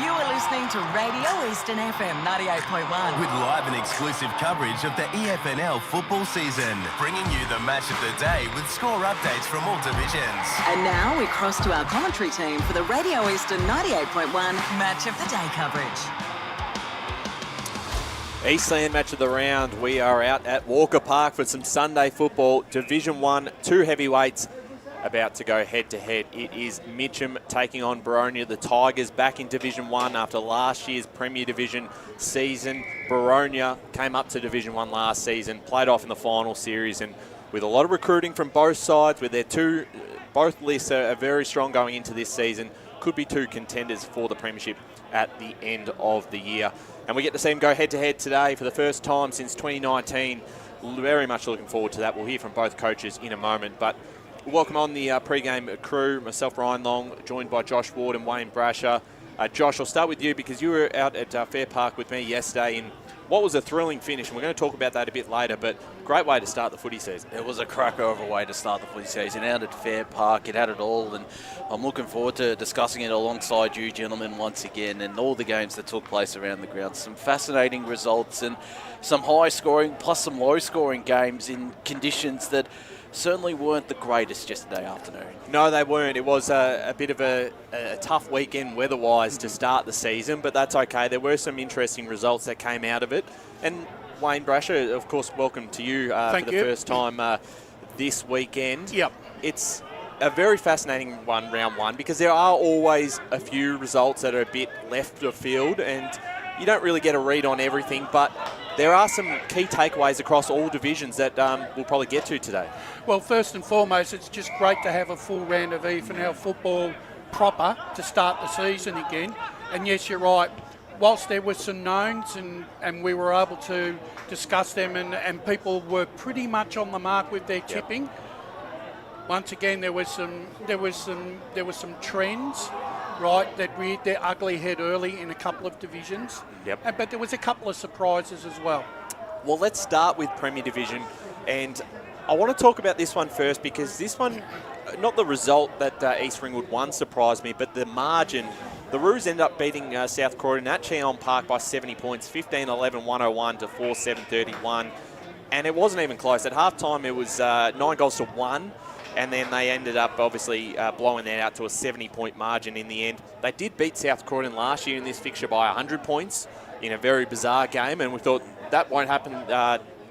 You are listening to Radio Eastern FM 98.1. With live and exclusive coverage of the EFNL football season. Bringing you the match of the day with score updates from all divisions. And now we cross to our commentary team for the Radio Eastern 98.1 Match of the Day coverage. Eastland match of the round. We are out at Walker Park for some Sunday football. Division 1, two heavyweights about to go head-to-head. It is Mitchum taking on Boronia. The Tigers back in Division 1 after last year's Premier Division season. Boronia came up to Division 1 last season, played off in the final series, and with a lot of recruiting from both sides, with their both lists are very strong going into this season, could be two contenders for the Premiership at the end of the year. And we get to see them go head-to-head today for the first time since 2019. Very much looking forward to that. We'll hear from both coaches in a moment. But we'll welcome on the Pregame crew, myself, Ryan Long, joined by Josh Ward and Wayne Brasher. Josh, I'll start with you because you were out at Fair Park with me yesterday in what was a thrilling finish, and we're going to talk about that a bit later, but great way to start the footy season. It was a cracker of a way to start the footy season. Out at Fair Park, it had it all, and I'm looking forward to discussing it alongside you gentlemen once again, and all the games that took place around the ground. Some fascinating results and some high scoring plus some low scoring games in conditions that certainly weren't the greatest yesterday afternoon. No, they weren't. It was a bit of a tough weekend weather-wise to start the season, but that's okay. There were some interesting results that came out of it. And Wayne Brasher, of course, welcome to you for the first time this weekend. Yep. It's a very fascinating one, round one, because there are always a few results that are a bit left of field, and you don't really get a read on everything, but there are some key takeaways across all divisions that we'll probably get to today. Well, first and foremost, it's just great to have a full round of EFNL football proper to start the season again. And yes, you're right. Whilst there were some knowns and we were able to discuss them and people were pretty much on the mark with their tipping, once again there was some trends, right, that reared their ugly head early in a couple of divisions. Yep. But there was a couple of surprises as well. Well, let's start with Premier Division, and I want to talk about this one first because this one, not the result that East Ringwood won surprised me, but the margin. The Roos ended up beating South Croydon at Cheon Park by 70 points, 15-11, 101 to 4-7, 31, and it wasn't even close. At halftime, it was 9 goals to 1. And then they ended up obviously blowing that out to a 70-point margin in the end. They did beat South Croydon last year in this fixture by 100 points in a very bizarre game, and we thought that won't happen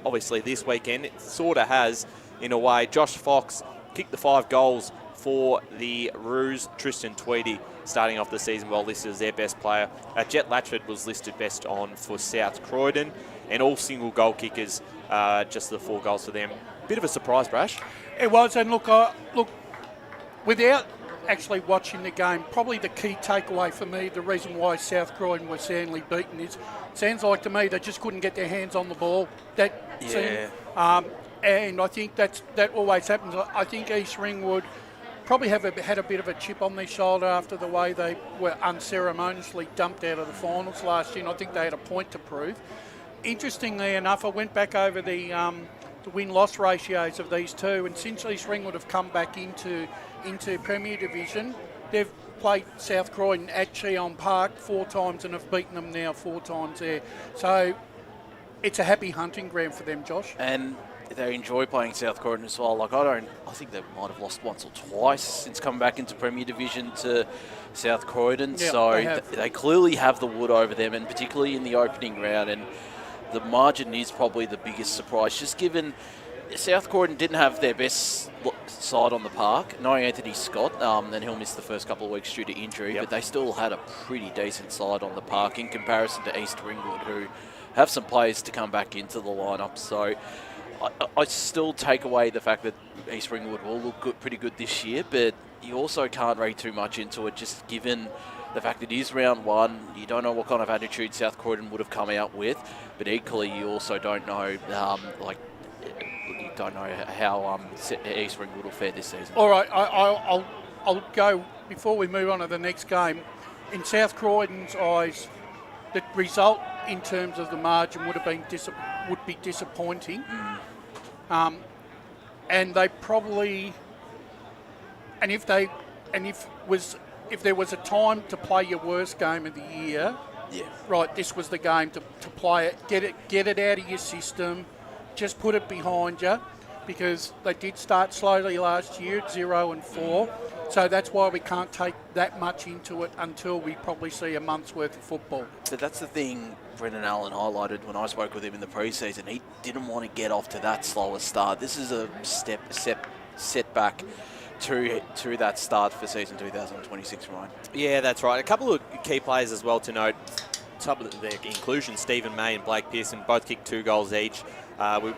obviously this weekend. It sort of has in a way. Josh Fox kicked the 5 goals for the Roos. Tristan Tweedy starting off the season well listed as their best player. Jet Latchford was listed best on for South Croydon, and all single goal kickers, just the 4 goals for them. Bit of a surprise, Brash. It was, and look, without actually watching the game, probably the key takeaway for me, the reason why South Croydon was soundly beaten is, sounds like to me they just couldn't get their hands on the ball. And I think that always happens. I think East Ringwood probably had a bit of a chip on their shoulder after the way they were unceremoniously dumped out of the finals last year, and I think they had a point to prove. Interestingly enough, I went back over the win-loss ratios of these two, and since East Ringwood have come back into Premier Division, they've played South Croydon at Cheon Park 4 times and have beaten them now 4 times there. So it's a happy hunting ground for them, Josh. And they enjoy playing South Croydon as well. I think they might have lost once or twice since coming back into Premier Division to South Croydon. Yeah, so they clearly have the wood over them, and particularly in the opening round. And the margin is probably the biggest surprise, just given South Croydon didn't have their best side on the park. No Anthony Scott, then he'll miss the first couple of weeks due to injury, but they still had a pretty decent side on the park in comparison to East Ringwood, who have some players to come back into the lineup. So I still take away the fact that East Ringwood will look pretty good this year, but you also can't read too much into it, just given the fact that it is round one. You don't know what kind of attitude South Croydon would have come out with, but equally you also don't know, you don't know how East Ringwood will fare this season. All right, I'll go, before we move on to the next game, in South Croydon's eyes, the result in terms of the margin would be disappointing, and they probably, and if was if there was a time to play your worst game of the year, right, this was the game to play it. Get it out of your system. Just put it behind you, because they did start slowly last year at 0-4. So that's why we can't take that much into it until we probably see a month's worth of football. But that's the thing Brendan Allen highlighted when I spoke with him in the pre-season. He didn't want to get off to that slower start. This is a setback to that start for season 2026, Ryan. Yeah, that's right. A couple of key players as well to note. Some of their inclusion, Stephen May and Blake Pearson, both kicked 2 goals each.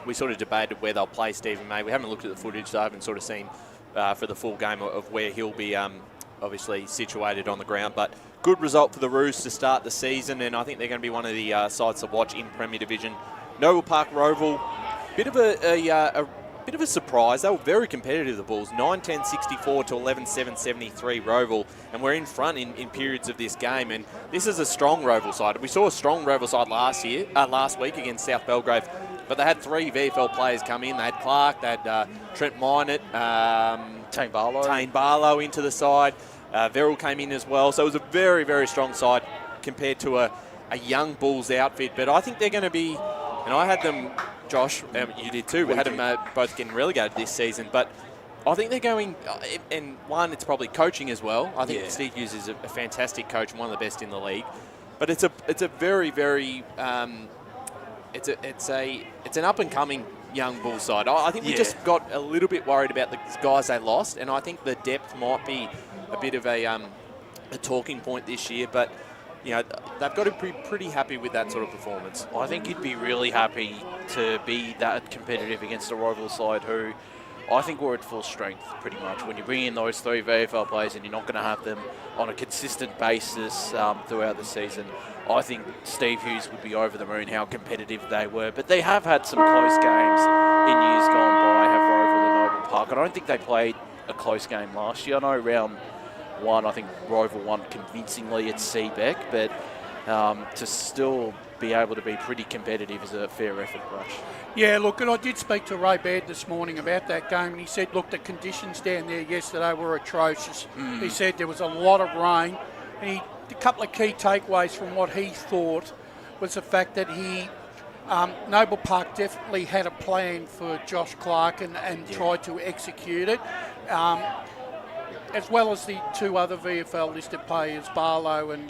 We sort of debated where they'll play Stephen May. We haven't looked at the footage, so I haven't sort of seen for the full game of where he'll be obviously situated on the ground. But good result for the Roos to start the season, and I think they're going to be one of the sides to watch in Premier Division. Mooroolbark, Rowville, bit of a surprise. They were very competitive, the Bulls. 9-10-64 to 11-7-73 Rowville, and we're in front in periods of this game. And this is a strong Rowville side. We saw a strong Rowville side last week against South Belgrave, but they had 3 VFL players come in. They had Clark, they had Trent Minot, Tane Barlow into the side. Verrill came in as well. So it was a very, very strong side compared to a young Bulls outfit. But I think they're going to be, and I had them, Josh, you did too. We had them both getting relegated this season. But I think they're going, and one, it's probably coaching as well. I think Steve Hughes is a fantastic coach and one of the best in the league. But it's a very, very, it's an up and coming young Bull side. I think we just got a little bit worried about the guys they lost, and I think the depth might be a bit of a talking point this year. But you know, they've got to be pretty happy with that sort of performance. I think you'd be really happy to be that competitive against a Rowville side who I think we're at full strength pretty much. When you bring in those 3 VFL players and you're not going to have them on a consistent basis throughout the season, I think Steve Hughes would be over the moon how competitive they were. But they have had some close games in years gone by, have Rowville and Mooroolbark. I don't think they played a close game last year. I know round 1, I think Rowville won convincingly at Seabeck, but to still be able to be pretty competitive is a fair effort, Rush. Yeah, look, and I did speak to Ray Baird this morning about that game, and he said, look, the conditions down there yesterday were atrocious. He said there was a lot of rain, and a couple of key takeaways from what he thought was the fact that Noble Park definitely had a plan for Josh Clark and tried to execute it, as well as the 2 other VFL listed players, Barlow and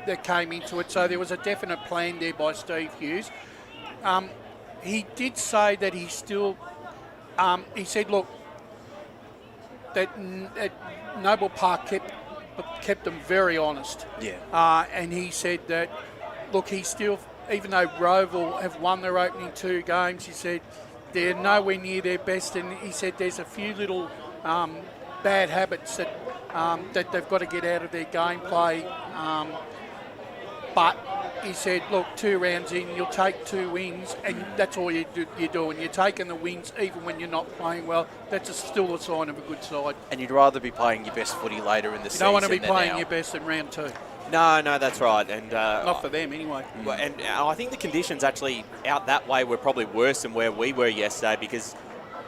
that came into it. So there was a definite plan there by Steve Hughes. He did say that he still, he said, look, that Noble Park kept them very honest. And he said that, look, he still, even though Rowville have won their opening 2 games, he said they're nowhere near their best, and he said there's a few little bad habits that they've got to get out of their gameplay. But he said, look, 2 rounds in, you'll take 2 wins, and that's all you're doing. You're taking the wins even when you're not playing well. That's still a sign of a good side. And you'd rather be playing your best footy later in the season. You don't want to be playing now. your best in round 2. No, that's right. And not for them anyway. And I think the conditions actually out that way were probably worse than where we were yesterday, because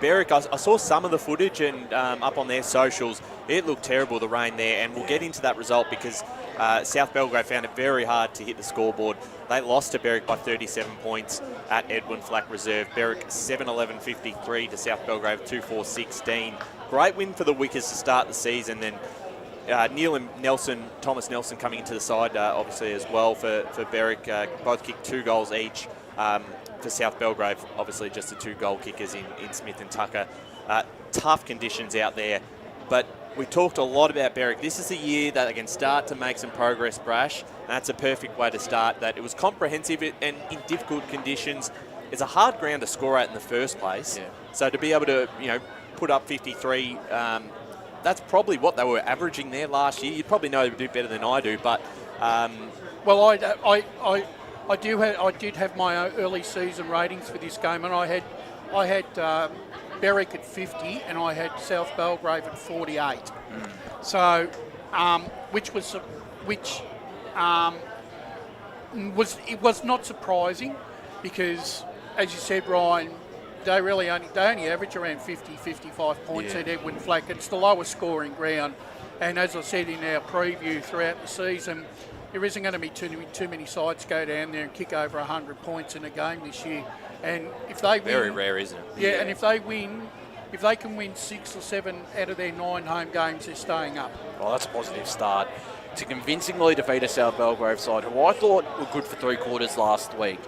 Berwick, I saw some of the footage and up on their socials. It looked terrible, the rain there, and we'll get into that result because South Belgrave found it very hard to hit the scoreboard. They lost to Berwick by 37 points at Edwin Flack Reserve. Berwick 7-11-53 to South Belgrave 2-4-16. Great win for the Wickers to start the season. Then Neil and Thomas Nelson coming into the side obviously as well for Berwick. Both kicked 2 goals each. For South Belgrave, obviously just the 2 goal kickers in Smith and Tucker. Tough conditions out there, but we talked a lot about Berwick. This is a year that they can start to make some progress, Brash, and that's a perfect way to start that. It was comprehensive and in difficult conditions. It's a hard ground to score at in the first place, so to be able to put up 53, that's probably what they were averaging there last year. You'd probably know they would do better than I do, but well, I did have my early season ratings for this game, and I had Berwick at 50, and I had South Belgrave at 48. So, which was not surprising, because, as you said, Ryan, they only average around 50, 55 points at Edwin Flack. It's the lowest scoring ground. And as I said in our preview throughout the season, there isn't going to be too many sides go down there and kick over 100 points in a game this year. And if they win... Very rare, isn't it? Yeah, and if they can win 6 or 7 out of their 9 home games, they're staying up. Well, that's a positive start. To convincingly defeat a South Belgrave side, who I thought were good for 3 quarters last week.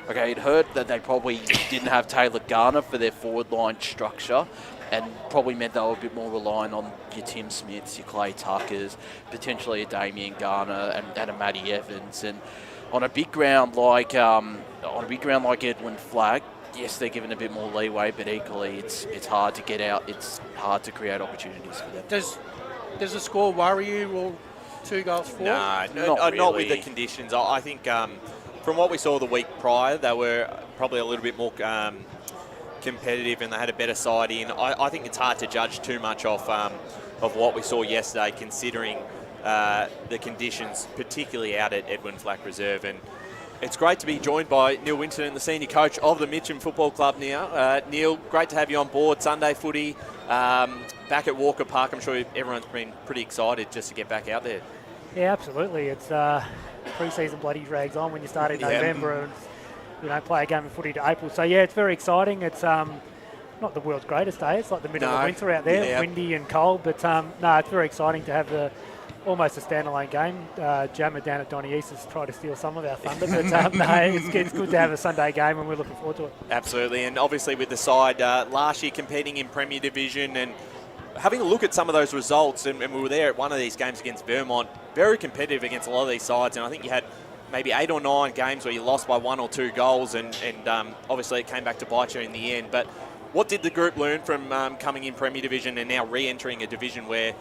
Okay, it hurt that they probably didn't have Taylor Garner for their forward line structure, and probably meant they were a bit more reliant on your Tim Smiths, your Clay Tuckers, potentially a Damien Garner and a Matty Evans. And on a big ground like Edwin Flag, yes, they're given a bit more leeway, but equally it's hard to get out. It's hard to create opportunities for them. Does the score worry you, or 2 goals for? No, not not with really. the conditions. I think from what we saw the week prior, they were probably a little bit more competitive and they had a better side in. I think it's hard to judge too much of what we saw yesterday, considering the conditions, particularly out at Edwin Flack Reserve. And it's great to be joined by Neil Winton, the senior coach of the Mitcham Football Club now. Neil, great to have you on board. Sunday footy, back at Walker Park. I'm sure everyone's been pretty excited just to get back out there. Yeah, absolutely. It's pre-season bloody drags on when you start in November and you don't play a game of footy to April. So, yeah, it's very exciting. It's not the world's greatest day. It's like the middle of winter out there, windy and cold. But, no, it's very exciting to have almost a standalone game. Jammer down at Donny East has tried to steal some of our thunder, but no, it's good to have a Sunday game and we're looking forward to it. Absolutely, and obviously with the side last year competing in Premier Division and having a look at some of those results, and we were there at one of these games against Vermont, very competitive against a lot of these sides, and I think you had maybe 8 or 9 games where you lost by 1 or 2 goals, and obviously it came back to bite you in the end. But what did the group learn from coming in Premier Division and now re-entering a division where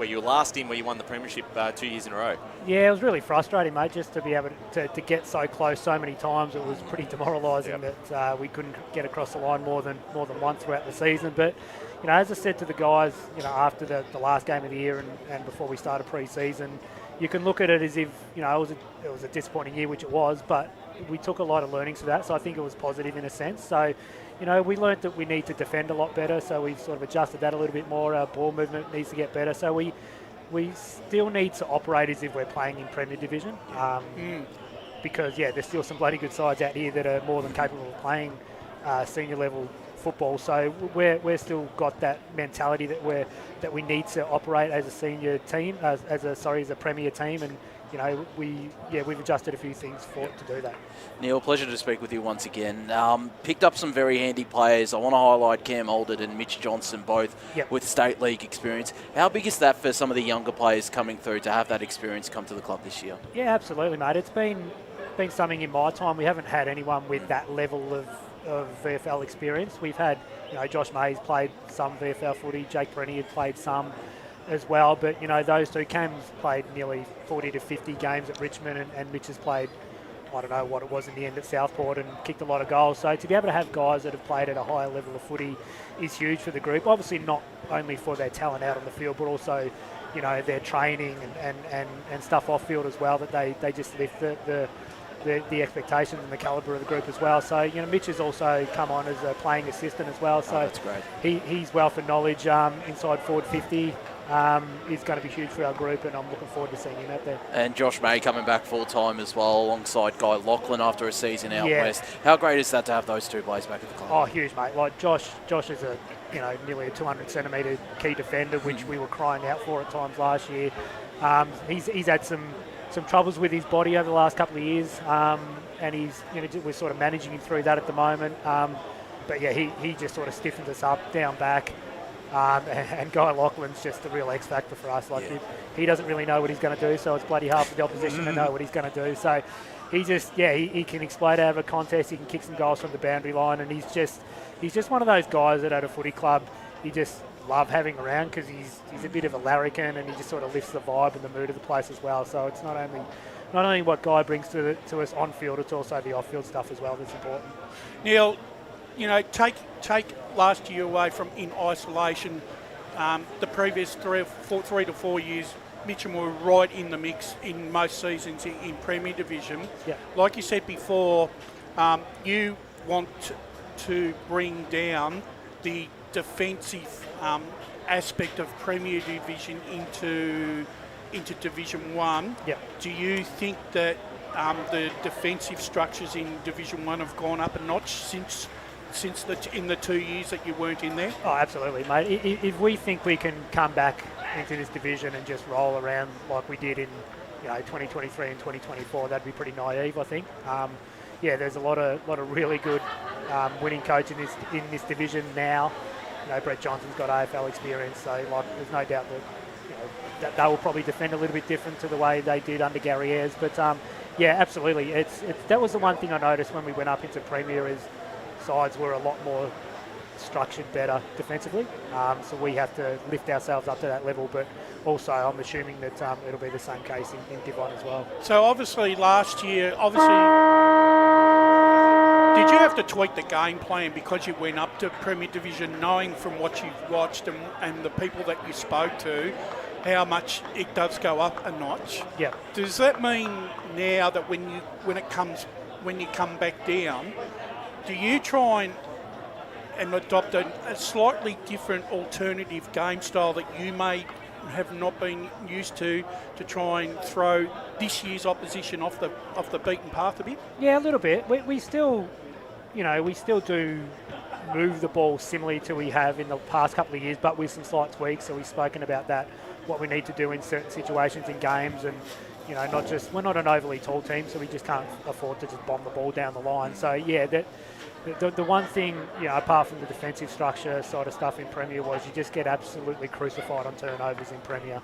you were last in, where you won the premiership 2 years in a row? Yeah, it was really frustrating, mate, just to be able to get so close so many times. It was pretty demoralising that we couldn't get across the line more than once throughout the season. But you know, as I said to the guys, you know, after the last game of the year and before we started pre-season, you can look at it as if, you know, it was a disappointing year, which it was, but we took a lot of learnings from that, so I think it was positive in a sense. So, you know, we learnt that we need to defend a lot better, so we've sort of adjusted that a little bit more. Our ball movement needs to get better, so we still need to operate as if we're playing in Premier Division, because, yeah, there's still some bloody good sides out here that are more than capable of playing senior level football. So we're still got that mentality that we need to operate as a senior team, as a Premier team, and you know we've adjusted a few things to do that. Neil, pleasure to speak with you once again. Picked up some very handy players. I want to highlight Cam Alden and Mitch Johnson, both with State League experience. How big is that for some of the younger players coming through to have that experience come to the club this year? Yeah, absolutely, mate. It's been something in my time. We haven't had anyone with that level of VFL experience. We've had, you know, Josh May's played some VFL footy, Jake Brenny had played some as well, but, you know, those two, Cam's played nearly 40 to 50 games at Richmond and Mitch has played, I don't know what it was in the end at Southport, and kicked a lot of goals. So to be able to have guys that have played at a higher level of footy is huge for the group. Obviously not only for their talent out on the field, but also, you know, their training and stuff off field as well, that they just lift the expectations and the calibre of the group as well. So, you know, Mitch has also come on as a playing assistant as well. So that's great. He's wealth of knowledge inside forward 50 is going to be huge for our group, and I'm looking forward to seeing him out there. And Josh May coming back full time as well, alongside Guy Lachlan after a season out west. How great is that to have those two players back at the club? Oh, huge, mate. Like Josh is nearly a 200 centimetre key defender, which we were crying out for at times last year. He's had some troubles with his body over the last couple of years, and we're sort of managing him through that at the moment. But yeah, he just sort of stiffens us up down back. And Guy Lachlan's just a real X factor for us. Like he doesn't really know what he's going to do, so it's bloody hard for the opposition to know what he's going to do. So he can explode out of a contest. He can kick some goals from the boundary line, and he's just one of those guys that at a footy club you just love having around, because he's a bit of a larrikin and he just sort of lifts the vibe and the mood of the place as well. So it's not only what Guy brings to us on field, it's also the off field stuff as well that's important. Neil, you know, take last year away from in isolation. The previous 3 to 4 years, Mitchum were right in the mix in most seasons in Premier Division. Yeah. Like you said before, you want to bring down the defensive aspect of Premier Division into Division 1. Yep. Do you think that the defensive structures in Division 1 have gone up a notch since in the 2 years that you weren't in there? Oh, absolutely, mate. If we think we can come back into this division and just roll around like we did in 2023 and 2024, that'd be pretty naive, I think. There's a lot of really good winning coaching in this division now. Brett Johnson's got AFL experience, so there's no doubt that they will probably defend a little bit different to the way they did under Gary Ayres. But absolutely, that was the one thing I noticed when we went up into Premier is sides were a lot more structured better defensively. So we have to lift ourselves up to that level, but also I'm assuming that it'll be the same case in Div 1 as well. So obviously last year, did you have to tweak the game plan because you went up to Premier Division, knowing from what you've watched and the people that you spoke to, how much it does go up a notch? Yeah. Does that mean now that when you come back down, do you try and adopt a slightly different alternative game style that you may have not been used to try and throw this year's opposition off the beaten path a bit? Yeah, a little bit. We still do move the ball similarly to we have in the past couple of years, but with some slight tweaks. So we've spoken about that, what we need to do in certain situations in games, and we're not an overly tall team, so we just can't afford to just bomb the ball down the line. So the one thing, apart from the defensive structure side of stuff in Premier, was you just get absolutely crucified on turnovers in Premier.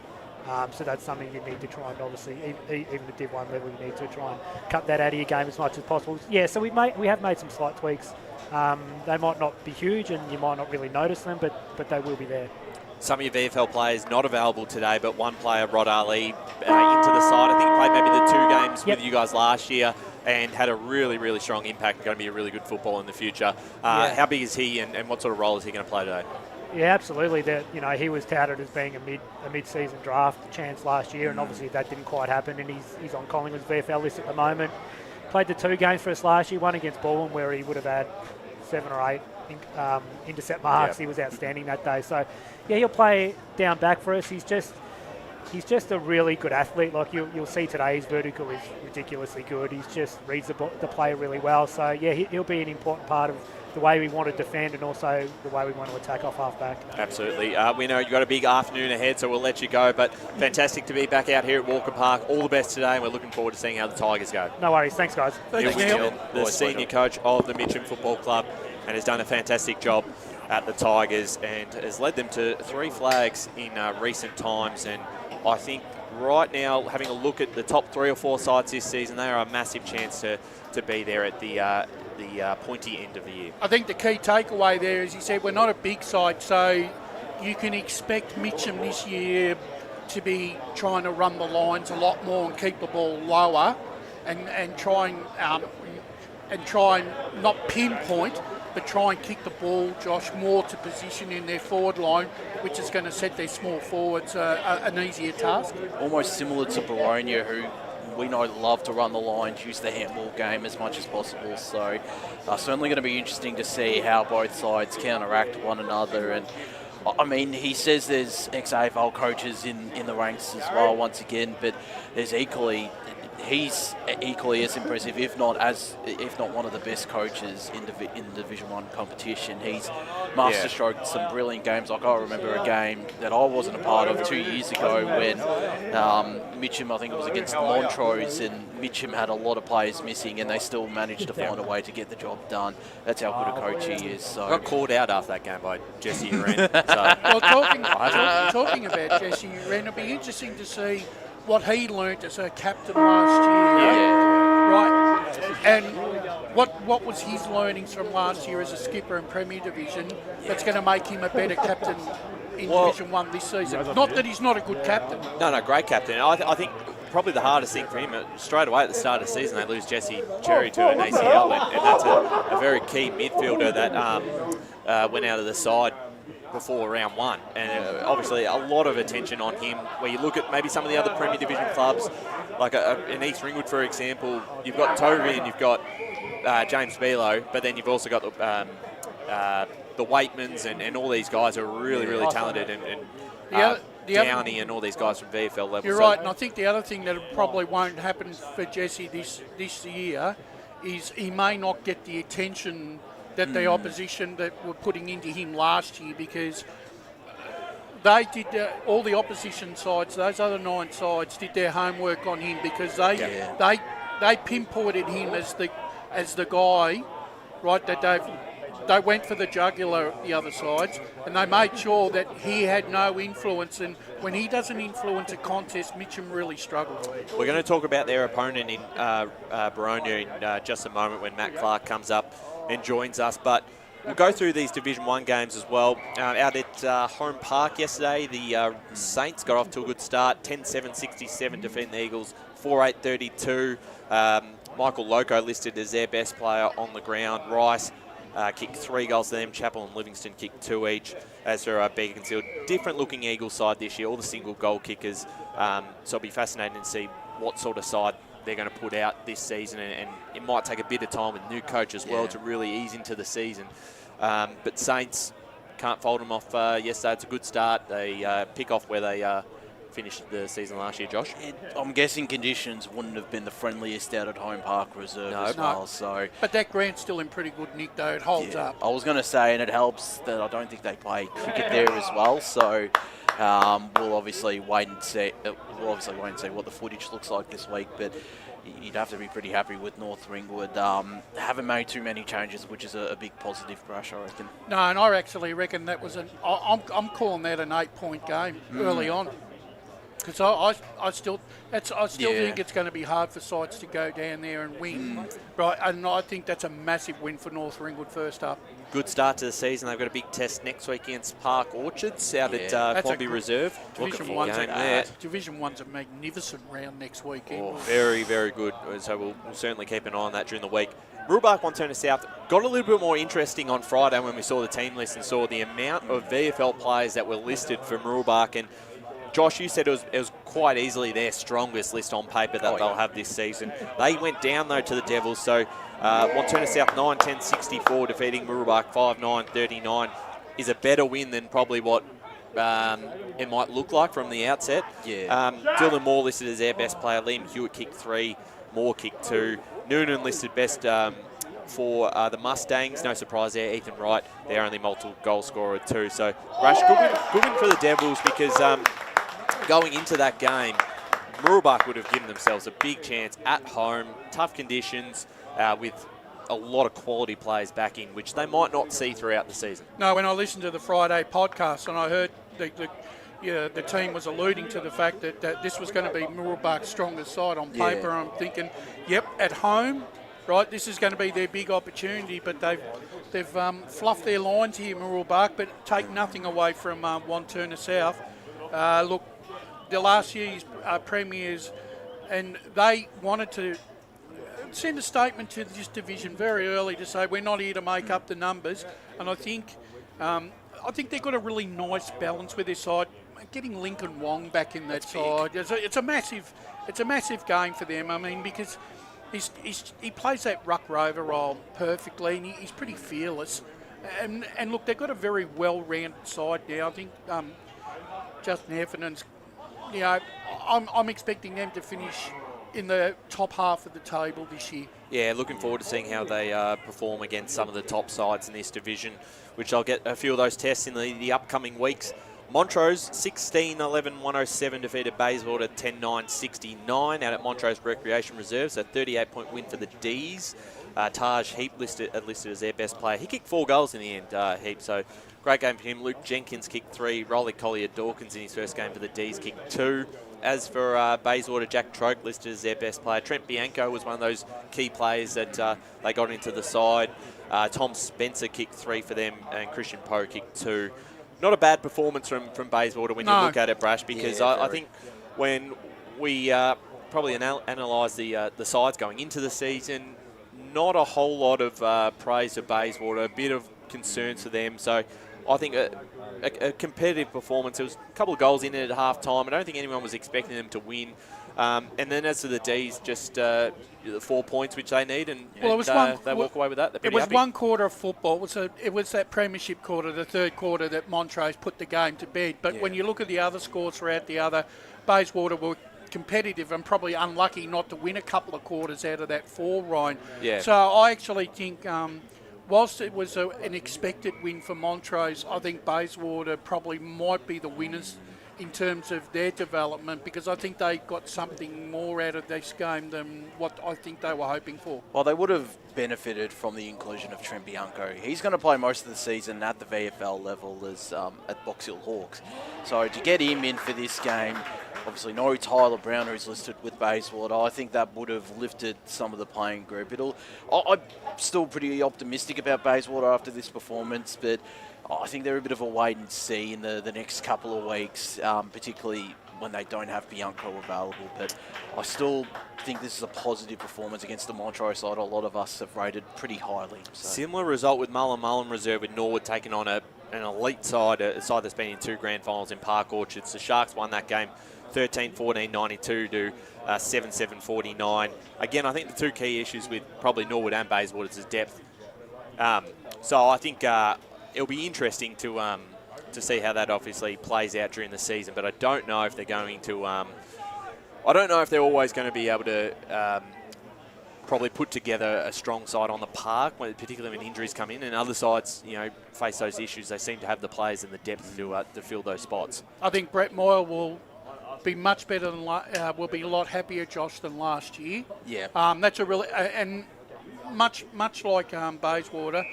So that's something you need to try and obviously, even at Div 1 level, you need to try and cut that out of your game as much as possible. Yeah, so we have made some slight tweaks. They might not be huge and you might not really notice them, but they will be there. Some of your VFL players not available today, but one player, Rod Ali, into the side. I think played maybe the 2 games with you guys last year and had a really, really strong impact. Going to be a really good footballer in the future. How big is he and what sort of role is he going to play today? Yeah, absolutely. He was touted as being a mid-season draft chance last year, and obviously that didn't quite happen, and he's on Collingwood's VFL list at the moment. Played the 2 games for us last year, one against Baldwin where he would have had 7 or 8 intercept marks. He was outstanding that day. So, he'll play down back for us. He's just a really good athlete. Like you'll see today, his vertical is ridiculously good. He's just reads the play really well. So, he'll be an important part of the way we want to defend and also the way we want to attack off half-back. Absolutely. We know you've got a big afternoon ahead, so we'll let you go. But fantastic to be back out here at Walker Park. All the best today, and we're looking forward to seeing how the Tigers go. No worries. Thanks, guys. Neil Mitchell, the senior coach of the Mitcham Football Club, and has done a fantastic job at the Tigers and has led them to 3 flags in recent times. And I think right now, having a look at the top 3 or 4 sides this season, they are a massive chance to be there at the pointy end of the year. I think the key takeaway there is he said we're not a big side, so you can expect Mitchum this year to be trying to run the lines a lot more and keep the ball lower and try and not pinpoint, but try and kick the ball, Josh, more to position in their forward line, which is going to set their small forwards an easier task. Almost similar to Baronia, who we know love to run the lines, use the handball game as much as possible. So certainly going to be interesting to see how both sides counteract one another. And I mean, he says there's ex-AFL coaches in the ranks as well once again, but he's equally as impressive, if not one of the best coaches in Division 1 competition. He's masterstroked some brilliant games. Like I remember a game that I wasn't a part of 2 years ago when Mitchum, I think it was against Montrose, and Mitchum had a lot of players missing and they still managed to find a way to get the job done. That's how good a coach he is. So I got called out after that game by Jesse Uren. Well, talking about Jesse Uren, it'll be interesting to see what he learnt as a captain last year. Right. And what was his learnings from last year as a skipper in Premier Division that's going to make him a better captain in Division 1 this season? Not that he's not a good captain. No, great captain. I think probably the hardest thing for him, straight away at the start of the season, they lose Jesse Cherry to an ACL, and that's a very key midfielder that went out of the side before round 1, and obviously a lot of attention on him. Where you look at maybe some of the other Premier Division clubs, like in East Ringwood, for example, you've got Toby and you've got James Bealow, but then you've also got the Waitmans and all these guys are really talented, and Downey and all these guys from VFL level. You're right, and I think the other thing that probably won't happen for Jesse this year is he may not get the attention that the opposition that were putting into him last year, because they did all the opposition sides, those other 9 sides, did their homework on him, because they pinpointed him as the guy, right, that they went for the jugular at the other sides, and they made sure that he had no influence. And when he doesn't influence a contest, Mitchum really struggles. We're going to talk about their opponent in Boronia in just a moment when Matt Clark comes up and joins us. But we'll go through these Division 1 games as well. Out at Home Park yesterday, the Saints got off to a good start, 10-7-67, defeating the Eagles 4-8-32. Michael Loco listed as their best player on the ground. Rice kicked 3 goals to them. Chappell and Livingston kicked 2 each. As for Beaconsfield, different looking Eagles side this year, all the single goal kickers. So it'll be fascinating to see what sort of side they're going to put out this season, and it might take a bit of time with new coach as well to really ease into the season. But Saints can't fold them off yesterday. It's a good start. They pick off where they finished the season last year, Josh. I'm guessing conditions wouldn't have been the friendliest out at Home Park Reserve as well. So, but that ground's still in pretty good nick, though. It holds up. I was going to say, and it helps that I don't think they play cricket there as well. So we'll obviously wait and see. What the footage looks like this week. But you'd have to be pretty happy with North Ringwood. Haven't made too many changes, which is a big positive for us, I reckon. No, and I actually reckon that was I'm calling that an 8-point game early on. Because I still think it's going to be hard for sides to go down there and win, right? And I think that's a massive win for North Ringwood first up. Good start to the season. They've got a big test next week against Park Orchards out at Clonby Reserve. Division 1's a magnificent round next weekend. Oh, very, very good. So we'll certainly keep an eye on that during the week. Mooroolbark, Wantirna South got a little bit more interesting on Friday when we saw the team list and saw the amount of VFL players that were listed for Mooroolbark. And Josh, you said it was quite easily their strongest list on paper that they'll have this season. They went down, though, to the Devils. So Wantirna South 9-10-64, defeating Mooroolbark 5-9-39 is a better win than probably what it might look like from the outset. Dylan Moore listed as their best player. Liam Hewitt kicked 3, Moore kicked 2. Noonan listed best for the Mustangs. No surprise there. Ethan Wright, their only multiple goal scorer, 2. So, Rash, good win for the Devils, because going into that game, Mooroolbark would have given themselves a big chance at home, tough conditions, with a lot of quality players back in, which they might not see throughout the season. No, when I listened to the Friday podcast and I heard the team was alluding to the fact that this was going to be Mooroolbark's strongest side on paper, I'm thinking, yep, at home, right, this is going to be their big opportunity, but they've fluffed their lines here, Mooroolbark, but take nothing away from Wantirna South. Look, the last year's premiers, and they wanted to send a statement to this division very early to say we're not here to make up the numbers, and I think they've got a really nice balance with their side. Getting Lincoln Wong back in that side, it's a massive game for them. I mean, because he plays that ruck rover role perfectly, and he's pretty fearless. And look, they've got a very well-rounded side now. I think Justin Heffernan's, I'm expecting them to finish in the top half of the table this year. Yeah, looking forward to seeing how they perform against some of the top sides in this division, which I'll get a few of those tests in the upcoming weeks. Montrose 16-11-107 defeated Bayswater 10-9-69 out at Montrose Recreation Reserve, so 38-point win for the D's. Taj Heap listed as their best player. He kicked 4 goals in the end, Heap, so great game for him. Luke Jenkins kicked 3. Rolly Collier-Dawkins in his first game for the D's kicked 2. As for Bayswater, Jack Troke listed as their best player. Trent Bianco was one of those key players that they got into the side. Tom Spencer kicked 3 for them, and Christian Poe kicked 2. Not a bad performance from Bayswater when you look at it, Brash, because I think when we probably analyse the sides going into the season, not a whole lot of praise for Bayswater, a bit of concerns for them. So I think a competitive performance. There was a couple of goals in it at half time. I don't think anyone was expecting them to win. And then as to the D's, just the 4 points which they need, and they walk away with that. They're pretty happy. One quarter of football. It was that premiership quarter, the third quarter, that Montrose put the game to bed. But when you look at the other scores throughout the other, Bayswater were competitive and probably unlucky not to win a couple of quarters out of that 4, Ryan. Yeah. So I actually think, whilst it was an expected win for Montrose, I think Bayswater probably might be the winners in terms of their development, because I think they got something more out of this game than what I think they were hoping for. Well, they would have benefited from the inclusion of Trent Bianco. He's going to play most of the season at the VFL level as at Box Hill Hawks. So to get him in for this game, obviously no Tyler Brown, who's listed with Bayswater, I think that would have lifted some of the playing group. I'm still pretty optimistic about Bayswater after this performance, but I think they're a bit of a wait and see in the next couple of weeks, particularly when they don't have Bianco available. But I still think this is a positive performance against the Montrose side. A lot of us have rated pretty highly. So. Similar result with Mullen reserve, with Norwood taking on an elite side, a side that's been in 2 grand finals in Park Orchards. The Sharks won that game 13-14, 92 to 7-7, 49. Again, I think the 2 key issues with probably Norwood and Bayswater is depth. So I think it'll be interesting to see how that obviously plays out during the season. But I don't know if they're going to. I don't know if they're always going to be able to probably put together a strong side on the park, particularly when injuries come in, and other sides, face those issues. They seem to have the players and the depth to fill those spots. I think Brett Moyle will be much better than will be a lot happier, Josh, than last year. Yeah. That's a really and much like Bayswater.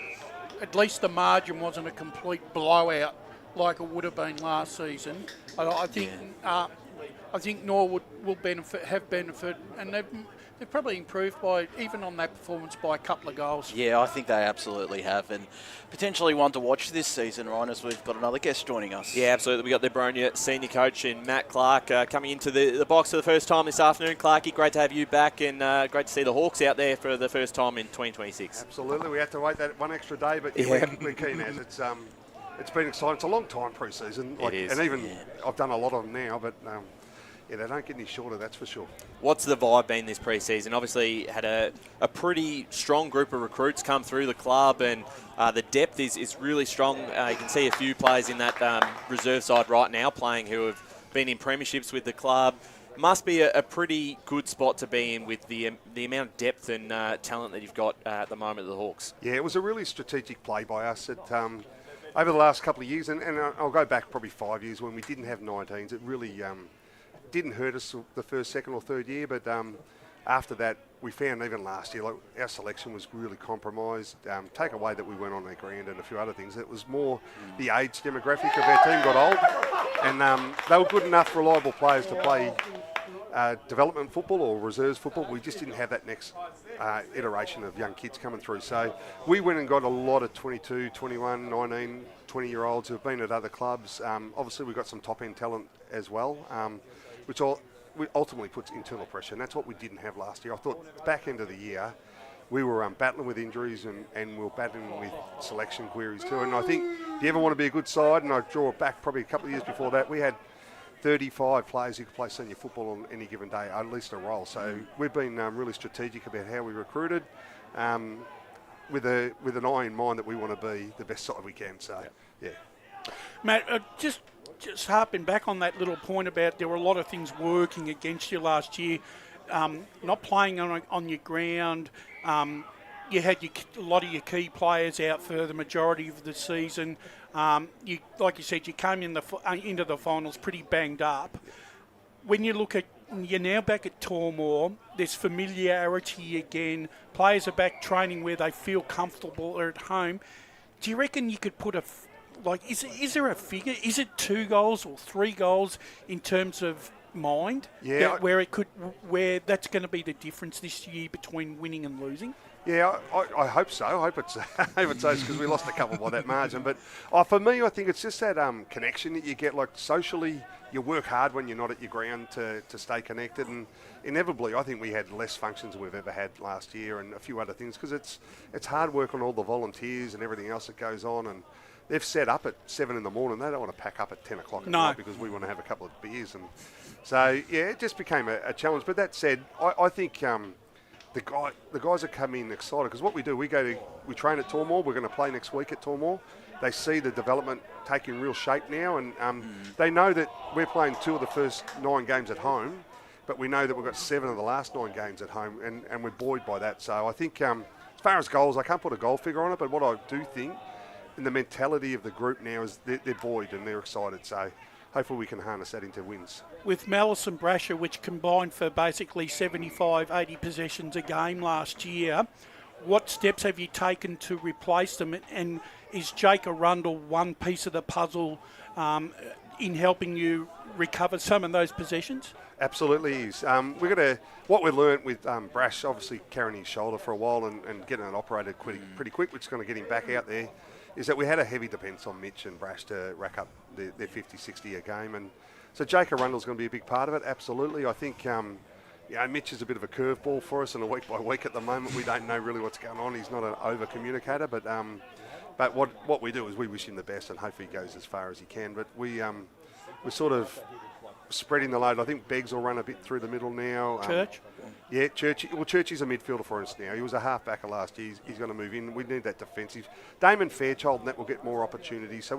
At least the margin wasn't a complete blowout like it would have been last season. I think Norwood will have benefit, and they've probably improved even on that performance by a couple of goals. Yeah, I think they absolutely have, and potentially one to watch this season, Ryan, as we've got another guest joining us. Yeah, absolutely. We got the Boronia senior coach in Matt Clark coming into the box for the first time this afternoon. Clarkie, great to have you back, and great to see the Hawks out there for the first time in 2026. Absolutely. We had to wait that one extra day, but we're keen as it's been exciting. It's a long time pre-season. It is. And even I've done a lot of them now, but they don't get any shorter, that's for sure. What's the vibe been this pre-season? Obviously had a pretty strong group of recruits come through the club, and the depth is really strong. You can see a few players in that reserve side right now playing who have been in premierships with the club. Must be a pretty good spot to be in with the amount of depth and talent that you've got at the moment at the Hawks. Yeah, it was a really strategic play by us. Over the last couple of years, and I'll go back probably 5 years when we didn't have 19s, it really didn't hurt us the first, second or third year, but after that, we found even last year, our selection was really compromised. Take away that we went on their ground and a few other things. It was more the age demographic of our team got old, and they were good enough, reliable players to play development football or reserves football. We just didn't have that next iteration of young kids coming through. So we went and got a lot of 22, 21, 19, 20-year-olds who have been at other clubs. Obviously, we've got some top-end talent as well, which ultimately puts internal pressure, and that's what we didn't have last year. I thought back end of the year, we were battling with injuries and we were battling with selection queries too. And I think if you ever want to be a good side, and I draw it back probably a couple of years before that, we had 35 players who could play senior football on any given day, at least a role. So we've been really strategic about how we recruited, with an eye in mind that we want to be the best side we can. So, yeah. Matt, just harping back on that little point about there were a lot of things working against you last year, not playing on your ground. You had a lot of your key players out for the majority of the season. Like you said, you came into the finals pretty banged up. When you look at, you're now back at Tormore, there's familiarity again. Players are back training where they feel comfortable or at home. Do you reckon you could put is there a figure? Is it 2 goals or 3 goals in terms of mind? Yeah. Where that's going to be the difference this year between winning and losing? Yeah, I hope so. I hope it's because we lost a couple by that margin. But for me, I think it's just that connection that you get. Like socially, you work hard when you're not at your ground to stay connected. And inevitably, I think we had less functions than we've ever had last year, and a few other things, because it's hard work on all the volunteers and everything else that goes on. And they've set up at 7 in the morning. They don't want to pack up at 10 o'clock at night because we want to have a couple of beers. And so, yeah, it just became a challenge. But that said, I think the guys are coming in excited because what we do, we train at Tormore. We're going to play next week at Tormore. They see the development taking real shape now, and they know that we're playing 2 of the first 9 games at home, but we know that we've got 7 of the last 9 games at home, and we're buoyed by that. So I think as far as goals, I can't put a goal figure on it, but what I do think in the mentality of the group now is they're buoyed and they're excited. So hopefully we can harness that into wins. With Malice and Brasher, which combined for basically 75, 80 possessions a game last year, what steps have you taken to replace them? And is Jake Arundel one piece of the puzzle in helping you recover some of those possessions? Absolutely is. What we learnt with Brash, obviously carrying his shoulder for a while and getting it operated pretty quick, which is going to get him back out there, is that we had a heavy dependence on Mitch and Brash to rack up their 50, 60 a game. And so Jake Arundel's going to be a big part of it, absolutely. I think Mitch is a bit of a curveball for us, and a week by week at the moment we don't know really what's going on. He's not an over-communicator, but what we do is we wish him the best and hopefully he goes as far as he can. But we're sort of spreading the load. I think Beggs will run a bit through the middle now. Church? Yeah, Church. Well, Church is a midfielder for us now. He was a half-backer last year. He's going to move in. We need that defensive. Damon Fairchild and that will get more opportunities. So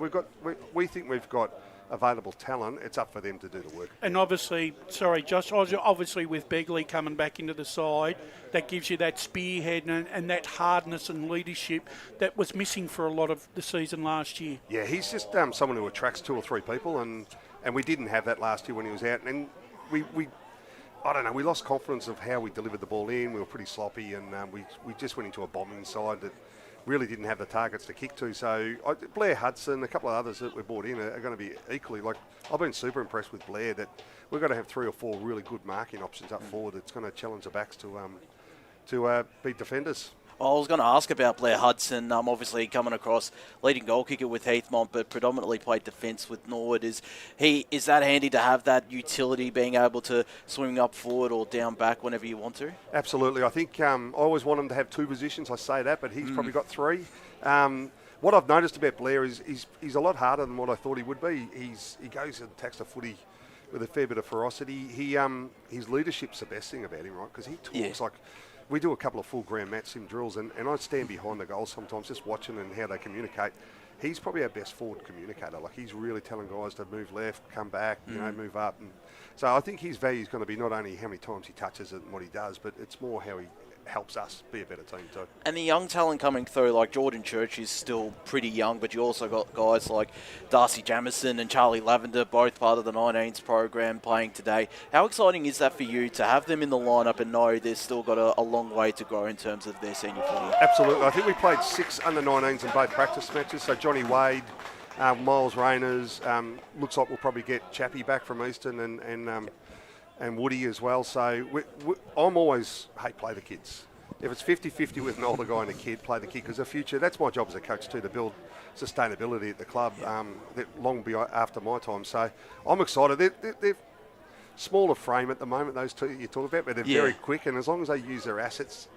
we think we've got available talent. It's up for them to do the work. And obviously, sorry, Josh, obviously with Begley coming back into the side, that gives you that spearhead and that hardness and leadership that was missing for a lot of the season last year. Yeah, he's just someone who attracts 2 or 3 people, and we didn't have that last year when he was out. And we I don't know, we lost confidence of how we delivered the ball in. We were pretty sloppy, and we just went into a bombing side that really didn't have the targets to kick to. So Blair Hudson, a couple of others that we brought in are going to be equally. Like, I've been super impressed with Blair that we're going to have 3 or 4 really good marking options up forward that's going to challenge the backs to beat defenders. I was going to ask about Blair Hudson, obviously coming across, leading goal kicker with Heathmont, but predominantly played defence with Norwood. Is that handy to have that utility, being able to swing up forward or down back whenever you want to? Absolutely. I think I always want him to have 2 positions. I say that, but he's probably got 3. What I've noticed about Blair is he's a lot harder than what I thought he would be. He goes and attacks the footy with a fair bit of ferocity. His leadership's the best thing about him, right? Because he talks like... We do a couple of full ground match sim drills, and I stand behind the goals sometimes just watching and how they communicate. He's probably our best forward communicator. Like, he's really telling guys to move left, come back, move up. And so I think his value is going to be not only how many times he touches it and what he does, but it's more how he helps us be a better team too. And the young talent coming through, like Jordan Church is still pretty young, but you also got guys like Darcy Jamieson and Charlie Lavender, both part of the 19s program, playing today. How exciting is that for you to have them in the lineup and know they've still got a long way to grow in terms of their senior footy? Absolutely. I think we played 6 under-19s in both practice matches. So Johnny Wade, Miles Rayners, looks like we'll probably get Chappie back from Easton and Woody as well. So I'm always, play the kids. If it's 50-50 with an older guy and a kid, play the kid, because the future, that's my job as a coach too, to build sustainability at the club that long after my time. So I'm excited. They're smaller frame at the moment, those 2 you talk about, but they're very quick, and as long as they use their assets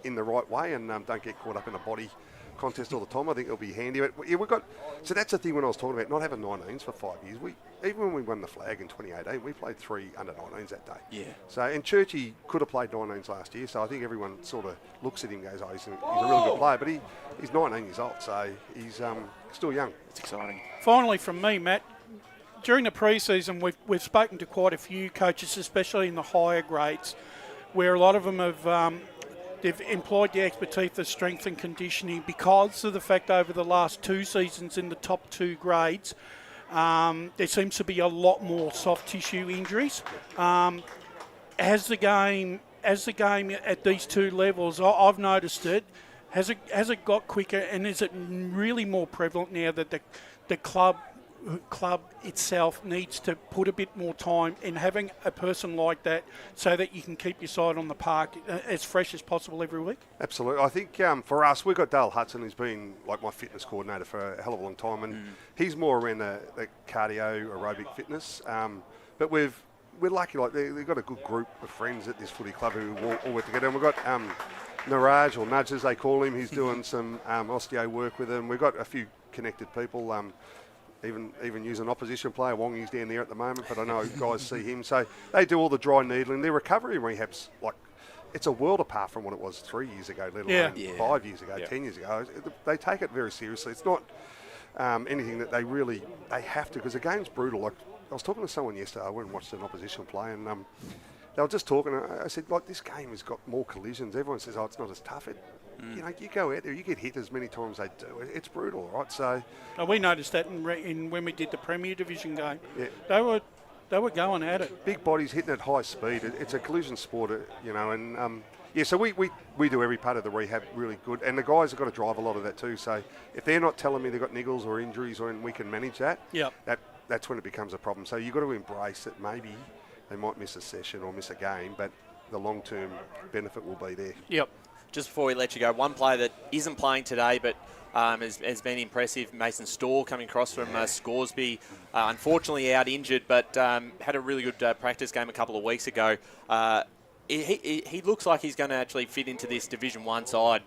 in the right way and don't get caught up in a body contest all the time, I think it'll be handy. But so that's the thing when I was talking about not having 19s for 5 years. Even when we won the flag in 2018, we played 3 under-19s that day. Yeah. So, and Churchy could have played 19s last year, so I think everyone sort of looks at him and goes, he's a really good player, but he's 19 years old, so he's still young. It's exciting. Finally from me, Matt, during the pre-season, we've spoken to quite a few coaches, especially in the higher grades, where a lot of them have... They've employed the expertise for strength and conditioning because of the fact over the last 2 seasons in the top 2 grades, there seems to be a lot more soft tissue injuries. As the game at these 2 levels, I've noticed it. Has it got quicker, and is it really more prevalent now that the club itself needs to put a bit more time in having a person like that so that you can keep your side on the park as fresh as possible every week? Absolutely. I think for us, we've got Dale Hudson, who's been like my fitness coordinator for a hell of a long time, and he's more around the cardio aerobic fitness. But we're lucky, like they've got a good group of friends at this footy club who all work together. And we've got Niraj, or Nudge as they call him, he's doing some osteo work with them. We've got a few connected people. Even use an opposition player. Wongy's down there at the moment, but I know guys see him. So they do all the dry needling. Their recovery rehabs, like, it's a world apart from what it was 3 years ago, let alone 5 years ago, 10 years ago. They take it very seriously. It's not anything that they have to, because the game's brutal. Like, I was talking to someone yesterday. I went and watched an opposition play, and they were just talking. I said, like, this game has got more collisions. Everyone says, oh, it's not as tough. You know, you go out there, you get hit as many times as they do. It's brutal, right? So we noticed that in when we did the Premier Division game. Yeah. They were going at it. Big bodies hitting at high speed. It's a collision sport, you know, and so we do every part of the rehab really good, and the guys have got to drive a lot of that too. So if they're not telling me they've got niggles or injuries, and we can manage that, that's when it becomes a problem. So you've got to embrace that maybe they might miss a session or miss a game, but the long-term benefit will be there. Yep. Just before we let you go, one player that isn't playing today but has been impressive, Mason Storr, coming across from Scoresby. Unfortunately out injured, but had a really good practice game a couple of weeks ago. He looks like he's going to actually fit into this Division 1 side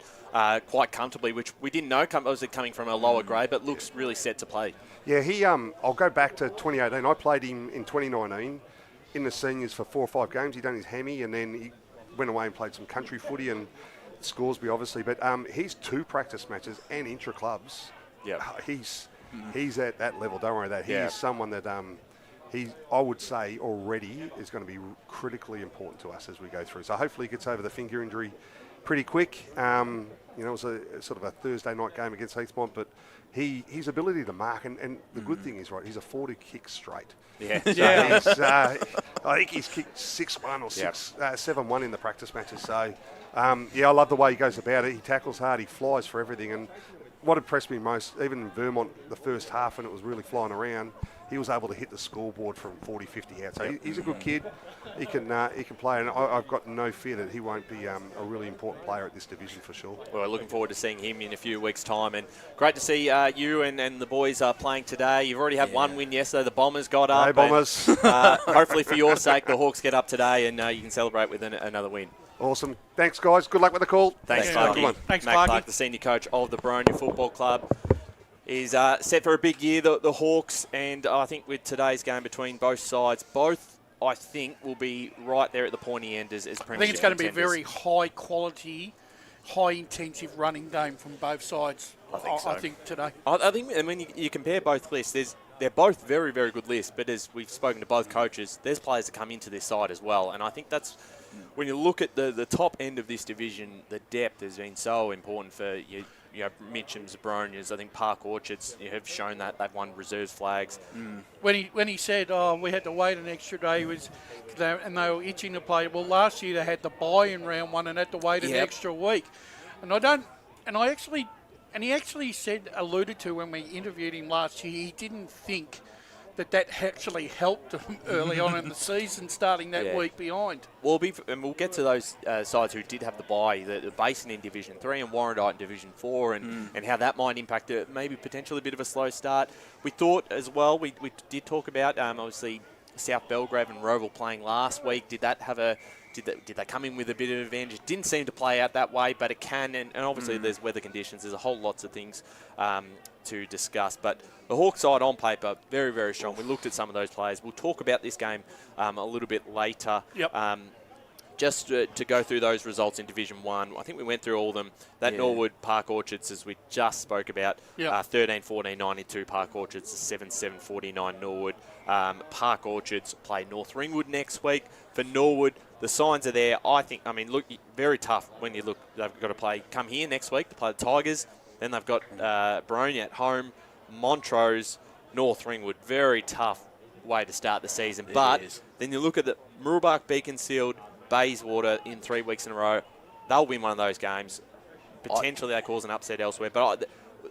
quite comfortably, which we didn't know was coming from a lower grade, but looks really set to play. Yeah, I'll go back to 2018. I played him in 2019 in the seniors for 4 or 5 games. He done his hammy, and then he went away and played some country footy and Scoresby, obviously. But he's 2 practice matches and intra-clubs. Yeah, he's at that level. Don't worry about that. He's someone that I would say already is going to be critically important to us as we go through. So hopefully he gets over the finger injury pretty quick. You know, it was a sort of a Thursday night game against Heathmont, but his ability to mark, and the good thing is, right, he's a 40 kick straight. Yeah. So I think he's kicked 6-1 or 7-1 in the practice matches. So, I love the way he goes about it. He tackles hard, he flies for everything. And what impressed me most, even in Vermont, the first half when it was really flying around, he was able to hit the scoreboard from 40, 50 out. So he's a good kid. He can play, and I've got no fear that he won't be a really important player at this division for sure. Well, looking forward to seeing him in a few weeks' time, and great to see you and the boys are playing today. You've already had one win yesterday. The Bombers got up. Hey, Bombers. Hopefully for your sake, the Hawks get up today, and you can celebrate with another win. Awesome. Thanks, guys. Good luck with the call. Thanks, Clarky. Clarky. Thanks, Matt Clarky. Clark, the senior coach of the Baronia Football Club, is set for a big year, the Hawks, and I think with today's game between both sides, both, I think, will be right there at the pointy end as premiership. I think it's going to be a contenders. very high-quality, high-intensive running game from both sides, I think so. I think today. I think, and when you compare both lists, they're both very, very good lists, but as we've spoken to both coaches, there's players that come into this side as well, and I think that's, when you look at the top end of this division, the depth has been so important for you know, Mitchum's, Baronias. I think Park Orchards have shown that they've won reserves flags. When he said, we had to wait an extra day, and they were itching to play. Well, last year they had to buy in round 1 and had to wait an extra week. He actually alluded to when we interviewed him last year, he didn't think that actually helped them early on in the season, starting that week behind. We'll get to those sides who did have the bye, the Basin in Division 3 and Warrandyte in Division 4, and how that might impact maybe potentially a bit of a slow start. We thought as well, we did talk about, obviously, South Belgrave and Rowville playing last week. Did they come in with a bit of advantage? It didn't seem to play out that way, but it can, and obviously there's weather conditions. There's a whole lots of things to discuss. But the Hawks side on paper, very, very strong. We looked at some of those players. We'll talk about this game a little bit later. Yep. Just to go through those results in Division 1, I think we went through all of them. That Norwood Park Orchards, as we just spoke about, 13-14-92 Park Orchards, 7-7-49 Norwood. Park Orchards play North Ringwood next week. For Norwood, the signs are there. Look, very tough when you look. They've got to come here next week to play the Tigers. Then they've got Boronia at home, Montrose, North Ringwood. Very tough way to start the season. Then you look at the Mooroolbark, Beaconsfield, Bayswater in 3 weeks in a row. They'll win one of those games. Potentially they cause an upset elsewhere. But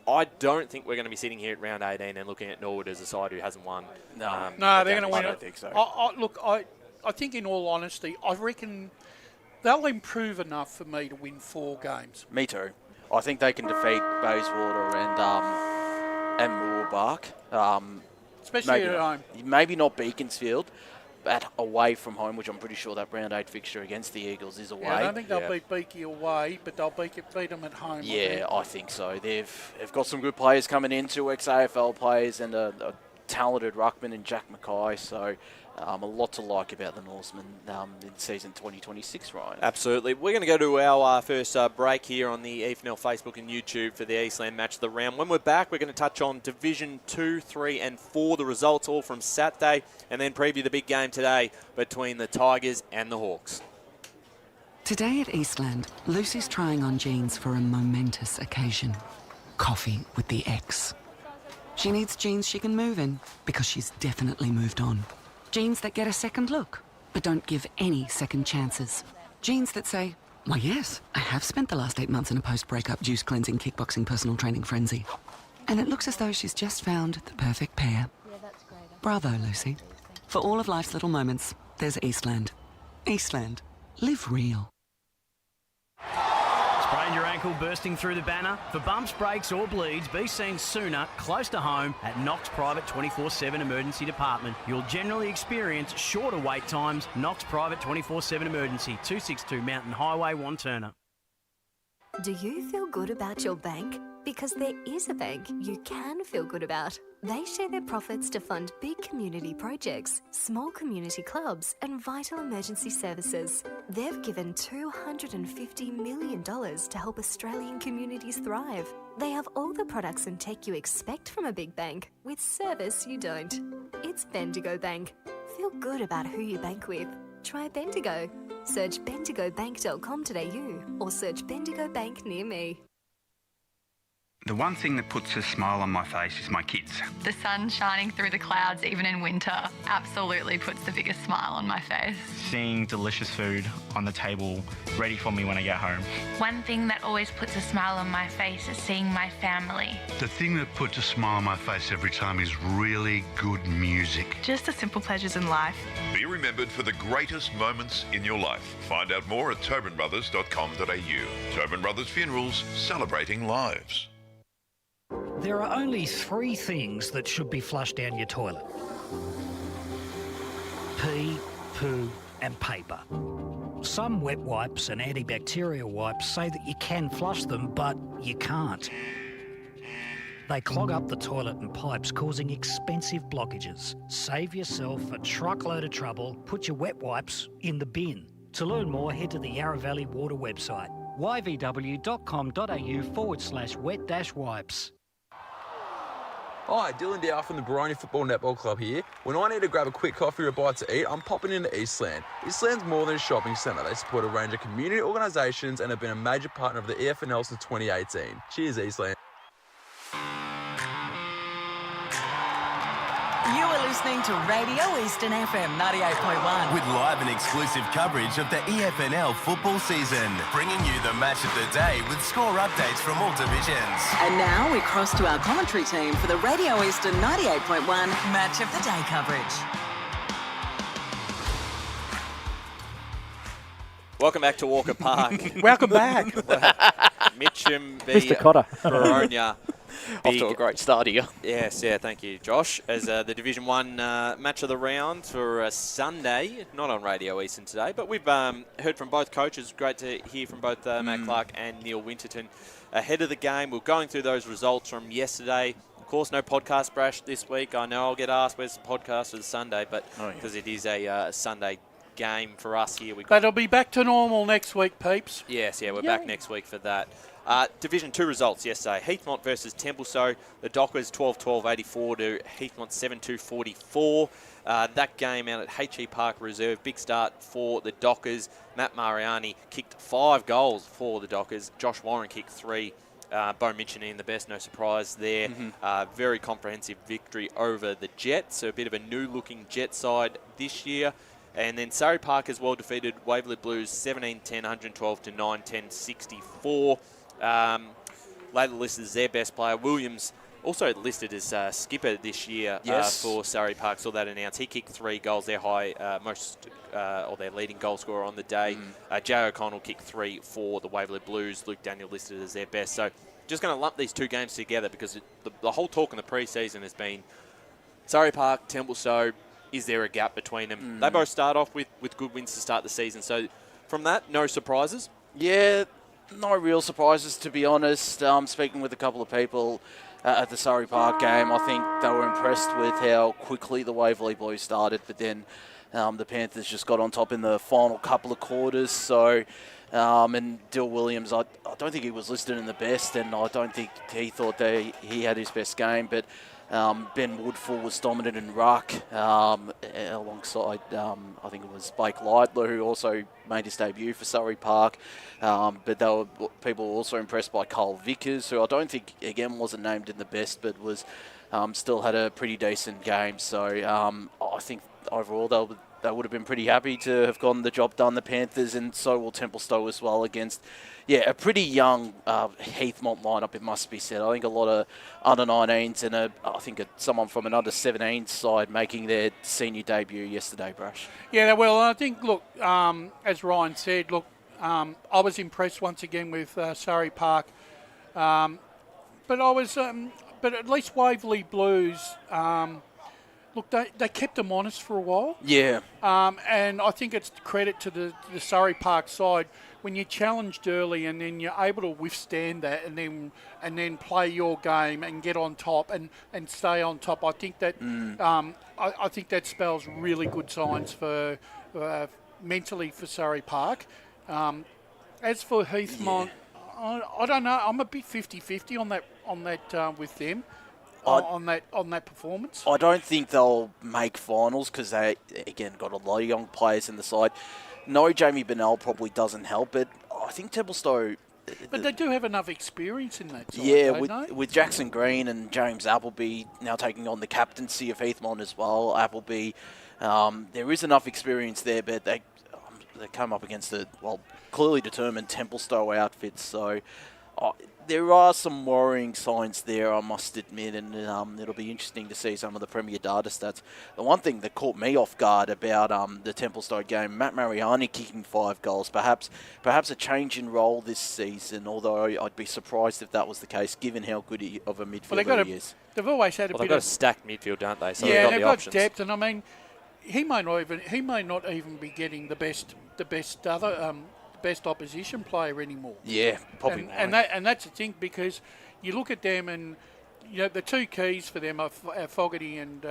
I don't think we're going to be sitting here at round 18 and looking at Norwood as a side who hasn't won. No, they're going to win. I don't think so. I think in all honesty, I reckon they'll improve enough for me to win 4 games. Me too. I think they can defeat Bayswater and Mooroolbark. Especially at home. Maybe not Beaconsfield, away from home, which I'm pretty sure that round 8 fixture against the Eagles is away. Yeah, I don't think they'll beat Beaky away, but they'll beat them at home. Yeah, I think so. They've got some good players coming in, 2 ex-AFL players and a talented ruckman in Jack Mackay, so a lot to like about the Norsemen in season 2026, Ryan. Absolutely. We're going to go to our first break here on the EFNL Facebook and YouTube for the Eastland Match of the Round. When we're back, we're going to touch on Division 2, 3 and 4, the results all from Saturday, and then preview the big game today between the Tigers and the Hawks. Today at Eastland, Lucy's trying on jeans for a momentous occasion. Coffee with the ex. She needs jeans she can move in, because she's definitely moved on. Jeans that get a second look, but don't give any second chances. Jeans that say, why yes, I have spent the last 8 months in a post-breakup juice cleansing, kickboxing, personal training frenzy. And it looks as though she's just found the perfect pair. Bravo, Lucy. For all of life's little moments, there's Eastland. Eastland. Live real. Sprained your ankle bursting through the banner? For bumps, breaks or bleeds, be seen sooner, close to home, at Knox Private 24/7 Emergency Department. You'll generally experience shorter wait times. Knox Private 24/7 Emergency, 262 Mountain Highway, Wantirna. Do you feel good about your bank? Because there is a bank you can feel good about. They share their profits to fund big community projects, small community clubs and vital emergency services. They've given $250 million to help Australian communities thrive. They have all the products and tech you expect from a big bank, with service you don't. It's Bendigo Bank. Feel good about who you bank with. Try Bendigo. Search bendigobank.com.au or search Bendigo Bank near me. The one thing that puts a smile on my face is my kids. The sun shining through the clouds, even in winter, absolutely puts the biggest smile on my face. Seeing delicious food on the table ready for me when I get home. One thing that always puts a smile on my face is seeing my family. The thing that puts a smile on my face every time is really good music. Just the simple pleasures in life. Be remembered for the greatest moments in your life. Find out more at tobinbrothers.com.au. Tobin Brothers Funerals, celebrating lives. There are only 3 things that should be flushed down your toilet. Pee, poo and paper. Some wet wipes and antibacterial wipes say that you can flush them, but you can't. They clog up the toilet and pipes, causing expensive blockages. Save yourself a truckload of trouble. Put your wet wipes in the bin. To learn more, head to the Yarra Valley Water website, yvw.com.au/wet-wipes. Hi, Dylan Dow from the Boronia Football Netball Club here. When I need to grab a quick coffee or a bite to eat, I'm popping into Eastland. Eastland's more than a shopping centre. They support a range of community organisations and have been a major partner of the EFNL since 2018. Cheers, Eastland. You are listening to Radio Eastern FM 98.1. With live and exclusive coverage of the EFNL football season. Bringing you the match of the day with score updates from all divisions. And now we cross to our commentary team for the Radio Eastern 98.1 Match of the Day coverage. Welcome back to Walker Park. Welcome back. Mitchum v Mr. Cotter. Boronia. Off to a great start here. Yes, thank you, Josh. As the Division 1 match of the round for Sunday, not on Radio Eastern today, but we've heard from both coaches. Great to hear from both Matt Clark and Neil Winterton ahead of the game. We're going through those results from yesterday. Of course, no podcast brash this week. I know I'll get asked where's the podcast for the Sunday, but because it is a Sunday game for us here. But it'll be back to normal next week, peeps. Yes, we're back next week for that. Division 2 results yesterday. Heathmont versus Templestowe. The Dockers 12-12-84 to Heathmont 7-2-44. That game out at HE Park Reserve. Big start for the Dockers. Matt Mariani kicked 5 goals for the Dockers. Josh Warren kicked 3. Bo Mitchum in the best, no surprise there. Very comprehensive victory over the Jets. So a bit of a new-looking Jet side this year. And then Surrey Park as well defeated Waverley Blues 17-10, 112 to 9-10, 64. Later listed as their best player. Williams also listed as skipper this year for Surrey Park. Saw that announced. He kicked 3 goals. Their their leading goal scorer on the day. Jay O'Connell kicked 3 for the Waverley Blues. Luke Daniel listed as their best. So just going to lump these 2 games together because the whole talk in the pre-season has been Surrey Park, Templestowe. is there a gap between them? They both start off with good wins to start the season. So from that, no surprises? Yeah, no real surprises, to be honest. Speaking with a couple of people at the Surrey Park game, I think they were impressed with how quickly the Waverley Blues started, but then the Panthers just got on top in the final couple of quarters. So, and Dill Williams, I don't think he was listed in the best, and I don't think he thought that he had his best game, but Ben Woodfull was dominant in ruck alongside, I think it was Blake Leidler, who also made his debut for Surrey Park. But people were also impressed by Cole Vickers, who I don't think, again, wasn't named in the best, but was still had a pretty decent game. So I think overall they would have been pretty happy to have gotten the job done, the Panthers, and so will Templestowe as well against, a pretty young Heathmont lineup, it must be said. I think a lot of under-19s and I think someone from an under-17 side making their senior debut yesterday, Brash. Yeah, well, I think, look, as Ryan said, look, I was impressed once again with Surrey Park, but at least Waverley Blues, look, they kept them honest for a while. Yeah. And I think it's credit to the Surrey Park side. When you're challenged early and then you're able to withstand that and then play your game and get on top and stay on top, I think that I think that spells really good signs for mentally for Surrey Park. As for Heathmont, I don't know. I'm a bit 50-50 on that with them. On that performance, I don't think they'll make finals because they again got a lot of young players in the side. No, Jamie Bennell probably doesn't help it. I think Templestowe. But they do have enough experience in that side. Yeah, with Jackson Green and James Appleby now taking on the captaincy of Heathmont as well. Appleby, there is enough experience there, but they come up against clearly determined Templestowe outfits. So. There are some worrying signs there, I must admit, and it'll be interesting to see some of the Premier data stats. The one thing that caught me off guard about the Templestowe game, Matt Mariani kicking 5 goals, perhaps a change in role this season, although I'd be surprised if that was the case, given how good of a midfielder he is. They've always had they've got a stacked midfield, don't they? So they've got depth, and I mean, he may not even be getting the best opposition player anymore. Yeah, probably. And that's the thing, because you look at them and the two keys for them are Fogarty and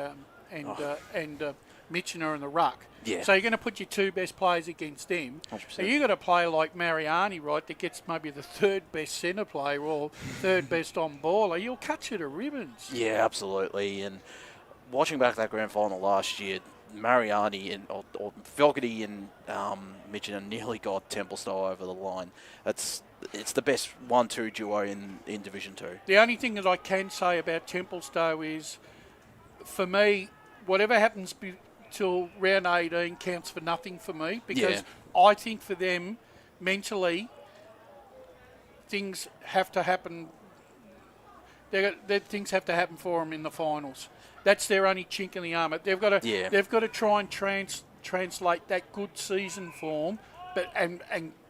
Mitchum in the ruck. Yeah. So you're going to put your two best players against them. 100%. So you've got a player like Mariani, right, that gets maybe the third best centre player or third best on baller. You'll cut you to ribbons. Yeah, absolutely. And watching back that grand final last year, Mariani or Fogarty and Mitchum nearly got Templestowe over the line. It's the best 1-2 duo in Division 2. The only thing that I can say about Templestowe is, for me, whatever happens till round 18 counts for nothing for me, because I think for them, mentally, things have to happen. Things have to happen for them in the finals. That's their only chink in the armour. They've got to try and translate that good season form, but and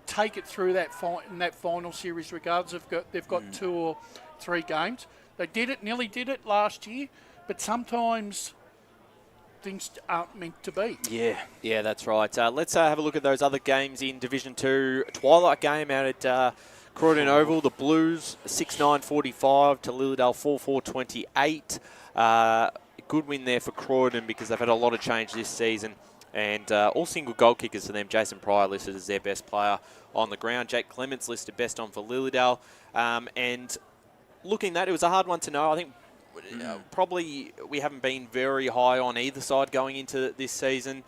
take it through that final series. Regardless, they've got 2 or 3 games. They nearly did it last year, but sometimes things aren't meant to be. Yeah, that's right. Let's have a look at those other games in Division 2. Twilight game out at Croydon Oval. The Blues 6-9-45 to Lilydale 4-4-28. Good win there for Croydon because they've had a lot of change this season, and all single goal kickers for them. Jason Pryor listed as their best player on the ground. Jake Clements listed best on for Lilydale. And looking at it, was a hard one to know. I think probably we haven't been very high on either side going into this season.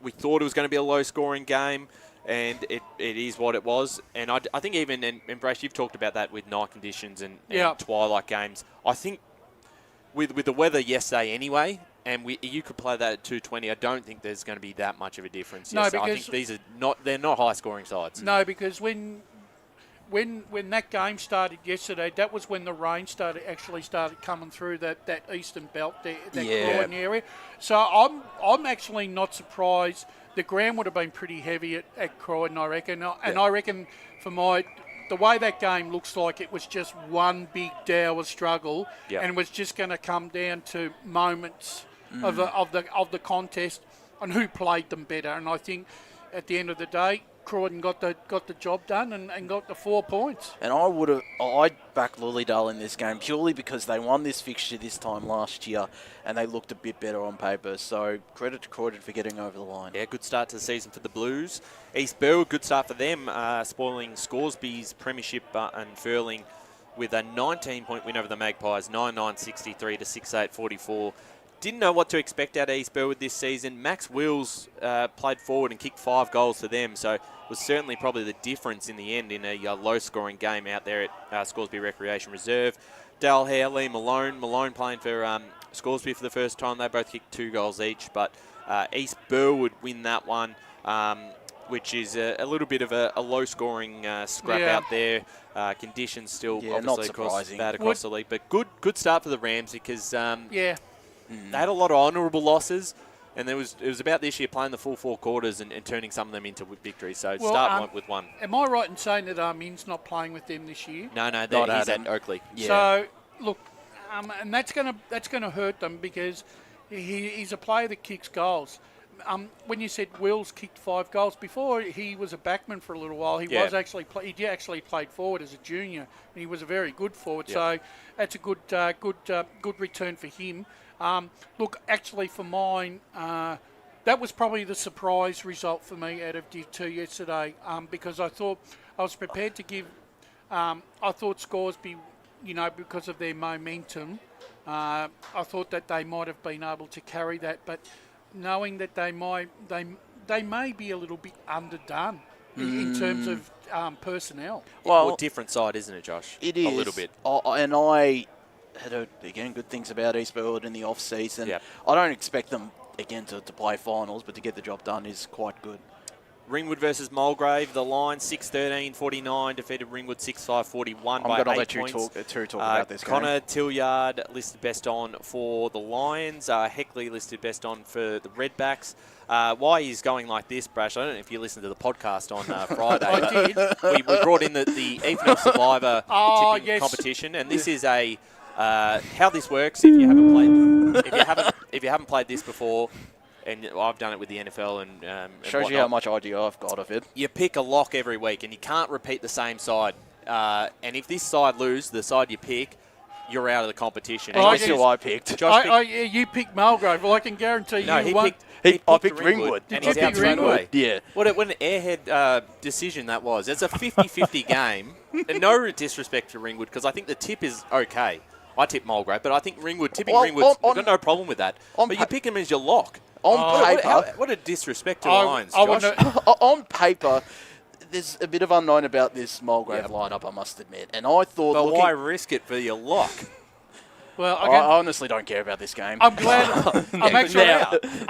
We thought it was going to be a low-scoring game, and it is what it was. And I think even, and Brash, you've talked about that with night conditions and twilight games. I think with the weather yesterday anyway, and you could play that at 220, I don't think there's going to be that much of a difference. No, because I think they're not high-scoring sides. No, because when that game started yesterday, that was when the rain started coming through that eastern belt, that Croydon area. So I'm actually not surprised. The ground would have been pretty heavy at Croydon, I reckon. And I reckon the way that game looks like it was just one big dour struggle and was just going to come down to moments of the contest and who played them better. And I think at the end of the day, Croydon got the job done and got the 4 points. And I'd back Lilydale in this game purely because they won this fixture this time last year and they looked a bit better on paper. So credit to Croydon for getting over the line. Yeah, good start to the season for the Blues. East Berwick, good start for them, spoiling Scoresby's premiership unfurling with a 19-point win over the Magpies, 9-9-63 to 6-8-44. Didn't know what to expect out of East Berwick this season. Max Wills played forward and kicked 5 goals for them, so was certainly probably the difference in the end in a low-scoring game out there at Scoresby Recreation Reserve. Dale Hare, Lee Malone playing for Scoresby for the first time. They both kicked 2 goals each, but East Berwick win that one, which is a little bit of a low-scoring scrap out there. Conditions still obviously bad across the league, but good start for the Rams because they had a lot of honourable losses, and it was about this year playing the full 4 quarters and turning some of them into victories. So start with one. Am I right in saying that Min's not playing with them this year? No, he's at Oakley. Yeah. So look, and that's gonna hurt them because he's a player that kicks goals. When you said Wills kicked 5 goals before, he was a backman for a little while. He actually played forward as a junior, and he was a very good forward. So that's a good return for him. Look, actually for mine, that was probably the surprise result for me out of Div 2 yesterday because I was prepared to give. I thought Scoresby, because of their momentum, I thought that they might have been able to carry that, but knowing that they may be a little bit underdone in terms of personnel. Well, different side, isn't it, Josh? It is. A little bit. And I had, good things about East Berwick in the off-season. Yep. I don't expect them, again, to play finals, but to get the job done is quite good. Ringwood versus Mulgrave, the line 6-13-49, defeated Ringwood 6-5-41 by 8 points. I'm going to let you talk about this game. Connor Tilliard listed best on for the Lions. Heckley listed best on for the Redbacks. Why he's going like this, Brash, I don't know if you listened to the podcast on Friday. I did. We brought in the EFNL Survivor tipping competition, and this is a how this works if you haven't played this before. And I've done it with the NFL and shows you how much idea I've got of it. You pick a lock every week, and you can't repeat the same side. And if this side lose, the side you pick, you're out of the competition. That's who I picked. You picked Mulgrave. Well, I can guarantee you won. I picked Ringwood. And he's out Ringwood. Yeah. What an airhead decision that was. It's a 50-50 game. And no disrespect to Ringwood, because I think the tip is okay. I tip Mulgrave, but I think Ringwood, Ringwood, I've got no problem with that. But you pick him as your lock. On paper, what a disrespect to Lions, Josh. On paper, there's a bit of unknown about this Mulgrave lineup, I must admit. And I thought, but why risk it for your lock? Well, I honestly don't care about this game. I'm glad. I'm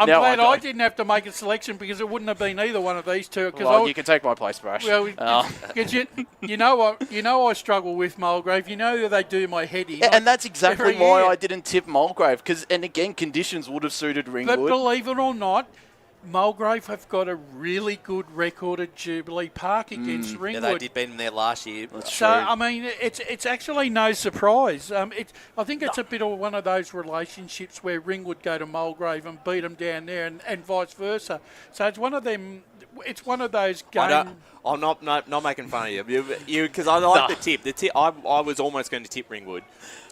glad I didn't have to make a selection because it wouldn't have been either one of these two. Well, you can take my place, Brash. Well, because you know I struggle with Mulgrave. You know that they do my head in. And that's exactly why I didn't tip Mulgrave. And again, conditions would have suited Ringwood. But believe it or not, Mulgrave have got a really good record at Jubilee Park against Ringwood. Yeah, they did beat them there last year. That's true. I mean, it's actually no surprise. I think it's a bit of one of those relationships where Ringwood go to Mulgrave and beat them down there, and vice versa. So it's one of them. It's one of those games. I'm not making fun of you because I like the tip. The tip. I was almost going to tip Ringwood.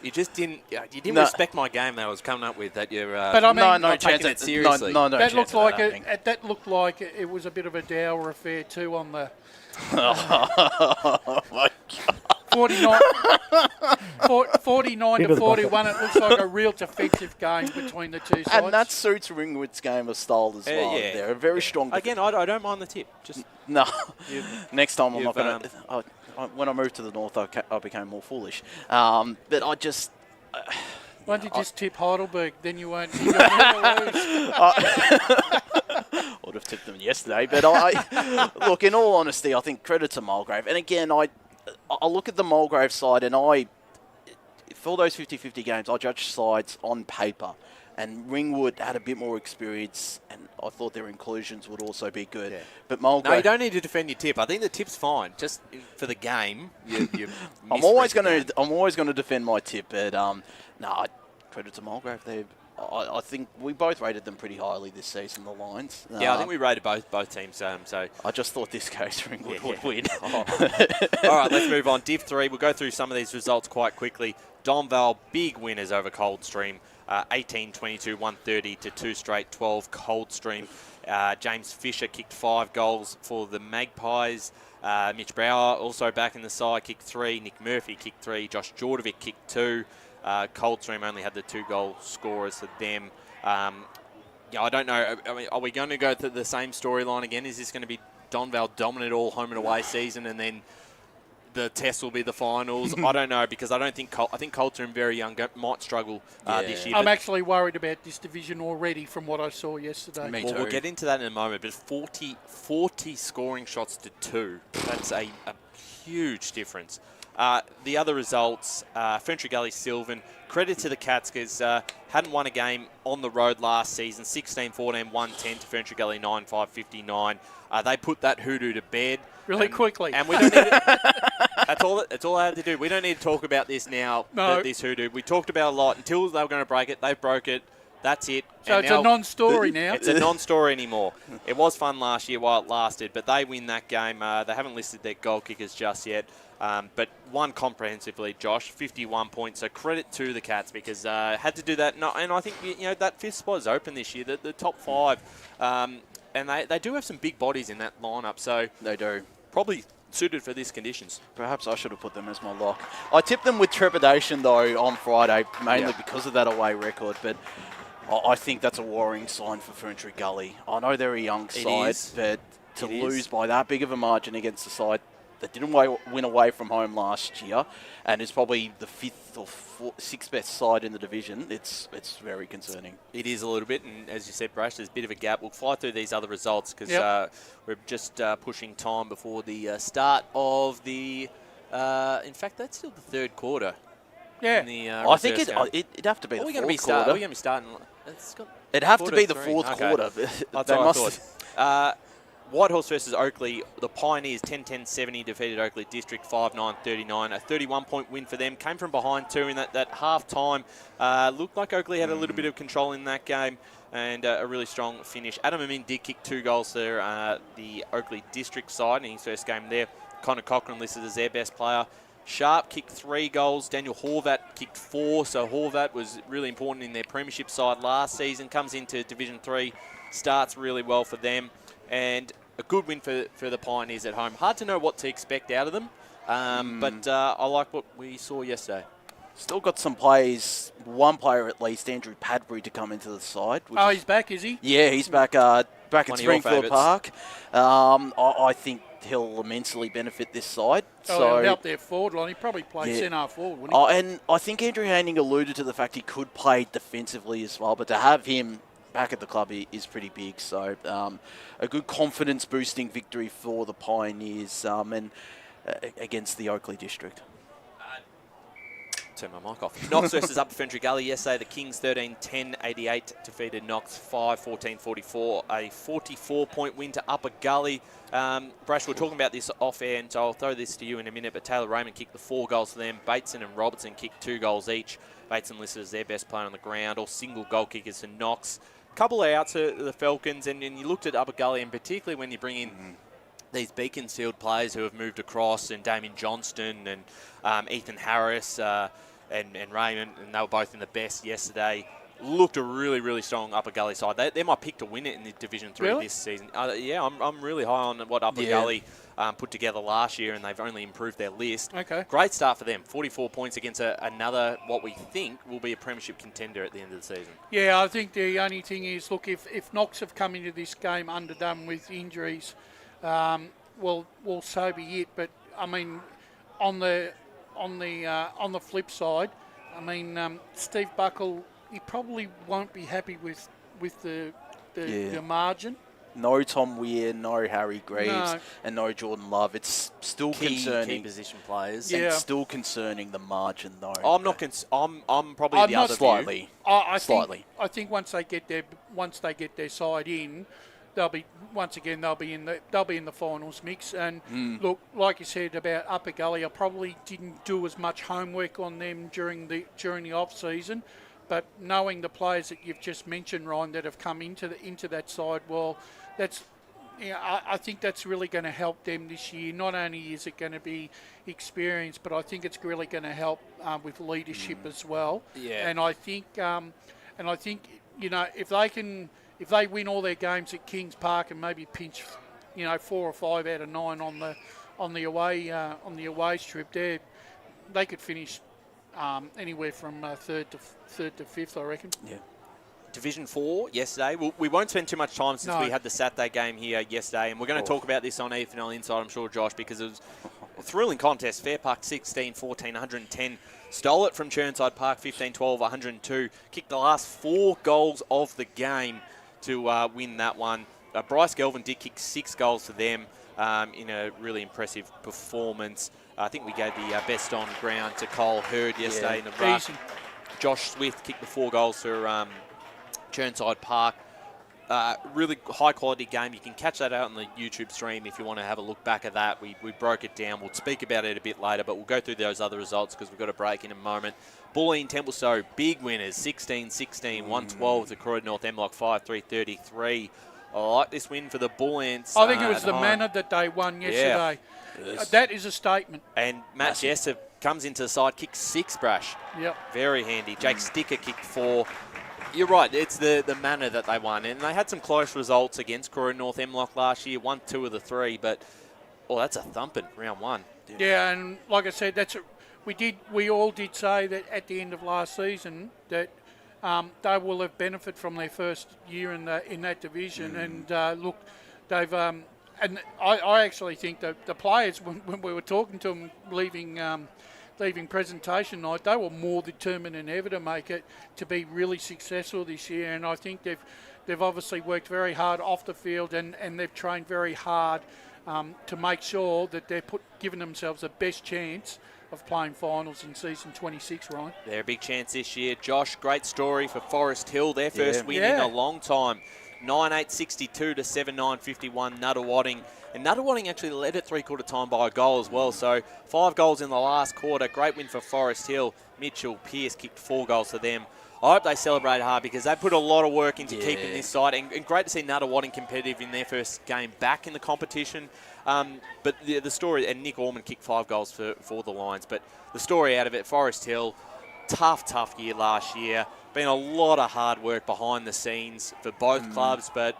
You just didn't. You didn't respect my game that I was coming up with. That you're. But I mean, not taking it seriously. No that looked like that looked like it was a bit of a dour affair too on the. Oh my God. 49 to 41. It looks like a real defensive game between the two sides. And that suits Ringwood's game of style as well. Yeah. They're a very strong. Again, I don't mind the tip. Just no. Next time I'm not going to. When I moved to the north, I became more foolish. But I just. Why don't you just tip Heidelberg? Then you won't. You'll never lose. I would have tipped them yesterday, but look. In all honesty, I think credit to Mulgrave. And again, I look at the Mulgrave side, and for those 50-50 games, I judge sides on paper. And Ringwood had a bit more experience, and I thought their inclusions would also be good. Yeah. But Mulgrave... No, you don't need to defend your tip. I think the tip's fine. Just for the game, I'm always going to defend my tip, but credit to Mulgrave. I think we both rated them pretty highly this season, the Lions. Yeah, I think we rated both teams. So I just thought this case Ringwood would win. All right, let's move on. Div 3, we'll go through some of these results quite quickly. Donvale, big winners over Coldstream. 18-22, 130 to 2 straight, 12 Coldstream. James Fisher kicked 5 goals for the Magpies. Mitch Brower also back in the side, kicked 3. Nick Murphy kicked 3. Josh Jordovic kicked 2. Coldstream only had the 2-goal scorers for them. I don't know. I mean, are we going to go to the same storyline again? Is this going to be Donvale dominant all home and away season, and then the test will be the finals? I don't know, because I think Coldstream, very young, might struggle this year. I'm actually worried about this division already from what I saw yesterday. Well, we'll get into that in a moment, but 40 scoring shots to 2. That's a huge difference. The other results, Ferntree Gully Sylvan, credit to the Cats, because hadn't won a game on the road last season, 16-14, 110 to Ferntree Gully 9-5-59. They put that hoodoo to bed. Really quickly. And we don't need it. That's all I have to do. We don't need to talk about this now, this hoodoo. We talked about it a lot until they were going to break it. They broke it. That's it. So and it's a non-story now. It's a non-story anymore. It was fun last year while it lasted, but they win that game. They haven't listed their goal kickers just yet, but won comprehensively, Josh, 51 points. So credit to the Cats, because had to do that. And I think that 5th spot is open this year, the top 5. And they do have some big bodies in that lineup, so they do. Probably suited for these conditions. Perhaps I should have put them as my lock. I tipped them with trepidation, though, on Friday, mainly because of that away record, but I think that's a worrying sign for Ferntree Gully. I know they're a young side, but to lose by that big of a margin against the side that didn't win away from home last year and is probably the 5th or 6th best side in the division, it's very concerning. It is a little bit, and as you said, Brash, there's a bit of a gap. We'll fly through these other results, because we're just pushing time before the start of the... in fact, that's still the 3rd quarter. Yeah. In the, I think it'd have to be the 4th quarter. Are we going to be starting... It'd have to be the 4th quarter. That's what I thought. Whitehorse versus Oakley. The Pioneers 10-10-70 defeated Oakley District 5-9-39. A 31-point win for them. Came from behind too in that half time. Looked like Oakley had a little bit of control in that game, and a really strong finish. Adam Amin did kick 2 goals there, the Oakley District side in his first game there. Connor Cochran listed as their best player. Sharp kicked 3 goals. Daniel Horvat kicked 4. So Horvat was really important in their premiership side last season. Comes into Division 3, starts really well for them. And a good win for the Pioneers at home. Hard to know what to expect out of them, but I like what we saw yesterday. Still got some plays, one player at least, Andrew Padbury, to come into the side. He's back, is he? Yeah, he's back at Springfield Park. I think he'll immensely benefit this side. He'll help their forward line. He probably plays centre forward, wouldn't he? And I think Andrew Handing alluded to the fact he could play defensively as well, but to have him back at the club is pretty big. So a good confidence-boosting victory for the Pioneers and against the Oakley District. Turn my mic off. Knox versus Upper Ferntree Gully yesterday. The Kings 13-10-88 defeated Knox 5-14-44. A 44-point win to Upper Gully. Brash, we're talking about this off air, and so I'll throw this to you in a minute, but Taylor Raymond kicked the 4 goals for them. Bateson and Robertson kicked 2 goals each. Bateson listed as their best player on the ground. All single goal kickers for Knox. Couple of outs to the Falcons, and you looked at Upper Gully, and particularly when you bring in these Beaconsfield players who have moved across, and Damien Johnston and Ethan Harris and Raymond, and they were both in the best yesterday. Looked a really, really strong Upper Gully side. They're my pick to win it in the Division 3 this season. I'm really high on what Upper Gully put together last year, and they've only improved their list. Okay. Great start for them. 44 points against another, what we think will be a premiership contender at the end of the season. Yeah, I think the only thing is, look, if Knox have come into this game underdone with injuries, well, so be it. But I mean, on the flip side, I mean, Steve Buckle, he probably won't be happy with the margin. No Tom Weir, no Harry Greaves, and no Jordan Love. It's still concerning. Key position players. And still concerning the margin, though. I'm not. I'm probably the other slightly. Slightly. I think once they get their side in, they'll be in the finals mix. And look, like you said about Upper Gully, I probably didn't do as much homework on them during the off season. But knowing the players that you've just mentioned, Ryan, that have come into that side, well, that's. I think that's really going to help them this year. Not only is it going to be experience, but I think it's really going to help with leadership as well. Yeah. And I think, if they win all their games at Kings Park and maybe pinch, 4 or 5 out of 9 on the away strip, they could finish anywhere from third to fifth, I reckon. Yeah. Division 4 yesterday. We won't spend too much time since we had the Saturday game here yesterday, and we're going to talk about this on EFNL Inside, I'm sure, Josh, because it was a thrilling contest. Fair Park 16-14, 110. Stole it from Chirnside Park 15-12, 102. Kicked the last 4 goals of the game to win that one. Bryce Gelvin did kick 6 goals for them in a really impressive performance. I think we gave the best on ground to Cole Hurd yesterday in the rush. Josh Swift kicked the 4 goals for Chirnside Park. Really high quality game. You can catch that out on the YouTube stream if you want to have a look back at that. We broke it down. We'll speak about it a bit later, but we'll go through those other results because we've got a break in a moment. Bulleen Templestowe, big winners, 16-16, 112 to Croydon North Emlock, 5-3-33. I like this win for the Bulleens. I think it was the manner that they won yesterday. Yes. That is a statement. And Matt Jessup comes into the side, kicks 6, Brash. Yep. Very handy. Jake Sticker kicked 4. You're right, it's the manner that they won. And they had some close results against Croydon North Emlock last year, 1, 2 of the 3, but that's a thumping round 1. Yeah, and like I said, we all did say that at the end of last season that they will have benefited from their first year in that division. And look, they've and I actually think that the players, when we were talking to them leaving presentation night, they were more determined than ever to make it, to be really successful this year. And I think they've obviously worked very hard off the field and they've trained very hard to make sure that they're giving themselves the best chance of playing finals in season 26, Ryan. They're a big chance this year. Josh, great story for Forest Hill. Their first win in a long time. 9-8-62 to 7-9-51 Nuttawading. And Nuttawading actually led at three-quarter time by a goal as well. So 5 goals in the last quarter. Great win for Forest Hill. Mitchell Pearce kicked 4 goals for them. I hope they celebrate hard because they put a lot of work into keeping this side. And great to see Nuttawading competitive in their first game back in the competition. But the story, and Nick Orman kicked 5 goals for the Lions. But the story out of it, Forest Hill, tough year last year. Been a lot of hard work behind the scenes for both clubs, but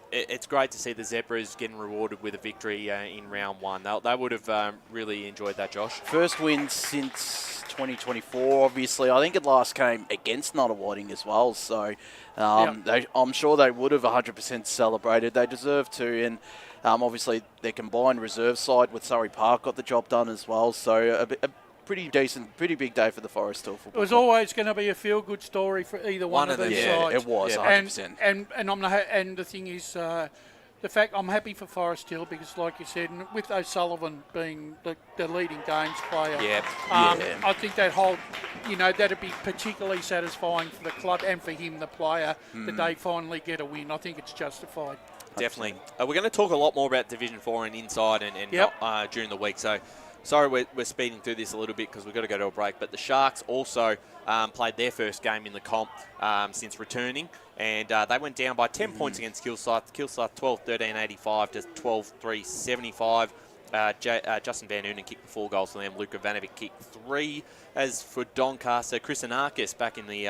it's great to see the Zebras getting rewarded with a victory in round 1. They would have really enjoyed that, Josh. First win since 2024, obviously. I think it last came against Nuttawading as well, so I'm sure they would have 100% celebrated. They deserve to, and obviously their combined reserve side with Surrey Park got the job done as well, so a pretty big day for the Forest Hill football. It was always going to be a feel-good story for either one of these sides. It was 100%. And the thing is, the fact I'm happy for Forest Hill because, like you said, with O'Sullivan being the leading games player, I think that'd be particularly satisfying for the club and for him, the player, that they finally get a win. I think it's justified. Definitely. We're going to talk a lot more about Division 4 and inside and during the week. So. Sorry, we're speeding through this a little bit because we've got to go to a break. But the Sharks also played their first game in the comp since returning. And they went down by 10 points against Kilsyth. Kilsyth 12-13-85 to 12-3-75. Justin Van Noonen kicked the 4 goals for them. Luka Vanovic kicked 3. As for Doncaster, Chris Anarkis back in the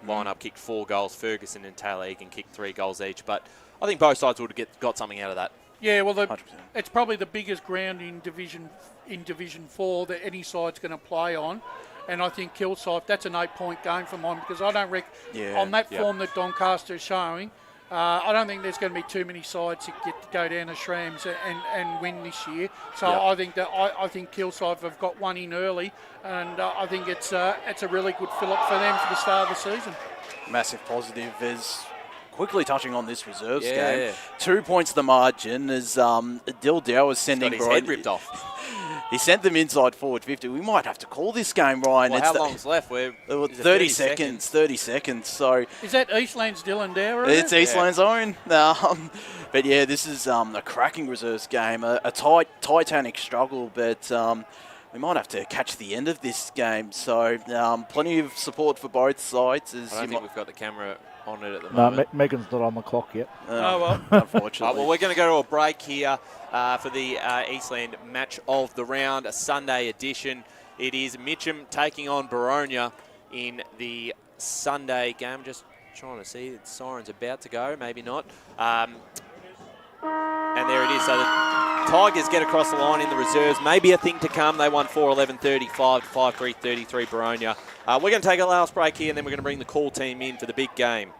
lineup kicked 4 goals. Ferguson and Taylor Egan kicked 3 goals each. But I think both sides would have got something out of that. Yeah, well, it's probably the biggest ground in Division 4 that any side's going to play on. And I think Kilsyth, that's an 8-point game for mine because I don't reckon on that form that Doncaster is showing, I don't think there's going to be too many sides that get to go down to Shrams and win this year. So I think Kilsyth have got one in early, and I think it's a really good fill-up for them for the start of the season. Massive positive is... Quickly touching on this reserves game, 2 points the margin as Dill Dow was sending... He's got his head ripped off. He sent them inside forward 50. We might have to call this game, Ryan. Well, how long's left? 30 seconds. 30 seconds. So is that Eastland's Dylan Dow? It's Eastland's own. But yeah, this is a cracking reserves game. A titanic struggle, but we might have to catch the end of this game. So plenty of support for both sides. I don't think we've got the camera on it at the No, moment. Megan's not on the clock yet. Unfortunately. Well, we're going to go to a break here for the Eastland match of the round, a Sunday edition. It is Mitchum taking on Boronia in the Sunday game. Just trying to see, the siren's about to go, maybe not. And there it is. So the Tigers get across the line in the reserves. Maybe a thing to come. They won 4-11-35 to 5-3-33 Boronia. We're going to take a last break here, and then we're going to bring the call team in for the big game.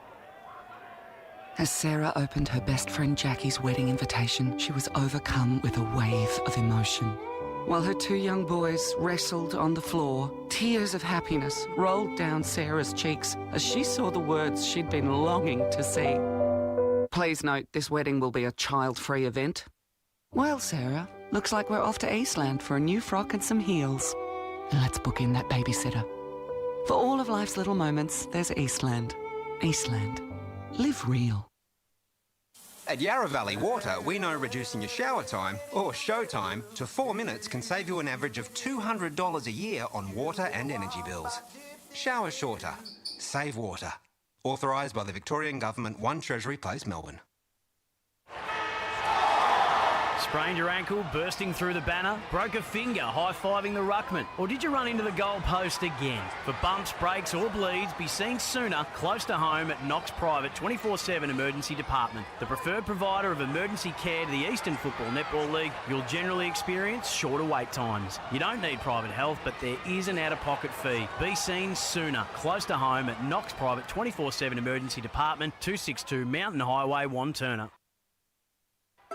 As Sarah opened her best friend Jackie's wedding invitation, she was overcome with a wave of emotion. While her two young boys wrestled on the floor, tears of happiness rolled down Sarah's cheeks as she saw the words she'd been longing to see. Please note, this wedding will be a child-free event. Well, Sarah, looks like we're off to Eastland for a new frock and some heels. Let's book in that babysitter. For all of life's little moments, there's Eastland. Eastland. Live real. At Yarra Valley Water, we know reducing your shower time, or show time, to 4 minutes can save you an average of $200 a year on water and energy bills. Shower shorter. Save water. Authorised by the Victorian Government, 1 Treasury Place, Melbourne. Sprained your ankle, bursting through the banner, broke a finger, high-fiving the ruckman, or did you run into the goal post again? For bumps, breaks or bleeds, be seen sooner, close to home at Knox Private 24/7 Emergency Department. The preferred provider of emergency care to the Eastern Football Netball League, you'll generally experience shorter wait times. You don't need private health, but there is an out-of-pocket fee. Be seen sooner, close to home at Knox Private 24/7 Emergency Department, 262 Mountain Highway, Wantirna.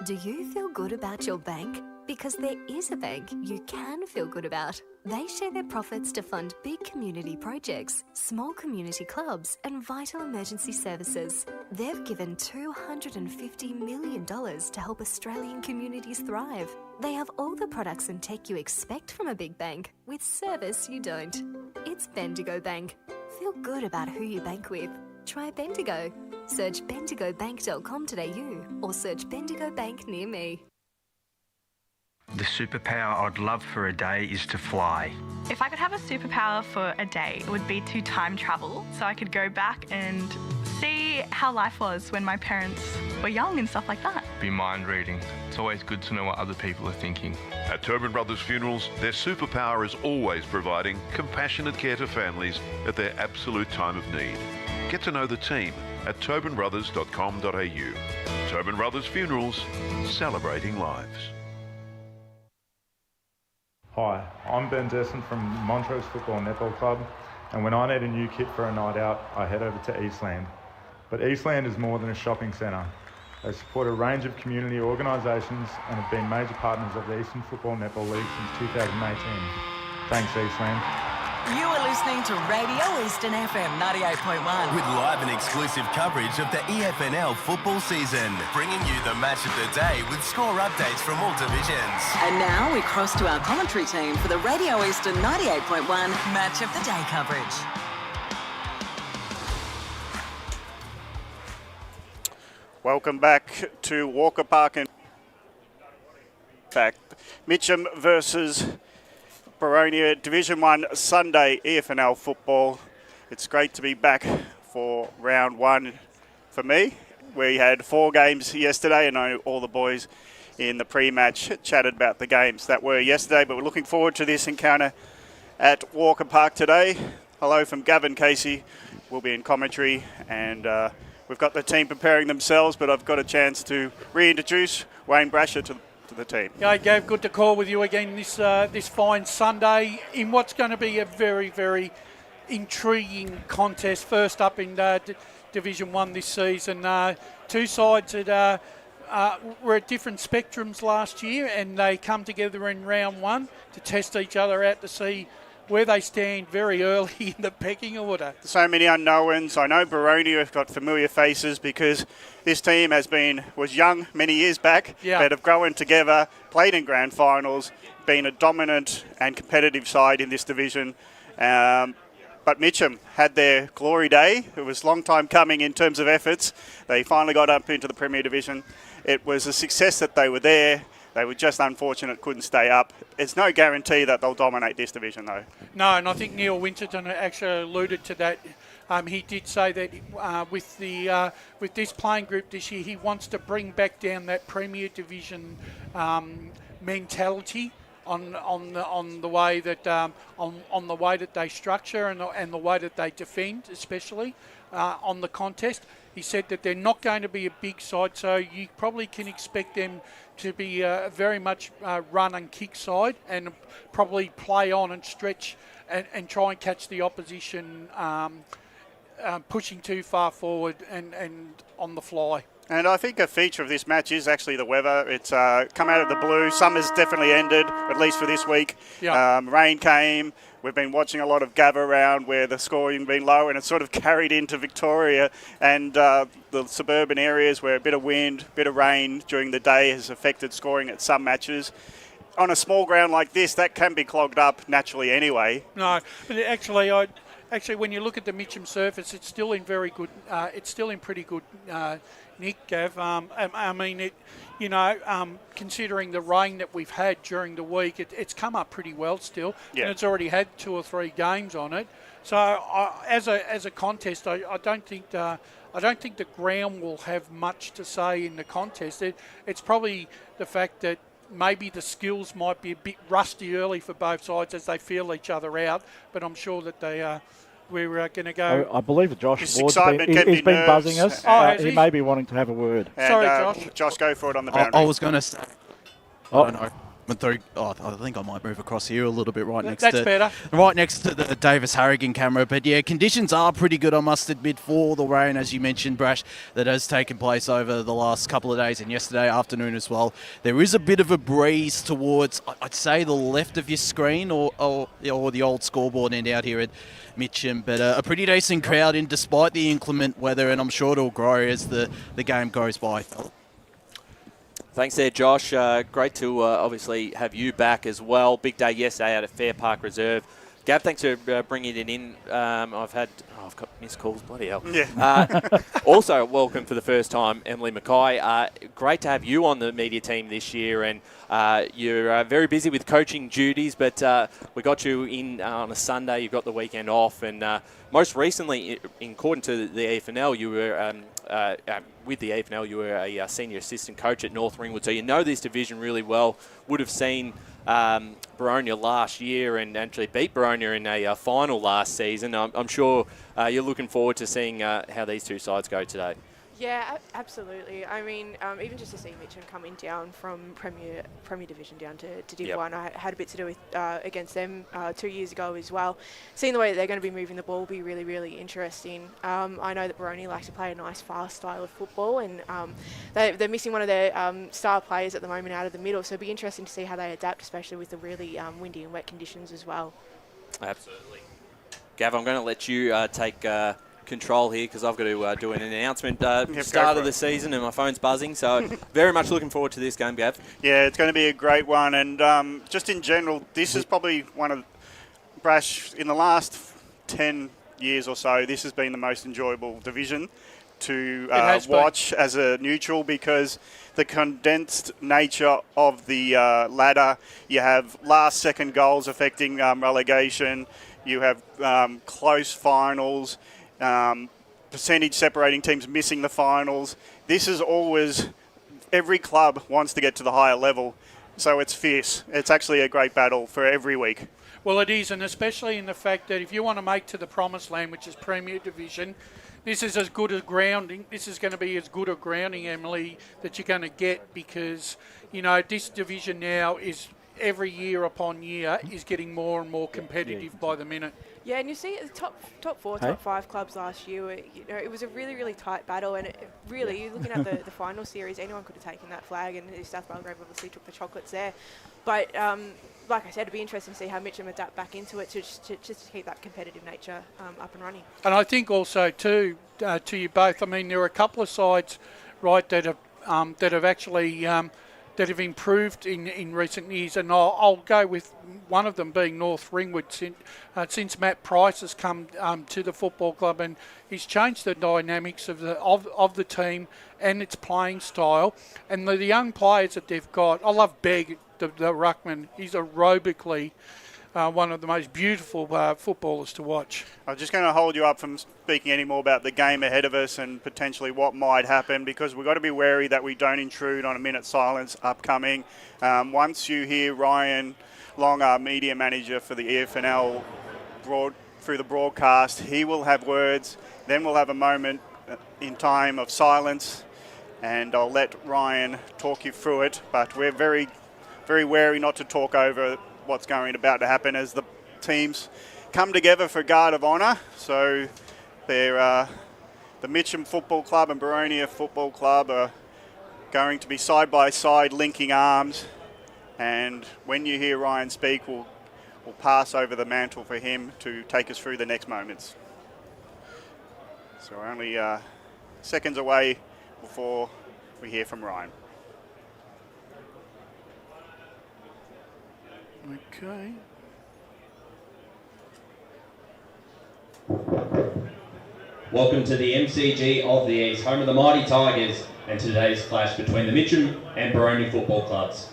Do you feel good about your bank? Because there is a bank you can feel good about. They share their profits to fund big community projects, small community clubs, and vital emergency services. They've given $250 million to help Australian communities thrive. They have all the products and tech you expect from a big bank, with service you don't. It's Bendigo Bank. Feel good about who you bank with. Try Bendigo. Search bendigobank.com.au or search Bendigo Bank near me. The superpower I'd love for a day is to fly. If I could have a superpower for a day, it would be to time travel so I could go back and see how life was when my parents were young and stuff like that. Be mind reading. It's always good to know what other people are thinking. At Tobin Brothers Funerals, their superpower is always providing compassionate care to families at their absolute time of need. Get to know the team at tobinbrothers.com.au. Tobin Brothers Funerals, celebrating lives. Hi, I'm Ben Desson from Montrose Football Netball Club, and when I need a new kit for a night out, I head over to Eastland. But Eastland is more than a shopping centre. They support a range of community organisations and have been major partners of the Eastern Football Netball League since 2018. Thanks, Eastland. You are listening to Radio Eastern FM 98.1. With live and exclusive coverage of the EFNL football season, bringing you the match of the day with score updates from all divisions. And now we cross to our commentary team for the Radio Eastern 98.1 Match of the Day coverage. Welcome back to Walker Park. In fact, Mitchum versus Boronia, Division 1 Sunday EFNL football. It's great to be back for round one for me. We had 4 games yesterday, and I know all the boys in the pre-match chatted about the games that were yesterday, but we're looking forward to this encounter at Walker Park today. Hello from Gavin Casey. We'll be in commentary, and we've got the team preparing themselves, but I've got a chance to reintroduce Wayne Brasher to the team. Yeah, Gav, good to call with you again this fine Sunday in what's going to be a very, very intriguing contest. First up in Division 1 this season. Two sides that were at different spectrums last year, and they come together in round one to test each other out to see where they stand very early in the pecking order. So many unknowns. I know Baronia have got familiar faces because this team was young many years back, but have grown together, played in grand finals, been a dominant and competitive side in this division. But Mitchum had their glory day. It was a long time coming in terms of efforts. They finally got up into the Premier Division. It was a success that they were there. They were just unfortunate, couldn't stay up. It's no guarantee that they'll dominate this division, though. No, and I think Neil Winterton actually alluded to that. He did say that with this playing group this year, he wants to bring back down that Premier Division mentality on the way that on the way that they structure and the way that they defend, especially on the contest. He said that they're not going to be a big side, so you probably can expect them to be very much run and kick side, and probably play on and stretch and try and catch the opposition pushing too far forward and on the fly. And I think a feature of this match is actually the weather. It's come out of the blue. Summer's definitely ended, at least for this week. Yeah. Rain came. We've been watching a lot of Gav around where the scoring been low, and it's sort of carried into Victoria and the suburban areas where a bit of wind, bit of rain during the day has affected scoring at some matches. On a small ground like this, that can be clogged up naturally anyway. No, but actually, when you look at the Mitchum surface, it's still in very good. It's still in pretty good nick, Gav. I mean, considering the rain that we've had during the week, it's come up pretty well still, and it's already had 2 or 3 games on it. So, as a contest, I don't think the ground will have much to say in the contest. It's probably the fact that maybe the skills might be a bit rusty early for both sides as they feel each other out, but I'm sure that we're going to go. I believe Josh Ward's he's been buzzing us. He may be wanting to have a word. And, sorry, Josh. Josh, go for it on the boundary. I was going to say, I don't know. I think I might move across here a little bit right next to the Davis Harrigan camera. But yeah, conditions are pretty good, I must admit, for the rain, as you mentioned, Brash, that has taken place over the last couple of days and yesterday afternoon as well. There is a bit of a breeze towards, I'd say, the left of your screen or the old scoreboard end out here at Mitcham. But a pretty decent crowd in despite the inclement weather, and I'm sure it'll grow as the game goes by. Thanks there, Josh. Great to obviously have you back as well. Big day yesterday out at Fair Park Reserve. Gav, thanks for bringing it in. I've got missed calls, bloody hell. Yeah. Also, welcome for the first time, Emily Mackay. Great to have you on the media team this year, and you're very busy with coaching duties, but we got you in on a Sunday. You've got the weekend off, and most recently, according to the EFNL, you were with the EFNL, you were a senior assistant coach at North Ringwood, so you know this division really well. Would have seen Boronia last year and actually beat Boronia in a final last season. I'm sure you're looking forward to seeing how these two sides go today. Yeah, absolutely. I mean, even just to see Mitchum coming down from Premier Division down to Div 1, I had a bit to do with against them 2 years ago as well. Seeing the way that they're going to be moving the ball will be really, really interesting. I know that Baronia likes to play a nice, fast style of football, and they're missing one of their star players at the moment out of the middle, so it'll be interesting to see how they adapt, especially with the really windy and wet conditions as well. Absolutely. Gav, I'm going to let you take control here because I've got to do an announcement. Start of the season and my phone's buzzing, so very much looking forward to this game, Gav. Yeah, it's going to be a great one, and just in general, this is probably one of Brash in the last 10 years or so. This has been the most enjoyable division to watch as a neutral because the condensed nature of the ladder. You have last-second goals affecting relegation. You have close finals. Percentage separating teams missing the finals. This is always, every club wants to get to the higher level, so it's fierce. It's actually a great battle for every week. Well, it is, and especially in the fact that if you want to make to the promised land, which is Premier Division, this is as good as grounding. This is going to be as good a grounding, Emily, that you're going to get because, this division now is every year upon year is getting more and more competitive by the minute. Yeah, and you see the top 4, top 5 clubs last year, it was a really, really tight battle, and you're looking at the final series, anyone could have taken that flag, and South Belgrave obviously took the chocolates there. But like I said, it'd be interesting to see how Mitchum adapt back into it to keep that competitive nature up and running. And I think also too, to you both, I mean, there are a couple of sides, right, that have actually that have improved in recent years, and I'll go with one of them being North Ringwood. Since Matt Price has come to the football club, and he's changed the dynamics of the team and its playing style, and the young players that they've got. I love Begg, the ruckman. He's aerobically one of the most beautiful footballers to watch. I'm just going to hold you up from speaking any more about the game ahead of us and potentially what might happen, because we've got to be wary that we don't intrude on a minute's silence upcoming. Once you hear Ryan Long, our media manager for the EFNL, through the broadcast, he will have words. Then we'll have a moment in time of silence, and I'll let Ryan talk you through it. But we're very, very wary not to talk over what's about to happen as the teams come together for Guard of Honour. So they're, the Mitcham Football Club and Boronia Football Club are going to be side by side, linking arms. And when you hear Ryan speak, we'll pass over the mantle for him to take us through the next moments. So we're only seconds away before we hear from Ryan. Okay. Welcome to the MCG of the East, home of the Mighty Tigers, and today's clash between the Mitchum and Boronia football clubs.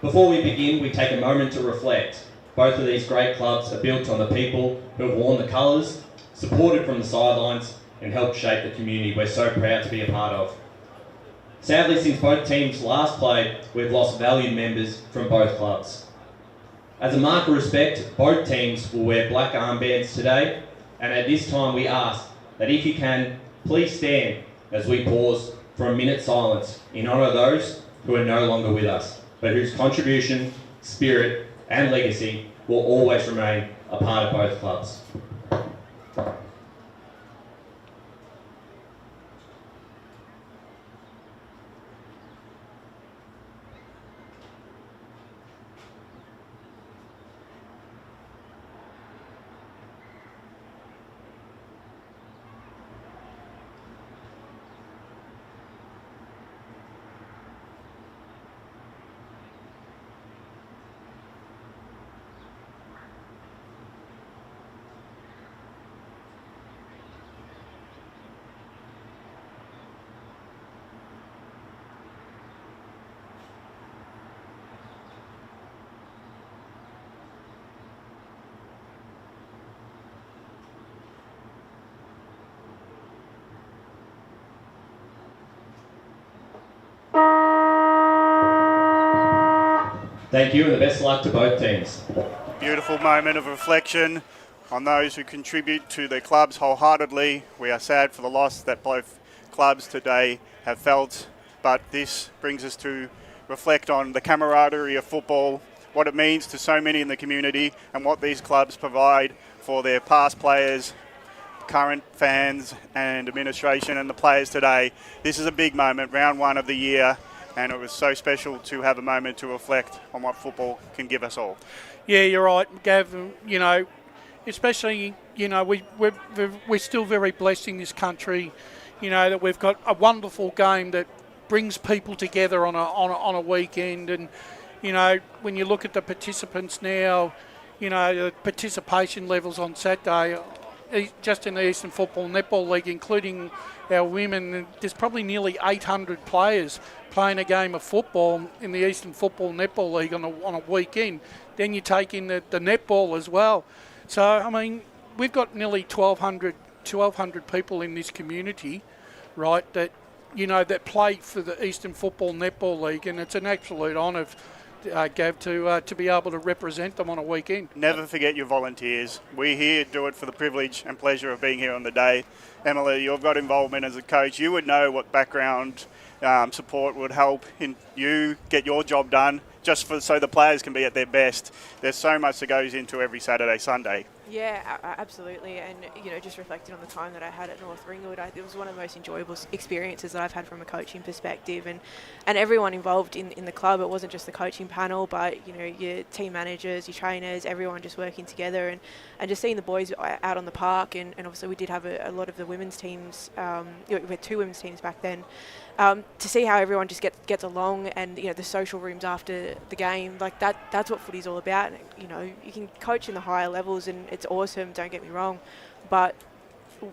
Before we begin, we take a moment to reflect. Both of these great clubs are built on the people who have worn the colours, supported from the sidelines, and helped shape the community we're so proud to be a part of. Sadly, since both teams last played, we've lost valued members from both clubs. As a mark of respect, both teams will wear black armbands today, and at this time we ask that if you can, please stand as we pause for a minute's silence in honour of those who are no longer with us, but whose contribution, spirit and legacy will always remain a part of both clubs. Thank you, and the best of luck to both teams. Beautiful moment of reflection on those who contribute to their clubs wholeheartedly. We are sad for the loss that both clubs today have felt, but this brings us to reflect on the camaraderie of football, what it means to so many in the community, and what these clubs provide for their past players, current fans and administration, and the players today. This is a big moment, round one of the year, and it was so special to have a moment to reflect on what football can give us all. Yeah, you're right, Gav. You know, especially, you know, we're still very blessed in this country, you know, that we've got a wonderful game that brings people together on a weekend. And, you know, when you look at the participants now, you know, the participation levels on Saturday, just in the Eastern Football Netball League, including our women, there's probably nearly 800 players playing a game of football in the Eastern Football Netball League on a weekend. Then you take in the netball as well. So, I mean, we've got nearly 1,200 people in this community, right, that, you know, that play for the Eastern Football Netball League, and it's an absolute honour, Gav, to be able to represent them on a weekend. Never forget your volunteers. We here do it for the privilege and pleasure of being here on the day. Emily, you've got involvement as a coach. You would know what background support would help in you get your job done, just so the players can be at their best. There's so much that goes into every Saturday, Sunday. Yeah, absolutely. And, just reflecting on the time that I had at North Ringwood, it was one of the most enjoyable experiences that I've had from a coaching perspective. And everyone involved in the club, it wasn't just the coaching panel, but, your team managers, your trainers, everyone just working together and just seeing the boys out on the park. And obviously we did have a lot of the women's teams. We had 2 women's teams back then. To see how everyone just gets along and, the social rooms after the game, like that's what footy's all about. You can coach in the higher levels and it's awesome, don't get me wrong. But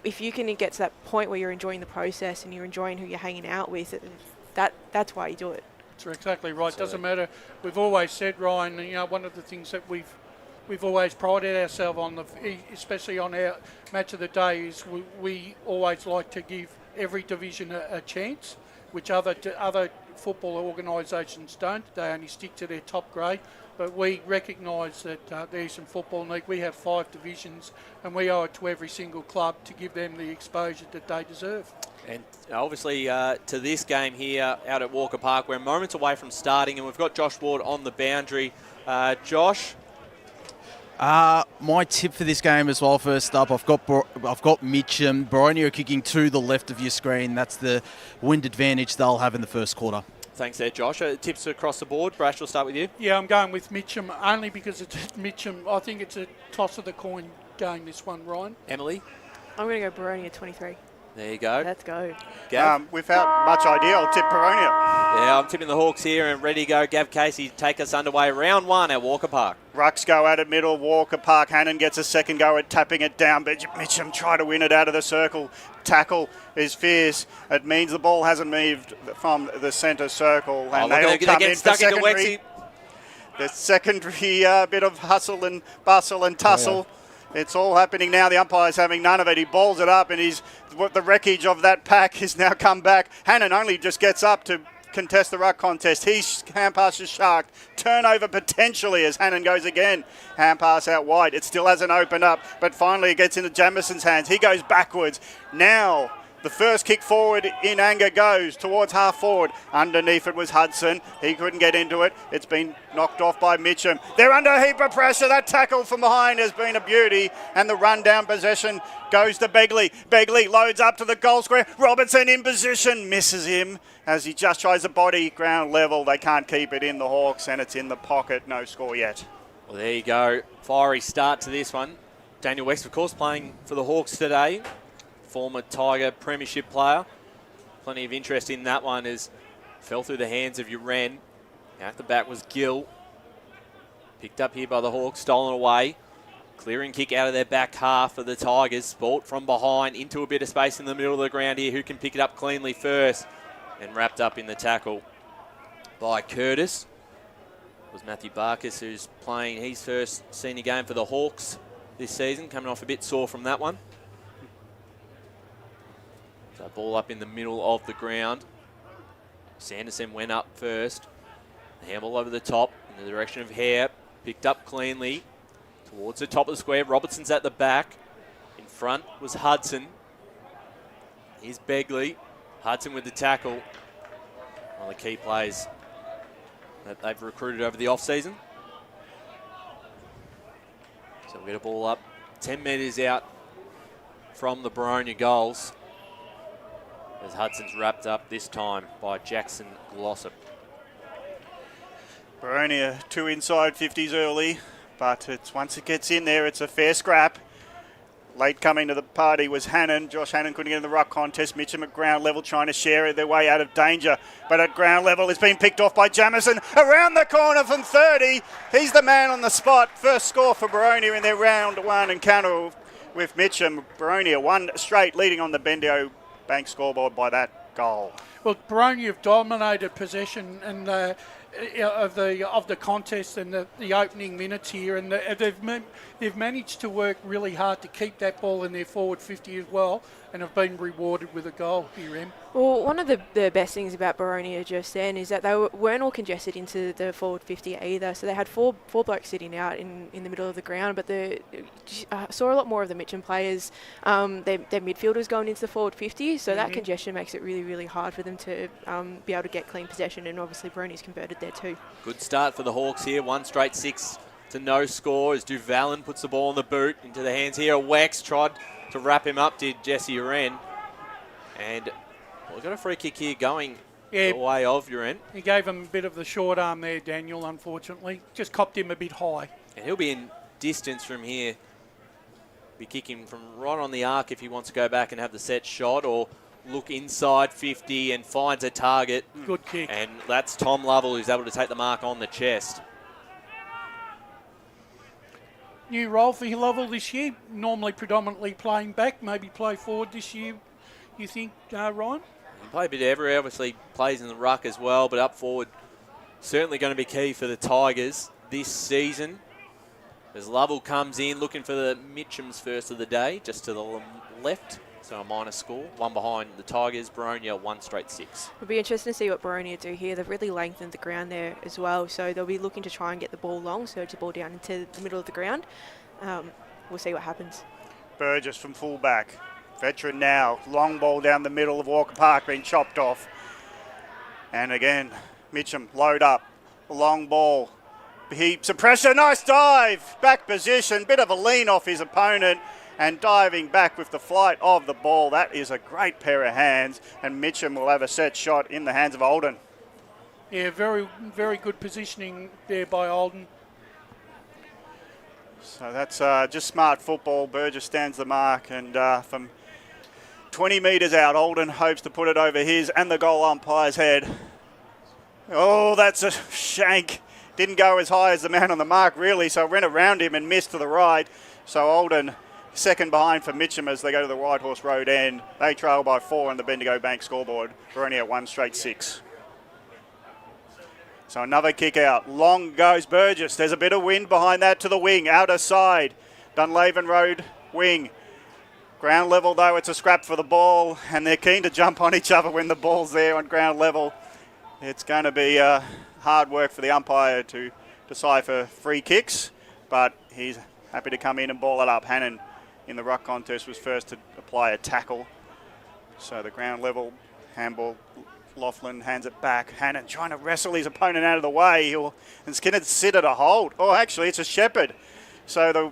if you can get to that point where you're enjoying the process and you're enjoying who you're hanging out with, that's why you do it. That's exactly right. Doesn't matter. We've always said, Ryan, one of the things that we've always prided ourselves on, especially on our match of the day, is we always like to give every division a chance, which other football organisations don't. They only stick to their top grade. But we recognise that the Eastern Football League, we have 5 divisions and we owe it to every single club to give them the exposure that they deserve. And obviously to this game here out at Walker Park, we're moments away from starting and we've got Josh Ward on the boundary. Josh? My tip for this game as well, first up, I've got Mitchum. Boronia kicking to the left of your screen. That's the wind advantage they'll have in the first quarter. Thanks there, Josh. Tips across the board. Brash, we'll start with you. Yeah, I'm going with Mitchum, only because it's Mitchum. I think it's a toss of the coin game, this one, Ryan. Emily? I'm going to go Baronia 23. There you go. Let's go. Gav? Without much idea, I'll tip Boronia. Yeah, I'm tipping the Hawks here and ready to go. Gav Casey, take us underway. Round 1 at Walker Park. Rucks go out at middle, Walker Park. Hannon gets a second go at tapping it down, but Mitchum try to win it out of the circle. Tackle is fierce. It means the ball hasn't moved from the centre circle. And they'll come in for secondary. The secondary bit of hustle and bustle and tussle. Yeah. It's all happening now. The umpire's having none of it. He balls it up and the wreckage of that pack has now come back. Hannon only just gets up to contest the ruck contest. He's hand pass is sharked. Turnover potentially as Hannon goes again. Hand pass out wide. It still hasn't opened up, but finally it gets into Jamison's hands. He goes backwards. Now the first kick forward in anger goes towards half forward. Underneath it was Hudson. He couldn't get into it. It's been knocked off by Mitchum. They're under a heap of pressure. That tackle from behind has been a beauty. And the run down possession goes to Begley. Begley loads up to the goal square. Robertson in position. Misses him as he just tries a body ground level. They can't keep it in, the Hawks, and it's in the pocket. No score yet. Well, there you go. Fiery start to this one. Daniel West, of course, playing for the Hawks today. Former Tiger premiership player. Plenty of interest in that one as fell through the hands of Uren. Out the back was Gill. Picked up here by the Hawks, stolen away. Clearing kick out of their back half for the Tigers. Sport from behind into a bit of space in the middle of the ground here. Who can pick it up cleanly first? And wrapped up in the tackle by Curtis. It was Matthew Barkas who's playing his first senior game for the Hawks this season. Coming off a bit sore from that one. So ball up in the middle of the ground. Sanderson went up first. The handball over the top in the direction of Hare. Picked up cleanly towards the top of the square. Robertson's at the back. In front was Hudson. Here's Begley. Hudson with the tackle. One of the key plays that they've recruited over the off-season. So we get a ball up 10 metres out from the Boronia goals. As Hudson's wrapped up this time by Jackson Glossop. Boronia 2 inside 50s early, but once it gets in there, it's a fair scrap. Late coming to the party was Hannon. Josh Hannon couldn't get in the ruck contest. Mitchum at ground level trying to share their way out of danger. But at ground level, it's been picked off by Jamison. Around the corner from 30. He's the man on the spot. First score for Boronia in their round 1 encounter with Mitchum. Boronia 1 straight, leading on the Bendio Bank scoreboard by that goal. Well, Boronia have dominated possession and of the contest and the opening minutes here, and they've managed to work really hard to keep that ball in their forward 50 as well, and have been rewarded with a goal here, Em. Well, one of the best things about Boronia just then is that they weren't all congested into the forward 50 either. So they had four blokes sitting out in the middle of the ground, but saw a lot more of the Mitchum players, their midfielders going into the forward 50. So that congestion makes it really, really hard for them to be able to get clean possession, and obviously Boronia's converted there too. Good start for the Hawks here. 1 straight 6 to no score as Duvalin puts the ball in the boot into the hands here. Wex tried to wrap him up, did Jesse Uren. And we've got a free kick here going the way of Uren. He gave him a bit of the short arm there, Daniel, unfortunately. Just copped him a bit high. And he'll be in distance from here. Be kicking from right on the arc if he wants to go back and have the set shot, or look inside 50 and finds a target. Good kick. And that's Tom Lovell who's able to take the mark on the chest. New role for Lovell this year, normally predominantly playing back, maybe play forward this year, you think, Ryan? He played a bit everywhere, obviously plays in the ruck as well, but up forward certainly going to be key for the Tigers this season. As Lovell comes in looking for the Mitchum's first of the day, just to the left. So a minor score, one behind the Tigers, Boronia 1 straight 6. It'll be interesting to see what Baronia do here. They've really lengthened the ground there as well, so they'll be looking to try and get the ball long, surge the ball down into the middle of the ground. We'll see what happens. Burgess from fullback. Veteran now. Long ball down the middle of Walker Park being chopped off. And again, Mitchum load up. Long ball. Heaps of pressure. Nice dive. Back position. Bit of a lean off his opponent. And diving back with the flight of the ball. That is a great pair of hands. And Mitchum will have a set shot in the hands of Olden. Yeah, very, very good positioning there by Olden. So that's just smart football. Burgess stands the mark, and from 20 metres out, Olden hopes to put it over his and the goal umpire's head. Oh, that's a shank. Didn't go as high as the man on the mark, really, so it went around him and missed to the right. So Olden, second behind for Mitchum as they go to the White Horse Road end. They trail by 4 on the Bendigo Bank scoreboard. Boronia 1 straight 6. So another kick out. Long goes Burgess. There's a bit of wind behind that to the wing. Outer side. Dunlaven Road wing. Ground level though, it's a scrap for the ball, and they're keen to jump on each other when the ball's there on ground level. It's going to be hard work for the umpire to decipher free kicks, but he's happy to come in and ball it up. Hannon in the ruck contest was first to apply a tackle. So the ground level handball. Laughlin hands it back. Hannon trying to wrestle his opponent out of the way. And Skinner's sit at a hold. Oh, actually, it's a Shepherd. So the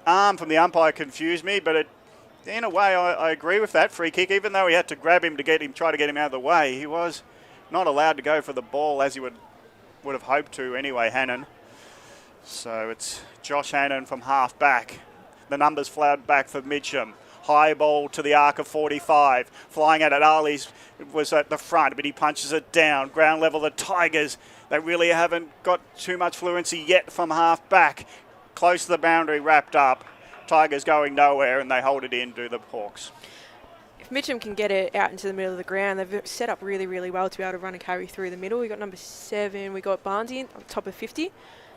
arm from the umpire confused me, but in a way, I agree with that free kick. Even though he had to grab him to try to get him out of the way, he was not allowed to go for the ball as he would have hoped to anyway, Hannon. So it's Josh Hannon from half back. The numbers flowered back for Mitchum. High ball to the arc of 45. Flying at it, Ali's was at the front, but he punches it down. Ground level, the Tigers, they really haven't got too much fluency yet from half back. Close to the boundary, wrapped up. Tigers going nowhere, and they hold it in to the Hawks. If Mitchum can get it out into the middle of the ground, they've set up really, really well to be able to run and carry through the middle. We've got number 7, we got Barnesy on top of 50.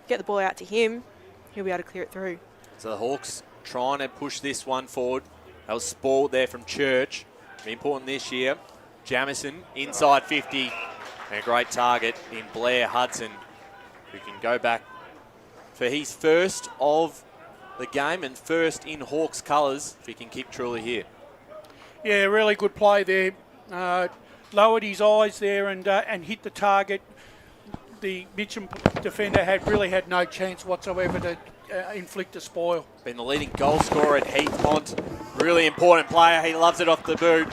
Get the ball out to him, he'll be able to clear it through. So the Hawks trying to push this one forward. That was sport there from Church. Be important this year. Jamison inside 50. And a great target in Blair Hudson, who can go back for his first of the game and first in Hawks colours if he can keep truly here. Yeah, really good play there. Lowered his eyes there and hit the target. The Mitchum defender really had no chance whatsoever to inflict a spoil. Been the leading goal scorer at Heathmont. Really important player. He loves it off the boot.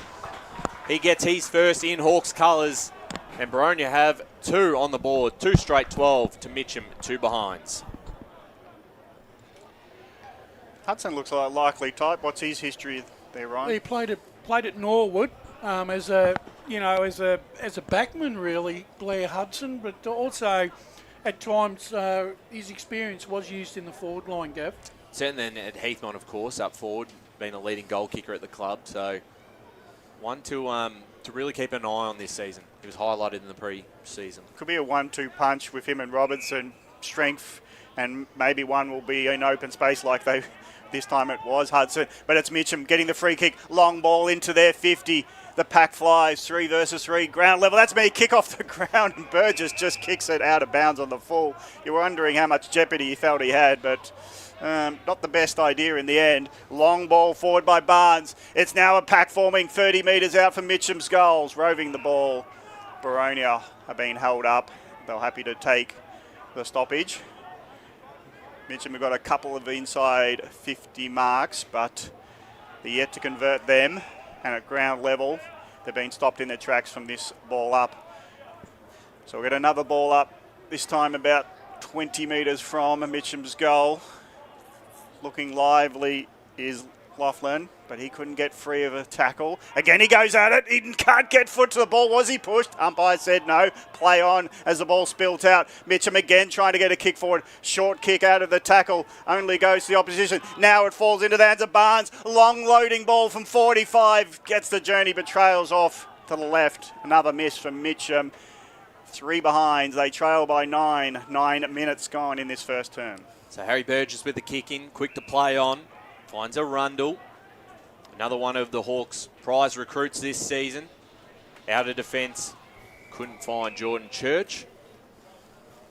He gets his first in Hawks colours. And Baronia have 2 on the board. 2 straight 12 to Mitchum, 2 behinds. Hudson looks like a likely type. What's his history there, Ryan? He played at Norwood as a backman, really, Blair Hudson, but also at times his experience was used in the forward line, Gav. Certainly then at Heathmont, of course, up forward, being a leading goal kicker at the club. So one to really keep an eye on this season. He was highlighted in the pre-season. Could be a 1-2 punch with him and Robertson. Strength, and maybe one will be in open space like this time it was Hudson. But it's Mitchum getting the free kick. Long ball into their 50. The pack flies 3 versus 3. Ground level. That's me. Kick off the ground, and Burgess just kicks it out of bounds on the full. You're wondering how much jeopardy he felt he had, but not the best idea in the end. Long ball forward by Barnes. It's now a pack forming 30 metres out for Mitchum's goals. Roving the ball. Boronia are being held up. They're happy to take the stoppage. Mitchum have got a couple of inside 50 marks, but they're yet to convert them. And at ground level, they've been stopped in their tracks from this ball up. So we'll get another ball up, this time about 20 metres from Mitchum's goal. Looking lively is Laughlin, but he couldn't get free of a tackle. Again, he goes at it. He can't get foot to the ball. Was he pushed? Umpire said no. Play on as the ball spills out. Mitchum again trying to get a kick forward. Short kick out of the tackle. Only goes to the opposition. Now it falls into the hands of Barnes. Long loading ball from 45. Gets the journey but trails off to the left. Another miss from Mitchum. 3 behinds. They trail by 9. 9 minutes gone in this first term. So Harry Burgess with the kick in. Quick to play on. Finds a Rundle. Another one of the Hawks' prize recruits this season. Out of defence. Couldn't find Jordan Church.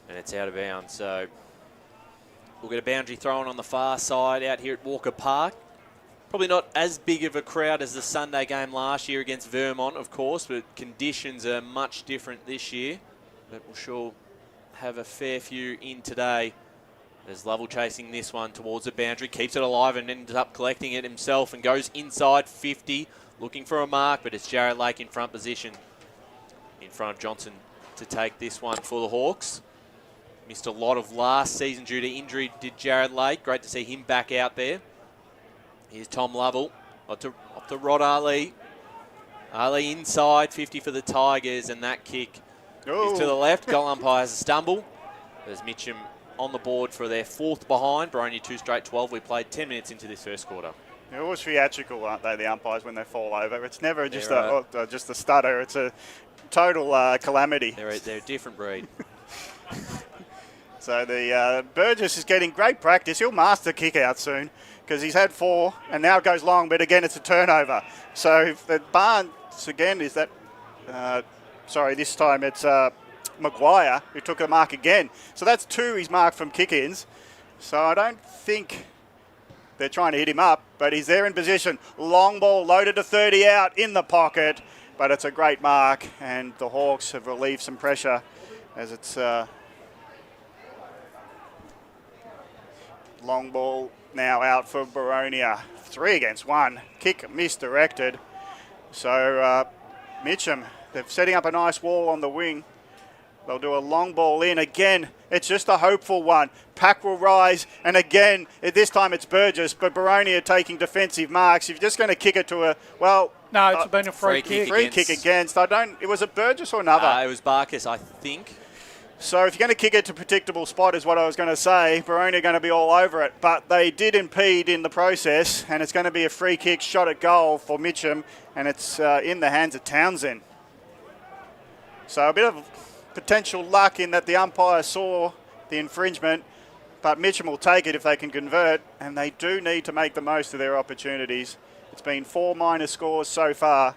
And it's out of bounds. So we'll get a boundary thrown on the far side out here at Walker Park. Probably not as big of a crowd as the Sunday game last year against Vermont, of course, but conditions are much different this year. But we'll sure have a fair few in today. There's Lovell chasing this one towards the boundary, keeps it alive and ends up collecting it himself and goes inside 50, looking for a mark, but it's Jared Lake in front position. In front of Johnson to take this one for the Hawks. Missed a lot of last season due to injury, did Jared Lake. Great to see him back out there. Here's Tom Lovell, off to Rod Ali. Ali inside, 50 for the Tigers, and that kick is to the left. Goal umpire has a stumble. There's Mitchum on the board for their 4th behind. Boronia 2 straight 12. We played 10 minutes into this first quarter. They're always theatrical, aren't they, the umpires, when they fall over? It's never just a stutter. It's a total calamity. They're a different breed. So the Burgess is getting great practice. He'll master kick out soon because he's had 4 and now it goes long, but again it's a turnover. So the Barnes again is that, this time it's Maguire who took the mark again. So that's 2 he's marked from kick-ins. So I don't think they're trying to hit him up, but he's there in position. Long ball loaded to 30 out in the pocket, but it's a great mark and the Hawks have relieved some pressure as it's long ball now out for Boronia. 3 against 1. Kick misdirected. So Mitchum, they're setting up a nice wall on the wing. They'll do a long ball in. Again, it's just a hopeful one. Pack will rise, and again, this time it's Burgess, but Baronia taking defensive marks. If you're just going to kick it to no, it's been a free kick. Free kick against. Was it Burgess or another? It was Barkas, I think. So if you're going to kick it to a predictable spot is what I was going to say. Baronia are going to be all over it. But they did impede in the process, and it's going to be a free kick shot at goal for Mitchum, and it's in the hands of Townsend. So a bit of potential luck in that the umpire saw the infringement, but Mitchum will take it if they can convert, and they do need to make the most of their opportunities. It's been 4 minor scores so far.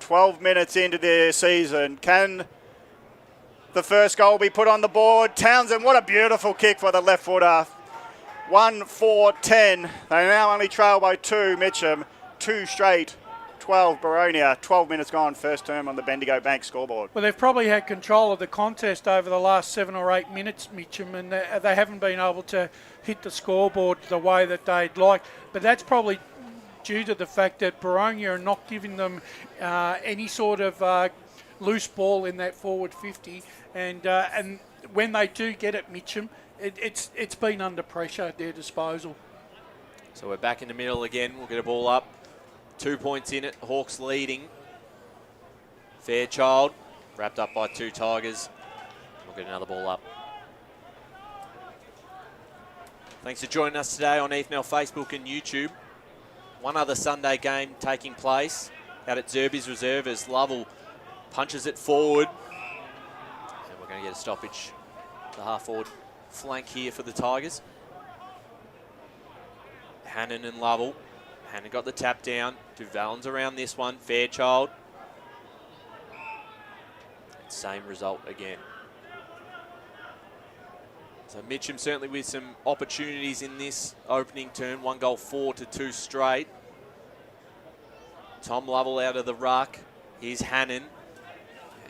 12 minutes into their season. Can the first goal be put on the board? Townsend, what a beautiful kick for the left footer. 1-4-10. They now only trail by 2, Mitchum. 2 straight, 12 Baronia. 12 minutes gone, first term on the Bendigo Bank scoreboard. Well, they've probably had control of the contest over the last 7 or 8 minutes, Mitchum, and they haven't been able to hit the scoreboard the way that they'd like. But that's probably due to the fact that Boronia are not giving them any sort of loose ball in that forward 50, and when they do get it, Mitchum, it's been under pressure at their disposal. So we're back in the middle again. We'll get a ball up. 2 points in it. Hawks leading. Fairchild wrapped up by 2 Tigers. We'll get another ball up. Thanks for joining us today on EFNL Facebook and YouTube. One other Sunday game taking place out at Zerby's Reserve as Lovell punches it forward. And we're going to get a stoppage. The half-forward flank here for the Tigers. Hannon and Lovell. Hannon got the tap down. Duvallin's around this one. Fairchild. Same result again. So Mitchum certainly with some opportunities in this opening turn. 1 goal 4 to 2 straight. Tom Lovell out of the ruck. Here's Hannon.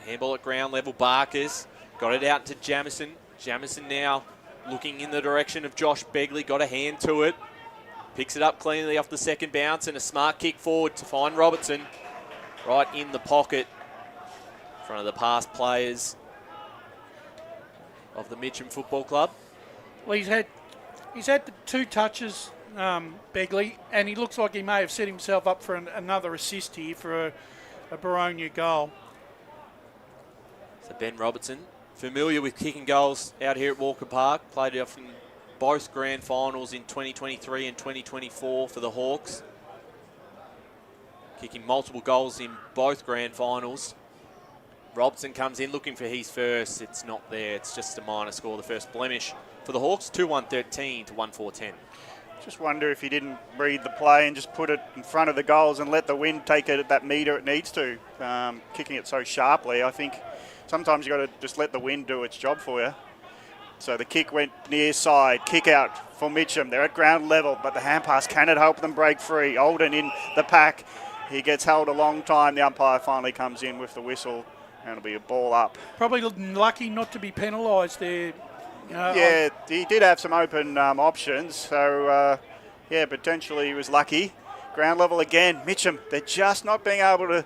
Handball at ground level. Barkas got it out to Jamison. Jamison now looking in the direction of Josh Begley, got a hand to it. Picks it up cleanly off the second bounce and a smart kick forward to find Robertson. Right in the pocket in front of the past players of the Mitcham Football Club. Well, he's had the 2 touches, Begley, and he looks like he may have set himself up for another assist here for a Boronia goal. So Ben Robertson, familiar with kicking goals out here at Walker Park, played off in both grand finals in 2023 and 2024 for the Hawks. Kicking multiple goals in both grand finals. Robertson comes in looking for his first. It's not there. It's just a minor score, the first blemish for the Hawks, 2-1-13 to 1-4-10. Just wonder if he didn't read the play and just put it in front of the goals and let the wind take it at that metre it needs to. Kicking it so sharply, I think sometimes you've got to just let the wind do its job for you. So the kick went near side, kick out for Mitchum. They're at ground level, but the hand pass cannot help them break free. Olden in the pack. He gets held a long time. The umpire finally comes in with the whistle, and it'll be a ball up. Probably lucky not to be penalised there. Yeah, he did have some open options, so yeah, potentially he was lucky. Ground level again. Mitchum, they're just not being able to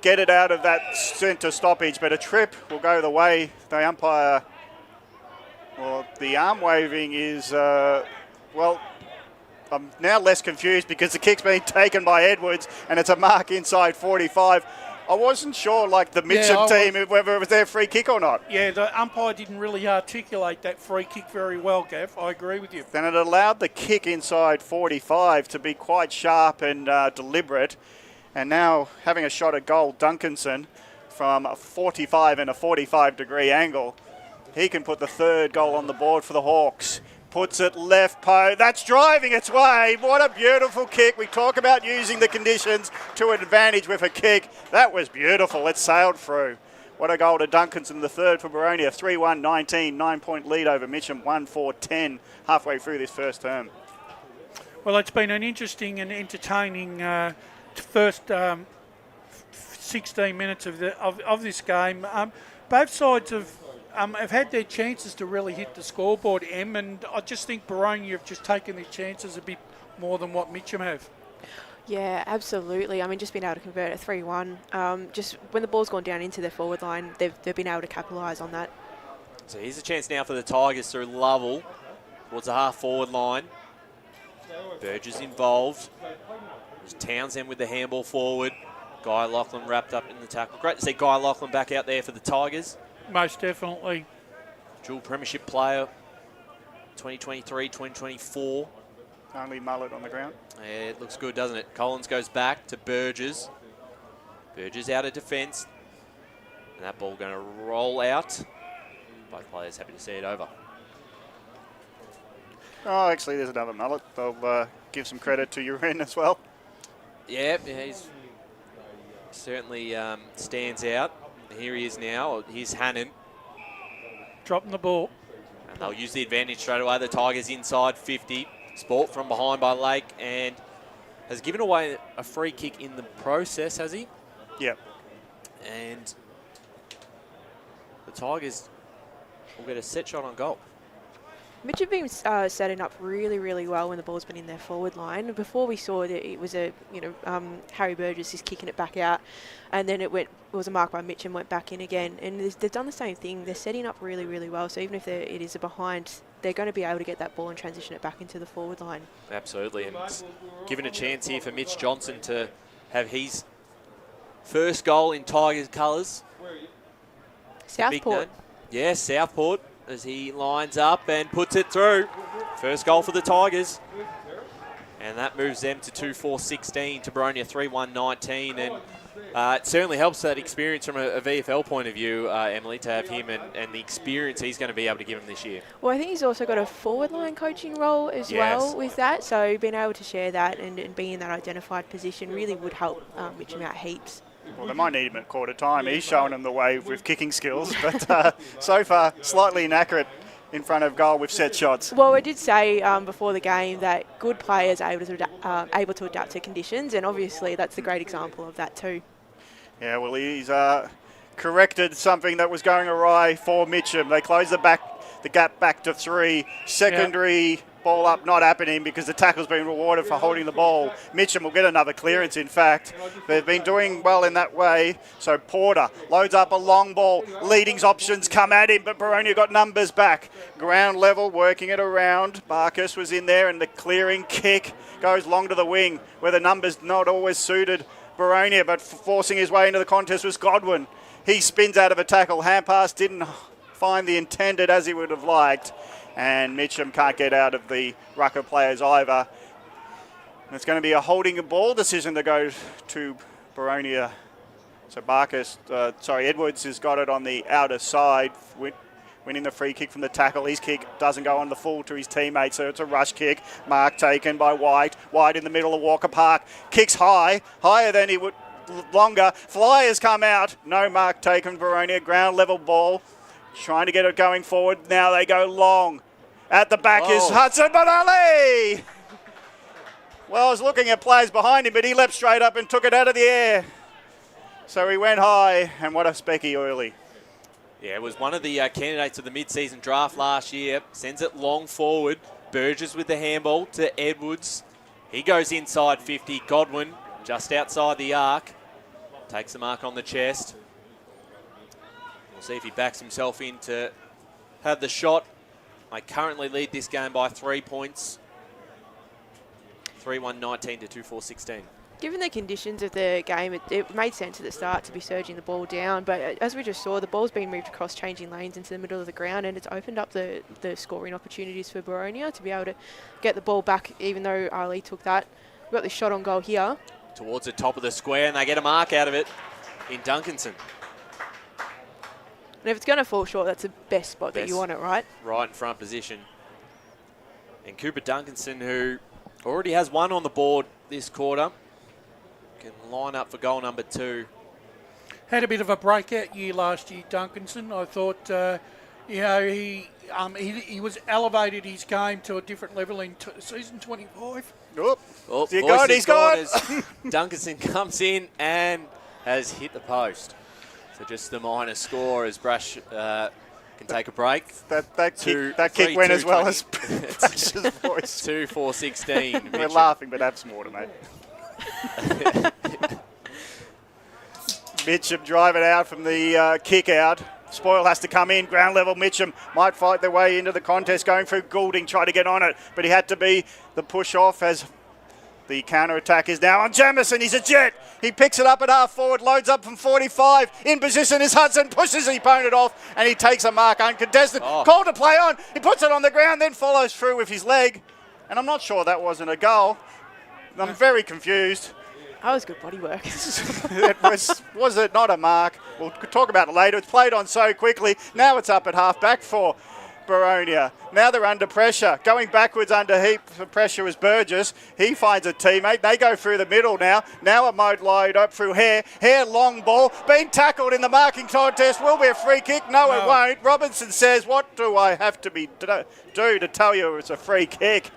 get it out of that centre stoppage, but a trip will go the way the umpire. Well, the arm waving is, well, I'm now less confused because the kick's been taken by Edwards and it's a mark inside 45. I wasn't sure, like the Mitchum team, whether it was their free kick or not. Yeah, the umpire didn't really articulate that free kick very well, Gav. I agree with you. Then it allowed the kick inside 45 to be quite sharp and deliberate. And now having a shot at goal, Duncanson from 45 and a 45-degree angle. He can put the 3rd goal on the board for the Hawks. Puts it left post. That's driving its way. What a beautiful kick. We talk about using the conditions to advantage with a kick. That was beautiful. It sailed through. What a goal to Duncanson, the 3rd for Baronia. 3-1-19, 9-point lead over Mitcham, 1-4-10 halfway through this first term. Well, it's been an interesting and entertaining first 16 minutes of this game. Both sides have had their chances to really hit the scoreboard, and I just think Baronia have just taken their chances a bit more than what Mitchum have. Yeah, absolutely. I mean, just being able to convert a 3-1. Just when the ball's gone down into their forward line, they've been able to capitalise on that. So here's a chance now for the Tigers through Lovell towards the half-forward line. Burgess involved. There's Townsend with the handball forward. Guy Lachlan wrapped up in the tackle. Great to see Guy Lachlan back out there for the Tigers. Most definitely. Dual premiership player, 2023, 2024. Only mullet on the ground. Yeah, it looks good, doesn't it? Collins goes back to Burgess. Burgess out of defence. And that ball going to roll out. Both players happy to see it over. Oh, actually, there's another mullet. They'll give some credit to Urin as well. Yeah, he's certainly stands out. Here he is now. Here's Hannon. Dropping the ball. And they'll use the advantage straight away. The Tigers inside 50. Sport from behind by Lake and has given away a free kick in the process, has he? Yep. And the Tigers will get a set shot on goal. Mitch have been setting up really, really well when the ball's been in their forward line. Before we saw that it was Harry Burgess is kicking it back out, and then it was a mark by Mitch and went back in again. And they've done the same thing. They're setting up really, really well. So even if it is a behind, they're going to be able to get that ball and transition it back into the forward line. Absolutely, and given a chance here for Mitch Johnson to have his first goal in Tigers colours. Southport. Yes, Southport, as he lines up and puts it through. First goal for the Tigers. And that moves them to 2-4-16 to Boronia 3-1-19. And it certainly helps that experience from a VFL point of view, Emily, to have him and the experience he's going to be able to give him this year. Well, I think he's also got a forward line coaching role as well with that. So being able to share that and being in that identified position really would help Mitchum out heaps. Well, they might need him at quarter time. He's showing them the way with kicking skills, but so far slightly inaccurate in front of goal with set shots. Well, I did say before the game that good players are able to adapt to conditions, and obviously that's a great example of that too. Yeah, well, he's corrected something that was going awry for Mitchum. They close the back. The gap back to 3. Secondary ball up, not happening because the tackle's been rewarded for holding the ball. Mitchum will get another clearance, in fact. They've been doing well in that way. So Porter loads up a long ball. Leading's options come at him, but Boronia got numbers back. Ground level, working it around. Barkas was in there, and the clearing kick goes long to the wing, where the numbers not always suited Boronia, but forcing his way into the contest was Godwin. He spins out of a tackle. Hand pass didn't find the intended as he would have liked. And Mitchum can't get out of the rucker players either. And it's going to be a holding a ball decision to go to Boronia. So Edwards has got it on the outer side, winning the free kick from the tackle. His kick doesn't go on the full to his teammate, so it's a rush kick. Mark taken by White. White in the middle of Walker Park. Kicks high, higher than he would, longer. Flyers come out. No mark taken, Boronia. Ground level ball. Trying to get it going forward. Now they go long. At the back is Hudson Bonali. Well, I was looking at players behind him, but he leapt straight up and took it out of the air. So he went high, and what a specky early. Yeah, it was one of the candidates of the mid-season draft last year. Sends it long forward. Burgess with the handball to Edwards. He goes inside 50. Godwin just outside the arc. Takes the mark on the chest. We'll see if he backs himself in to have the shot. I currently lead this game by 3 points. 3-1-19 to 2-4-16. Given the conditions of the game, it made sense at the start to be surging the ball down, but as we just saw, the ball's been moved across changing lanes into the middle of the ground, and it's opened up the scoring opportunities for Boronia to be able to get the ball back, even though Ali took that. We've got this shot on goal here. Towards the top of the square, and they get a mark out of it in Duncanson. And if it's going to fall short, that's the best spot that you want it, right? Right in front position. And Cooper Duncanson, who already has one on the board this quarter, can line up for goal number 2. Had a bit of a breakout year last year, Duncanson. I thought, he was elevated his game to a different level in season 25. Oh, he's gone. Duncanson comes in and has hit the post. So just the minor score as Brash can take a break. That kick went as well as Brash's voice. 2-4-16. We're laughing, but that's more, mate. Mitchum driving out from the kick out. Spoil has to come in. Ground level, Mitchum might fight their way into the contest, going through Goulding, try to get on it, but he had to be the push off as the counter-attack is now on Jamison. He's a jet. He picks it up at half forward, loads up from 45. In position is Hudson, pushes the opponent off, and he takes a mark uncontested. Call to play on. He puts it on the ground, then follows through with his leg. And I'm not sure that wasn't a goal. I'm very confused. That was good body work. Was it not a mark? We'll talk about it later. It's played on so quickly. Now it's up at half-back for Boronia. Now they're under pressure. Going backwards under heap of pressure is Burgess. He finds a teammate. They go through the middle now. Now a mode load up through Hare. Hare long ball. Being tackled in the marking contest. Will be a free kick. No, it won't. Robinson says, what do I have to do to tell you it's a free kick?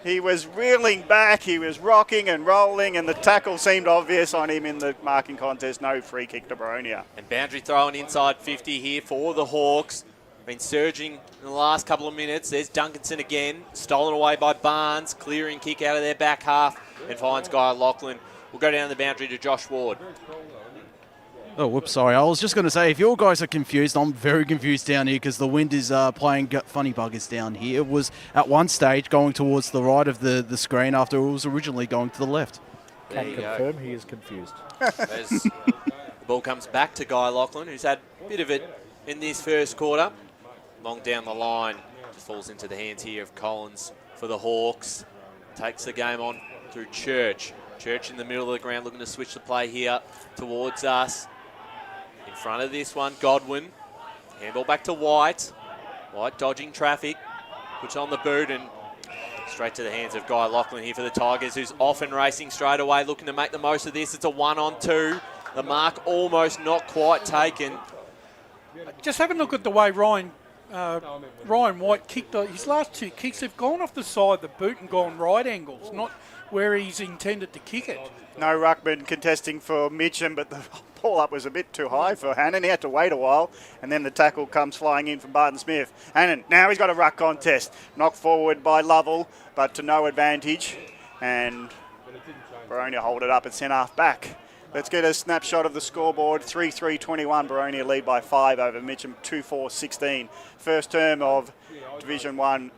He was reeling back. He was rocking and rolling, and the tackle seemed obvious on him in the marking contest. No free kick to Boronia. And boundary thrown inside 50 here for the Hawks. Been surging in the last couple of minutes. There's Duncanson again. Stolen away by Barnes. Clearing kick out of their back half and finds Guy Lachlan. We'll go down the boundary to Josh Ward. Oh, whoops, sorry. I was just going to say, if your guys are confused, I'm very confused down here because the wind is playing funny buggers down here. It was at one stage going towards the right of the screen after it was originally going to the left. Can confirm he is confused. As the ball comes back to Guy Lachlan, who's had a bit of it in this first quarter. Long down the line, just falls into the hands here of Collins for the Hawks. Takes the game on through Church. Church in the middle of the ground looking to switch the play here towards us. In front of this one, Godwin. Handball back to White. White dodging traffic. Puts on the boot and straight to the hands of Guy Lachlan here for the Tigers, who's off and racing straight away, looking to make the most of this. It's a 1-on-2. The mark almost not quite taken. Just have a look at the way Ryan Ryan White kicked his last 2 kicks. They've gone off the side of the boot and gone right angles, not where he's intended to kick it. No ruckman contesting for Mitchum, but the ball up was a bit too high for Hannon. He had to wait a while, and then the tackle comes flying in from Barton Smith. Hannon, now he's got a ruck contest. Knocked forward by Lovell, but to no advantage. And Boronia hold it up at centre-half back. Let's get a snapshot of the scoreboard. 3-3-21, Boronia lead by 5 over Mitchum, 2-4-16. First term of Division 1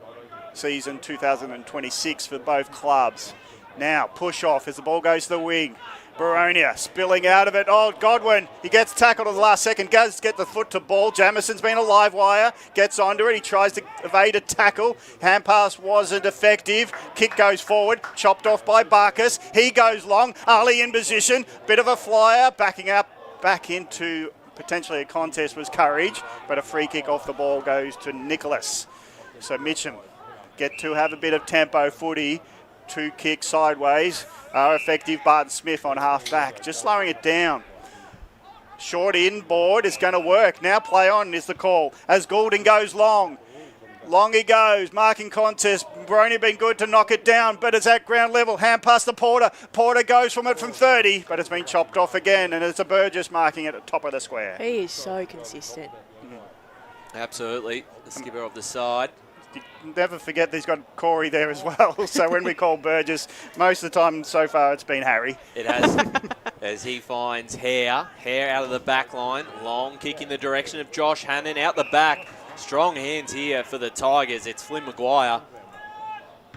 season 2026 for both clubs. Now, push off as the ball goes to the wing. Boronia spilling out of it. Oh, Godwin, he gets tackled at the last second. Does get the foot to ball. Jamison's been a live wire. Gets onto it. He tries to evade a tackle. Hand pass wasn't effective. Kick goes forward. Chopped off by Barkas. He goes long. Ali in position. Bit of a flyer. Backing up. Back into potentially a contest was Courage. But a free kick off the ball goes to Nicholas. So Mitchum get to have a bit of tempo footy. 2 kicks sideways are effective. Barton Smith on half back, just slowing it down. Short inboard is going to work. Now play on is the call as Goulding goes long. Long he goes, marking contest. Boronia been good to knock it down, but it's at ground level. Hand past the Porter. Porter goes from it from 30, but it's been chopped off again, and it's a Burgess marking it at the top of the square. He is so consistent. Absolutely. The skipper of the side. Never forget he's got Corey there as well. So when we call Burgess, most of the time so far it's been Harry. It has. As he finds Hare out of the back line. Long kick in the direction of Josh Hannon out the back. Strong hands here for the Tigers. It's Flynn Maguire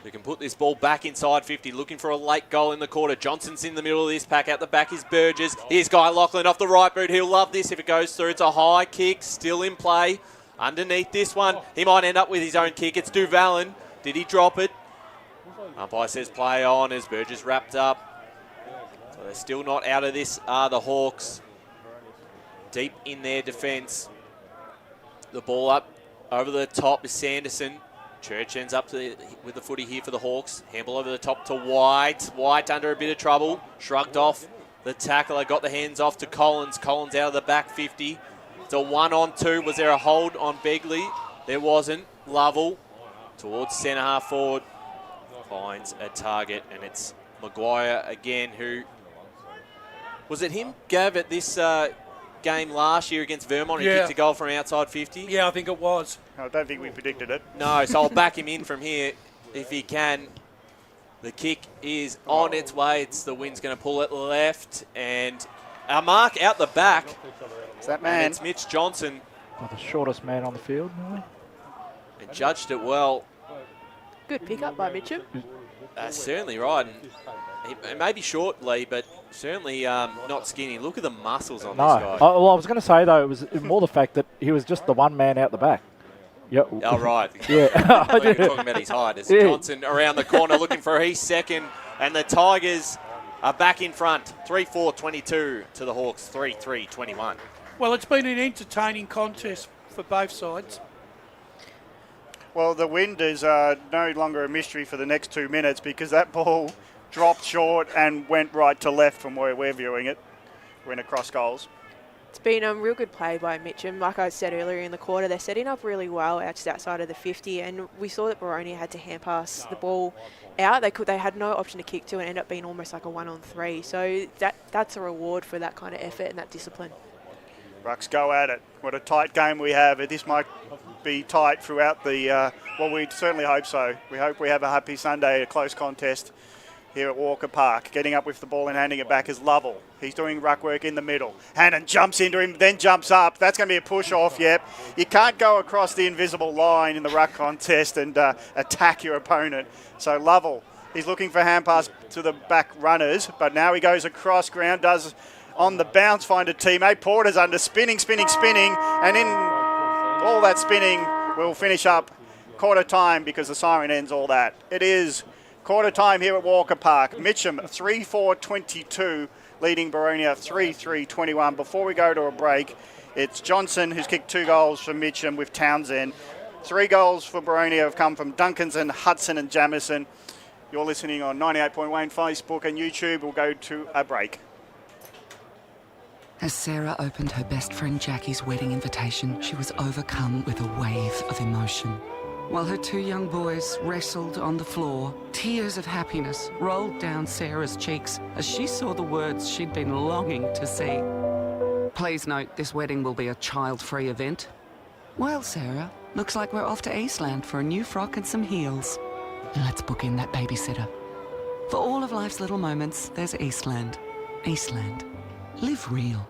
who can put this ball back inside 50, looking for a late goal in the quarter. Johnson's in the middle of this pack. Out the back is Burgess. Here's Guy Lachlan off the right boot. He'll love this if it goes through. It's a high kick, still in play. Underneath this one, he might end up with his own kick. It's Duvalin. Did he drop it? Umpire says play on as Burgess wrapped up. So they're still not out of this, are the Hawks. Deep in their defence. The ball up over the top is Sanderson. Church ends up with the footy here for the Hawks. Handball over the top to White. White under a bit of trouble. Shrugged off the tackler. Got the hands off to Collins. Collins out of the back 50. It's a 1-on-2. Was there a hold on Begley? There wasn't. Lovell towards centre half forward. Finds a target, and it's Maguire again who... Was it him, Gav, at this game last year against Vermont? He kicked a goal from outside 50? Yeah, I think it was. I don't think we predicted it. No, so I'll back him in from here if he can. The kick is on its way. It's the wind's going to pull it left, and a mark out the back. It's that man. And it's Mitch Johnson. The shortest man on the field, really. And judged it well. Good pickup by Mitchum. Certainly right. And he may be short, Lee, but certainly not skinny. Look at the muscles on this guy. Well, I was going to say, though, it was more the fact that he was just the one man out the back. Yep. Oh, right. Yeah. I thought you were talking about his height. It's Johnson around the corner looking for his second. And the Tigers are back in front. 3-4-22 to the Hawks. 3-3-21. Well, it's been an entertaining contest for both sides. Well, the wind is no longer a mystery for the next 2 minutes because that ball dropped short and went right to left from where we're viewing it. Went across goals. It's been a real good play by Mitchum. Like I said earlier in the quarter, they're setting up really well just outside of the 50, and we saw that Boronia had to hand pass the ball out. They had no option to kick to and end up being almost like a 1-on-3. So that's a reward for that kind of effort and that discipline. Rucks go at it. What a tight game we have. This might be tight throughout the... well, we certainly hope so. We hope we have a happy Sunday, a close contest here at Walker Park. Getting up with the ball and handing it back is Lovell. He's doing ruck work in the middle. Hannon jumps into him, then jumps up. That's going to be a push-off, yep. You can't go across the invisible line in the ruck contest and attack your opponent. So Lovell, he's looking for hand pass to the back runners, but now he goes across ground, does on the bounce find a teammate. Porter's under, spinning, and in all that spinning, we'll finish up quarter time because the siren ends all that. It is quarter time here at Walker Park. Mitchum 3-4-22, leading Boronia 3-3-21. Before we go to a break, it's Johnson who's kicked 2 goals for Mitchum with Townsend. 3 goals for Boronia have come from Duncanson, Hudson and Jamison. You're listening on 98.1 Facebook and YouTube. We'll go to a break. As Sarah opened her best friend Jackie's wedding invitation, she was overcome with a wave of emotion. While her two young boys wrestled on the floor, tears of happiness rolled down Sarah's cheeks as she saw the words she'd been longing to see. Please note, this wedding will be a child-free event. Well, Sarah, looks like we're off to Eastland for a new frock and some heels. Let's book in that babysitter. For all of life's little moments, there's Eastland. Eastland. Live real.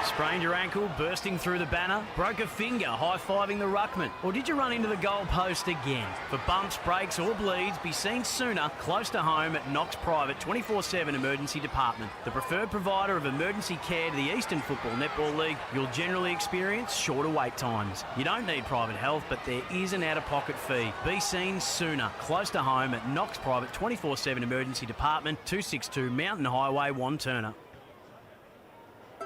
Sprained your ankle, bursting through the banner, broke a finger, high-fiving the ruckman, or did you run into the goal post again? For bumps, breaks or bleeds, be seen sooner, close to home at Knox Private 24/7 Emergency Department. The preferred provider of emergency care to the Eastern Football Netball League, you'll generally experience shorter wait times. You don't need private health, but there is an out-of-pocket fee. Be seen sooner, close to home at Knox Private 24/7 Emergency Department, 262 Mountain Highway, Wantirna.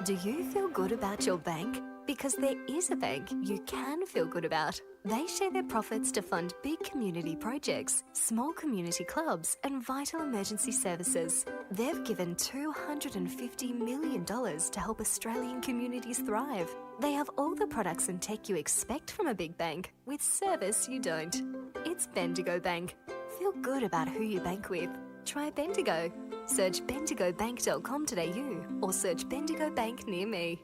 Do you feel good about your bank? Because there is a bank you can feel good about. They share their profits to fund big community projects, small community clubs and vital emergency services. They've given $250 million to help Australian communities thrive. They have all the products and tech you expect from a big bank, with service you don't. It's Bendigo Bank. Feel good about who you bank with. Try Bendigo. Search bendigobank.com.au or search Bendigo Bank near me.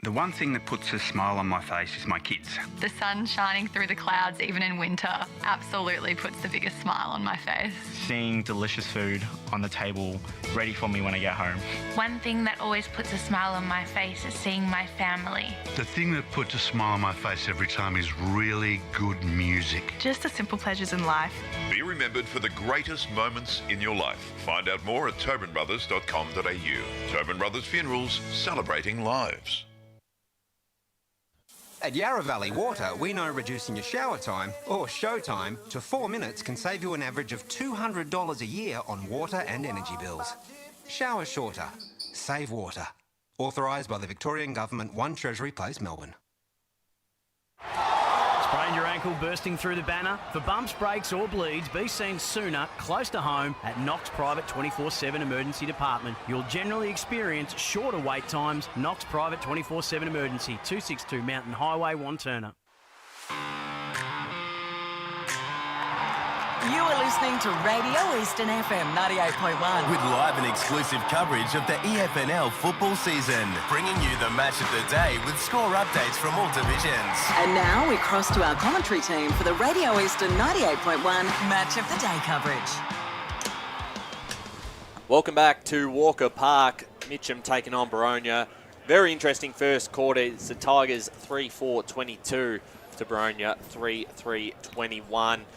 The one thing that puts a smile on my face is my kids. The sun shining through the clouds even in winter absolutely puts the biggest smile on my face. Seeing delicious food on the table ready for me when I get home. One thing that always puts a smile on my face is seeing my family. The thing that puts a smile on my face every time is really good music. Just the simple pleasures in life. Be remembered for the greatest moments in your life. Find out more at tobinbrothers.com.au. Tobin Brothers Funerals, celebrating lives. At Yarra Valley Water, we know reducing your shower time, or show time, to 4 minutes can save you an average of $200 a year on water and energy bills. Shower shorter. Save water. Authorised by the Victorian Government, 1 Treasury Place, Melbourne. Sprained your ankle, bursting through the banner? For bumps, breaks or bleeds, be seen sooner, close to home at Knox Private 24/7 Emergency Department. You'll generally experience shorter wait times. Knox Private 24/7 Emergency, 262 Mountain Highway, Wantirna. You are listening to Radio Eastern FM 98.1. With live and exclusive coverage of the EFNL football season, bringing you the match of the day with score updates from all divisions. And now we cross to our commentary team for the Radio Eastern 98.1 Match of the Day coverage. Welcome back to Walker Park. Mitchum taking on Boronia. Very interesting first quarter. It's the Tigers 3-4-22 to Boronia 3-3-21.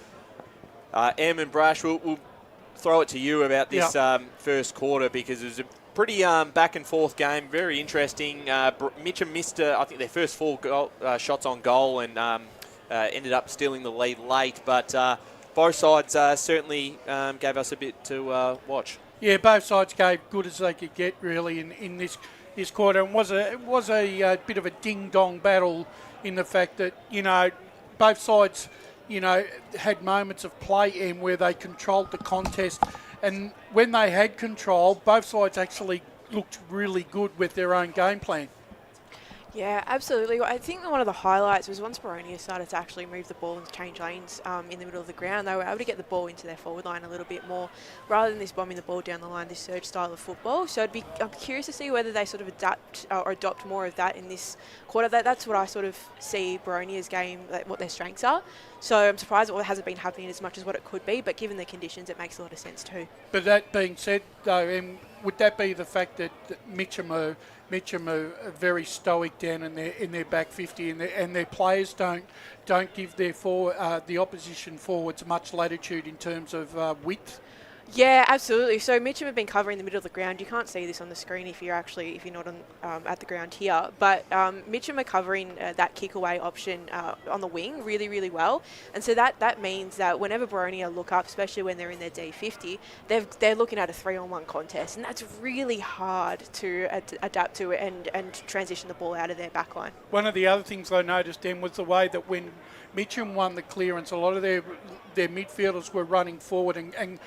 Em and Brash, we'll throw it to you about this first quarter because it was a pretty back and forth game, very interesting. Mitchum missed, I think, their first 4 shots on goal and ended up stealing the lead late, but both sides certainly gave us a bit to watch. Yeah, both sides gave good as they could get really in this quarter, and it was a bit of a ding-dong battle in the fact that, you know, both sides, you know, had moments of play where they controlled the contest, and when they had control, both sides actually looked really good with their own game plan. Yeah, absolutely. I think one of the highlights was once Baronia started to actually move the ball and change lanes in the middle of the ground, they were able to get the ball into their forward line a little bit more, rather than this bombing the ball down the line, this surge style of football. So I'm curious to see whether they sort of adapt or adopt more of that in this quarter. That's what I sort of see Baronia's game, what their strengths are. So I'm surprised it hasn't been happening as much as what it could be, but given the conditions, it makes a lot of sense too. But that being said, though, would that be the fact that Mitchum are very stoic down in their back 50, and their players don't give their the opposition forwards much latitude in terms of width? Yeah, absolutely. So Mitchum have been covering the middle of the ground. You can't see this on the screen if you're not on at the ground here. But Mitchum are covering that kick away option on the wing really, really well. And so that means that whenever Boronia look up, especially when they're in their D50, they're looking at a 3-on-1 contest, and that's really hard to adapt to and transition the ball out of their back line. One of the other things I noticed then was the way that when Mitchum won the clearance, a lot of their midfielders were running forward and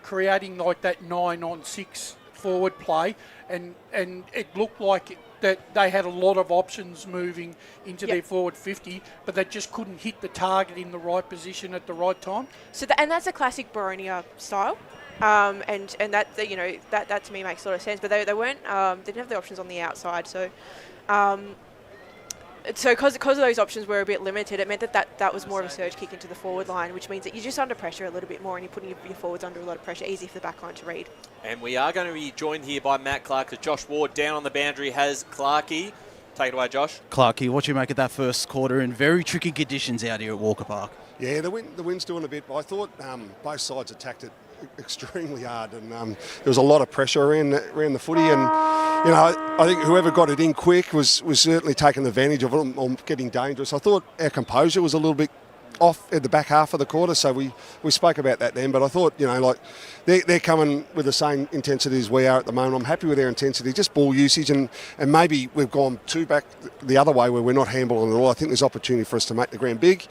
creating like that 9-on-6 forward play, and it looked like that they had a lot of options moving into their forward 50, but they just couldn't hit the target in the right position at the right time. So and that's a classic Boronia style. And that that to me makes a lot of sense. But they weren't they didn't have the options on the outside. So because of those options were a bit limited, it meant that was more of a surge kick into the forward line, which means that you're just under pressure a little bit more, and you're putting your forwards under a lot of pressure. Easy for the back line to read. And we are going to be joined here by Matt Clark, as Josh Ward down on the boundary has Clarkey. Take it away, Josh. Clarkey, what do you make of that first quarter in very tricky conditions out here at Walker Park? Yeah, the wind's doing a bit, but I thought both sides attacked it extremely hard, and there was a lot of pressure around the footy, and I think whoever got it in quick was certainly taking advantage of it or getting dangerous. I thought our composure was a little bit off at the back half of the quarter, so we spoke about that then, but I thought, they're coming with the same intensity as we are at the moment. I'm happy with their intensity, just ball usage, and maybe we've gone too back the other way where we're not handballing at all. I think there's opportunity for us to make the ground big,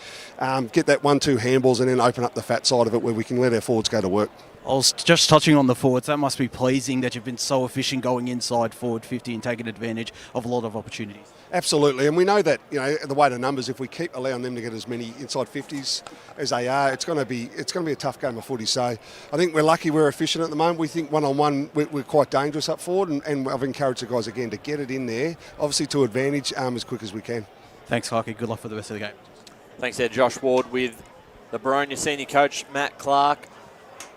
get that 1-2 handballs, and then open up the fat side of it where we can let our forwards go to work. I was just touching on the forwards. That must be pleasing that you've been so efficient going inside forward 50 and taking advantage of a lot of opportunities. Absolutely, and we know that the way to numbers, if we keep allowing them to get as many inside 50s as they are, it's going to be a tough game of footy. So I think we're lucky we're efficient at the moment. We think one-on-one we're quite dangerous up forward, and I've encouraged the guys again to get it in there, obviously to advantage as quick as we can. Thanks, Clarkey. Good luck for the rest of the game. Thanks there, Josh Ward, with the Boronia senior coach Matt Clark.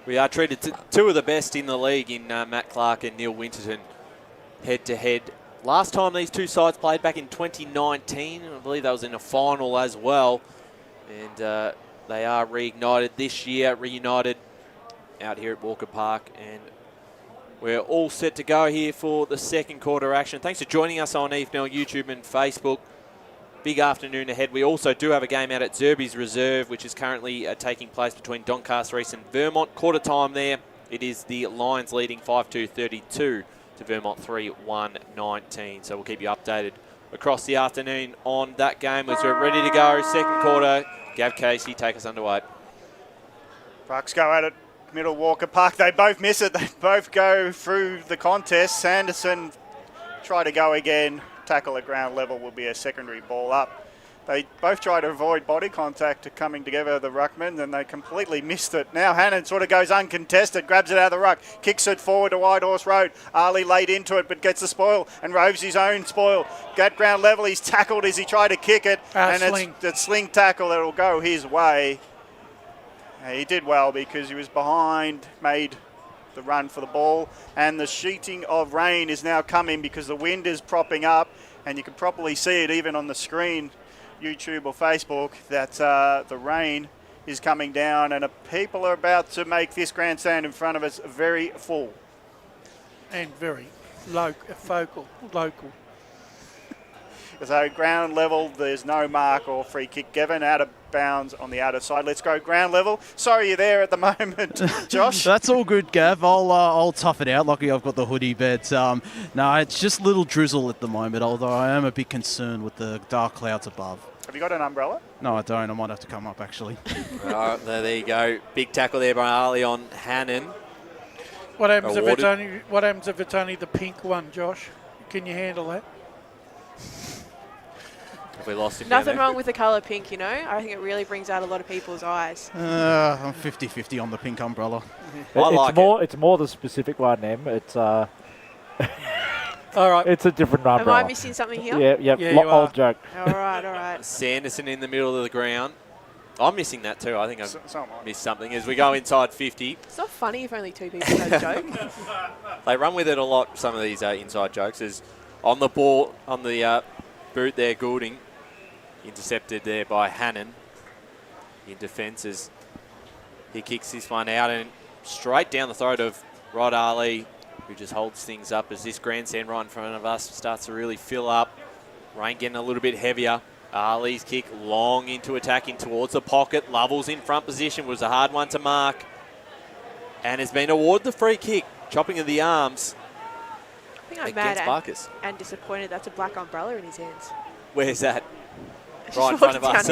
We are treated to two of the best in the league in Matt Clark and Neil Winterton head-to-head. Last time these two sides played back in 2019, I believe that was in a final as well. And they are reunited this year, out here at Walker Park. And we're all set to go here for the second quarter action. Thanks for joining us on EFNL, YouTube and Facebook. Big afternoon ahead. We also do have a game out at Zerby's Reserve, which is currently taking place between Doncaster East and Vermont. Quarter time there. It is the Lions leading 5-2-32 to Vermont 3-1-19. So we'll keep you updated across the afternoon on that game as we're ready to go. Second quarter. Gav Casey, take us underway. Bucks go at it. Middle Walker Park. They both miss it. They both go through the contest. Sanderson try to go again. Tackle at ground level will be a secondary ball up. They both try to avoid body contact coming together, the ruckman, and they completely missed it. Now Hannon sort of goes uncontested, grabs it out of the ruck, kicks it forward to White Horse Road. Ali laid into it but gets the spoil and roves his own spoil. At ground level, he's tackled as he tried to kick it, and it's a sling tackle that will go his way. He did well because he was behind, made the run for the ball, and the sheeting of rain is now coming because the wind is propping up, and you can probably see it even on the screen, YouTube or Facebook, that the rain is coming down, and people are about to make this grandstand in front of us very full. And very local. So ground level, there's no mark or free kick given. Out of bounds on the outer side. Let's go ground level. Sorry you're there at the moment, Josh. That's all good, Gav. I'll tough it out. Lucky I've got the hoodie, but no, it's just little drizzle at the moment, although I am a bit concerned with the dark clouds above. Have you got an umbrella? No, I don't. I might have to come up, actually. Right, there you go. Big tackle there by Ali on Hannon. What happens if it's only the pink one, Josh? Can you handle that? Have we lost him? Nothing wrong with the colour pink, I think it really brings out a lot of people's eyes. I'm 50-50 on the pink umbrella. It's more the specific one, Em. It's all right. It's a different umbrella. Am I missing something here? Yeah, old joke. All right. Sanderson in the middle of the ground. I'm missing that too. I think I've missed something as we go inside 50. It's not funny if only two people know the joke. They run with it a lot, some of these inside jokes. Is on the ball, on the boot there, Goulding. Intercepted there by Hannon in defence as he kicks this one out and straight down the throat of Rod Ali, who just holds things up as this grandstand right in front of us starts to really fill up. Rain getting a little bit heavier. Ali's kick long into attacking towards the pocket. Lovell's in front position, was a hard one to mark and has been awarded the free kick. Chopping of the arms. I think I'm mad and disappointed that's a black umbrella in his hands. Where's that? Right in front of us.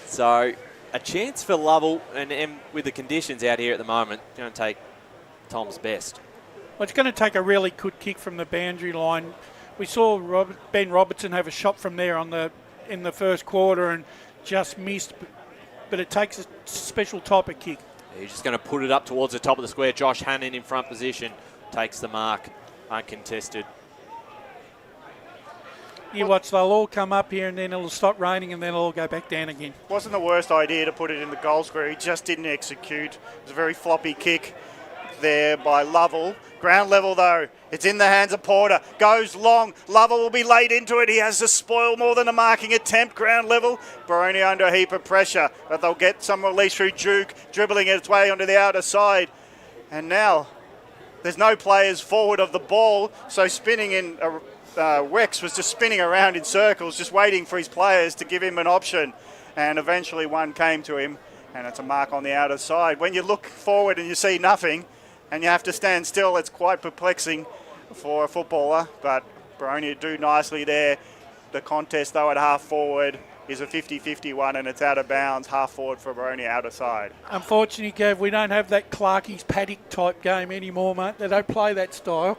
So a chance for Lovell, and with the conditions out here at the moment, going to take Tom's best. Well, it's going to take a really good kick from the boundary line. We saw Ben Robertson have a shot from there in the first quarter and just missed, but it takes a special type of kick. He's just going to put it up towards the top of the square. Josh Hannon in front position takes the mark, uncontested. You watch, they'll all come up here and then it'll stop raining and then it'll all go back down again. Wasn't the worst idea to put it in the goal square. He just didn't execute. It was a very floppy kick there by Lovell. Ground level though. It's in the hands of Porter. Goes long. Lovell will be laid into it. He has to spoil more than a marking attempt. Ground level. Boronia under a heap of pressure. But they'll get some release through Duke. Dribbling its way onto the outer side. And now there's no players forward of the ball. So spinning in... Wex was just spinning around in circles, just waiting for his players to give him an option. And eventually one came to him. And it's a mark on the outer side. When you look forward and you see nothing, and you have to stand still, it's quite perplexing for a footballer, but Boronia do nicely there. The contest, though, at half forward is a 50-50 one, and it's out of bounds, half forward for Boronia, outer side. Unfortunately, Gav, we don't have that Clarkie's paddock type game anymore, mate. They don't play that style.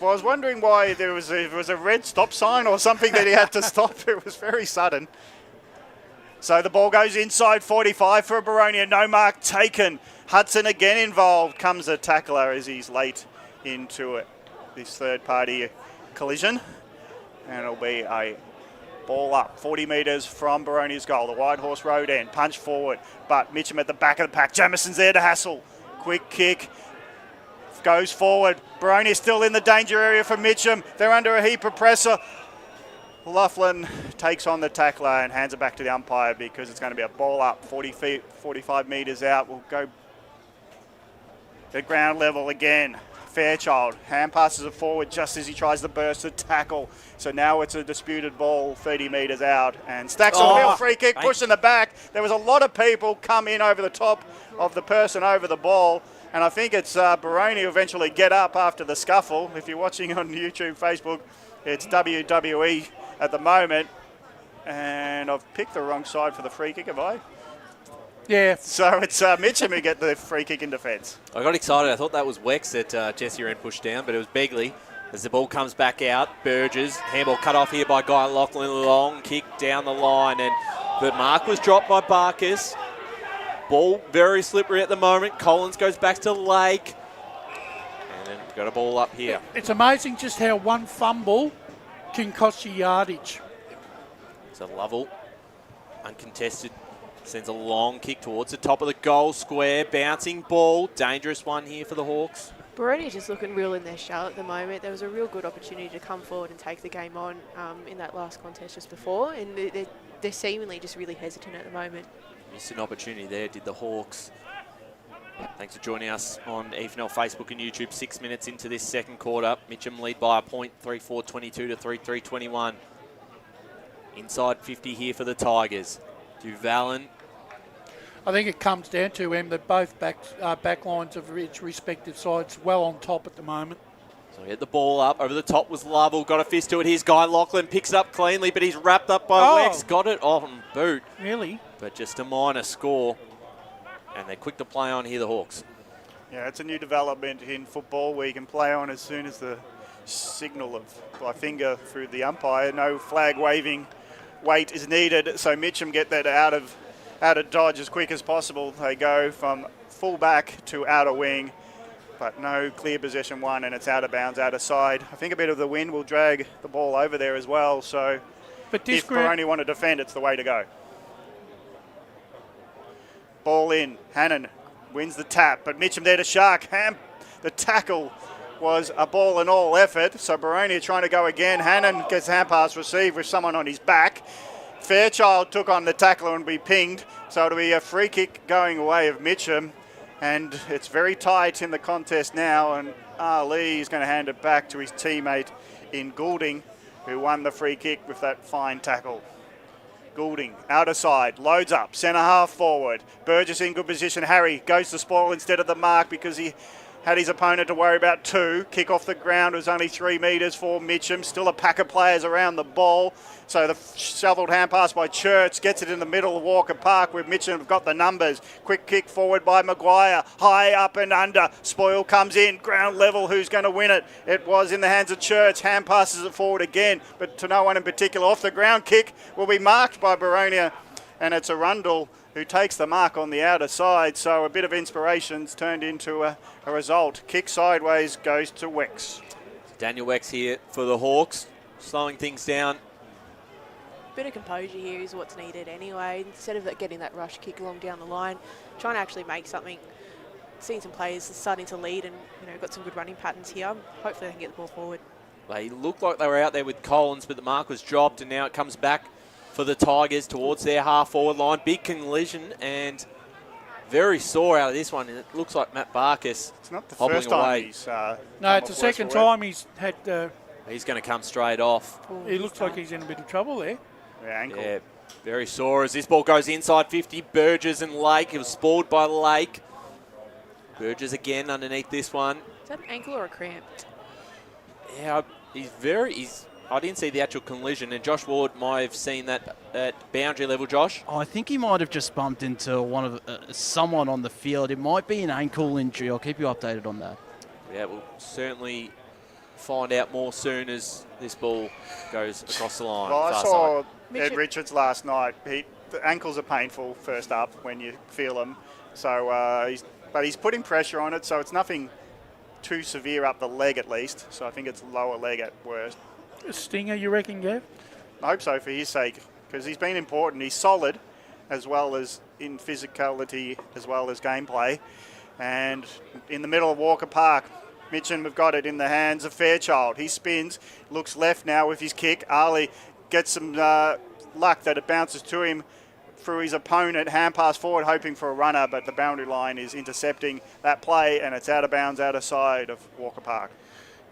Well, I was wondering why there was a red stop sign or something that he had to stop. It was very sudden. So the ball goes inside 45 for Boronia. No mark taken. Hudson again involved. Comes a tackler as he's late into it. This third-party collision. And it'll be a ball up 40 metres from Boronia's goal. The White Horse Road end. Punch forward. But Mitchum at the back of the pack. Jamison's there to hassle. Quick kick. Goes forward. Boronia still in the danger area for Mitchum. They're under a heap of pressure. Laughlin takes on the tackler and hands it back to the umpire because it's going to be a ball up 45 metres out. We'll go at ground level again. Fairchild hand passes it forward just as he tries to burst the tackle. So now it's a disputed ball 30 metres out. And Stacks on the real free kick, pushing the back. There was a lot of people come in over the top of the person over the ball. And I think it's Boronia who eventually get up after the scuffle. If you're watching on YouTube, Facebook, it's WWE at the moment. And I've picked the wrong side for the free kick, have I? Yeah. So it's Mitchum who get the free kick in defence. I got excited. I thought that was Wex that Jesse Wren pushed down, but it was Begley. As the ball comes back out, Burgess. Handball cut off here by Guy Lachlan. Long kick down the line. And the mark was dropped by Barkas. Ball very slippery at the moment. Collins goes back to Lake. And then we've got a ball up here. It's amazing just how one fumble can cost you yardage. So Lovell, uncontested, sends a long kick towards the top of the goal square. Bouncing ball. Dangerous one here for the Hawks. Boronia just looking real in their shell at the moment. There was a real good opportunity to come forward and take the game on in that last contest just before. And they're seemingly just really hesitant at the moment. Missed an opportunity there, did the Hawks. Thanks for joining us on EFNL Facebook and YouTube. 6 minutes into this second quarter. Mitchum lead by a point, 3-4-22 to 3-3-21. Inside 50 here for the Tigers. Duvalin. I think it comes down to that both back lines of its respective sides well on top at the moment. So he had the ball up. Over the top was Lovell. Got a fist to it. Here's Guy Lachlan. Picks it up cleanly, but he's wrapped up by Wex. Got it on boot. Really? But just a minor score. And they're quick to play on here, the Hawks. Yeah, it's a new development in football where you can play on as soon as the signal by finger through the umpire. No flag waving weight is needed. So Mitchum get that out of dodge as quick as possible. They go from full back to outer wing. But no clear possession one, and it's out of bounds, out of side. I think a bit of the wind will drag the ball over there as well. So if Boronia want to defend, it's the way to go. Ball in. Hannon wins the tap, but Mitchum there to Shark. The tackle was a ball and all effort. So Boronia trying to go again. Hannon gets hand pass received with someone on his back. Fairchild took on the tackler and be pinged. So it'll be a free kick going away of Mitchum. And it's very tight in the contest now, and Ali is going to hand it back to his teammate in Goulding, who won the free kick with that fine tackle. Goulding, outer side, loads up, centre half forward. Burgess in good position. Harry goes to spoil instead of the mark because he had his opponent to worry about 2. Kick off the ground was only 3 metres for Mitchum. Still a pack of players around the ball. So the shovelled hand pass by Church gets it in the middle of Walker Park where Mitchum have got the numbers. Quick kick forward by Maguire. High up and under. Spoil comes in. Ground level. Who's going to win it? It was in the hands of Church. Hand passes it forward again, but to no one in particular. Off the ground kick will be marked by Boronia, and it's Arundel who takes the mark on the outer side. So a bit of inspiration's turned into a result. Kick sideways goes to Wex. Daniel Wex here for the Hawks, slowing things down. Bit of composure here is what's needed anyway. Instead of getting that rush kick along down the line, trying to actually make something. Seeing some players starting to lead and got some good running patterns here. Hopefully they can get the ball forward. They looked like they were out there with Collins, but the mark was dropped, and now it comes back for the Tigers towards their half-forward line. Big collision and very sore out of this one. And it looks like Matt Barkas It's not the hobbling first time away. he's... No, it's the second time he's had... He's going to come straight off. He looks like he's in a bit of trouble there. Ankle. Yeah, very sore as this ball goes inside 50. Burgess and Lake. It was spoiled by Lake. Burgess again underneath this one. Is that an ankle or a cramp? Yeah, I didn't see the actual collision, and Josh Ward might have seen that at boundary level, Josh. I think he might have just bumped into someone on the field. It might be an ankle injury. I'll keep you updated on that. Yeah, we'll certainly find out more soon as this ball goes across the line. Well, I saw Ed Richards last night. The ankles are painful first up when you feel them. So, he's putting pressure on it, so it's nothing too severe up the leg at least. So I think it's lower leg at worst. A stinger, you reckon, Gav? I hope so for his sake, because he's been important. He's solid, as well as in physicality, as well as gameplay. And in the middle of Walker Park, Mitchum have got it in the hands of Fairchild. He spins, looks left now with his kick. Ali gets some luck that it bounces to him through his opponent. Hand pass forward, hoping for a runner, but the boundary line is intercepting that play, and it's out of bounds, out of side of Walker Park.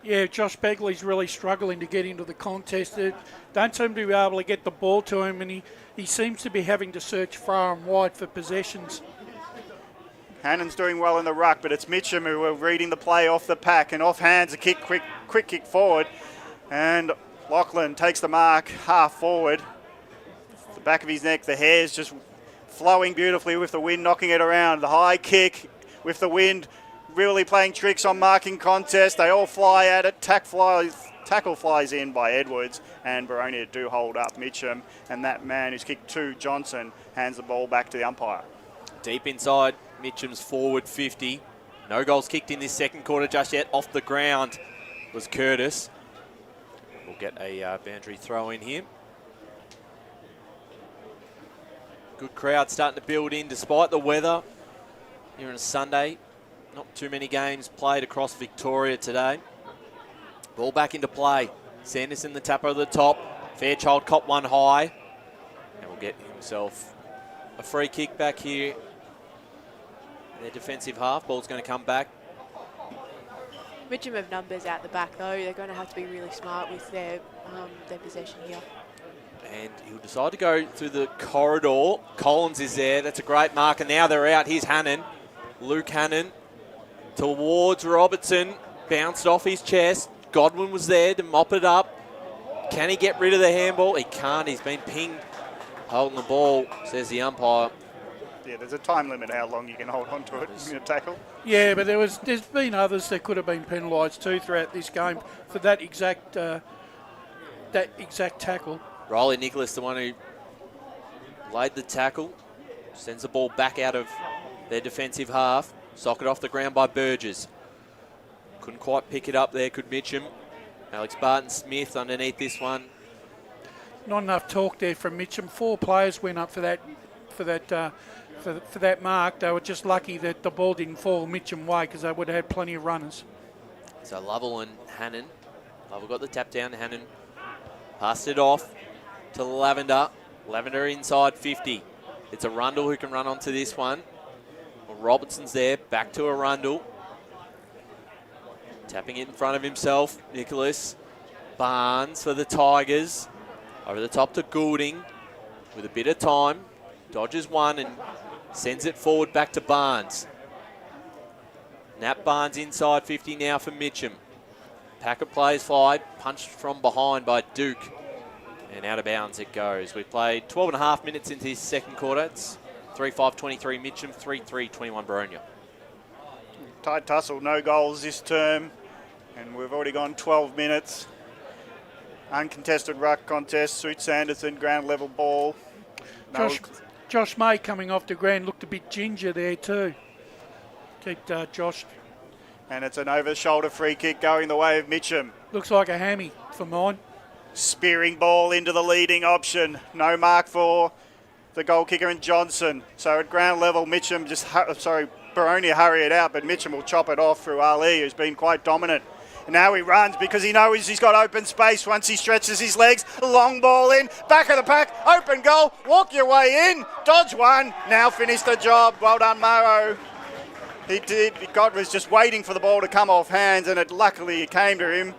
Yeah, Josh Begley's really struggling to get into the contest. They don't seem to be able to get the ball to him, and he seems to be having to search far and wide for possessions. Hannon's doing well in the ruck, but it's Mitchum who are reading the play off the pack, and off hands a quick kick forward, and Lachlan takes the mark half forward. The back of his neck, the hair's just flowing beautifully with the wind knocking it around. The high kick with the wind really playing tricks on marking contest. They all fly at it. Tackle flies in by Edwards, and Baronia do hold up Mitchum, and that man who's kicked 2, Johnson, hands the ball back to the umpire. Deep inside Mitchum's forward 50. No goals kicked in this second quarter just yet. Off the ground was Curtis. We'll get a boundary throw in here. Good crowd starting to build in despite the weather here on a Sunday. Not too many games played across Victoria today. Ball back into play. Sanderson the tapper at the top. Fairchild caught one high. And will get himself a free kick back here. Their defensive half. Ball's going to come back. Mitchum have numbers out the back though. They're going to have to be really smart with their possession here. And he'll decide to go through the corridor. Collins is there. That's a great mark. And now they're out. Here's Hannon. Luke Hannon towards Robertson. Bounced off his chest. Godwin was there to mop it up. Can he get rid of the handball? He can't. He's been pinged holding the ball, says the umpire. Yeah, there's a time limit how long you can hold on to it in a tackle. Yeah, but there's been others that could have been penalised too throughout this game for that exact tackle. Riley Nicholas, the one who laid the tackle, sends the ball back out of their defensive half. Socket off the ground by Burgess. Couldn't quite pick it up there, could Mitchum. Alex Barton-Smith underneath this one. Not enough talk there from Mitchum. 4 players went up for that mark. They were just lucky that the ball didn't fall Mitchum way because they would have had plenty of runners. So Lovell and Hannon. Lovell got the tap down. Hannon passed it off to Lavender. Lavender inside 50. It's Arundel who can run onto this one. Well, Robertson's there. Back to Arundel. Tapping it in front of himself. Nicholas. Barnes for the Tigers. Over the top to Goulding with a bit of time. Dodges one and sends it forward back to Barnes. Nat Barnes inside 50 now for Mitchum. Packet plays fly, punched from behind by Duke. And out of bounds it goes. We've played 12 and a half minutes into this second quarter. It's 3-5-23 Mitchum, 3-3-21 Baronia. Tight tussle, no goals this term. And we've already gone 12 minutes. Uncontested ruck contest, Suit Sanderson, ground level ball. Josh May coming off the ground looked a bit ginger there too. Keep Josh. And it's an over-shoulder free kick going the way of Mitchum. Looks like a hammy for mine. Spearing ball into the leading option. No mark for the goal kicker and Johnson. So at ground level, Mitchum Baronia hurry it out, but Mitchum will chop it off through Ali, who's been quite dominant. And now he runs because he knows he's got open space once he stretches his legs. Long ball in, back of the pack, open goal, walk your way in, dodge one, now finish the job. Well done, Maro. He was just waiting for the ball to come off hands, and luckily it came to him.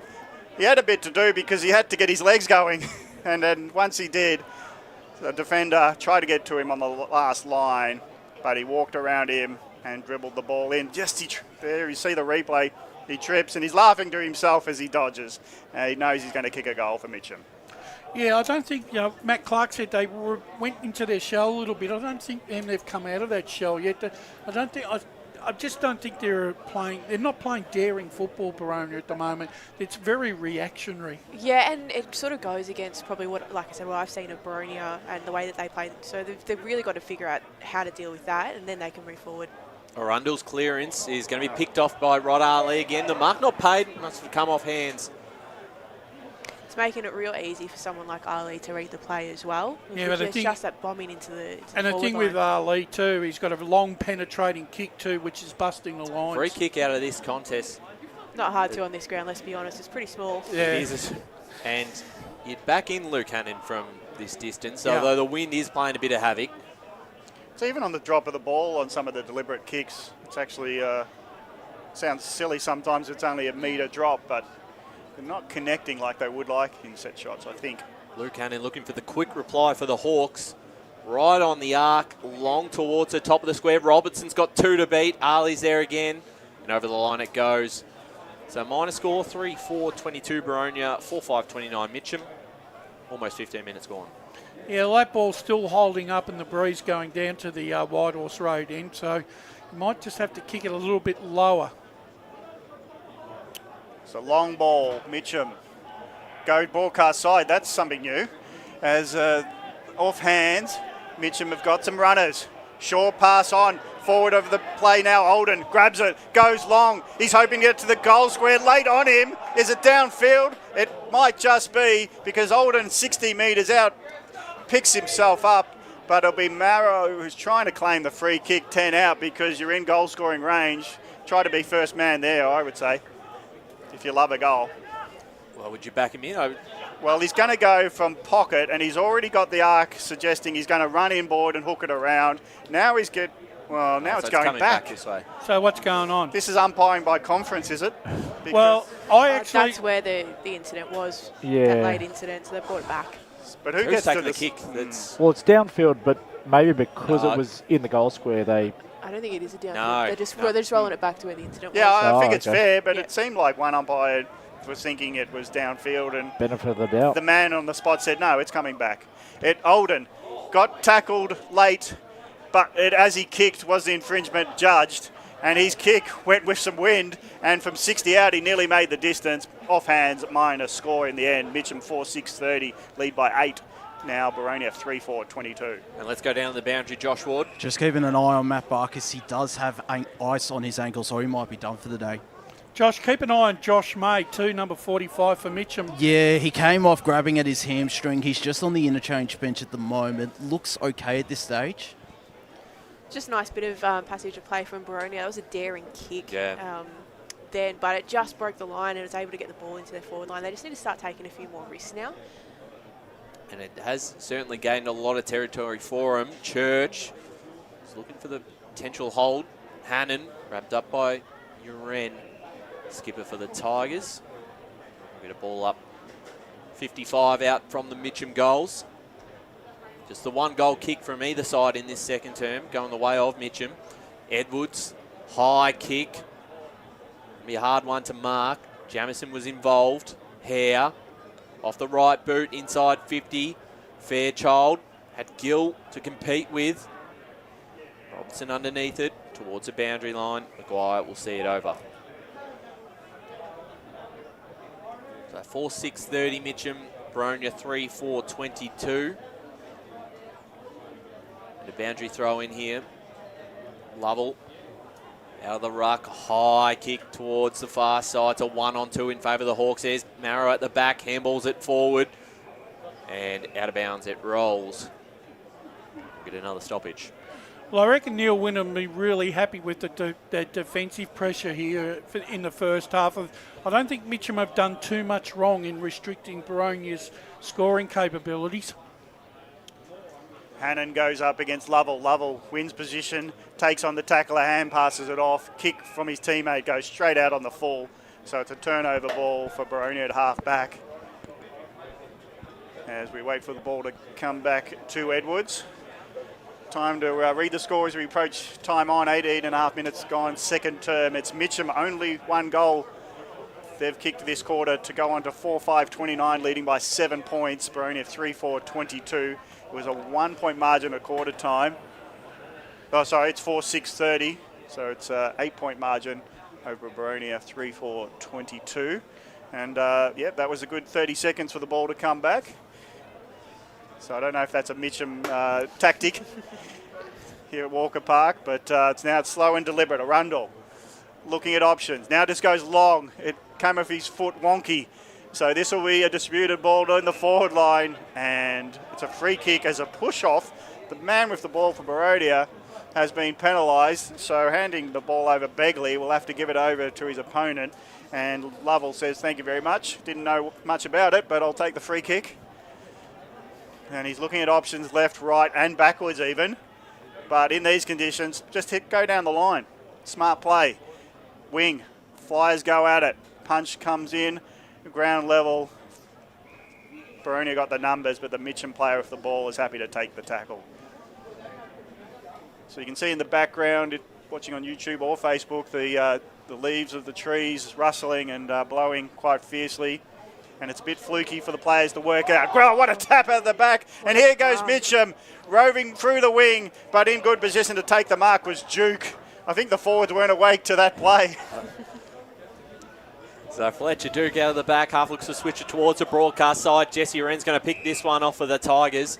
He had a bit to do because he had to get his legs going. And then once he did, the defender tried to get to him on the last line, but he walked around him and dribbled the ball in. There you see the replay. He trips and he's laughing to himself as he dodges. He knows he's going to kick a goal for Mitchum. Yeah, I don't think, Matt Clark said they went into their shell a little bit. I don't think they've come out of that shell yet. I just don't think they're not playing daring football, Boronia, at the moment. It's very reactionary. Yeah, and it sort of goes against probably what I've seen of Boronia and the way that they play. So they've really got to figure out how to deal with that, and then they can move forward. Arundel's clearance is going to be picked off by Rod Ali again. The mark not paid, must have come off hands. It's making it real easy for someone like Ali to read the play as well. Yeah, but it's just that bombing into the and the thing with Ali too, he's got a long penetrating kick too, which is busting the lines. Free kick out of this contest. Not hard to on this ground, let's be honest. It's pretty small. Yeah. It is. And you're back in Luke Hannon from this distance, although the wind is playing a bit of havoc. So even on the drop of the ball on some of the deliberate kicks, it's actually sounds silly sometimes. It's only a metre drop, but they're not connecting like they would like in set shots, I think. Luke Hannon looking for the quick reply for the Hawks. Right on the arc, long towards the top of the square. Robertson's got 2 to beat. Ali's there again, and over the line it goes. So minor score, 3-4-22 Boronia, 4-5-29 Mitchum. Almost 15 minutes gone. Yeah, that ball's still holding up in the breeze going down to the White Horse Road end, so you might just have to kick it a little bit lower. It's a long ball, Mitchum. Go broadcast side, that's something new. As off hands, Mitchum have got some runners. Short pass on, forward of the play now. Olden grabs it, goes long. He's hoping to get to the goal square. Late on him. Is it downfield? It might just be because Olden, 60 metres out, picks himself up. But it'll be Marrow who's trying to claim the free kick, 10 out, because you're in goal scoring range. Try to be first man there, I would say, if you love a goal. Well, would you back him in? Well, he's going to go from pocket, and he's already got the arc suggesting he's going to run inboard and hook it around. Now he's it's going back this way. So what's going on? This is umpiring by conference, is it? Because well, that's where the incident was. Yeah. That late incident, so they brought it back. But who gets taking to the kick? Well, it's downfield, but maybe because it was in the goal square, they. I don't think it is a downfield. No, they're just rolling it back to where the incident was. Yeah, I think it's fair, but it seemed like one umpire was thinking it was downfield, and benefit of the doubt. The man on the spot said no, it's coming back. Olden got tackled late, but as he kicked was the infringement judged, and his kick went with some wind, and from 60 out he nearly made the distance. Off hands, minor score in the end. Mitchum 4-6-30, lead by 8. Now Boronia 3-4-22. And let's go down to the boundary, Josh Ward. Just keeping an eye on Matt Barkis. He does have ice on his ankle, so he might be done for the day. Josh, keep an eye on Josh May too, number 45 for Mitchum. Yeah, he came off grabbing at his hamstring. He's just on the interchange bench at the moment. Looks okay at this stage. Just a nice bit of passage of play from Baronia. That was a daring kick. Yeah. But it just broke the line and was able to get the ball into their forward line. They just need to start taking a few more risks now. And it has certainly gained a lot of territory for him. Church is looking for the potential hold. Hannon wrapped up by Uren. Skipper for the Tigers. We'll get a ball up. 55 out from the Mitchum goals. Just the 1 goal kick from either side in this second term, going the way of Mitchum. Edwards, high kick. Be a hard one to mark. Jamison was involved. Hare off the right boot, inside 50. Fairchild had Gill to compete with. Robertson underneath it, towards the boundary line. Maguire will see it over. So 4-6-30 Mitchum, Boronia 3-4-22. And a boundary throw in here. Lovell out of the ruck, high kick towards the far side. It's a 1-on-2 in favour of the Hawks. There's Marrow at the back, handballs it forward. And out of bounds it rolls. We'll get another stoppage. Well, I reckon Neil Wyndham will be really happy with the defensive pressure here in the first half. I don't think Mitchum have done too much wrong in restricting Baronia's scoring capabilities. Hannon goes up against Lovell. Lovell wins position, takes on the tackler, hand passes it off. Kick from his teammate goes straight out on the full. So it's a turnover ball for Baronia at half back. As we wait for the ball to come back to Edwards. Time to read the score as we approach time on. 18.5 minutes gone, second term. It's Mitchum, only one goal they've kicked this quarter to go on to 4-5-29, leading by 7 points. Baronia 3-4-22. It was a 1 point margin at quarter time. Oh, sorry, it's 4-6-30. So it's a 8 point margin over Baronia 3-4-22. And yeah, that was a good 30 seconds for the ball to come back. So I don't know if that's a Mitchum tactic here at Walker Park, but it's slow and deliberate. Arundel looking at options. Now just goes long. It came off his foot wonky. So this will be a disputed ball in the forward line, and it's a free kick as a push-off. The man with the ball for Baronia has been penalised, so handing the ball over Begley will have to give it over to his opponent. And Lovell says, thank you very much. Didn't know much about it, but I'll take the free kick. And he's looking at options left, right, and backwards even. But in these conditions, just go down the line. Smart play. Wing. Flyers go at it. Punch comes in. Ground level. Baronia got the numbers, but the Mitchum player with the ball is happy to take the tackle. So you can see in the background, watching on YouTube or Facebook, the leaves of the trees rustling and blowing quite fiercely. And it's a bit fluky for the players to work out. Well, what a tap out the back. And here goes Mitchum, roving through the wing, but in good position to take the mark was Duke. I think the forwards weren't awake to that play. So Fletcher Duke out of the back, half looks to switch it towards the broadcast side. Jesse Wren's going to pick this one off for the Tigers.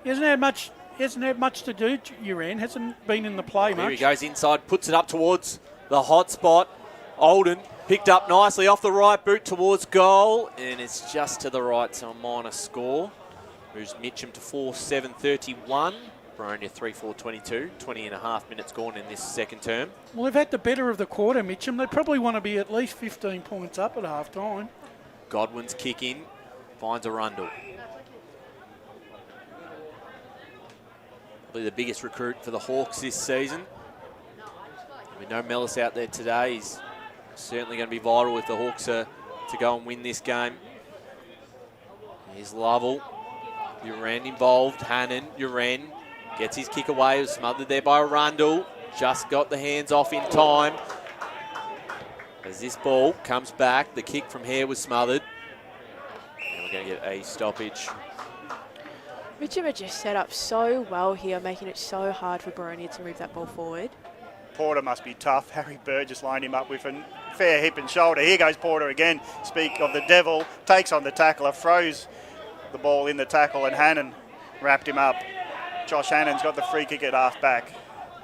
He hasn't had much to do, Uran. Hasn't been in the play much. Here he goes inside, puts it up towards the hot spot. Olden picked up nicely off the right boot towards goal, and it's just to the right, so a minor score. Moves Mitchum to 4-7-31. Baronia 3-4-22. 20.5 minutes gone in this second term. Well, they've had the better of the quarter, Mitchum. They probably want to be at least 15 points up at half time. Godwin's kick in, finds Arundel. Probably the biggest recruit for the Hawks this season. With no Mellis out there today, he's certainly going to be vital if the Hawks are to go and win this game. Here's Lovell. Uran involved. Hannon. Uran gets his kick away. It was smothered there by Arundel. Just got the hands off in time. As this ball comes back, the kick from Hare was smothered. And we're going to get a stoppage. Mitchum are just set up so well here, making it so hard for Baronia to move that ball forward. Porter must be tough. Harry Bird just lined him up with a fair hip and shoulder. Here goes Porter again. Speak of the devil. Takes on the tackler. Throws the ball in the tackle, and Hannon wrapped him up. Josh Hannon's got the free kick at half back.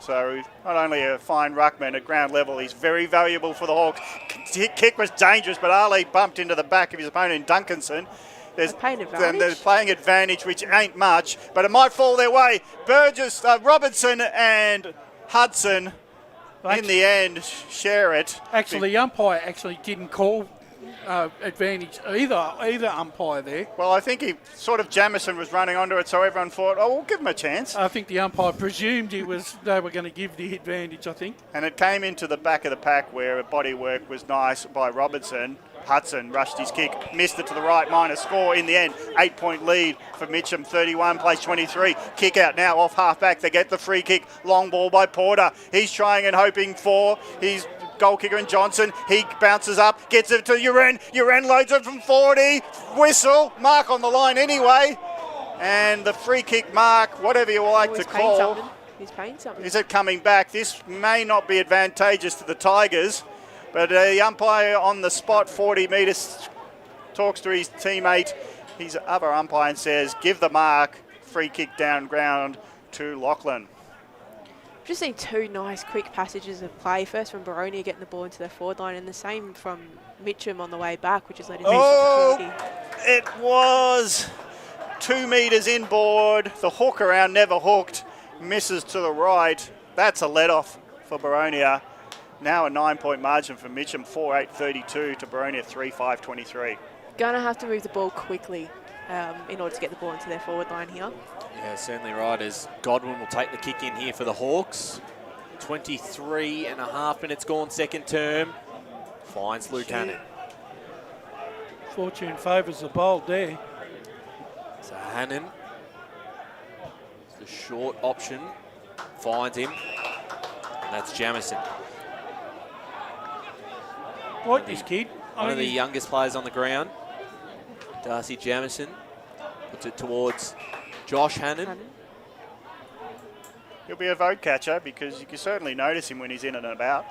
So not only a fine ruckman at ground level, he's very valuable for the Hawks. Kick was dangerous, but Ali bumped into the back of his opponent, Duncanson. They're playing advantage, which ain't much, but it might fall their way. Burgess, Robertson and Hudson, in the end, share it. Actually, the umpire actually didn't call advantage either umpire there. Well, I think Jamison was running onto it, so everyone thought, oh, we'll give him a chance. I think the umpire presumed they were going to give the advantage, I think. And it came into the back of the pack where body work was nice by Robertson. Hudson rushed his kick, missed it to the right, minor score in the end. 8 point lead for Mitchum, 31 plays 23. Kick out now off half back. They get the free kick. Long ball by Porter. He's trying and hoping for his goal kicker in Johnson. He bounces up, gets it to Uren. Uren loads it from 40. Whistle. Mark on the line anyway. And the free kick mark, whatever you like to call. He's paying something. Is it coming back? This may not be advantageous to the Tigers, but the umpire on the spot, 40 metres, talks to his teammate, his other umpire, and says, give the mark, free kick down ground to Lachlan. Just seen two nice quick passages of play. First from Baronia getting the ball into their forward line, and the same from Mitchum on the way back, which has led into opportunity. It was 2 metres inboard. The hook around never hooked. Misses to the right. That's a let-off for Baronia. Now a 9-point margin for Mitchum, 4-8-32 to Baronia, 3-5-23. Gonna have to move the ball quickly in order to get the ball into their forward line here. Yeah, certainly right, as Godwin will take the kick in here for the Hawks. 23 and a half minutes gone, second term. Finds Lucannon. Fortune favours the bold there. So Hannon, the short option, finds him. And that's Jamison. Like this kid. One of the youngest players on the ground. Darcy Jamison puts it towards Josh Hannon. He'll be a vote catcher because you can certainly notice him when he's in and about.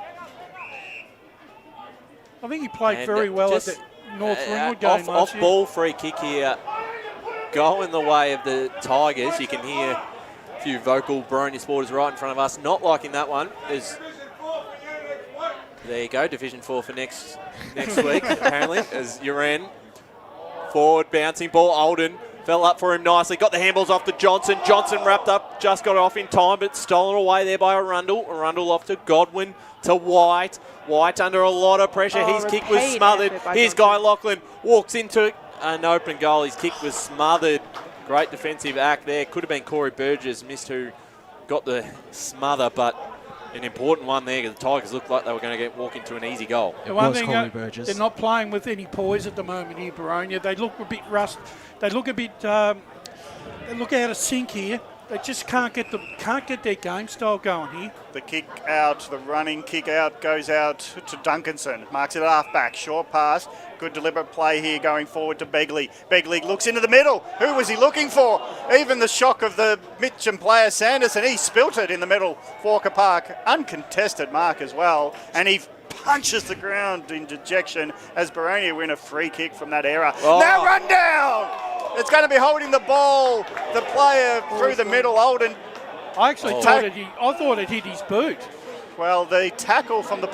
I think he played very well at the North Ringwood game last off year. ball free kick here. Going the way of the Tigers. You can hear a few vocal Boronia supporters right in front of us not liking that one. There you go, Division 4 for next week, apparently, as Uren. Forward, bouncing ball, Olden fell up for him nicely, got the handballs off to Johnson. Johnson wrapped up, just got it off in time, but stolen away there by Arundel. Arundel off to Godwin, to White. White under a lot of pressure, his kick was smothered. Here's Guy Lachlan, walks into an open goal, his kick was smothered. Great defensive act there, could have been Corey Burgess, missed who got the smother, but an important one there because the Tigers looked like they were going to walk into an easy goal. The one thing, they're not playing with any poise at the moment here, Baronia. They look a bit they look a bit, they look out of sync here. They just can't get their game style going here. The kick out, the running kick out goes out to Duncanson. Marks it at half back. Short pass. Good deliberate play here going forward to Begley. Begley looks into the middle. Who was he looking for? Even the shock of the Mitcham player, Sanderson, he spilt it in the middle. Walker Park, uncontested mark as well. And he punches the ground in dejection as Boronia win a free kick from that error. Oh. Now run down! It's going to be holding the ball. The player through the middle, Olden. I actually thought it hit his boot. Well, the tackle from the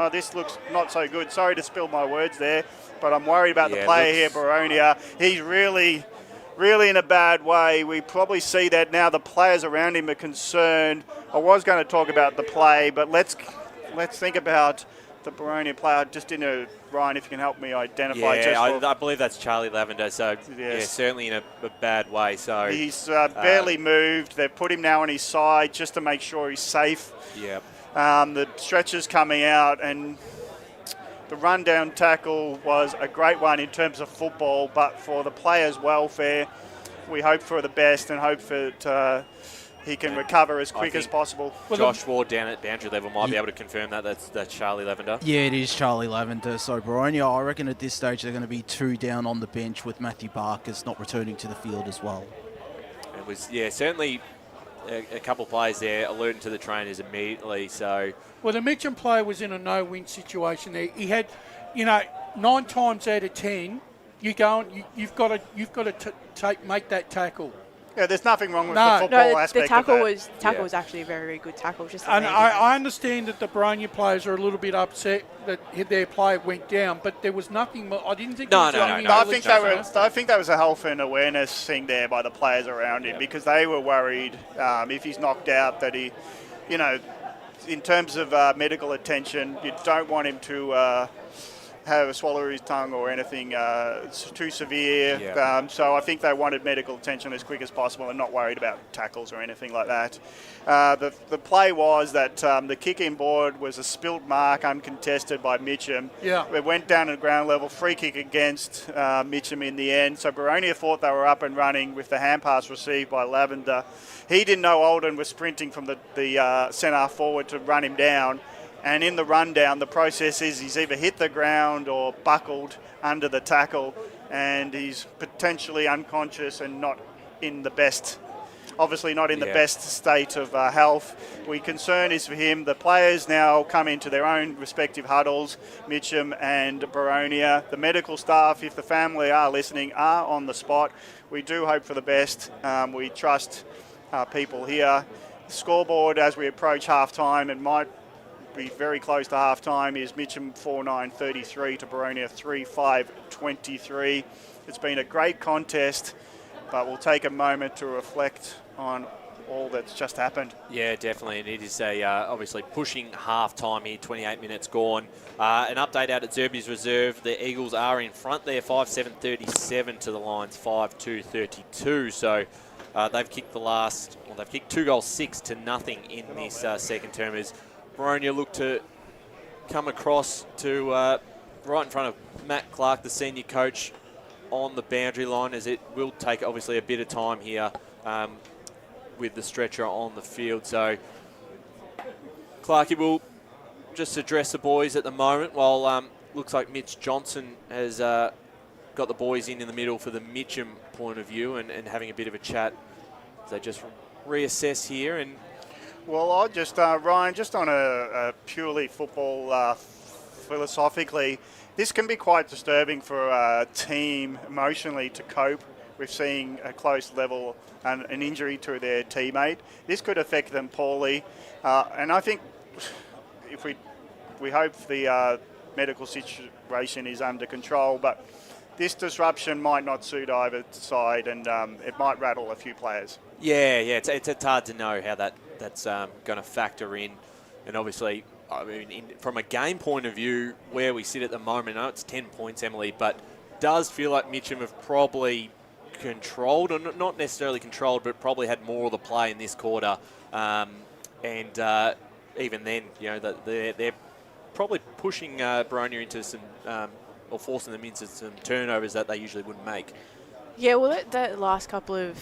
this looks not so good. Sorry to spill my words there, but I'm worried about the player here, Boronia. He's really in a bad way. We probably see that now. The players around him are concerned. I was going to talk about the play, but let's think about the Boronia player. Just didn't Ryan, if you can help me identify. Yeah, I believe that's Charlie Lavender. So yeah, certainly in a bad way. So he's barely moved. They've put him now on his side just to make sure he's safe. Yep. The stretcher's coming out, and the rundown tackle was a great one in terms of football, but for the players' welfare, we hope for the best and hope that he can recover as quick as possible. Josh Ward down at boundary level might be able to confirm that. That's Charlie Lavender. Yeah, it is Charlie Lavender. So Boronia, I reckon at this stage they're going to be 2 down on the bench with Matthew Barkers not returning to the field as well. It was, certainly a couple of players there alerting to the trainers immediately. So, well, the Mitcham player was in a no-win situation there. He had, 9 times out of 10, you go and you've got to make that tackle. Yeah, there's nothing wrong with the football aspect the tackle of was was actually a very, very good tackle. And I understand that the Boronia players are a little bit upset that their player went down, but there was nothing more. I didn't think. I think that was a health and awareness thing there by the players around him because they were worried if he's knocked out that he, in terms of medical attention, you don't want him to have swallow his tongue or anything too severe. Yeah. So I think they wanted medical attention as quick as possible and not worried about tackles or anything like that. The play was that the kick-in board was a spilled mark, uncontested by Mitchum. Yeah. It went down at ground level, free kick against Mitchum in the end. So Baronia thought they were up and running with the hand pass received by Lavender. He didn't know Olden was sprinting from the centre forward to run him down. And in the rundown, the process is he's either hit the ground or buckled under the tackle, and he's potentially unconscious and not in the best, obviously not in the best state of health. Concern is for him. The players now come into their own respective huddles, Mitchum and Boronia. The medical staff, if the family are listening, are on the spot. We do hope for the best. We trust people here. The scoreboard as we approach half-time, it might be very close to half-time, is Mitchum 4-9-33 to Baronia 3-5-23. It's been a great contest, but we'll take a moment to reflect on all that's just happened. Yeah, definitely, and it is obviously pushing half-time here, 28 minutes gone. An update out at Zerby's Reserve, the Eagles are in front there, 5-7-37 to the Lions, 5-2-32, so they've kicked they've kicked 2 goals, 6-0 in this second term as Boronia look to come across to right in front of Matt Clark, the senior coach, on the boundary line, as it will take obviously a bit of time here with the stretcher on the field. So Clarkie will just address the boys at the moment while looks like Mitch Johnson has got the boys in the middle for the Mitchum point of view and having a bit of a chat as they just reassess here. And well, I'll just, Ryan, just on a purely football philosophically, this can be quite disturbing for a team emotionally to cope with seeing a close level and an injury to their teammate. This could affect them poorly, and I think if we hope the medical situation is under control, but this disruption might not suit either side, and it might rattle a few players. Yeah, it's hard to know how that's going to factor in, and obviously, I mean, from a game point of view, where we sit at the moment, I know it's 10 points, Emily, but does feel like Mitchum have probably controlled, or not necessarily controlled, but probably had more of the play in this quarter, and even then, they're probably pushing Boronia into some, or forcing them into some turnovers that they usually wouldn't make. Yeah, well, that last couple of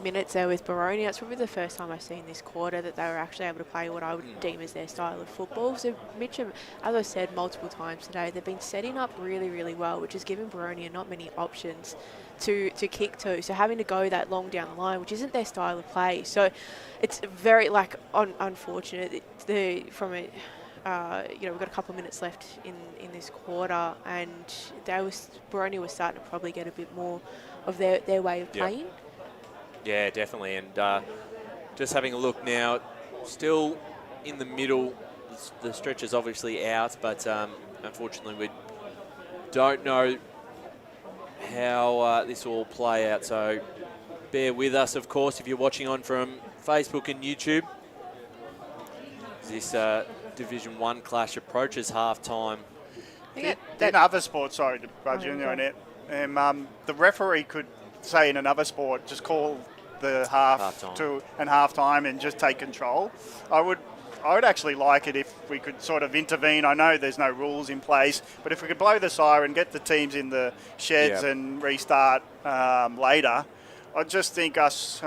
minutes there with Baronia, it's probably the first time I've seen this quarter that they were actually able to play what I would deem as their style of football. So Mitchum, as I said multiple times today, they've been setting up really, really well, which has given Baronia not many options to kick to. So having to go that long down the line, which isn't their style of play. So it's very, unfortunate. We've got a couple of minutes left in this quarter, and Boronia was starting to probably get a bit more of their way of playing. Yeah, definitely. And just having a look now, still in the middle, the stretcher's obviously out, but unfortunately we don't know how this will play out. So bear with us, of course, if you're watching on from Facebook and YouTube. This Division 1 clash approaches half-time. In other sports, sorry to budge in on it, the referee could say in another sport, just call the half-time and just take control. I would actually like it if we could sort of intervene. I know there's no rules in place, but if we could blow the siren, get the teams in the sheds and restart later, I just think us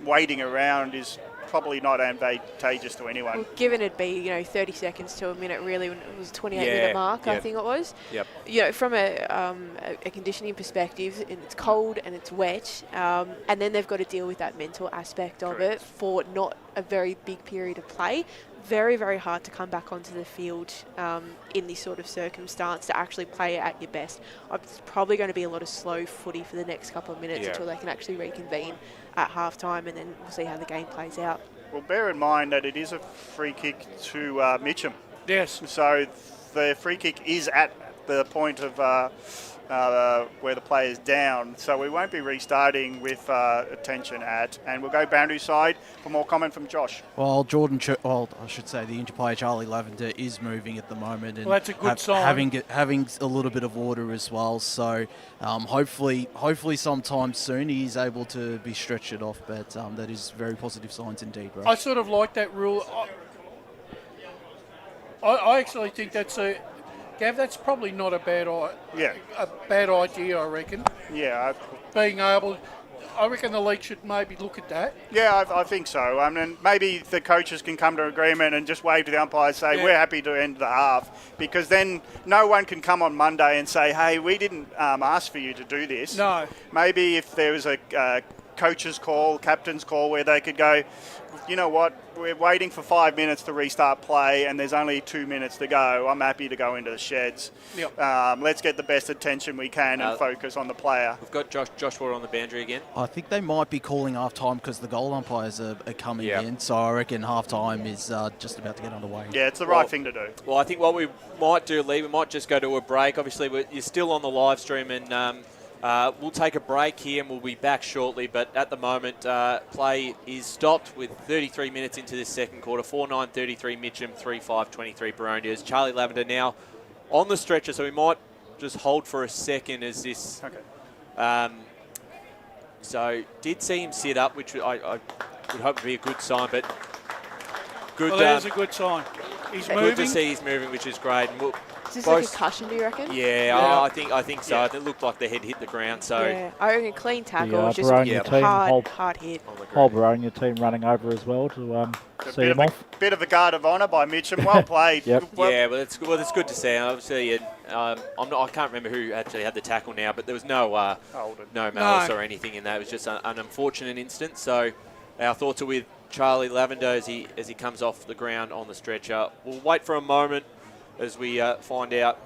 waiting around is probably not advantageous to anyone. Well, given it'd be 30 seconds to a minute, really, when it was a 28-minute mark, I think it was. Yep. From a conditioning perspective, it's cold and it's wet, and then they've got to deal with that mental aspect of it for not a very big period of play. Very, very hard to come back onto the field in this sort of circumstance to actually play at your best. It's probably going to be a lot of slow footy for the next couple of minutes until they can actually reconvene at half-time, and then we'll see how the game plays out. Well, bear in mind that it is a free kick to Mitchum. Yes. So the free kick is at the point of where the player's down, so we won't be restarting with attention at, and we'll go boundary side for more comment from Josh. Well, I should say the injured player Charlie Lavender is moving at the moment, and that's a good sign. Having a little bit of order as well. So hopefully sometime soon he is able to be stretched off. But that is very positive signs indeed, bro. I sort of like that rule. I actually think Gav, that's probably not a bad idea, I reckon. Yeah. Being able, I reckon the league should maybe look at that. Yeah, I think so. I mean, maybe the coaches can come to agreement and just wave to the umpires, say, we're happy to end the half, because then no one can come on Monday and say, hey, we didn't ask for you to do this. No. Maybe if there was a coach's call, captain's call, where they could go, you know what, we're waiting for 5 minutes to restart play and there's only 2 minutes to go. I'm happy to go into the sheds. Yep. Let's get the best attention we can and focus on the player. We've got Joshua on the boundary again. I think they might be calling half-time because the goal umpires are coming in, so I reckon half-time is just about to get underway. Yeah, it's the right thing to do. Well, I think what we might do, Lee, we might just go to a break. Obviously, you're still on the live stream, and we'll take a break here and we'll be back shortly. But at the moment, play is stopped with 33 minutes into this second quarter. 4-9-33 Mitchum, 3-5-23 Baronia. It's Charlie Lavender now on the stretcher, so we might just hold for a second as this... Okay. So did see him sit up, which I would hope to be a good sign, but good. Well, there's a good sign. He's moving. Good to see he's moving, which is great. And is this a concussion, do you reckon? Yeah, I think so. It looked like the head hit the ground. So I reckon clean tackle. The Just Baronia team, hard hit. Whole Baronia team running over as well to see him off. Bit of a guard of honour by Mitchum. Well played. Yep. Yeah, well, it's good to see. Obviously, I can't remember who actually had the tackle now, but there was no malice or anything in that. It was just an unfortunate incident. So our thoughts are with Charlie Lavender as he comes off the ground on the stretcher. We'll wait for a moment as we find out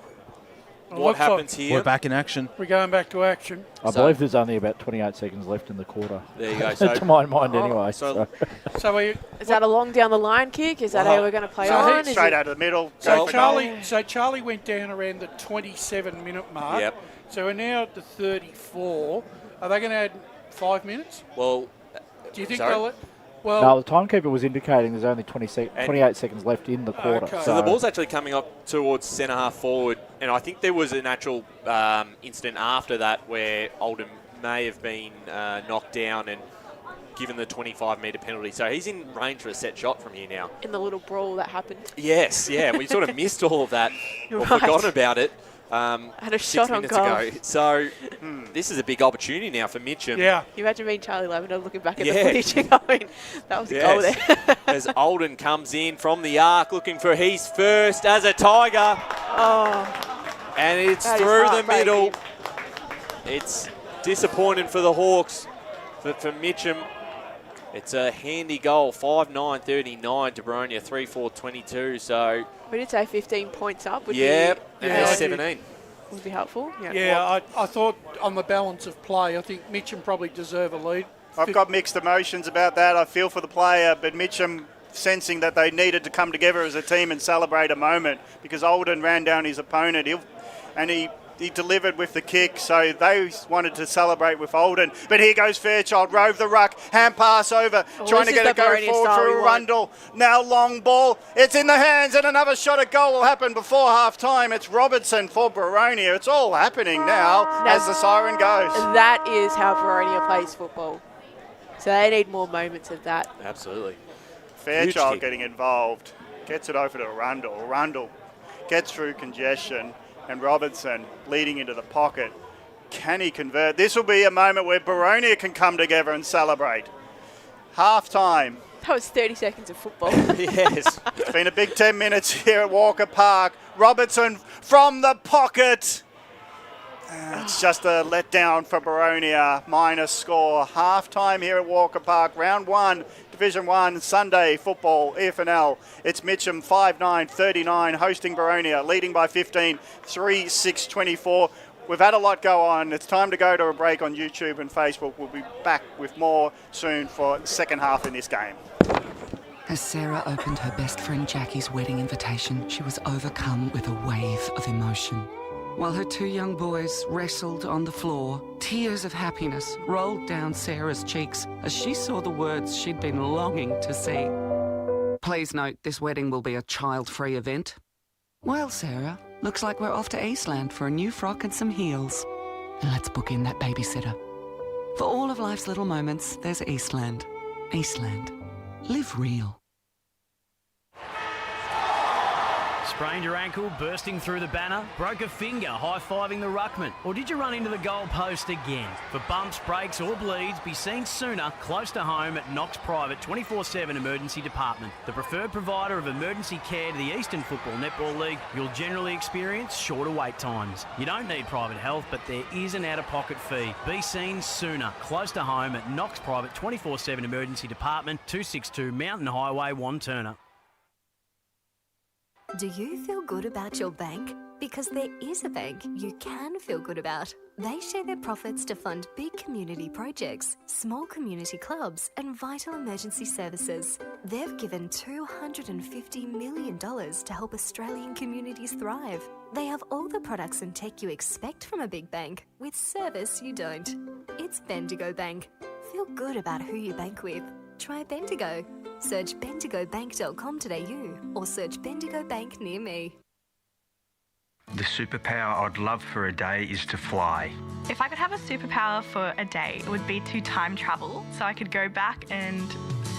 what happens here. We're back in action. We're going back to action. I believe there's only about 28 seconds left in the quarter. There you go. So, to my mind, anyway. Is that a long down the line kick? Is that how we're going to play on? Is straight out of the middle. So Charlie went down around the 27-minute mark. Yep. So we're now at the 34. Are they going to add 5 minutes? Well, do you think sorry? they'll let... Well, no, the timekeeper was indicating there's only 28 seconds left in the quarter. Okay. So the ball's actually coming up towards centre half forward, and I think there was an actual incident after that where Oldham may have been knocked down and given the 25-metre penalty. So he's in range for a set shot from here now. in the little brawl that happened? Yes, yeah, we sort of missed all of that or forgotten about it. Had a 6 shot on minutes goal. ago. So this is a big opportunity now for Mitchum. Yeah. Can you imagine being Charlie Lavender looking back at the footage and going, that was a goal there. As Olden comes in from the arc looking for his first as a Tiger. Oh. And it's That is through the heartbreaking. middle. It's disappointing for the Hawks, but for Mitchum, it's a handy goal. 5-9-39 to Boronia, 3-4-22. So We did say 15 points up. Would and be, there's 17. Would be helpful. Yeah, I thought on the balance of play, I think Mitchum probably deserve a lead. I've got mixed emotions about that. I feel for the player, but Mitchum sensing that they needed to come together as a team and celebrate a moment, because Olden ran down his opponent and he delivered with the kick, so they wanted to celebrate with Olden. But here goes Fairchild, rove the ruck, hand pass over, trying to get it go forward through Rundle. Now long ball, it's in the hands, and another shot at goal will happen before half-time. It's Robertson for Boronia. It's all happening now as the siren goes. That is how Baronia plays football. So they need more moments of that. Absolutely. Fairchild getting involved, gets it over to Rundle. Rundle gets through congestion, and Robertson leading into the pocket. Can he convert? This will be a moment where Baronia can come together and celebrate. Half time. That was 30 seconds of football. Yes. It's been a big 10 minutes here at Walker Park. Robertson from the pocket. It's just a letdown for Baronia. Minus score. Half time here at Walker Park. Round 1. Division 1 Sunday football, EFNL. It's Mitchum 5-9-39 hosting Boronia, leading by 15, 3-6-24. We've had a lot go on. It's time to go to a break on YouTube and Facebook. We'll be back with more soon for the second half in this game. As Sarah opened her best friend Jackie's wedding invitation, she was overcome with a wave of emotion. While her two young boys wrestled on the floor, tears of happiness rolled down Sarah's cheeks as she saw the words she'd been longing to see. Please note, this wedding will be a child-free event. Well, Sarah, looks like we're off to Eastland for a new frock and some heels. And let's book in that babysitter. For all of life's little moments, there's Eastland. Eastland. Live real. Sprained your ankle, bursting through the banner? Broke a finger, high-fiving the ruckman? Or did you run into the goal post again? For bumps, breaks or bleeds, be seen sooner, close to home at Knox Private 24/7 Emergency Department. The preferred provider of emergency care to the Eastern Football Netball League. You'll generally experience shorter wait times. You don't need private health, but there is an out-of-pocket fee. Be seen sooner, close to home at Knox Private 24/7 Emergency Department, 262 Mountain Highway, Wantirna. Do you feel good about your bank? Because there is a bank you can feel good about. They share their profits to fund big community projects, small community clubs, and vital emergency services. They've given $250 million to help Australian communities thrive. They have all the products and tech you expect from a big bank, with service you don't. It's Bendigo Bank. Feel good about who you bank with. Try Bendigo. Search bendigobank.com.au or search Bendigo Bank near me. The superpower I'd love for a day is to fly. If I could have a superpower for a day, it would be to time travel so I could go back and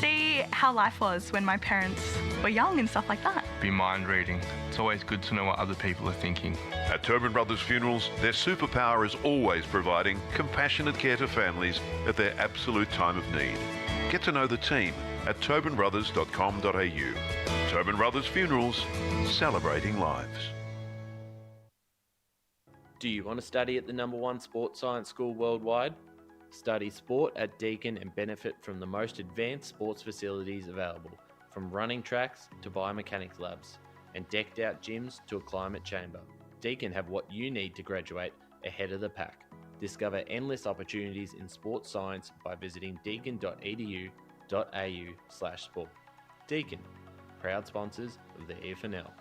see how life was when my parents were young and stuff like that. Be mind reading. It's always good to know what other people are thinking. At Tobin Brothers Funerals, their superpower is always providing compassionate care to families at their absolute time of need. Get to know the team at tobinbrothers.com.au. Tobin Brothers Funerals, celebrating lives. Do you want to study at the #1 sports science school worldwide? Study sport at Deakin and benefit from the most advanced sports facilities available, from running tracks to biomechanics labs, and decked out gyms to a climate chamber. Deakin have what you need to graduate ahead of the pack. Discover endless opportunities in sports science by visiting deakin.edu.au/sport. Deakin, proud sponsors of the EFNL.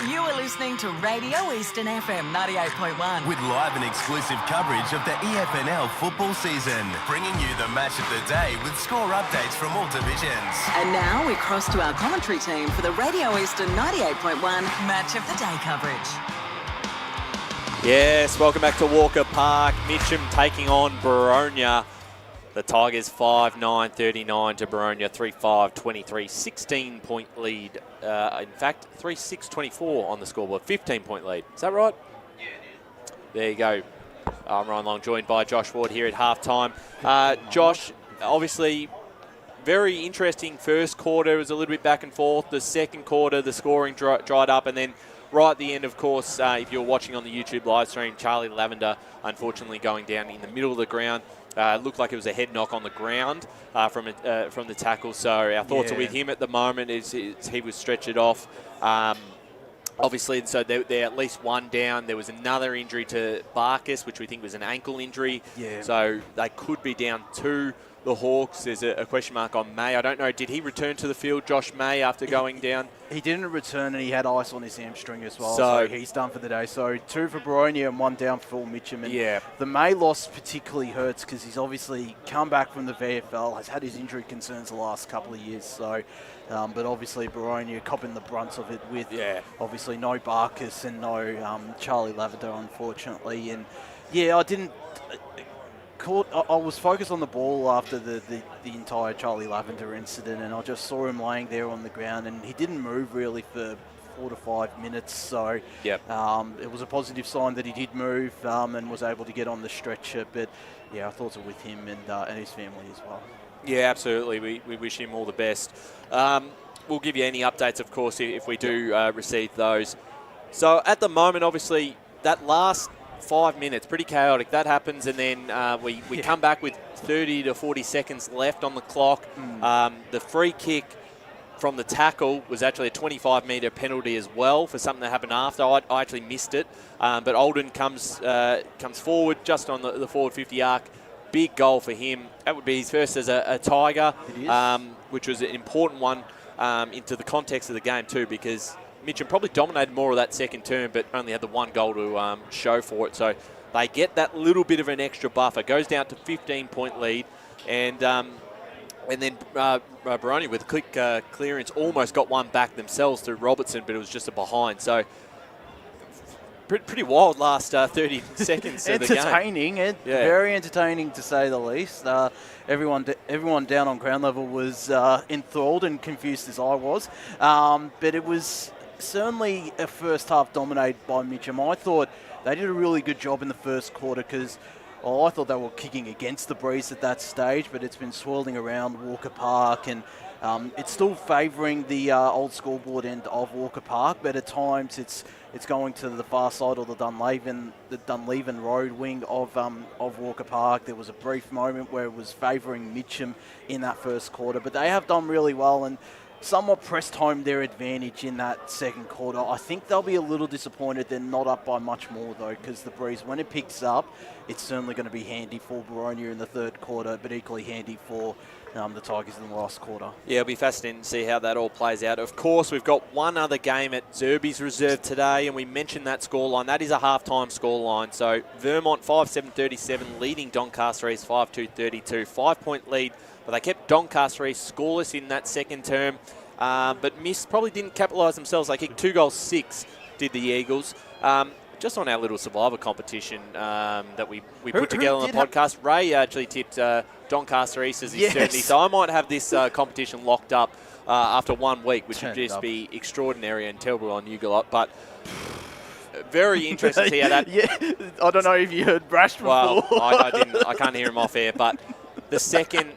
You are listening to Radio Eastern FM 98.1. With live and exclusive coverage of the EFNL football season, bringing you the match of the day with score updates from all divisions. And now we cross to our commentary team for the Radio Eastern 98.1 Match of the Day coverage. Yes, welcome back to Walker Park. Mitchum taking on Boronia. The Tigers 5-9-39 to Baronia, 3-5-23, 16-point lead. In fact, 3-6-24 on the scoreboard, 15-point lead. Is that right? Yeah, it is. There you go. I'm Ryan Long, joined by Josh Ward here at halftime. Josh, obviously, very interesting first quarter. It was a little bit back and forth. The second quarter, the scoring dried up, and then right at the end, of course, if you're watching on the YouTube live stream, Charlie Lavender, unfortunately, going down in the middle of the ground. Looked like it was a head knock on the ground from the tackle. So our thoughts are with him at the moment. He was stretchered off. Obviously, so they're at least one down. There was another injury to Barkas, which we think was an ankle injury. Yeah. So they could be down two. The Hawks, there's a question mark on May. I don't know, did he return to the field, Josh May, after going down? He didn't return, and he had ice on his hamstring as well, so he's done for the day. So 2 for Boronia and 1 down for Mitchum. And the May loss particularly hurts because he's obviously come back from the VFL, has had his injury concerns the last couple of years. So, but obviously Boronia copping the brunt of it with obviously no Barkas and no Charlie Lavender, unfortunately. And I didn't... I was focused on the ball after the entire Charlie Lavender incident, and I just saw him laying there on the ground, and he didn't move really for 4 to 5 minutes. So it was a positive sign that he did move and was able to get on the stretcher. But our thoughts are with him and his family as well. Yeah, absolutely. We wish him all the best. We'll give you any updates, of course, if we do receive those. So at the moment, obviously, that last 5 minutes, pretty chaotic. That happens, and then we come back with 30 to 40 seconds left on the clock. The free kick from the tackle was actually a 25-metre penalty as well for something that happened after. I actually missed it, but Alden comes forward just on the forward 50 arc. Big goal for him. That would be his first as a Tiger, which was an important one into the context of the game too, because Mitchum probably dominated more of that second term, but only had the one goal to show for it. So they get that little bit of an extra buffer. Goes down to 15-point lead, and then Baronia with a quick clearance almost got one back themselves through Robertson, but it was just a behind. So pretty wild last 30 seconds of the game. Entertaining, very entertaining to say the least. Everyone down on ground level was enthralled and confused as I was. But it was certainly a first half dominated by Mitchum. I thought they did a really good job in the first quarter because I thought they were kicking against the breeze at that stage, but it's been swirling around Walker Park, and it's still favouring the old scoreboard end of Walker Park, but at times it's going to the far side or the Dunleavin Road wing of Walker Park. There was a brief moment where it was favouring Mitchum in that first quarter, but they have done really well and somewhat pressed home their advantage in that second quarter. I think they'll be a little disappointed they're not up by much more, though, because the breeze, when it picks up, it's certainly going to be handy for Boronia in the third quarter, but equally handy for the Tigers in the last quarter. Yeah, it'll be fascinating to see how that all plays out. Of course, we've got one other game at Zerby's Reserve today, and we mentioned that scoreline. That is a half-time scoreline. So Vermont 5-7-37, leading Doncaster East 5-2-32. 5-point lead, but they kept Doncaster East scoreless in that second term, but probably didn't capitalise themselves. They kicked 2 goals 6, did the Eagles. Just on our little Survivor competition that we put together on the podcast, Ray actually tipped Doncaster East as his certainty. So I might have this competition locked up after 1 week, which would just be extraordinary and terrible on you lot. But very interesting to see how that... I don't know if you heard Brash before. Well, I didn't. I can't hear him off air, but the second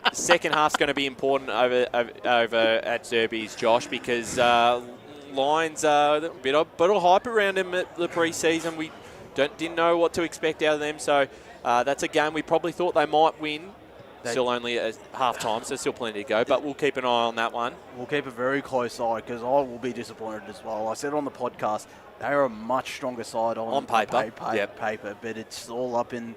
half's going to be important over at Zerby's, Josh, because Lions a bit of hype around them at the pre-season. We didn't know what to expect out of them, so that's a game we probably thought they might win. Still only at half-time, so still plenty to go, but we'll keep an eye on that one. We'll keep a very close eye, because I will be disappointed as well. I said on the podcast, they are a much stronger side on paper, but it's all up in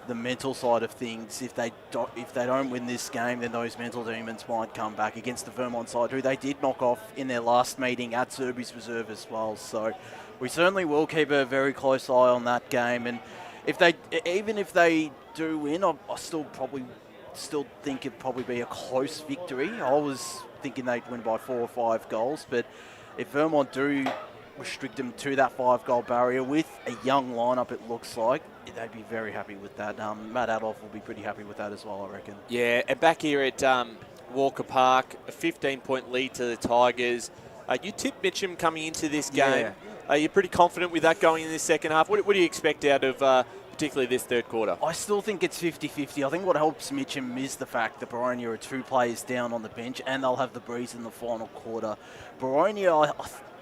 the mental side of things. If they don't win this game, then those mental demons might come back against the Vermont side, who they did knock off in their last meeting at Zerby's Reserve as well. So we certainly will keep a very close eye on that game. And even if they do win, I still think it'd probably be a close victory. I was thinking they'd win by 4 or 5 goals, but if Vermont do restrict them to that 5-goal barrier with a young lineup, it looks like, they'd be very happy with that. Matt Adolph will be pretty happy with that as well, I reckon. Yeah, and back here at Walker Park, a 15-point lead to the Tigers. You tipped Mitchum coming into this game. Yeah. Are you pretty confident with that going in this second half? What do you expect out of particularly this third quarter? I still think it's 50-50. I think what helps Mitchum is the fact that Baronia are 2 players down on the bench, and they'll have the breeze in the final quarter. Baronia,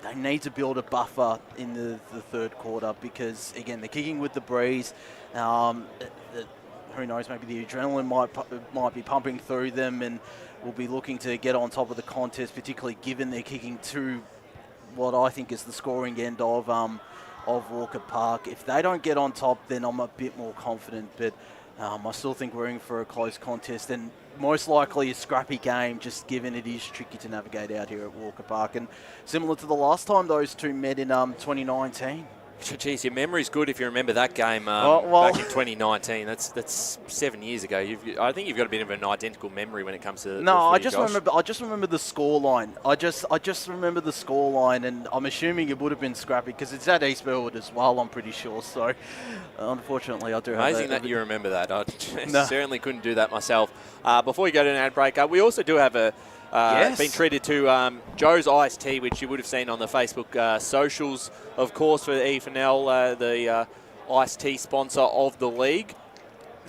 they need to build a buffer in the third quarter because, again, they're kicking with the breeze. Who knows, maybe the adrenaline might be pumping through them, and we'll be looking to get on top of the contest, particularly given they're kicking to what I think is the scoring end of Walker Park. If they don't get on top, then I'm a bit more confident, but I still think we're in for a close contest and most likely a scrappy game, just given it is tricky to navigate out here at Walker Park. And similar to the last time those two met in 2019. Jeez, your memory's good if you remember that game back in 2019. That's 7 years ago. I think you've got a bit of an identical memory when it comes to I just remember the scoreline. I just remember the scoreline, and I'm assuming it would have been scrappy because it's at East Berwick as well, I'm pretty sure. So, unfortunately, I do have Amazing that you remember that. I certainly couldn't do that myself. Before we go to an ad break, we also do have been treated to Joe's Iced Tea, which you would have seen on the Facebook socials, of course, for EFNL, the iced tea sponsor of the league.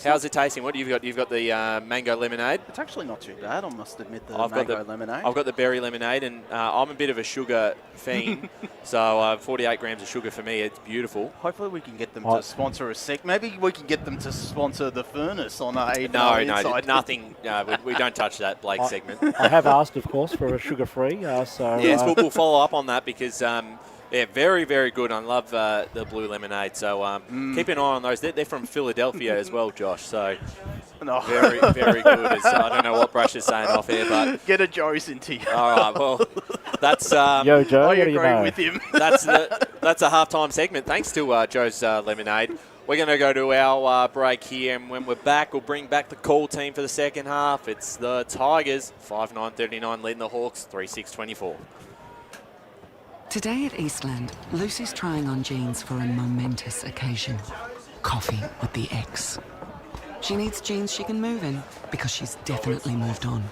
How's it tasting? What do you got? You've got the mango lemonade. It's actually not too bad, I must admit, lemonade. I've got the berry lemonade, and I'm a bit of a sugar fiend, so 48 grams of sugar for me, it's beautiful. Hopefully we can get them to sponsor maybe we can get them to sponsor the furnace on our No, nothing. We don't touch that Blake segment. I have asked, of course, for a sugar-free. Yes, we'll follow up on that because... very, very good. I love the blue lemonade. So keep an eye on those. They're from Philadelphia as well, Josh. So very, very good. I don't know what Brush is saying off here, but get a Joe's into you. All right. Well, that's Yo, Joe. I agree with him. That's a halftime segment. Thanks to Joe's Lemonade. We're going to go to our break here, and when we're back, we'll bring back the call team for the second half. It's the Tigers, 5-9-39, leading the Hawks, 3-6-24. Today at Eastland, Lucy's trying on jeans for a momentous occasion. Coffee with the ex. She needs jeans she can move in because she's definitely moved on.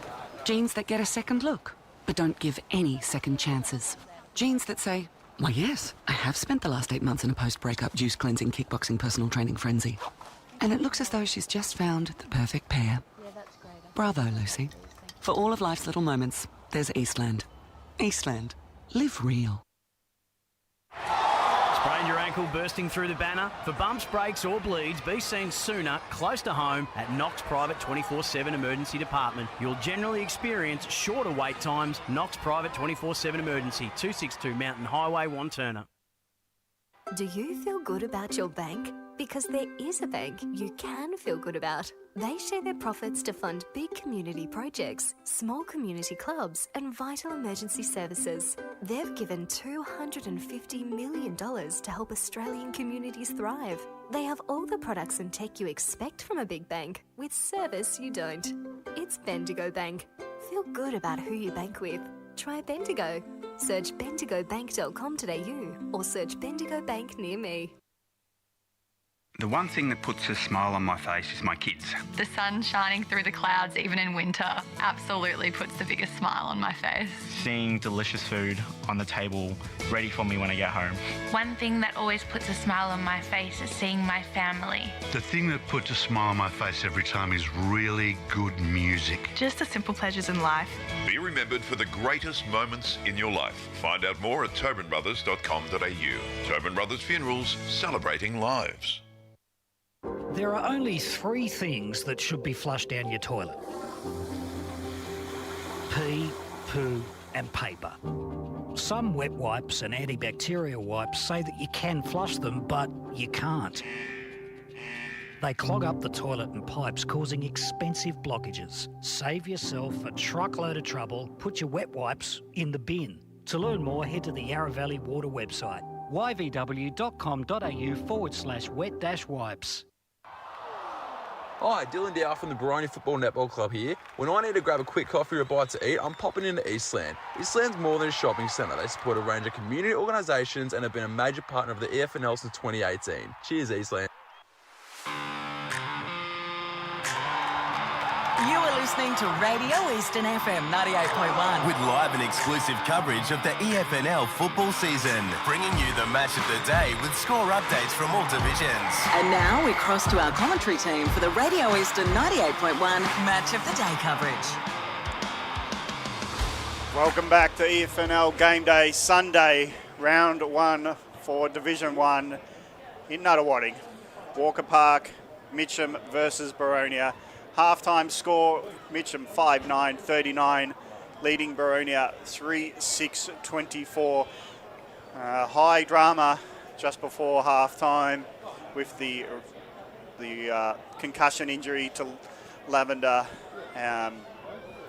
Jeans that get a second look, but don't give any second chances. Jeans that say, why yes, I have spent the last 8 months in a post-breakup juice cleansing, kickboxing, personal training frenzy. And it looks as though she's just found the perfect pair. Bravo, Lucy. For all of life's little moments, there's Eastland. Eastland. Live real. Sprained your ankle bursting through the banner? For bumps, breaks or bleeds, be seen sooner, close to home, at Knox Private 24/7 Emergency Department. You'll generally experience shorter wait times. Knox Private 24/7 Emergency, 262 Mountain Highway, Wantirna. Do you feel good about your bank? Because there is a bank you can feel good about. They share their profits to fund big community projects, small community clubs and vital emergency services. They've given $250 million to help Australian communities thrive. They have all the products and tech you expect from a big bank, with service you don't. It's Bendigo Bank. Feel good about who you bank with. Try Bendigo. Search bendigobank.com.au or search Bendigo Bank near me. The one thing that puts a smile on my face is my kids. The sun shining through the clouds even in winter absolutely puts the biggest smile on my face. Seeing delicious food on the table ready for me when I get home. One thing that always puts a smile on my face is seeing my family. The thing that puts a smile on my face every time is really good music. Just the simple pleasures in life. Be remembered for the greatest moments in your life. Find out more at tobinbrothers.com.au. Tobin Brothers Funerals, celebrating lives. There are only 3 things that should be flushed down your toilet. Pee, poo and paper. Some wet wipes and antibacterial wipes say that you can flush them, but you can't. They clog up the toilet and pipes, causing expensive blockages. Save yourself a truckload of trouble. Put your wet wipes in the bin. To learn more, head to the Yarra Valley Water website, yvw.com.au/wet-wipes. Hi, Dylan Dow from the Boronia Football Netball Club here. When I need to grab a quick coffee or a bite to eat, I'm popping into Eastland. Eastland's more than a shopping centre. They support a range of community organisations and have been a major partner of the EFNL since 2018. Cheers, Eastland. You are listening to Radio Eastern FM 98.1. With live and exclusive coverage of the EFNL football season, bringing you the match of the day with score updates from all divisions. And now we cross to our commentary team for the Radio Eastern 98.1 Match of the Day coverage. Welcome back to EFNL Game Day Sunday, round 1 for Division 1 in Nuttawading. Walker Park, Mitchum versus Boronia. Half-time score, Mitchum 5-9-39, leading Baronia 3-6-24. High drama just before half-time with the concussion injury to Lavender.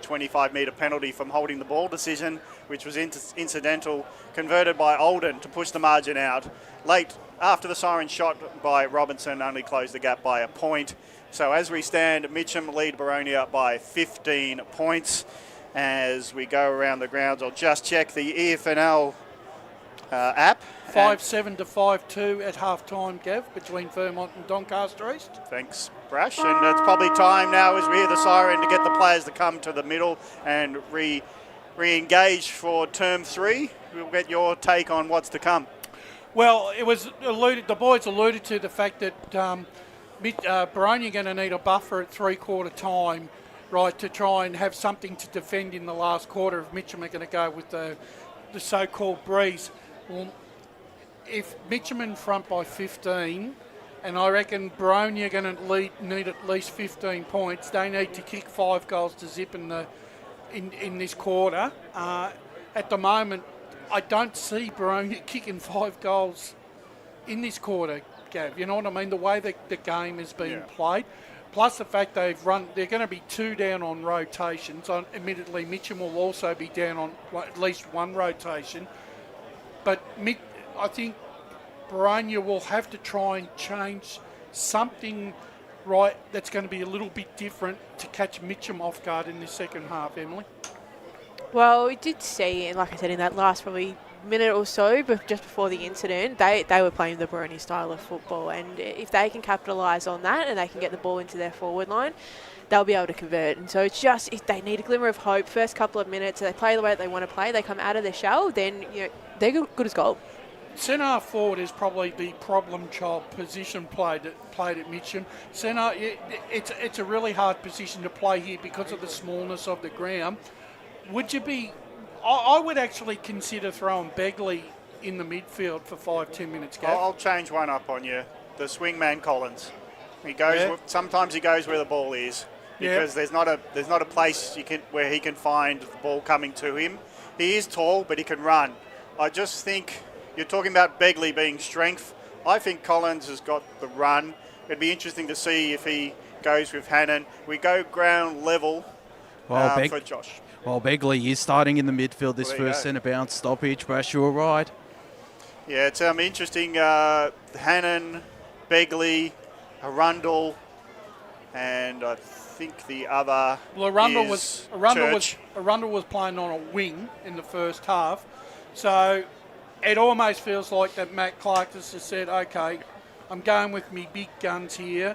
25-metre penalty from holding the ball decision, which was incidental, converted by Olden to push the margin out. Late after the siren shot by Robinson only closed the gap by a point. So as we stand, Mitchum lead Baronia by 15 points. As we go around the grounds, I'll just check the EFNL app. 5-7 to 5-2 at half-time, Gav, between Vermont and Doncaster East. Thanks, Brash. And it's probably time now as we hear the siren to get the players to come to the middle and re-engage for term 3. We'll get your take on what's to come. Well, it was the boys alluded to the fact that Baronia are going to need a buffer at three-quarter time, right, to try and have something to defend in the last quarter if Mitchum are going to go with the so-called breeze. Well, if Mitchum in front by 15, and I reckon Baronia are going to need at least 15 points, they need to kick 5 goals to zip in this quarter. At the moment, I don't see Baronia kicking 5 goals in this quarter, Gav. You know what I mean? The way the game is being played. Plus the fact they're going to be 2 down on rotations. Admittedly, Mitchum will also be down on at least 1 rotation. But I think Baronia will have to try and change something, right, that's going to be a little bit different to catch Mitchum off guard in the second half, Emily. Well, we did see, like I said, in that last probably minute or so, but just before the incident, they were playing the Boronia style of football, and if they can capitalise on that and they can get the ball into their forward line, they'll be able to convert. And so it's just, if they need a glimmer of hope, first couple of minutes, they play the way that they want to play, they come out of their shell, then they're good as gold. Centre half forward is probably the problem child position played at Mitcham. Centre, it's a really hard position to play here because of the smallness of the ground. Would you be? I would actually consider throwing Begley in the midfield for 5-10 minutes. Gav. I'll change one up on you. The swingman Collins. He goes. Sometimes he goes where the ball is because there's not a place where he can find the ball coming to him. He is tall, but he can run. I just think. You're talking about Begley being strength. I think Collins has got the run. It'd be interesting to see if he goes with Hannon. We go ground level for Josh. Well, Begley is starting in the midfield this first centre bounce stoppage. Brash, you were right. Yeah, it's interesting. Hannon, Begley, Arundel, and I think the other Arundel was playing on a wing in the first half. So it almost feels like that Matt Clark just has said, okay, I'm going with me big guns here.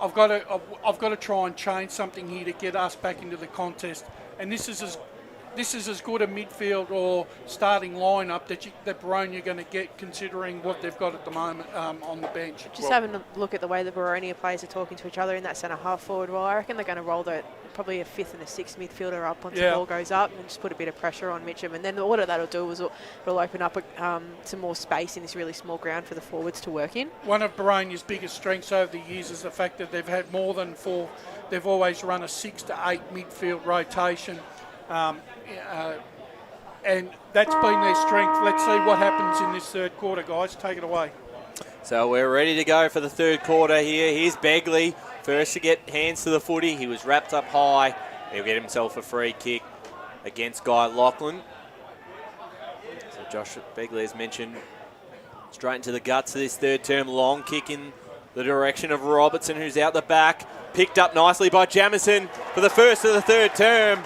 I've got to try and change something here to get us back into the contest. And this is as good a midfield or starting lineup that Baronia are going to get, considering what they've got at the moment on the bench. Just having a look at the way the Baronia players are talking to each other in that centre half forward, well, I reckon they're going to roll probably a fifth and a sixth midfielder up once the ball goes up and just put a bit of pressure on Mitchum. And then what that'll do is it'll open up some more space in this really small ground for the forwards to work in. One of Baronia's biggest strengths over the years is the fact that they've had more than four. They've always run a 6 to 8 midfield rotation. And that's been their strength. Let's see what happens in this third quarter, guys. Take it away. So we're ready to go for the third quarter here. Here's Begley, first to get hands to the footy. He was wrapped up high. He'll get himself a free kick against Guy Lachlan. So Josh Begley, as mentioned, straight into the guts of this third term. Long kick in the direction of Robertson, who's out the back. Picked up nicely by Jamison for the first of the third term.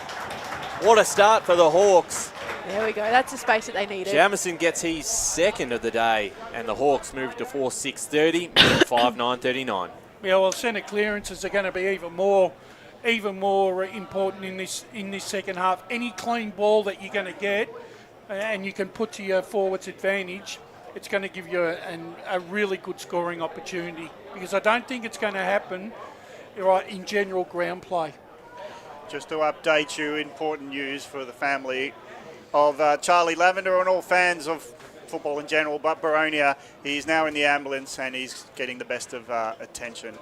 What a start for the Hawks. There we go. That's the space that they needed. Jamison gets his second of the day, and the Hawks move to 4-6-30, 5-9-39. Yeah, well, centre clearances are going to be even more important in this second half. Any clean ball that you're going to get, and you can put to your forwards' advantage, it's going to give you a really good scoring opportunity. Because I don't think it's going to happen in general ground play. Just to update you, important news for the family of Charlie Lavender and all fans of football in general, but Baronia, he's now in the ambulance and he's getting the best of attention.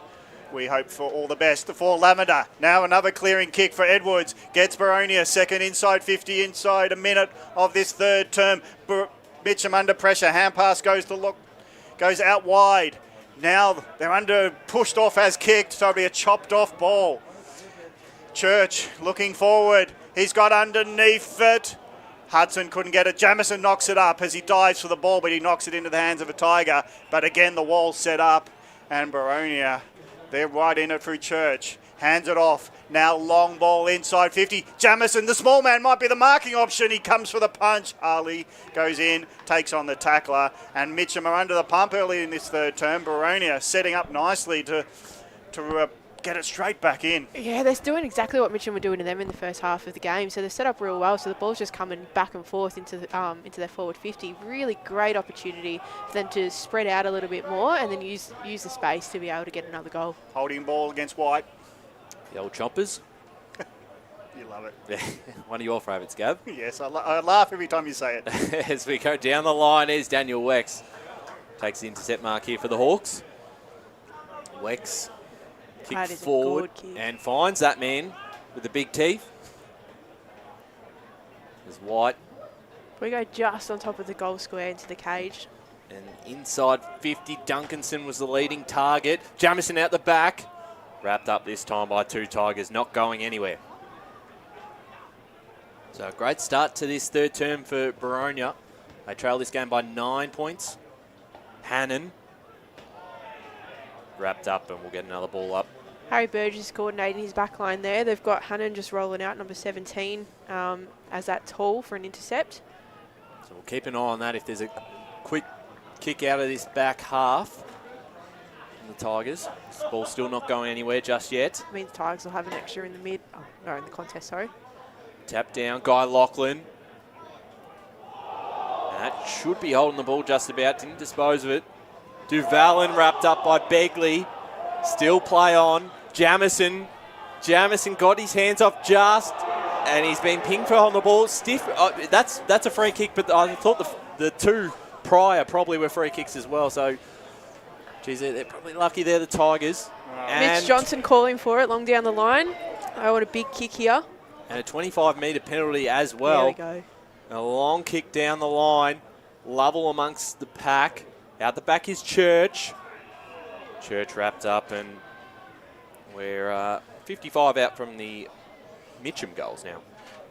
We hope for all the best for Lavender. Now another clearing kick for Edwards. Gets Baronia second inside 50, inside a minute of this third term. Mitchum under pressure. Hand pass goes out wide. Now they're pushed off as kicked, so it'll be a chopped off ball. Church looking forward. He's got underneath it. Hudson couldn't get it. Jamison knocks it up as he dives for the ball, but he knocks it into the hands of a Tiger. But again, the wall's set up, and Baronia, they're right in it through Church. Hands it off. Now long ball inside 50. Jamison, the small man, might be the marking option. He comes for the punch. Harley goes in, takes on the tackler, and Mitchum are under the pump early in this third term. Baronia setting up nicely to get it straight back in. Yeah, they're doing exactly what Mitchum were doing to them in the first half of the game. So they're set up real well. So the ball's just coming back and forth into their forward 50. Really great opportunity for them to spread out a little bit more and then use the space to be able to get another goal. Holding ball against White. The old choppers. You love it. Yeah, one of your favourites, Gav. Yes, I laugh every time you say it. As we go down the line, is Daniel Wex. Takes the intercept mark here for the Hawks. Wex kick forward and finds that man with the big teeth. There's White. We go just on top of the goal square into the cage. And inside 50, Duncanson was the leading target. Jamison out the back. Wrapped up this time by two Tigers, not going anywhere. So a great start to this third term for Boronia. They trail this game by 9 points. Hannon wrapped up, and we'll get another ball up. Harry Burgess is coordinating his back line there. They've got Hannon just rolling out number 17 as that tall for an intercept. So we'll keep an eye on that if there's a quick kick out of this back half from the Tigers. This ball's still not going anywhere just yet. I mean, the Tigers will have an extra in the mid. Oh, no, in the contest, sorry. Tap down, Guy Lachlan. And that should be holding the ball just about. Didn't dispose of it. Duvalin wrapped up by Begley. Still play on. Jamison got his hands off just, and he's been pinged for on the ball. Stiff. That's a free kick, but I thought the two prior probably were free kicks as well. So, geez, they're probably lucky they're the Tigers. Mitch Johnson calling for it long down the line. I want a big kick here. And a 25-metre penalty as well. There we go. A long kick down the line. Lovell amongst the pack. Out the back is Church. Church wrapped up, and we're 55 out from the Mitchum goals now.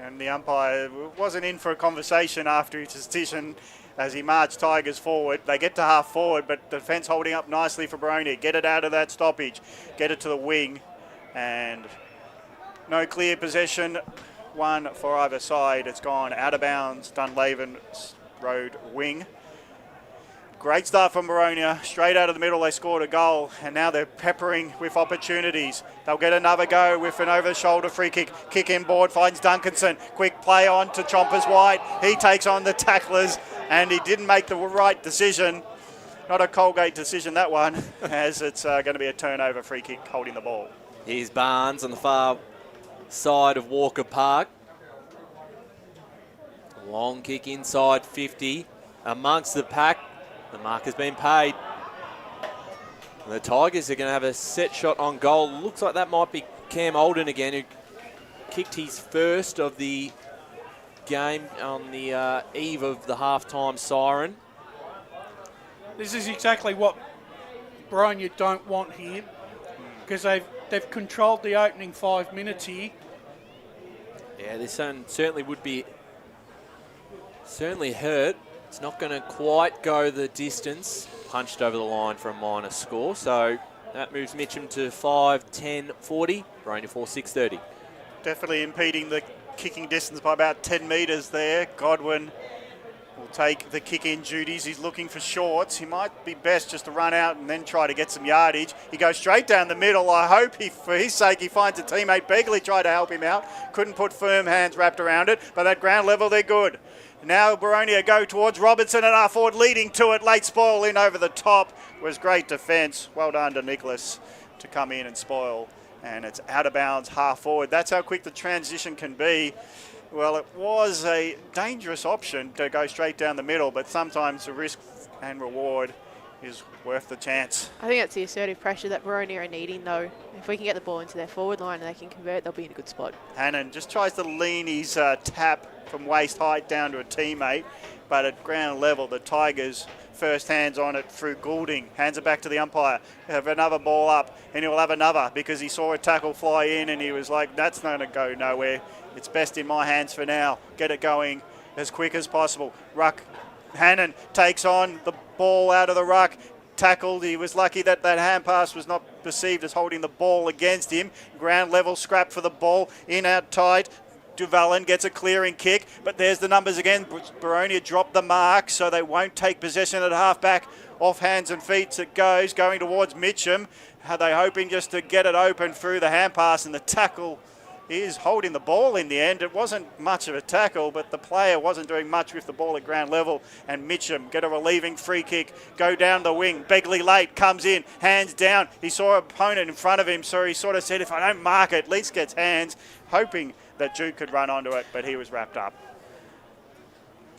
And the umpire wasn't in for a conversation after his decision as he marched Tigers forward. They get to half forward, but the defence holding up nicely for Boronia. Get it out of that stoppage. Get it to the wing. And no clear possession. One for either side. It's gone out of bounds. Dunlaven Road wing. Great start from Boronia. Straight out of the middle, they scored a goal, and now they're peppering with opportunities. They'll get another go with an over-the-shoulder free kick. Kick inboard, finds Duncanson. Quick play on to Chompers White. He takes on the tacklers, and he didn't make the right decision. Not a Colgate decision, that one, as it's going to be a turnover free kick holding the ball. Here's Barnes on the far side of Walker Park. Long kick inside 50. Amongst the pack, the mark has been paid. And the Tigers are going to have a set shot on goal. Looks like that might be Cam Olden again, who kicked his first of the game on the eve of the halftime siren. This is exactly what Boronia don't want here, because they've controlled the opening 5 minutes here. Yeah, this one certainly would be hurt. It's not going to quite go the distance. Punched over the line for a minor score. So that moves Mitchum to 5-10-40. Boronia 4-6-30. Definitely impeding the kicking distance by about 10 metres there. Godwin will take the kick-in duties. He's looking for shorts. He might be best just to run out and then try to get some yardage. He goes straight down the middle. I hope for his sake he finds a teammate. Begley tried to help him out. Couldn't put firm hands wrapped around it. But at ground level, they're good. Now Boronia go towards Robertson and our forward leading to it. Late spoil in over the top was great defence. Well done to Nicholas to come in and spoil. And it's out of bounds half forward. That's how quick the transition can be. Well, it was a dangerous option to go straight down the middle, but sometimes the risk and reward is worth the chance. I think that's the assertive pressure that Boronia are needing, though. If we can get the ball into their forward line and they can convert, they'll be in a good spot. Hannon just tries to lean his tap from waist height down to a teammate, but at ground level, the Tigers first hands on it through Goulding. Hands it back to the umpire. Have another ball up, and he'll have another because he saw a tackle fly in and he was like, that's not going to go nowhere. It's best in my hands for now. Get it going as quick as possible. Hannon takes on the ball out of the ruck. Tackled. He was lucky that hand pass was not perceived as holding the ball against him. Ground level scrap for the ball. In out tight. Duvalin gets a clearing kick, but there's the numbers again. Boronia dropped the mark, so they won't take possession at half-back. Off hands and feet it goes, going towards Mitchum. Are they hoping just to get it open through the hand pass, and the tackle is holding the ball in the end. It wasn't much of a tackle, but the player wasn't doing much with the ball at ground level. And Mitchum get a relieving free kick, go down the wing. Begley late comes in, hands down. He saw an opponent in front of him, so he sort of said, if I don't mark it, at least gets hands, hoping that Duke could run onto it, but he was wrapped up.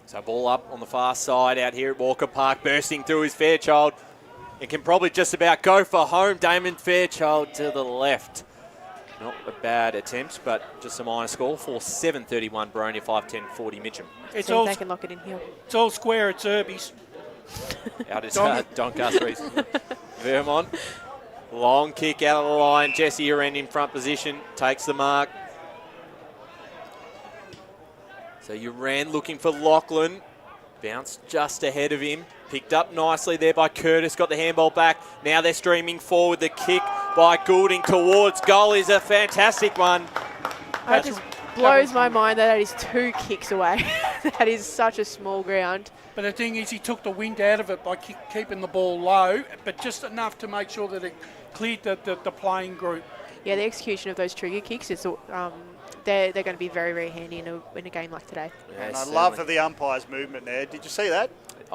So ball up on the far side out here at Walker Park, bursting through his Fairchild. It can probably just about go for home. Damon Fairchild to the left. Not a bad attempt, but just a minor score. 4-7-31 Boronia, 5-10-40 Mitchum. It's all, they can lock it in here. It's all square at Zerby's. Out is Doncaster's. Vermont. Long kick out of the line. Jesse Uren in front position. Takes the mark. So Uren looking for Lachlan. Bounced just ahead of him. Picked up nicely there by Curtis. Got the handball back. Now they're streaming forward. The kick by Goulding towards goal is a fantastic one. It just blows my mind that is 2 kicks away. that is such a small ground. But the thing is, he took the wind out of it by keeping the ball low, but just enough to make sure that it cleared the playing group. Yeah, the execution of those trigger kicks is they're going to be very, very handy in a game like today. Yeah, and I love the umpire's movement there. Did you see that?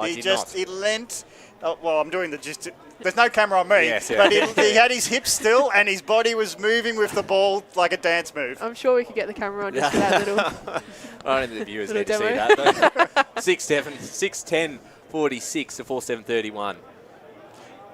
He leant. Oh, well, I'm doing there's no camera on me, yes, yeah. but he had his hips still and his body was moving with the ball like a dance move. I'm sure we could get the camera on just for that little. I don't think the viewers need to see that. 6'10", 46 to 4'7", 31.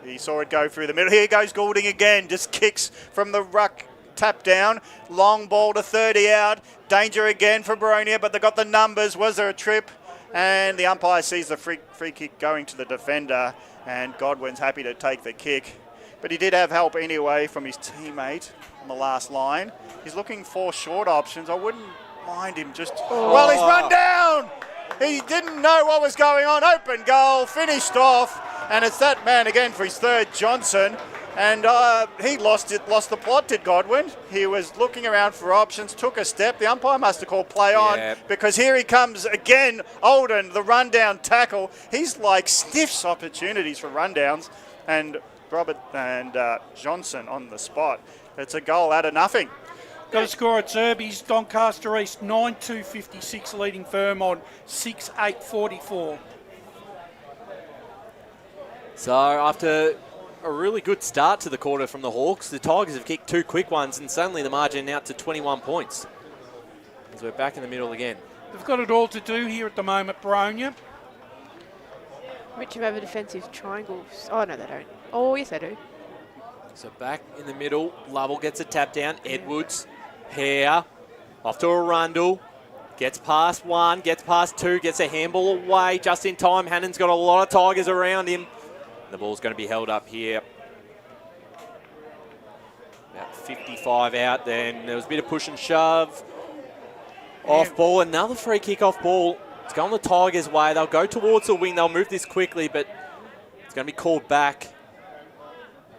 He saw it go through the middle. Here goes Goulding again. Just kicks from the ruck. Tap down. Long ball to 30 out. Danger again for Boronia, but they got the numbers. Was there a trip? And the umpire sees the free kick going to the defender, and Godwin's happy to take the kick. But he did have help anyway from his teammate on the last line. He's looking for short options. I wouldn't mind him just... Oh. Well, he's run down! He didn't know what was going on. Open goal, finished off, and it's that man again for his third, Johnson. And he lost the plot, did Godwin. He was looking around for options, took a step. The umpire must have called play on because here he comes again, Olden, the rundown tackle. He's like stiffs opportunities for rundowns. And Robert and Johnson on the spot. It's a goal out of nothing. Got a score at Zerby's, Doncaster East, 9-2-56, leading firm on 6-8-44. So after a really good start to the quarter from the Hawks, the Tigers have kicked 2 quick ones and suddenly the margin out to 21 points. As we're back in the middle again. They've got it all to do here at the moment, Baronia. Mitchum have a defensive triangle. Oh, no, they don't. Oh, yes, they do. So back in the middle, Lovell gets a tap down. Edwards, Hare, off to Arundel. Gets past 1, gets past 2, gets a handball away just in time. Hannon's got a lot of Tigers around him. The ball's going to be held up here. About 55 out then. There was a bit of push and shove. Off ball, another free kick off ball. It's going the Tigers' way. They'll go towards the wing. They'll move this quickly, but it's going to be called back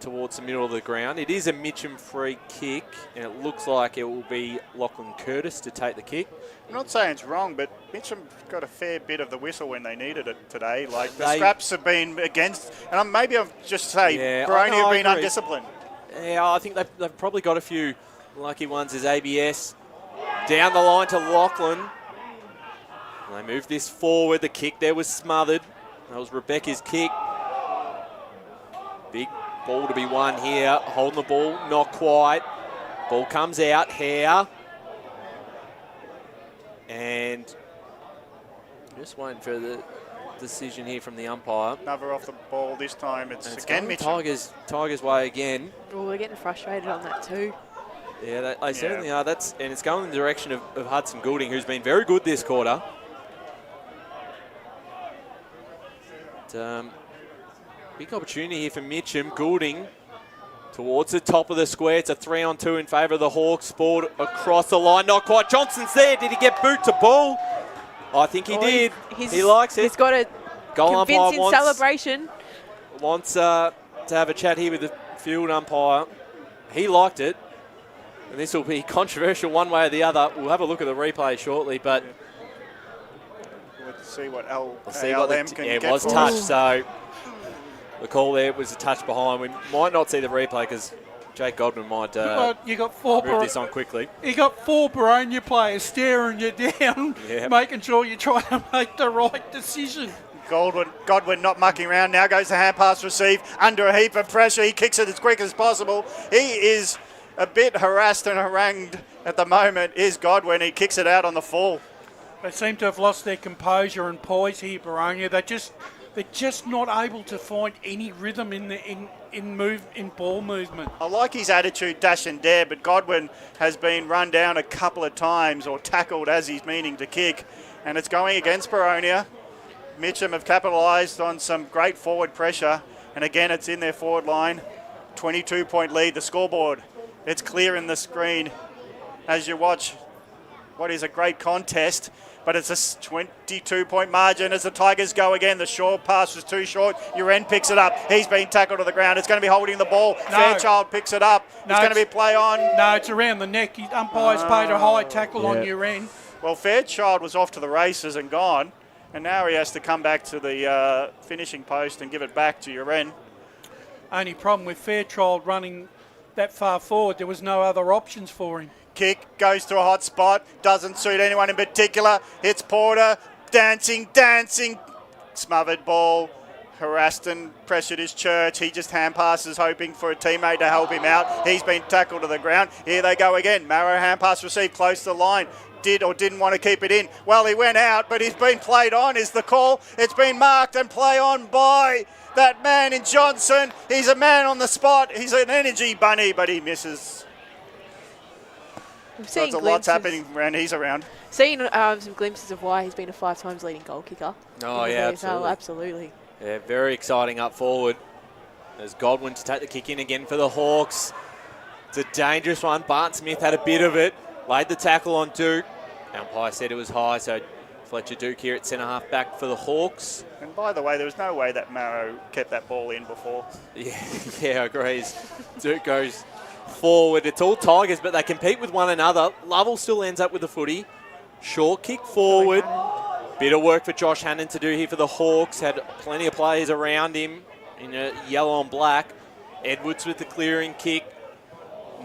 towards the middle of the ground. It is a Mitchum free kick, and it looks like it will be Lachlan Curtis to take the kick. I'm not saying it's wrong, but Mitchum got a fair bit of the whistle when they needed it today. Like, the scraps have been against, and maybe I'll just say Boronia have been undisciplined. Yeah, I think they've probably got a few lucky ones as ABS. Down the line to Lachlan. And they move this forward. The kick there was smothered. That was Rebecca's kick. Big ball to be won here. Holding the ball, not quite. Ball comes out. Hare. And just waiting for the decision here from the umpire. Another off the ball this time. It's again Mitchum. Tigers way again. Oh, they're getting frustrated on that too. Yeah, they certainly are. And it's going in the direction of Hudson Goulding, who's been very good this quarter. But, big opportunity here for Mitchum. Goulding towards the top of the square. It's a 3-on-2 in favour of the Hawks. Ball across the line. Not quite. Johnson's there. Did he get boot to ball? I think he did. He likes it. He's got a goal convincing umpire celebration. Wants to have a chat here with the field umpire. He liked it. And this will be controversial one way or the other. We'll have a look at the replay shortly, but let's see what LM can get. It was touched, so the call there was a touch behind. We might not see the replay because Jake Godwin might you got four move this on quickly. You got 4 Boronia players staring you down, making sure you try to make the right decision. Godwin not mucking around. Now goes the hand pass receive under a heap of pressure. He kicks it as quick as possible. He is a bit harassed and harangued at the moment. Is Godwin. He kicks it out on the full. They seem to have lost their composure and poise here, Boronia. They're just not able to find any rhythm in ball movement. I like his attitude, dash and dare, but Godwin has been run down a couple of times or tackled as he's meaning to kick, and it's going against Boronia. Mitchum have capitalised on some great forward pressure, and again it's in their forward line. 22-point lead, the scoreboard. It's clear in the screen as you watch what is a great contest, but it's a 22-point margin as the Tigers go again. The short pass was too short. Uren picks it up. He's been tackled to the ground. It's going to be holding the ball. Fairchild picks it up. It's going to be play on. No, it's around the neck. Umpire's paid a high tackle on Uren. Well, Fairchild was off to the races and gone, and now he has to come back to the finishing post and give it back to Uren. Only problem with Fairchild running that far forward, there was no other options for him. Kick, goes to a hot spot, doesn't suit anyone in particular, hits Porter, dancing, smothered ball, harassed and pressured his Church. He just hand passes, hoping for a teammate to help him out. He's been tackled to the ground. Here they go again. Marrow hand pass received close to the line. Did or didn't want to keep it in. Well, he went out, but he's been played on is the call. It's been marked and play on by that man in Johnson. He's a man on the spot. He's an energy bunny, but he misses. So there's a lot's happening around. He's around. Seen some glimpses of why he's been a 5 times leading goal kicker. Oh, yeah, absolutely. Absolutely. Yeah, very exciting up forward. There's Godwin to take the kick in again for the Hawks. It's a dangerous one. Bart Smith had a bit of it. Laid the tackle on Duke. Umpire said it was high, so Fletcher Duke here at centre-half back for the Hawks. And by the way, there was no way that Marrow kept that ball in before. Yeah, agrees. Duke goes forward. It's all Tigers, but they compete with one another. Lovell still ends up with the footy. Short kick forward. Bit of work for Josh Hannon to do here for the Hawks. Had plenty of players around him in a yellow and black. Edwards with the clearing kick.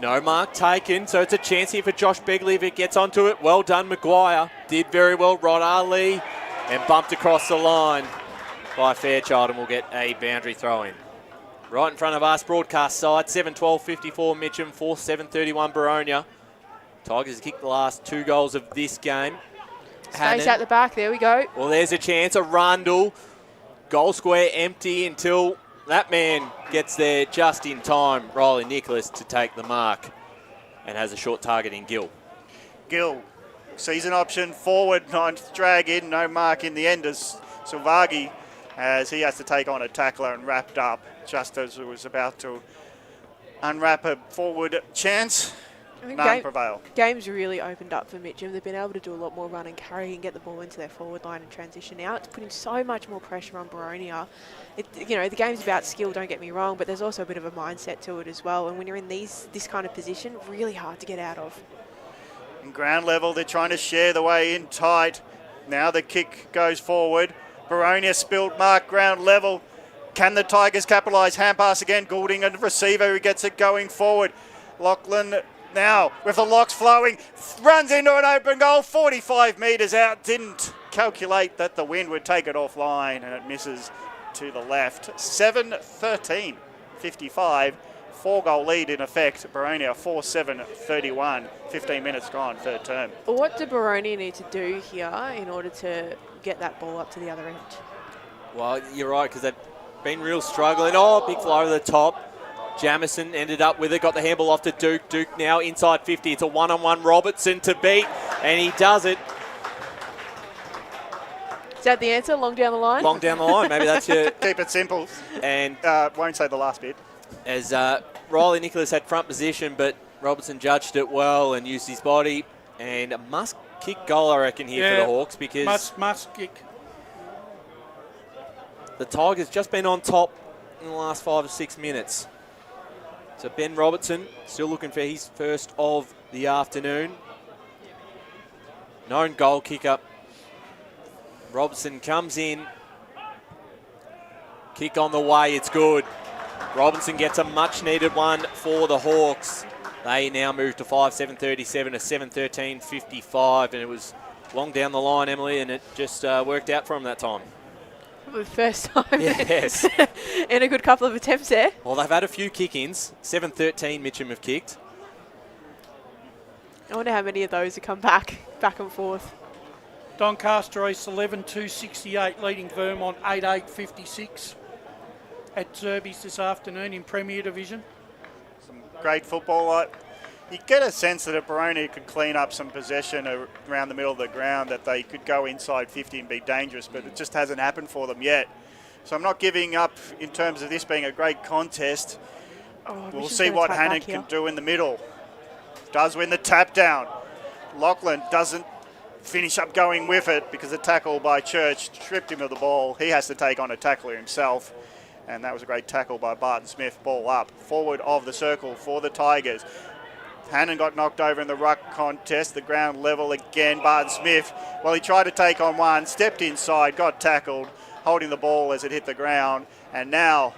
No mark taken, so it's a chance here for Josh Begley if it gets onto it. Well done, Maguire. Did very well, Rod Ali, and bumped across the line by Fairchild, and will get a boundary throw in. Right in front of us, broadcast side, 7-12-54 Mitcham, 4-7-31 Boronia. Tigers kicked the last 2 goals of this game. Stays out the back, there we go. Well, there's a chance, Arundel. Goal square empty until that man gets there just in time. Riley Nicholas to take the mark and has a short target in Gill. Gill sees an option forward, nice drag in, no mark in the end as Silvagi, as he has to take on a tackler and wrapped up just as it was about to unwrap a forward chance. None prevail. Game's really opened up for Mitchum. They've been able to do a lot more run and carry and get the ball into their forward line and transition out. It's putting so much more pressure on Boronia. The game's about skill, don't get me wrong, but there's also a bit of a mindset to it as well. And when you're in this kind of position, really hard to get out of. In ground level, they're trying to share the way in tight. Now the kick goes forward. Baronia spilled mark ground level. Can the Tigers capitalise? Hand pass again. Goulding, a receiver who gets it going forward. Lachlan now with the locks flowing, runs into an open goal, 45 metres out. Didn't calculate that the wind would take it offline, and it misses to the left. 7-13, 55. 4-goal lead in effect. Baronia 4-7-31. 15 minutes gone, third term. What do Baronia need to do here in order to get that ball up to the other end? Well, you're right, because they've been real struggling. Oh, big fly to the top. Jamison ended up with it, got the handball off to Duke. Duke now inside 50. It's a one-on-one Robertson to beat, and he does it. Is that the answer, long down the line? Long down the line, maybe that's your... Keep it simple. And won't say the last bit. As Riley Nicholas had front position, but Robertson judged it well and used his body. And a must-kick goal, I reckon, here for the Hawks, because... Must kick. The Tigers just been on top in the last 5 or 6 minutes. So Ben Robertson still looking for his first of the afternoon. Known goal kicker. Robertson comes in. Kick on the way, it's good. Robinson gets a much-needed one for the Hawks. They now move to 5-7-37 to 7-13-55, and it was long down the line, Emily, and it just worked out for them that time. For the first time. Yes. In a good couple of attempts there. Well, they've had a few kick-ins. 7-13 Mitchum have kicked. I wonder how many of those have come back and forth. Doncaster East 11-2-68, leading Vermont 8-8-56 at Zerby's this afternoon in Premier Division. Some great football. You get a sense that if Baronia could clean up some possession around the middle of the ground, that they could go inside 50 and be dangerous, but it just hasn't happened for them yet. So I'm not giving up in terms of this being a great contest. We'll see what Hannon can do in the middle. Does win the tap down. Lachlan doesn't finish up going with it because the tackle by Church stripped him of the ball. He has to take on a tackler himself. And that was a great tackle by Barton Smith. Ball up. Forward of the circle for the Tigers. Hannon got knocked over in the ruck contest, the ground level again. Barton Smith, well, he tried to take on one, stepped inside, got tackled, holding the ball as it hit the ground. And now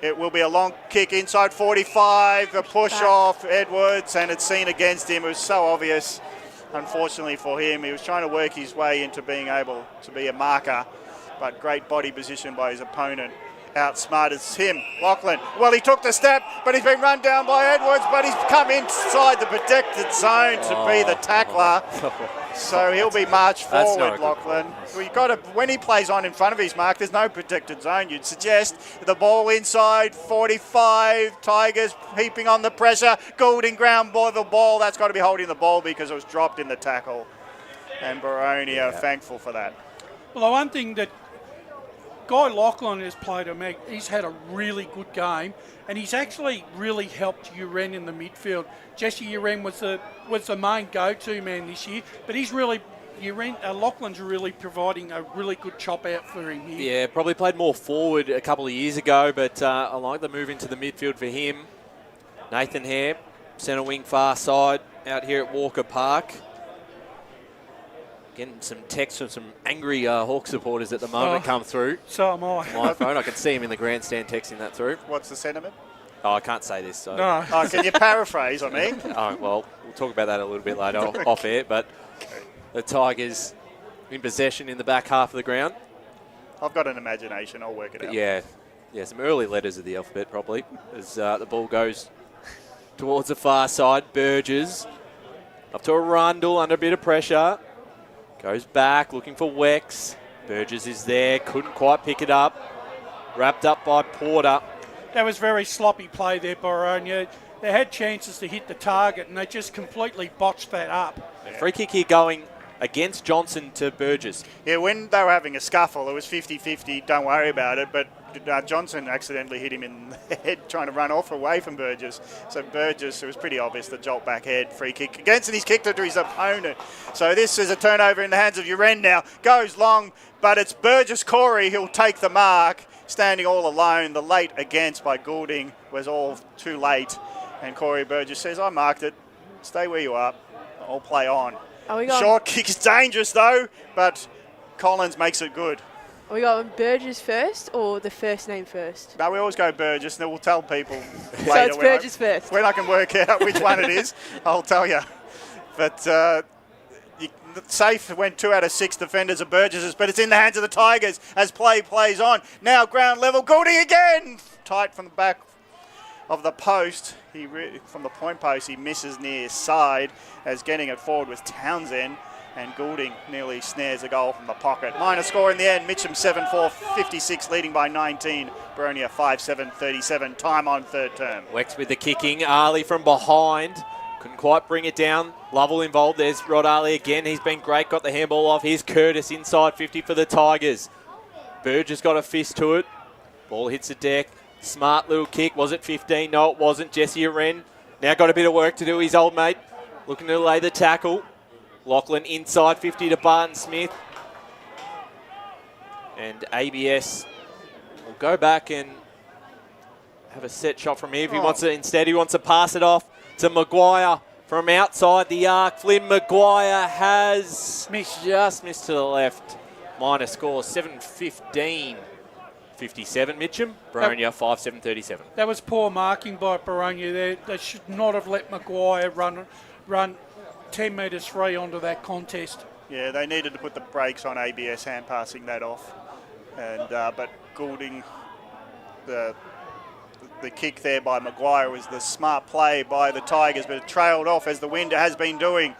it will be a long kick inside 45, a push off Edwards, and it's seen against him. It was so obvious, unfortunately for him. He was trying to work his way into being able to be a marker, but great body position by his opponent. Outsmarted him, Lachlan. Well, he took the step, but he's been run down by Edwards, but he's come inside the protected zone to be the tackler. So he'll be marched forward, Lachlan. We've got to, when he plays on in front of his mark, there's no protected zone. You'd suggest the ball inside 45. Tigers heaping on the pressure. Goulding ground by the ball. That's got to be holding the ball because it was dropped in the tackle. And Boronia thankful for that. Well, the one thing that Guy Lachlan has played he's had a really good game, and he's actually really helped Uren in the midfield. Jesse Uren was the main go-to man this year, but he's really Lachlan's really providing a really good chop out for him here. Yeah, probably played more forward a couple of years ago, but I like the move into the midfield for him. Nathan Hare, centre wing far side out here at Walker Park. Getting some texts from some angry Hawk supporters at the moment come through. So am I. My phone, I can see him in the grandstand texting that through. What's the sentiment? Oh, I can't say this. So. No. Oh, can you paraphrase, I mean? Oh, well, we'll talk about that a little bit later off air, but the Tigers in possession in the back half of the ground. I've got an imagination, I'll work it out. Yeah, some early letters of the alphabet probably as the ball goes towards the far side. Burgess up to Arundel under a bit of pressure. Goes back, looking for Wex. Burgess is there, couldn't quite pick it up. Wrapped up by Porter. That was very sloppy play there, Boronia. They had chances to hit the target, and they just completely botched that up. Yeah. Free kick here going against Johnson to Burgess. Yeah, when they were having a scuffle, it was 50-50, don't worry about it, but Johnson accidentally hit him in the head trying to run off away from Burgess. So Burgess, it was pretty obvious, the jolt back head, free kick against, and he's kicked it to his opponent. So this is a turnover in the hands of Uren now. Goes long, but it's Burgess Corey who'll take the mark, standing all alone. The late against by Goulding was all too late. And Corey Burgess says, I marked it, stay where you are, I'll play on. Short kick is dangerous though, but Collins makes it good. Are we going Burgess first or the first name first? No, we always go Burgess, and then we'll tell people later. So it's Burgess first. When I can work out which one it is, I'll tell you. But safe went 2 out of 6 defenders of Burgess's, but it's in the hands of the Tigers as play plays on. Now ground level, Goulding again! Tight from the back of the post. From the point post, he misses near his side as getting it forward was Townsend. And Goulding nearly snares a goal from the pocket. Minor score in the end. Mitchum 7-4-56, leading by 19. Boronia 5-7-37. Time on third term. Wex with the kicking. Ali from behind. Couldn't quite bring it down. Lovell involved. There's Rod Ali again. He's been great. Got the handball off. Here's Curtis inside 50 for the Tigers. Burgess got a fist to it. Ball hits the deck. Smart little kick. Was it 15? No, it wasn't. Jesse Uren now got a bit of work to do. His old mate looking to lay the tackle. Lachlan inside 50 to Barton Smith. And ABS will go back and have a set shot from here. If he wants it instead, he wants to pass it off to Maguire from outside the arc. Flynn Maguire has just missed to the left. Minor score 7-15. 57 Mitchum. Boronia 5-7-37. That was poor marking by Boronia there. They should not have let Maguire run 10 metres free onto that contest. Yeah, they needed to put the brakes on ABS hand passing that off. And but Goulding, the kick there by Maguire was the smart play by the Tigers, but it trailed off as the wind has been doing.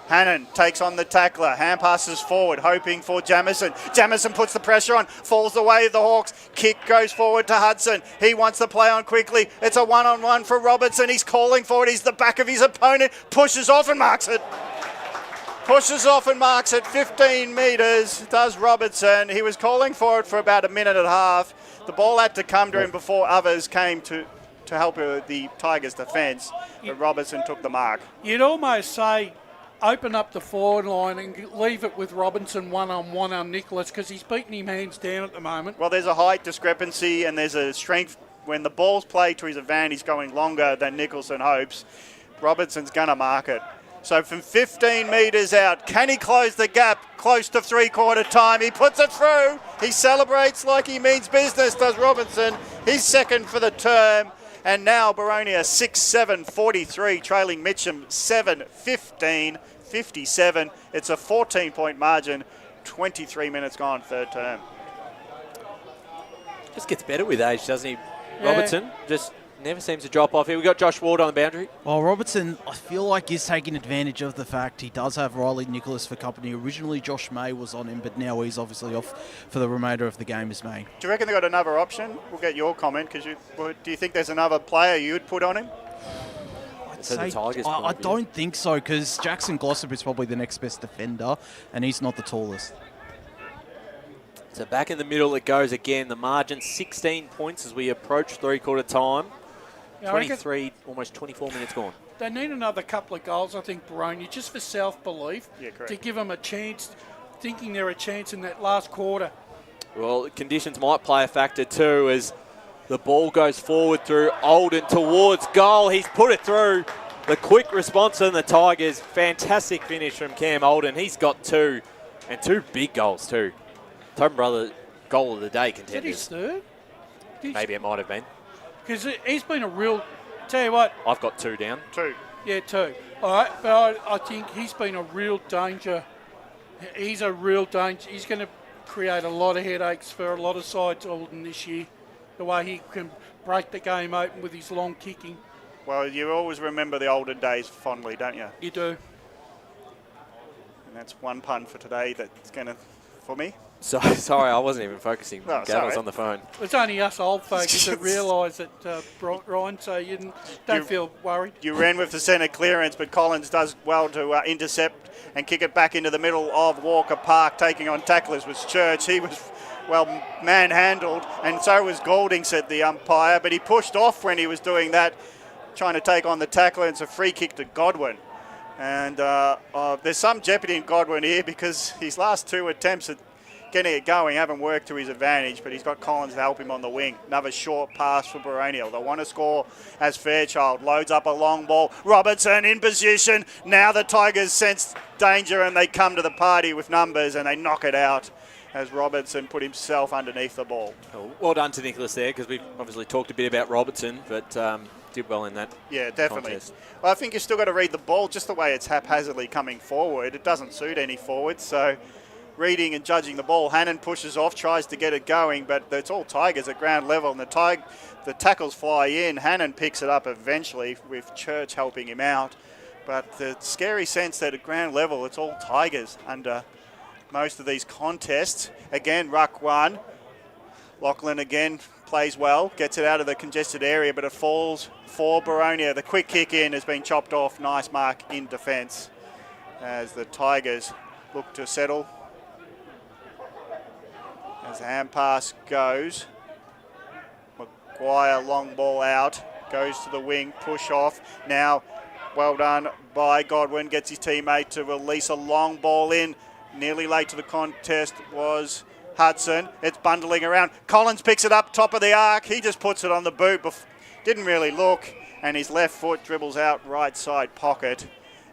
Hannon takes on the tackler, hand passes forward, hoping for Jamison. Jamison puts the pressure on, falls away the Hawks. Kick goes forward to Hudson. He wants to play on quickly. It's a one-on-one for Robertson. He's calling for it. He's the back of his opponent. Pushes off and marks it. Pushes off and marks it. 15 metres does Robertson. He was calling for it for about a minute and a half. The ball had to come to him before others came to help the Tigers' defence. But Robertson took the mark. You'd almost say open up the forward line and leave it with Robinson one-on-one on Nicholas because he's beating him hands down at the moment. Well, there's a height discrepancy and there's a strength. When the ball's played to his advantage, he's going longer than Nicholson hopes. Robertson's going to mark it. So from 15 metres out, can he close the gap close to three-quarter time? He puts it through. He celebrates like he means business, does Robertson. He's second for the term. And now Baronia 6-7-43, trailing Mitchum 7-15-57. It's a 14-point margin, 23 minutes gone, third term. Just gets better with age, doesn't he, Robertson? Just never seems to drop off here. We've got Josh Ward on the boundary. Well, Robertson, I feel like he's taking advantage of the fact he does have Riley Nicholas for company. Originally, Josh May was on him, but now he's obviously off for the remainder of the game as May. Do you reckon they got another option? We'll get your comment, because do you think there's another player you'd put on him? I don't think so, because Jackson Glossop is probably the next best defender, and he's not the tallest. So back in the middle it goes again. The margin 16 points as we approach three-quarter time. 23, almost 24 minutes gone. They need another couple of goals, I think, Boronia, just for self-belief, to give them a chance, thinking they're a chance in that last quarter. Well, conditions might play a factor too as the ball goes forward through Olden towards goal. He's put it through. The quick response on the Tigers. Fantastic finish from Cam Olden. He's got two, and two big goals too. Tobin Brother goal of the day contenders. Is that his third? Maybe it might have been. Because he's been a real... Tell you what... I've got two down. Two. Yeah, two. All right, but I think he's been a real danger. He's a real danger. He's going to create a lot of headaches for a lot of sides, Alden, this year. The way he can break the game open with his long kicking. Well, you always remember the olden days fondly, don't you? You do. And that's one pun for today that's going to... For me? Sorry, I wasn't even focusing. No, Gavin was on the phone. It's only us old folks that realise that, Ryan, so you don't feel worried. You ran with the centre clearance, but Collins does well to intercept and kick it back into the middle of Walker Park. Taking on tacklers was Church. He was, well, manhandled, and so was Golding, said the umpire, but he pushed off when he was doing that, trying to take on the tackler. It's a free kick to Godwin. And there's some jeopardy in Godwin here because his last two attempts at getting it going haven't worked to his advantage, but he's got Collins to help him on the wing. Another short pass for Boronia. They want to score as Fairchild loads up a long ball. Robertson in position. Now the Tigers sense danger and they come to the party with numbers and they knock it out as Robertson put himself underneath the ball. Well done to Nicholas there, because we've obviously talked a bit about Robertson, but did well in that definitely. contest. Well, I think you've still got to read the ball just the way it's haphazardly coming forward. It doesn't suit any forwards, so reading and judging the ball, Hannon pushes off, tries to get it going, but it's all Tigers at ground level, and the tackles fly in. Hannon picks it up eventually with Church helping him out, but the scary sense that at ground level it's all Tigers under most of these contests. Again, ruck one. Lachlan again plays well, gets it out of the congested area, but it falls for Baronia. The quick kick in has been chopped off. Nice mark in defence as the Tigers look to settle. As the hand pass goes, Maguire long ball out, goes to the wing, push off. Now, well done by Godwin, gets his teammate to release a long ball in. Nearly late to the contest was Hudson. It's bundling around. Collins picks it up, top of the arc. He just puts it on the boot. Didn't really look, and his left foot dribbles out right side pocket.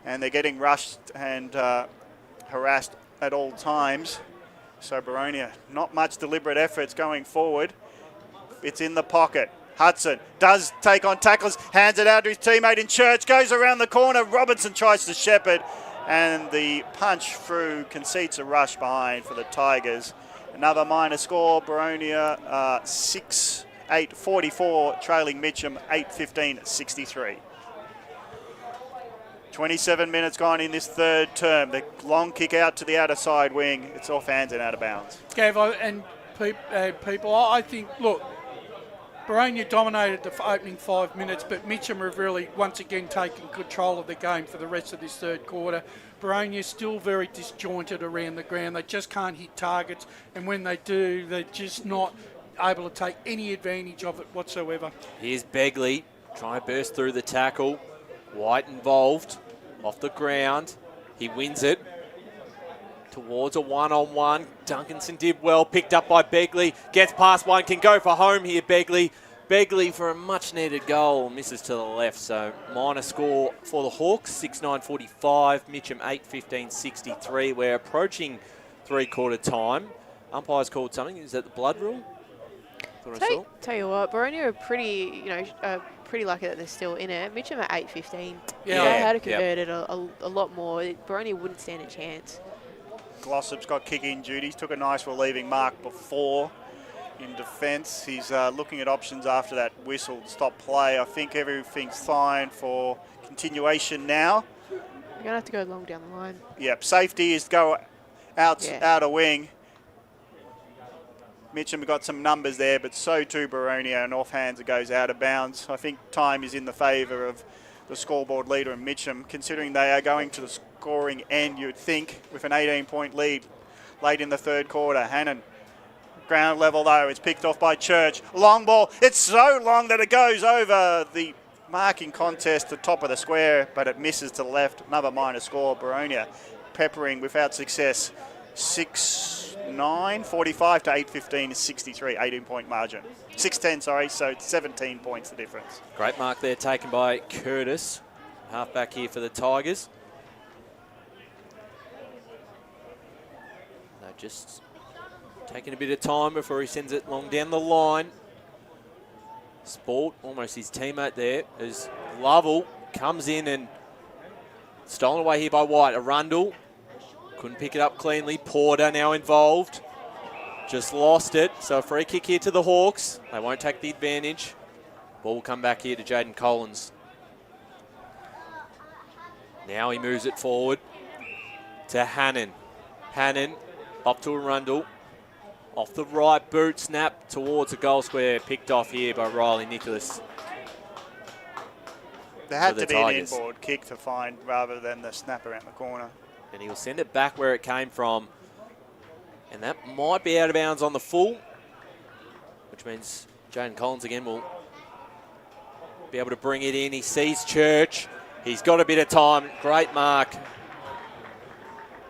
And they're getting rushed and harassed at all times. So Baronia, not much deliberate efforts going forward. It's in the pocket. Hudson does take on tacklers, hands it out to his teammate in Church, goes around the corner. Robinson tries to shepherd, and the punch through concedes a rush behind for the Tigers. Another minor score, Baronia 6-8-44, trailing Mitchum 8-15-63. 27 minutes gone in this third term. The long kick out to the outer side wing. It's off hands and out of bounds. Gav, and people, I think, look, Boronia dominated the opening 5 minutes, but Mitchum have really once again taken control of the game for the rest of this third quarter. Boronia still very disjointed around the ground. They just can't hit targets, and when they do, they're just not able to take any advantage of it whatsoever. Here's Begley trying to burst through the tackle. White involved, off the ground. He wins it towards a one-on-one. Duncanson did well, picked up by Begley. Gets past one, can go for home here, Begley. Begley for a much-needed goal, misses to the left, so minor score for the Hawks, 6:9:45, Mitchum 8:15:63. We're approaching three-quarter time. Umpires called something. Is that the blood rule? Tell you what, Boronia are pretty, pretty lucky that they're still in it. Mitchum at 8:15. Yeah. They had converted a lot more. Boronia wouldn't stand a chance. Glossop's got kicking duties. Took a nice relieving mark before in defence. He's looking at options after that whistle to stop play. I think everything's fine for continuation now. You're going to have to go long down the line. Yep, safety is to go out a wing. Mitchum got some numbers there, but so too Baronia, and off hands it goes out of bounds. I think time is in the favour of the scoreboard leader in Mitchum, considering they are going to the scoring end, you'd think, with an 18-point lead late in the third quarter. Hannon, ground level though, it's picked off by Church. Long ball, it's so long that it goes over the marking contest, the top of the square, but it misses to the left. Another minor score, Baronia peppering without success. 6-9, 45 to 8-15 is 63, 18-point margin. 6-10, sorry, so 17 points the difference. Great mark there taken by Curtis, halfback here for the Tigers. They're just taking a bit of time before he sends it long down the line. Sport, almost his teammate there, as Lovell comes in and stolen away here by White. Arundel couldn't pick it up cleanly. Porter now involved. Just lost it. So a free kick here to the Hawks. They won't take the advantage. Ball will come back here to Jaden Collins. Now he moves it forward to Hannon. Hannon up to Arundel. Off the right boot, snap towards the goal square. Picked off here by Riley Nicholas. There had to be an inboard kick to find rather than the snap around the corner. And he'll send it back where it came from. And that might be out of bounds on the full, which means Jaden Collins again will be able to bring it in. He sees Church. He's got a bit of time. Great mark.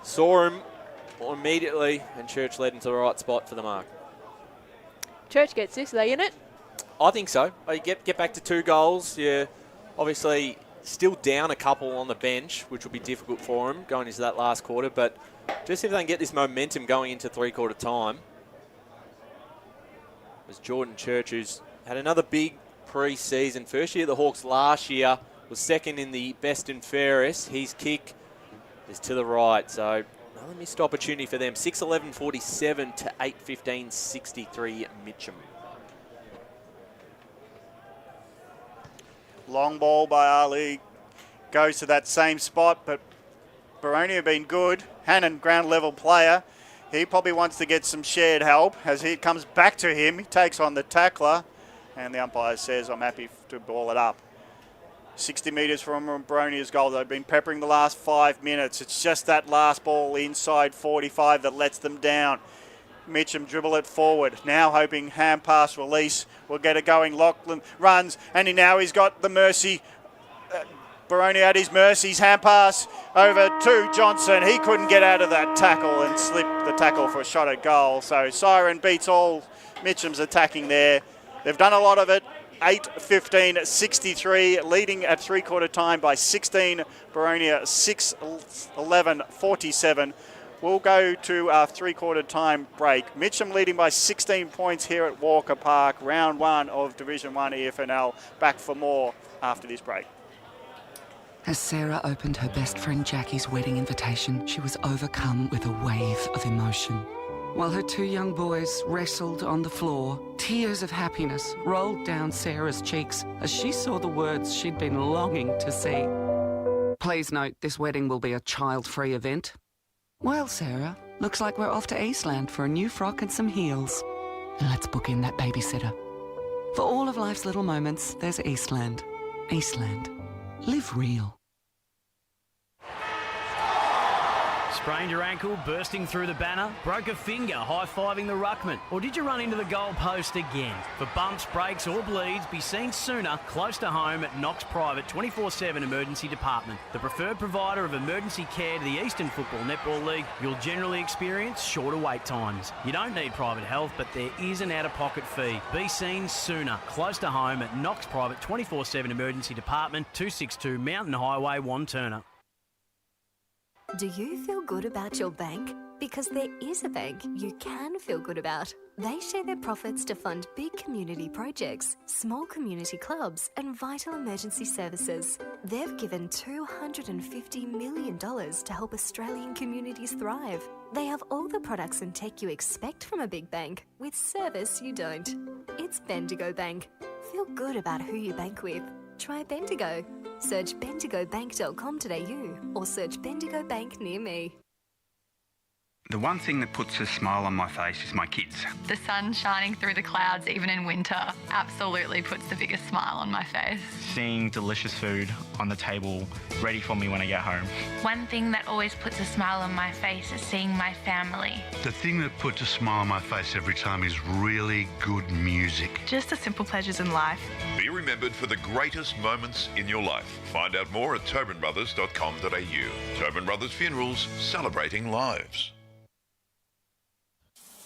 Saw him immediately, and Church led into the right spot for the mark. Church gets this. Are they in it? I think so. You get back to 2 goals. Yeah, obviously still down a couple on the bench, which will be difficult for him going into that last quarter. But just if they can get this momentum going into three-quarter time. As Jordan Church, who's had another big pre-season. First year at the Hawks last year, was second in the best and fairest. His kick is to the right, so another missed opportunity for them. 6:11:47 to 8:15:63 Mitchum. Long ball by Ali. Goes to that same spot, but Boronia have been good. Hannon, ground level player. He probably wants to get some shared help. As he comes back to him, he takes on the tackler, and the umpire says, I'm happy to ball it up. 60 metres from Boronia's goal. They've been peppering the last 5 minutes. It's just that last ball inside 45 that lets them down. Mitchum dribble it forward. Now hoping hand pass release will get it going. Lachlan runs, and he's got the mercy. Boronia at his mercy. Hand pass over to Johnson. He couldn't get out of that tackle and slipped the tackle for a shot at goal. So Siren beats all Mitchum's attacking there. They've done a lot of it. 8:15:63, leading at three-quarter time by 16. Boronia 6:11:47. We'll go to our three-quarter time break. Mitchum leading by 16 points here at Walker Park. Round 1 of Division 1 EFNL. Back for more after this break. As Sarah opened her best friend Jackie's wedding invitation, she was overcome with a wave of emotion. While her 2 young boys wrestled on the floor, tears of happiness rolled down Sarah's cheeks as she saw the words she'd been longing to see. Please note, this wedding will be a child-free event. Well, Sarah, looks like we're off to Eastland for a new frock and some heels. Let's book in that babysitter. For all of life's little moments, there's Eastland. Eastland. Live real. Sprained your ankle, bursting through the banner? Broke a finger, high-fiving the ruckman? Or did you run into the goal post again? For bumps, breaks or bleeds, be seen sooner, close to home at Knox Private 24/7 Emergency Department. The preferred provider of emergency care to the Eastern Football Netball League, you'll generally experience shorter wait times. You don't need private health, but there is an out-of-pocket fee. Be seen sooner, close to home at Knox Private 24/7 Emergency Department, 262 Mountain Highway, Wantirna. Do you feel good about your bank? Because there is a bank you can feel good about. They share their profits to fund big community projects, small community clubs, and vital emergency services. They've given $250 million to help Australian communities thrive. They have all the products and tech you expect from a big bank, with service you don't. It's Bendigo Bank. Feel good about who you bank with. Try Bendigo. Search bendigobank.com.au or search Bendigo Bank near me. The one thing that puts a smile on my face is my kids. The sun shining through the clouds even in winter absolutely puts the biggest smile on my face. Seeing delicious food on the table ready for me when I get home. One thing that always puts a smile on my face is seeing my family. The thing that puts a smile on my face every time is really good music. Just the simple pleasures in life. Be remembered for the greatest moments in your life. Find out more at tobinbrothers.com.au. Tobin Brothers Funerals, celebrating lives.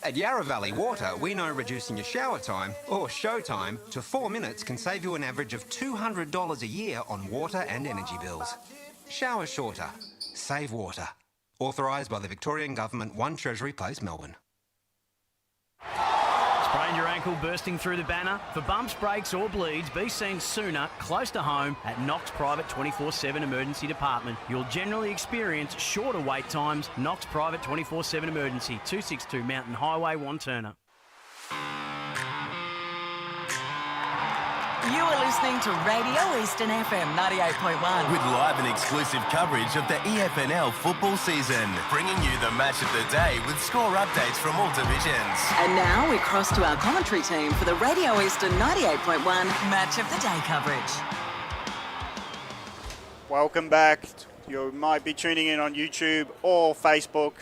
At Yarra Valley Water, we know reducing your shower time, or show time, to 4 minutes can save you an average of $200 a year on water and energy bills. Shower shorter. Save water. Authorised by the Victorian Government, 1 Treasury Place, Melbourne. Sprained your ankle, bursting through the banner? For bumps, breaks or bleeds, be seen sooner, close to home at Knox Private 24/7 Emergency Department. You'll generally experience shorter wait times. Knox Private 24/7 Emergency, 262 Mountain Highway, Wantirna. You are listening to Radio Eastern FM 98.1. With live and exclusive coverage of the EFNL football season, bringing you the match of the day with score updates from all divisions. And now we cross to our commentary team for the Radio Eastern 98.1 Match of the Day coverage. Welcome back. You might be tuning in on YouTube or Facebook.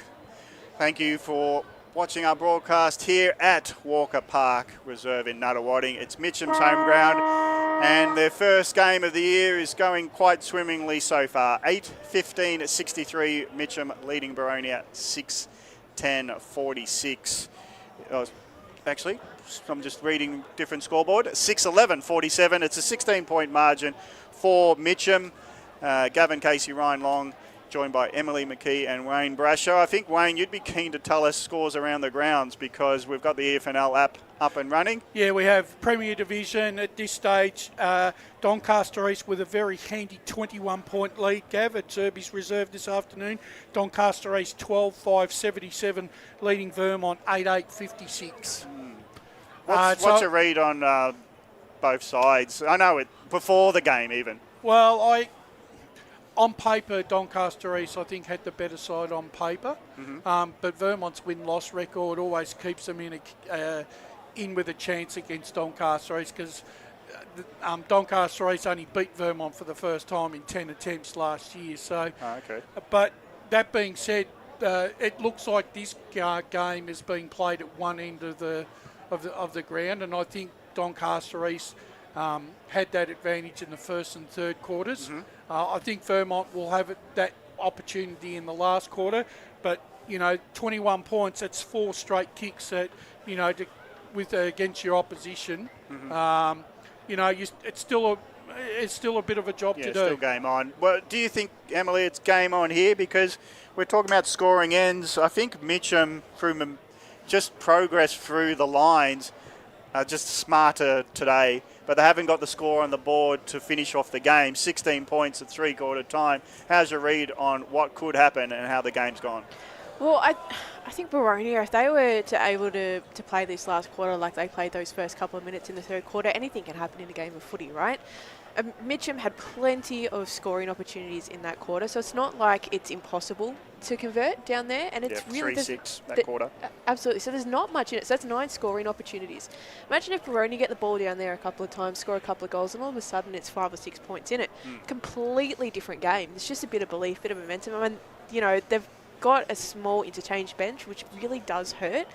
Thank you for watching our broadcast here at Walker Park Reserve in Nuttawading. It's Mitcham's home ground, and their first game of the year is going quite swimmingly so far. 8-15-63, Mitchum leading Boronia 6-10-46. Actually, I'm just reading different scoreboard. 6-11-47. It's a 16-point margin for Mitchum. Gavin Casey, Ryan Long, joined by Emily McKee and Wayne Brasher. I think, Wayne, you'd be keen to tell us scores around the grounds because we've got the EFNL app up and running. Yeah, we have Premier Division at this stage. Doncaster East with a very handy 21-point lead, Gav, at Zerby's Reserve this afternoon. Doncaster East 12-5-77, leading Vermont 8-8-56. What's your read on both sides? I know it before the game even. Well, on paper, Doncaster East, I think, had the better side on paper. But Vermont's win-loss record always keeps them in with a chance against Doncaster East because Doncaster East only beat Vermont for the first time in 10 attempts last year. So, But that being said, it looks like this game is being played at one end of the ground, and I think Doncaster East had that advantage in the first and third quarters. I think Vermont will have that opportunity in the last quarter, but 21 points, that's 4 straight kicks that against your opposition. It's still a bit of a job to do. Still game on. Well, do you think, Emily, it's game on here because we're talking about scoring ends? I think Mitchum through just progress through the lines. Just smarter today, but they haven't got the score on the board to finish off the game. 16 points at three-quarter time. How's your read on what could happen and how the game's gone? Well, I think Boronia, if they were able to play this last quarter like they played those first couple of minutes in the third quarter, anything can happen in a game of footy, right? Mitchum had plenty of scoring opportunities in that quarter, so it's not like it's impossible to convert down there. And it's really 3-6 that quarter. Absolutely. So there's not much in it. So that's 9 scoring opportunities. Imagine if Boronia get the ball down there a couple of times, score a couple of goals, and all of a sudden it's 5 or 6 points in it. Completely different game. It's just a bit of belief, bit of momentum. I mean, got a small interchange bench, which really does hurt.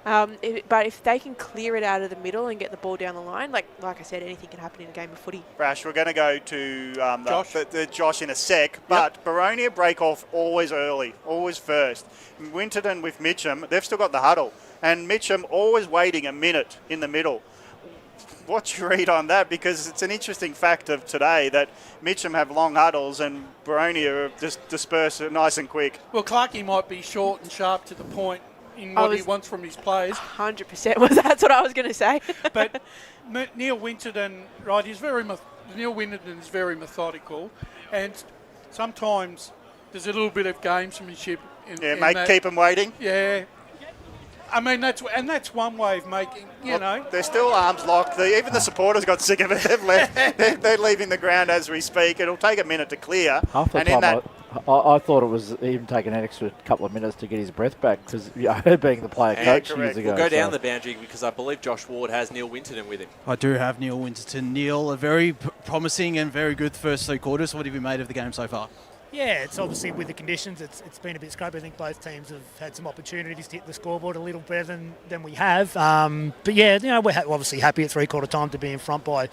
But if they can clear it out of the middle and get the ball down the line, like I said, anything can happen in a game of footy. Rash, we're going to go to the Josh in a sec, but Boronia break off always early, always first. Winterton with Mitchum, they've still got the huddle, and Mitchum always waiting a minute in the middle. What's your read on that? Because it's an interesting fact of today that Mitchum have long huddles and Boronia just disperse it nice and quick. Well, Clarkey might be short and sharp to the point in what he wants from his players. 100%. That's what I was going to say. But Neil Winterton, right, Neil Winterton is very methodical, and sometimes there's a little bit of gamesmanship. Keep them waiting. Yeah. I mean, that's one way of making, you know. They're still arms locked. Even the supporters got sick of it. They've left. They're leaving the ground as we speak. It'll take a minute to clear. Half the time I thought it was him taking an extra couple of minutes to get his breath back because being the player coach years ago. We'll go down the boundary because I believe Josh Ward has Neil Winterton with him. I do have Neil Winterton. Neil, a very promising and very good first 3 quarters. What have you made of the game so far? Yeah, it's obviously with the conditions, it's been a bit scrappy. I think both teams have had some opportunities to hit the scoreboard a little better than we have. But yeah, you know, we're obviously happy at 3/4 time to be in front by,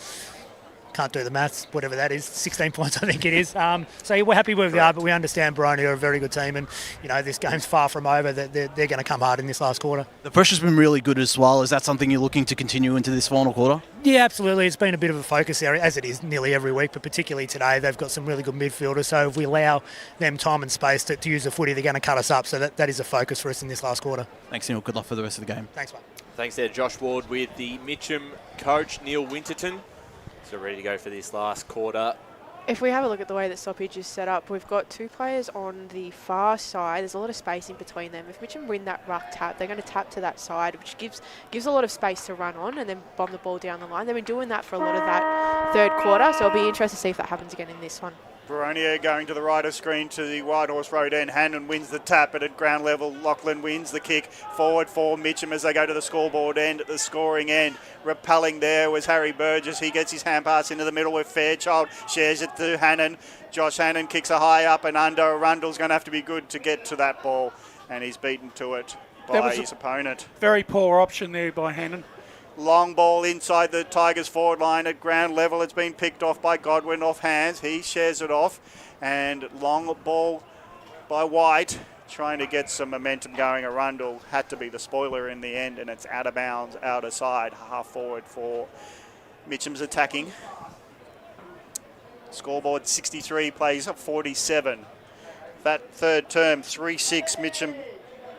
can't do the maths, whatever that is, 16 points I think it is. So we're happy where we are, but we understand Boronia are a very good team, and you know this game's far from over. They're going to come hard in this last quarter. The pressure's been really good as well. Is that something you're looking to continue into this final quarter? Yeah, absolutely. It's been a bit of a focus area, as it is nearly every week, but particularly today. They've got some really good midfielders, so if we allow them time and space to use the footy, they're going to cut us up. So that is a focus for us in this last quarter. Thanks, Neil. Good luck for the rest of the game. Thanks, mate. Thanks there, Josh Ward with the Mitchum coach, Neil Winterton. So ready to go for this last quarter. If we have a look at the way that stoppage is set up, we've got 2 players on the far side. There's a lot of space in between them. If Mitchum win that ruck tap, they're going to tap to that side, which gives a lot of space to run on and then bomb the ball down the line. They've been doing that for a lot of that 3rd quarter, so it'll be interesting to see if that happens again in this one. Boronia going to the right of screen to the White Horse Road end. Hannon wins the tap, but at ground level, Lachlan wins the kick forward for Mitchum as they go to the scoreboard end at the scoring end. Repelling there was Harry Burgess. He gets his hand pass into the middle with Fairchild, shares it to Hannon. Josh Hannon kicks a high up and under. Rundle's going to have to be good to get to that ball, and he's beaten to it by his opponent. Very poor option there by Hannon. Long ball inside the Tigers forward line at ground level. It's been picked off by Godwin off hands. He shares it off. And long ball by White, trying to get some momentum going. Arundel had to be the spoiler in the end, and it's out of bounds, out of side, half forward for Mitchum's attacking. Scoreboard 63, plays 47. That 3rd term, 3-6, Mitchum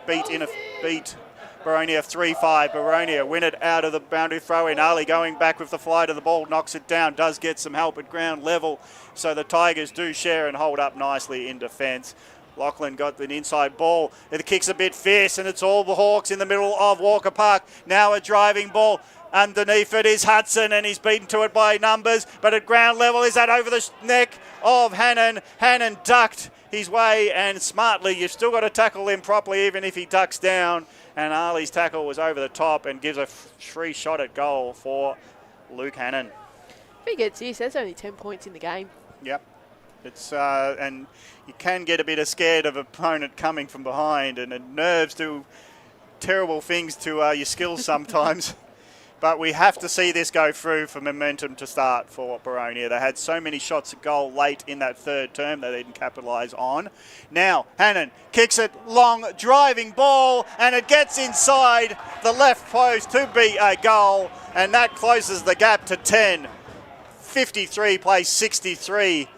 beat Boronia 3-5. Boronia win it out of the boundary throw in. Ali going back with the fly to the ball, knocks it down, does get some help at ground level. So the Tigers do share and hold up nicely in defence. Lachlan got an inside ball. The kick's a bit fierce, and it's all the Hawks in the middle of Walker Park. Now a driving ball. Underneath it is Hudson, and he's beaten to it by numbers. But at ground level, is that over the neck of Hannon? Hannon ducked his way, and smartly, you've still got to tackle him properly, even if he ducks down. And Ali's tackle was over the top and gives a free shot at goal for Luke Hannon. If he gets this, that's only 10 points in the game. Yep. It's and you can get a bit scared of opponent coming from behind, and nerves do terrible things to your skills sometimes. But we have to see this go through for momentum to start for Boronia. They had so many shots at goal late in that 3rd term that they didn't capitalise on. Now, Hannon kicks it long, driving ball, and it gets inside the left post to be a goal, and that closes the gap to 10. 53 plays 63.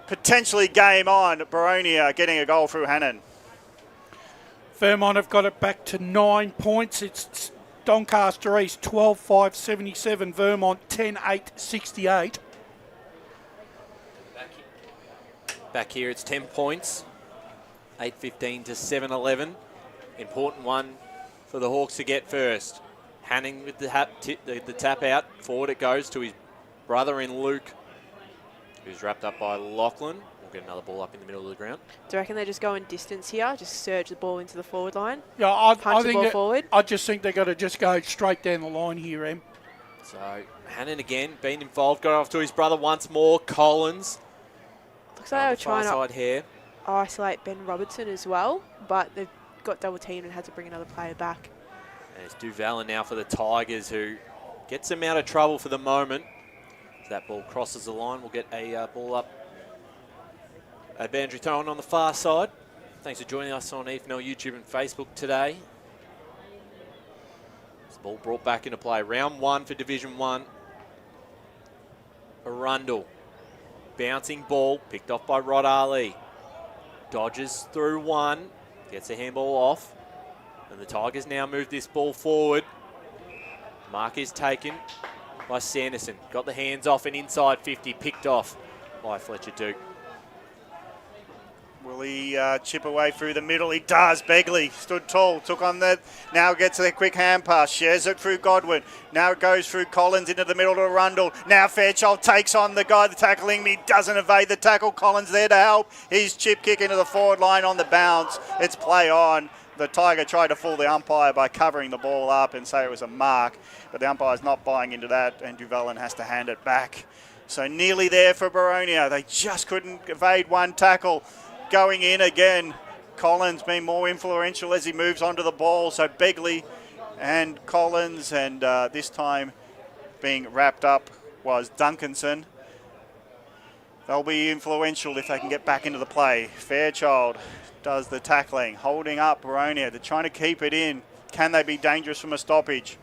Potentially game on. Boronia getting a goal through Hannon. Vermont have got it back to 9 points. It's Doncaster East 12-5-77, Vermont 10-8-68. Back here it's 10 points, 8-15 to 7-11. Important one for the Hawks to get first. Hanning with the tap out, forward it goes to his brother in Luke, who's wrapped up by Lachlan. We'll get another ball up in the middle of the ground. Do you reckon they just go in distance here, just surge the ball into the forward line? Yeah, I punch the think ball forward? I just think they've got to just go straight down the line here, Em. So Hannon again, being involved, got off to his brother once more, Collins. Looks like they were trying side here. isolate Ben Robertson as well, but they've got double teamed and had to bring another player back. And it's Duvalin now for the Tigers, who gets them out of trouble for the moment. As that ball crosses the line, we'll get a ball up. A boundary thrown on the far side. Thanks for joining us on EFNL YouTube and Facebook today. This ball brought back into play. Round 1 for Division 1. Arundel. Bouncing ball, picked off by Rod Ali. Dodges through one, gets a handball off. And the Tigers now move this ball forward. Mark is taken by Sanderson. Got the hands off and inside 50, picked off by Fletcher Duke. Will he chip away through the middle? He does. Begley stood tall, took on that. Now gets a quick hand pass, shares it through Godwin. Now it goes through Collins into the middle to Arundel. Now Fairchild takes on the guy tackling him. He doesn't evade the tackle. Collins there to help. His chip kick into the forward line on the bounce. It's play on. The Tiger tried to fool the umpire by covering the ball up and say it was a mark, but the umpire's not buying into that, and Duvalin has to hand it back. So nearly there for Boronia. They just couldn't evade one tackle. Going in again, Collins being more influential as he moves onto the ball. So Begley and Collins, and this time being wrapped up was Duncanson. They'll be influential if they can get back into the play. Fairchild does the tackling, holding up Boronia. They're trying to keep it in. Can they be dangerous from a stoppage?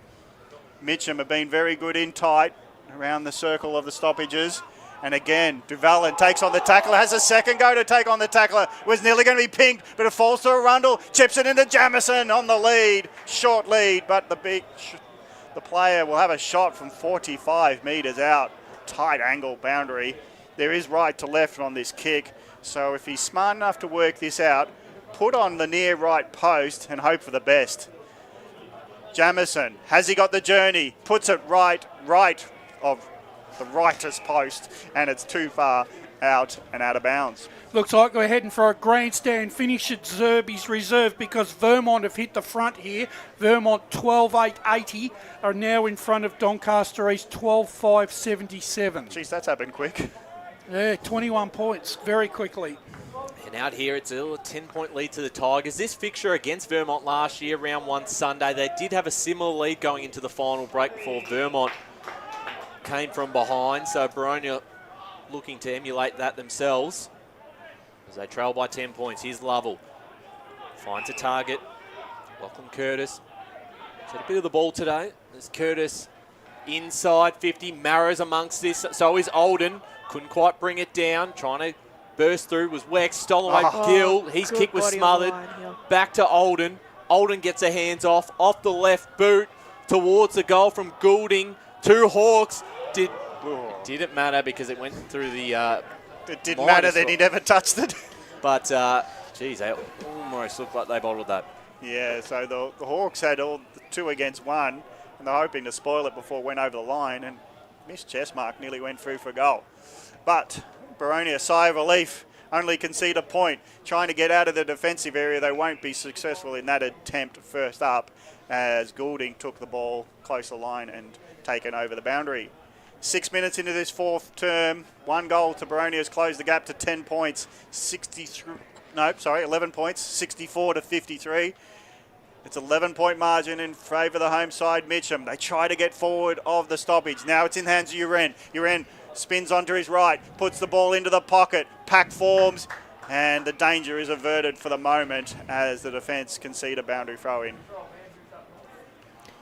Mitchum have been very good in tight around the circle of the stoppages. And again, Duvalin takes on the tackler, has a second go to take on the tackler. Was nearly going to be pinked, but it falls to Arundel. Chips it into Jamison on the lead. Short lead, but the player will have a shot from 45 metres out. Tight angle boundary. There is right to left on this kick. So if he's smart enough to work this out, put on the near right post and hope for the best. Jamison, has he got the journey? Puts it right of the rightest post, and it's too far out and out of bounds. Looks like we're heading for a grandstand finish at Zerby's Reserve because Vermont have hit the front here. Vermont 12.880 are now in front of Doncaster East 12.577. Jeez, that's happened quick. Yeah, 21 points very quickly. And out here, it's a 10-point lead to the Tigers. This fixture against Vermont last year, round 1 Sunday, they did have a similar lead going into the final break before Vermont came from behind. So Boronia looking to emulate that themselves as they trail by 10 points. Here's Lovell. Finds a target. Lachlan Curtis. He's had a bit of the ball today. There's Curtis inside 50. Marrows amongst this. So is Olden. Couldn't quite bring it down. Trying to burst through was Wex. Stolen away Gill. His kick was smothered. Back to Olden. Olden gets her hands off the left boot towards the goal from Goulding. 2 Hawks. Did it matter because it went through the... it didn't matter that he never touched it. But, geez, they almost looked like they bottled that. Yeah, so the Hawks had all 2 against 1, and they're hoping to spoil it before it went over the line, and missed Chessmark, nearly went through for goal. But Baronia, sigh of relief, only concede a point. Trying to get out of the defensive area, they won't be successful in that attempt first up, as Goulding took the ball close to the line and taken over the boundary. 6 minutes into this 4th term, 1 goal to Baronia has closed the gap to 10 points. 11 points, 64 to 53. It's 11-point margin in favour of the home side, Mitchum. They try to get forward of the stoppage. Now it's in the hands of Uren. Uren spins onto his right, puts the ball into the pocket. Pack forms, and the danger is averted for the moment as the defence concede a boundary throw in.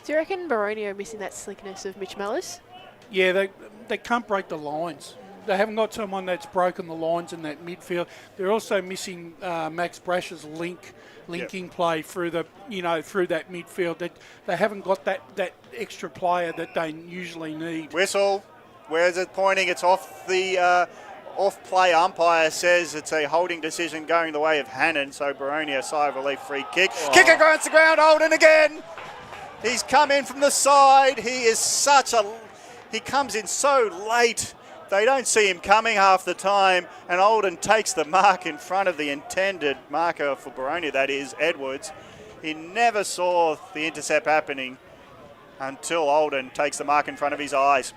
Do you reckon Baronia are missing that slickness of Mitch Mellis? Yeah, they can't break the lines. They haven't got someone that's broken the lines in that midfield. They're also missing Max Brash's linking play through that midfield. They haven't got that extra player that they usually need. Whistle. Where's it pointing? It's off the off-play. Umpire says it's a holding decision going the way of Hannon. So Baronia, sigh of relief, free kick. Kick across the ground. Holden again. He's come in from the side. He comes in so late. They don't see him coming half the time, and Olden takes the mark in front of the intended marker for Baronia, that is Edwards. He never saw the intercept happening until Olden takes the mark in front of his eyes.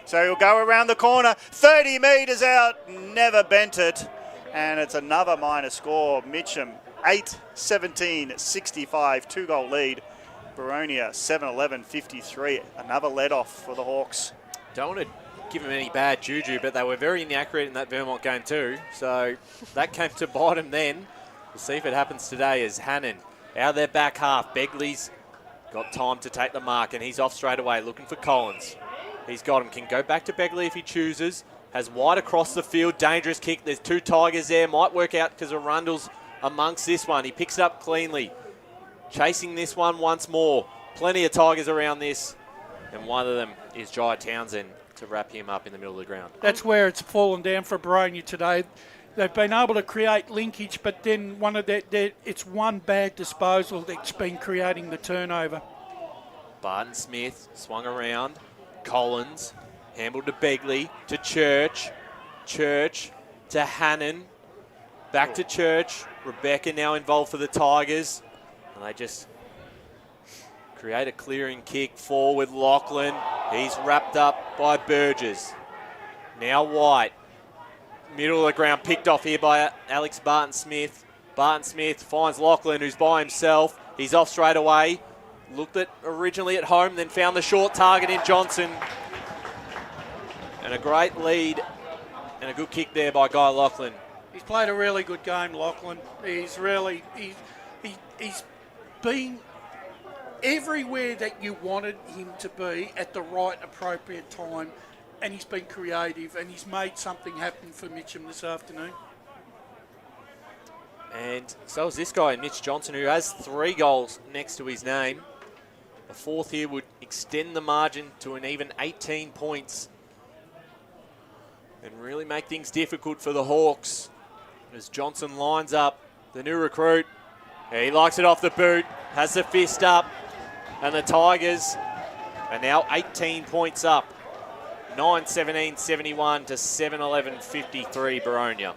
So he'll go around the corner, 30 metres out, never bent it. And it's another minor score. Mitchum 8-17-65, 2-goal lead. Boronia 7-11-53, another let-off for the Hawks. Don't want to give them any bad juju, but they were very inaccurate in that Vermont game too. So that came to bite them then. We'll see if it happens today as Hannon out of their back half. Begley's got time to take the mark, and he's off straight away looking for Collins. He's got him. Can go back to Begley if he chooses. Has wide across the field. Dangerous kick. There's two Tigers there. Might work out because Arundel's amongst this one. He picks it up cleanly. Chasing this one once more. Plenty of Tigers around this. And one of them is Jai Townsend to wrap him up in the middle of the ground. That's where it's fallen down for Baronia today. They've been able to create linkage, but then it's one bad disposal that's been creating the turnover. Barton Smith swung around. Collins handled to Begley, to Church. Church to Hannon. Back to Church. Rebecca now involved for the Tigers. And they just create a clearing kick forward. Lachlan. He's wrapped up by Burgess. Now White. Middle of the ground, picked off here by Alex Barton Smith. Barton Smith finds Lachlan, who's by himself. He's off straight away. Looked at originally at home, then found the short target in Johnson. And a great lead and a good kick there by Guy Lachlan. He's played a really good game, Lachlan. He's been everywhere that you wanted him to be at the right, appropriate time. And he's been creative, and he's made something happen for Mitchum this afternoon. And so is this guy, Mitch Johnson, who has 3 goals next to his name. A fourth here would extend the margin to an even 18 points and really make things difficult for the Hawks. As Johnson lines up the new recruit. He likes it off the boot, has the fist up, and the Tigers are now 18 points up. 9-17-71 to 7-11-53 Baronia.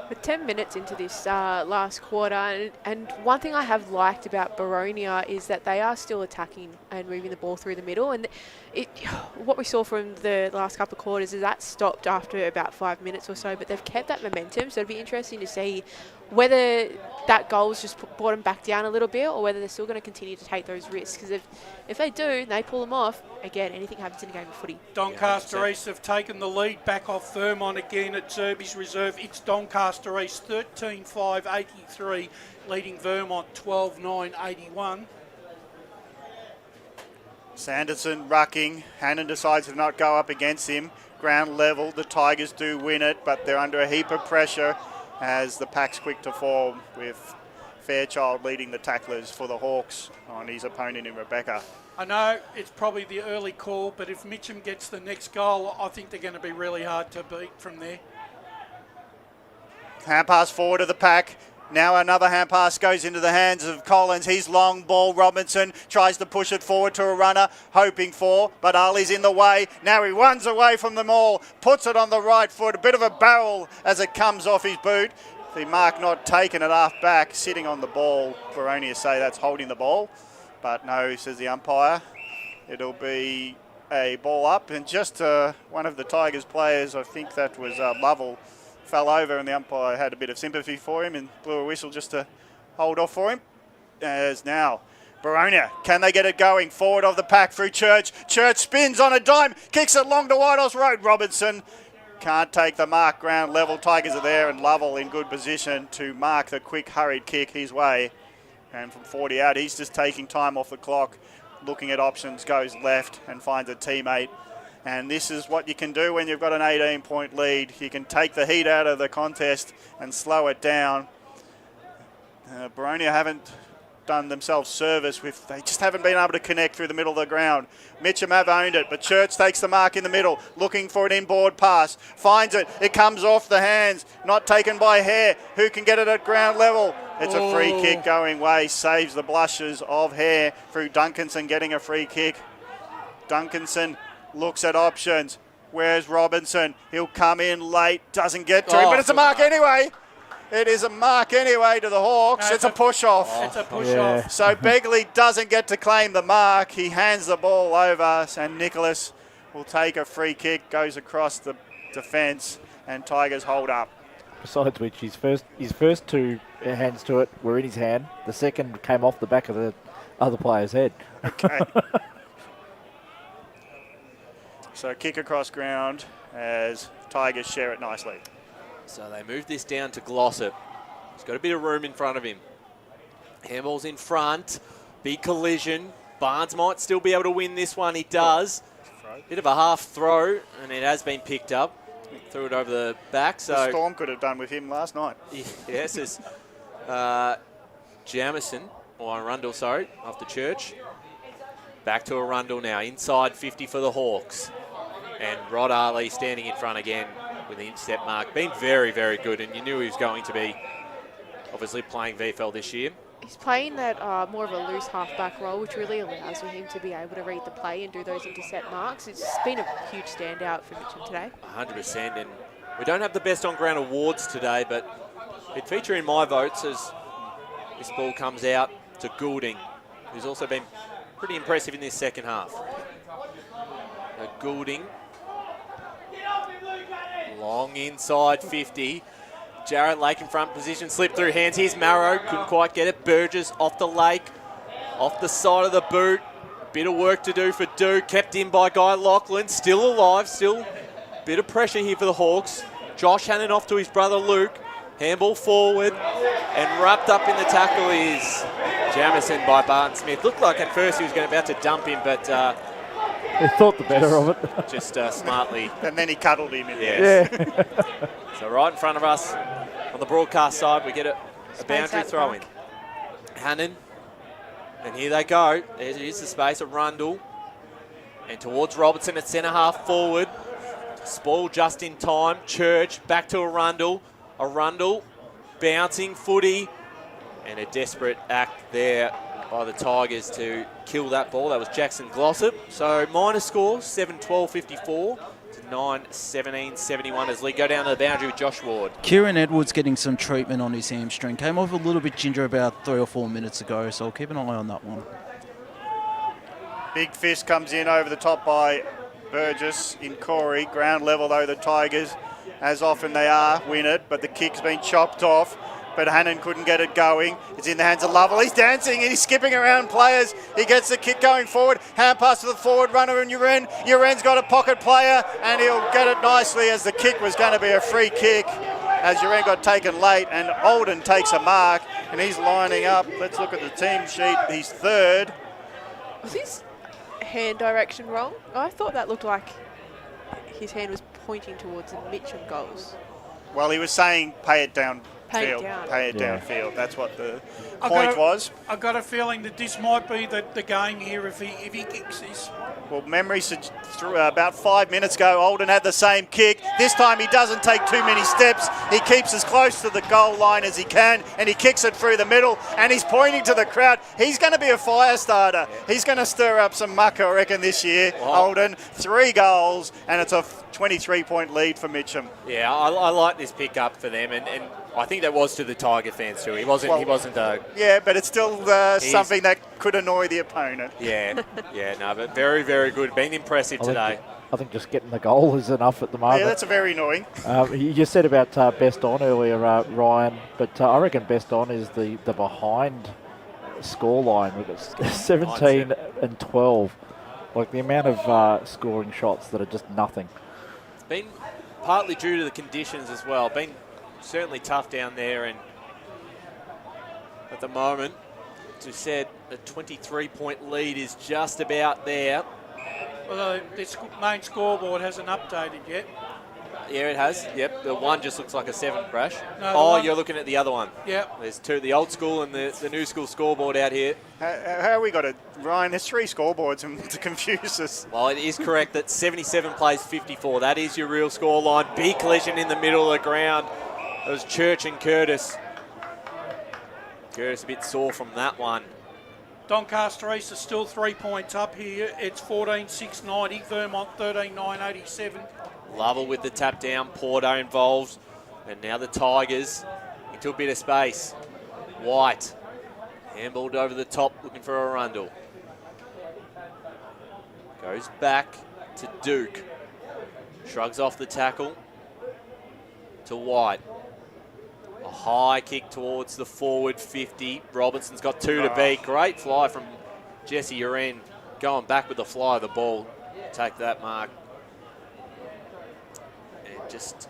We're 10 minutes into this last quarter, and one thing I have liked about Baronia is that they are still attacking and moving the ball through the middle. And what we saw from the last couple of quarters is that stopped after about 5 minutes or so, but they've kept that momentum. So it'll be interesting to see whether that goal's just brought them back down a little bit, or whether they're still going to continue to take those risks. Because if they do, and they pull them off, again, anything happens in a game of footy. Doncaster East have taken the lead back off Vermont again at Zerby's Reserve. It's Doncaster East 13-5-83, leading Vermont 12-9-81. Sanderson rucking. Hannon decides to not go up against him. Ground level. The Tigers do win it, but they're under a heap of pressure as the pack's quick to form, with Fairchild leading the tacklers for the Hawks on his opponent in Rebecca. I know it's probably the early call, but if Mitchum gets the next goal, I think they're going to be really hard to beat from there. Hand pass forward of the pack. Now another hand pass goes into the hands of Collins. He's long ball. Robinson tries to push it forward to a runner, hoping for, but Ali's in the way. Now he runs away from them all, puts it on the right foot. A bit of a barrel as it comes off his boot. The mark not taken at half back, sitting on the ball. Boronia say that's holding the ball, but no, says the umpire. It'll be a ball up, and just one of the Tigers players, I think that was Lovell, fell over, and the umpire had a bit of sympathy for him and blew a whistle just to hold off for him. As now Boronia, can they get it going? Forward of the pack through Church. Church spins on a dime, kicks it long to Whitehorse Road. Robinson can't take the mark. Ground level. Tigers are there, and Lovell in good position to mark the quick hurried kick his way. And from 40 out, he's just taking time off the clock, looking at options, goes left and finds a teammate. And this is what you can do when you've got an 18-point lead. You can take the heat out of the contest and slow it down. Boronia haven't done themselves service with, they just haven't been able to connect through the middle of the ground. Mitchum have owned it, but Church takes the mark in the middle, looking for an inboard pass, finds it, it comes off the hands, not taken by Hare, who can get it at ground level. It's a free kick going way, saves the blushes of Hare through Duncanson getting a free kick. Duncanson looks at options. Where's Robinson? He'll come in late, doesn't get to him, but it's a mark anyway. It is a mark anyway to the Hawks. No, it's a push-off. It's a push-off. So Begley doesn't get to claim the mark. He hands the ball over, and Nicholas will take a free kick, goes across the defence, and Tigers hold up. Besides which, his first two hands to it were in his hand. The second came off the back of the other player's head. Okay. So kick across ground as Tigers share it nicely. So they move this down to Glossop. He's got a bit of room in front of him. Handball's in front. Big collision. Barnes might still be able to win this one. He does. Bit of a half throw, and it has been picked up. Threw it over the back. So the Storm could have done with him last night. Yes, it's Jamison, or Arundel, sorry, off the Church. Back to Arundel now. Inside 50 for the Hawks. And Rod Arley standing in front again with the intercept mark. Been very, very good, and you knew he was going to be obviously playing VFL this year. He's playing that more of a loose half-back role, which really allows for him to be able to read the play and do those intercept marks. It's been a huge standout for Mitchum today. 100%, and we don't have the best on-ground awards today, but it feature in my votes as this ball comes out to Goulding, who's also been pretty impressive in this second half. Now Goulding, long inside 50. Jarrett Lake in front position, slipped through hands. Here's Marrow, couldn't quite get it. Burgess off the Lake, off the side of the boot. Bit of work to do for Duke, kept in by Guy Lachlan, still alive, still bit of pressure here for the Hawks. Josh Hannon off to his brother Luke. Handball forward, and wrapped up in the tackle is Jamison by Barton Smith. Looked like at first he was about to dump him, but he thought the better of it. Just smartly. And then he cuddled him in there. Yeah. So right in front of us on the broadcast side, we get a boundary throw in. Hannon, and here they go. There's the space at Rundle. And towards Robertson at centre half forward. Spoil just in time. Church back to Arundel. Arundel bouncing footy. And a desperate act there by the Tigers to kill that ball. That was Jackson Glossop. So minor score, 7-12-54 to 9-17-71 as Lee go down to the boundary with Josh Ward. Kieran Edwards getting some treatment on his hamstring. Came off a little bit ginger about 3 or 4 minutes ago, so I'll keep an eye on that one. Big fist comes in over the top by Burgess in Corey. Ground level though, the Tigers, as often they are, win it, but the kick's been chopped off. But Hannon couldn't get it going. It's in the hands of Lovell. He's dancing and he's skipping around players. He gets the kick going forward. Hand pass to the forward runner and Uren. Uren's got a pocket player and he'll get it nicely as the kick was going to be a free kick as Uren got taken late and Olden takes a mark and he's lining up. Let's look at the team sheet. He's third. Was his hand direction wrong? I thought that looked like his hand was pointing towards the Mitchum goals. Well, he was saying pay it down. Pay it down. Pay it downfield. That's what the point was. I've got a feeling that this might be the game here if he kicks this. Well, memory about 5 minutes ago, Olden had the same kick. This time he doesn't take too many steps. He keeps as close to the goal line as he can, and he kicks it through the middle, and he's pointing to the crowd. He's going to be a fire starter. He's going to stir up some muck, I reckon, this year. Wow. Olden, 3 goals, and it's a 23-point lead for Mitchum. Yeah, I like this pick up for them, and I think that was to the Tiger fans too. He wasn't. Yeah, but it's still something that could annoy the opponent. Yeah, no, but very, very good. Been impressive today. I think just getting the goal is enough at the moment. Yeah, that's very annoying. You just said about best on earlier, Ryan, but I reckon best on is the behind scoreline. We've got 17 and 12. Like the amount of scoring shots that are just nothing. It's been partly due to the conditions as well. Been certainly tough down there, and at the moment, as we said, the 23-point lead is just about there. Although this main scoreboard hasn't updated yet. Yeah, it has. Yep, the one just looks like a 7 crash. No, you're looking at the other one. Yep. There's 2, the old school and the new school scoreboard out here. How we got it, Ryan? There's 3 scoreboards to confuse us. Well, it is correct that 77 plays 54. That is your real score line. Big collision in the middle of the ground. It was Church and Curtis. Curtis a bit sore from that one. Doncaster East is still 3 points up here. It's 14-6-90. Vermont 13-9-87. Lovell with the tap down. Porto involved. And now the Tigers into a bit of space. White. Handballed over the top looking for Arundel. Goes back to Duke. Shrugs off the tackle to White. high kick towards the forward 50. Robertson's got 2 to beat. Great fly from Jesse Uren, going back with the fly of the ball. Take that mark. And just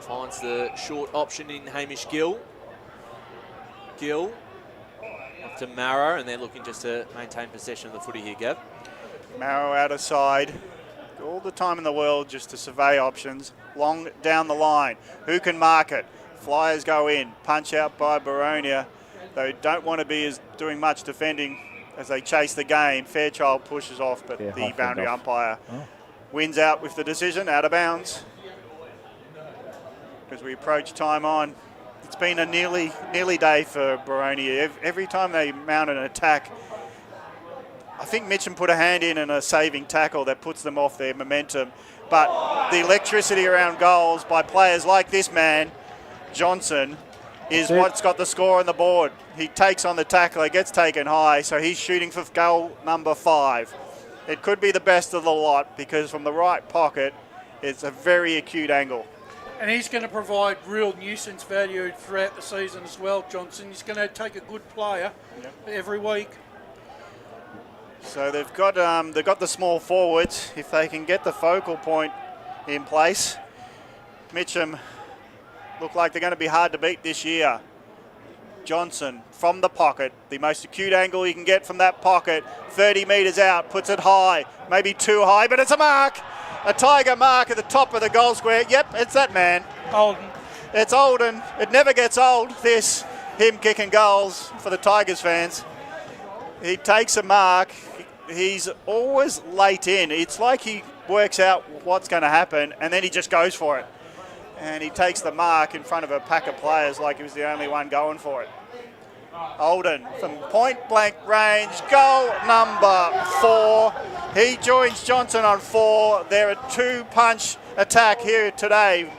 finds the short option in Hamish Gill. Gill off to Marrow, and they're looking just to maintain possession of the footy here, Gav. Marrow out of side. All the time in the world just to survey options. Long down the line. Who can mark it? Flyers go in. Punch out by Boronia. They don't want to be doing much defending as they chase the game. Fairchild pushes off, but the boundary umpire wins out with the decision, out of bounds. As we approach time on, it's been a nearly day for Boronia. Every time they mount an attack, I think Mitchum put a hand in and a saving tackle that puts them off their momentum. But the electricity around goals by players like this man, Johnson, is what's got the score on the board. He takes on the tackler, gets taken high, so he's shooting for goal number 5. It could be the best of the lot because from the right pocket, it's a very acute angle. And he's going to provide real nuisance value throughout the season as well, Johnson. He's going to take a good player every week. So they've got the small forwards. If they can get the focal point in place, Mitchum look like they're going to be hard to beat this year. Johnson from the pocket, the most acute angle you can get from that pocket, 30 metres out, puts it high, maybe too high, but it's a mark. A Tiger mark at the top of the goal square. Yep, it's that man. Olden. It's Olden. It never gets old, him kicking goals for the Tigers fans. He takes a mark. He's always late in. It's like he works out what's going to happen and then he just goes for it. And he takes the mark in front of a pack of players like he was the only one going for it. Olden from point blank range, goal number 4. He joins Johnson on 4. They're a 2-punch attack here today.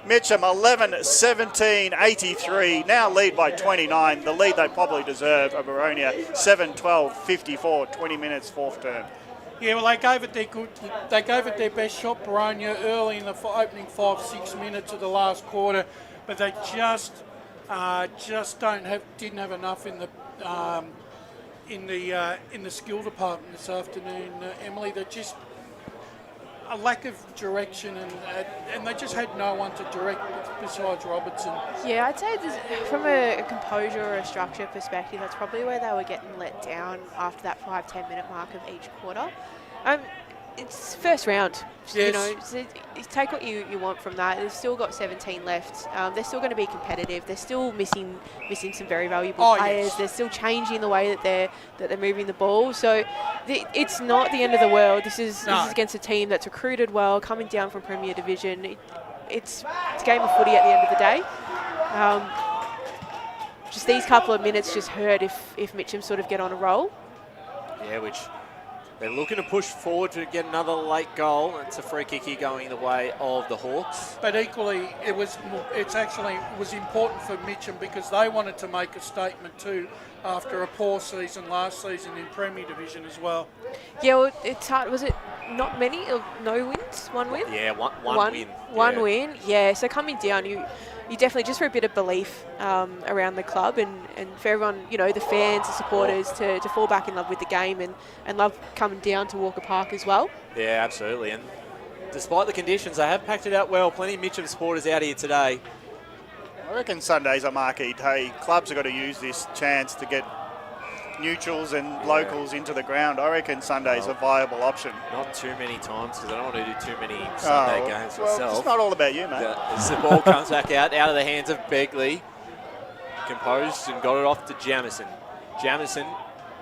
Mitchum 11-17-83, now lead by 29. The lead they probably deserve of Baronia, 7-12-54, 20 minutes, fourth term. Yeah, well, they gave it their best shot, Baronia, early in the opening 5-6 minutes of the last quarter, but they just didn't have enough in the skill department this afternoon, Emily. They just a lack of direction, and they just had no one to direct besides Robertson. Yeah, I'd say from a composure or a structure perspective, that's probably where they were getting let down after that 5-10 minute mark of each quarter. It's first round, yes. So take what you want from that. They've still got 17 left. They're still going to be competitive. They're still missing some very valuable players. Yes. They're still changing the way that they're moving the ball. So it's not the end of the world. This is against a team that's recruited well, coming down from Premier Division. It's a game of footy at the end of the day. Just these couple of minutes just hurt if Mitchum sort of get on a roll. Yeah, which they're looking to push forward to get another late goal. It's a free kick here going the way of the Hawks. But equally, it was important for Mitchum because they wanted to make a statement too after a poor season last season in Premier Division as well. Yeah, well, it's hard. Was it not many? No wins? One win? Yeah, one win. One win, yeah. So coming down, you definitely, just for a bit of belief around the club and for everyone, the fans, the supporters to fall back in love with the game and love coming down to Walker Park as well. Yeah, absolutely. And despite the conditions, they have packed it out well. Plenty of Mitchum supporters out here today. I reckon Sunday's a marquee day. Clubs have got to use this chance to get neutrals and locals into the ground. I reckon Sunday's a viable option. Not too many times because I don't want to do too many Sunday games myself. It's not all about you, mate. As the ball comes back out of the hands of Begley. Composed and got it off to Jamison. Jamison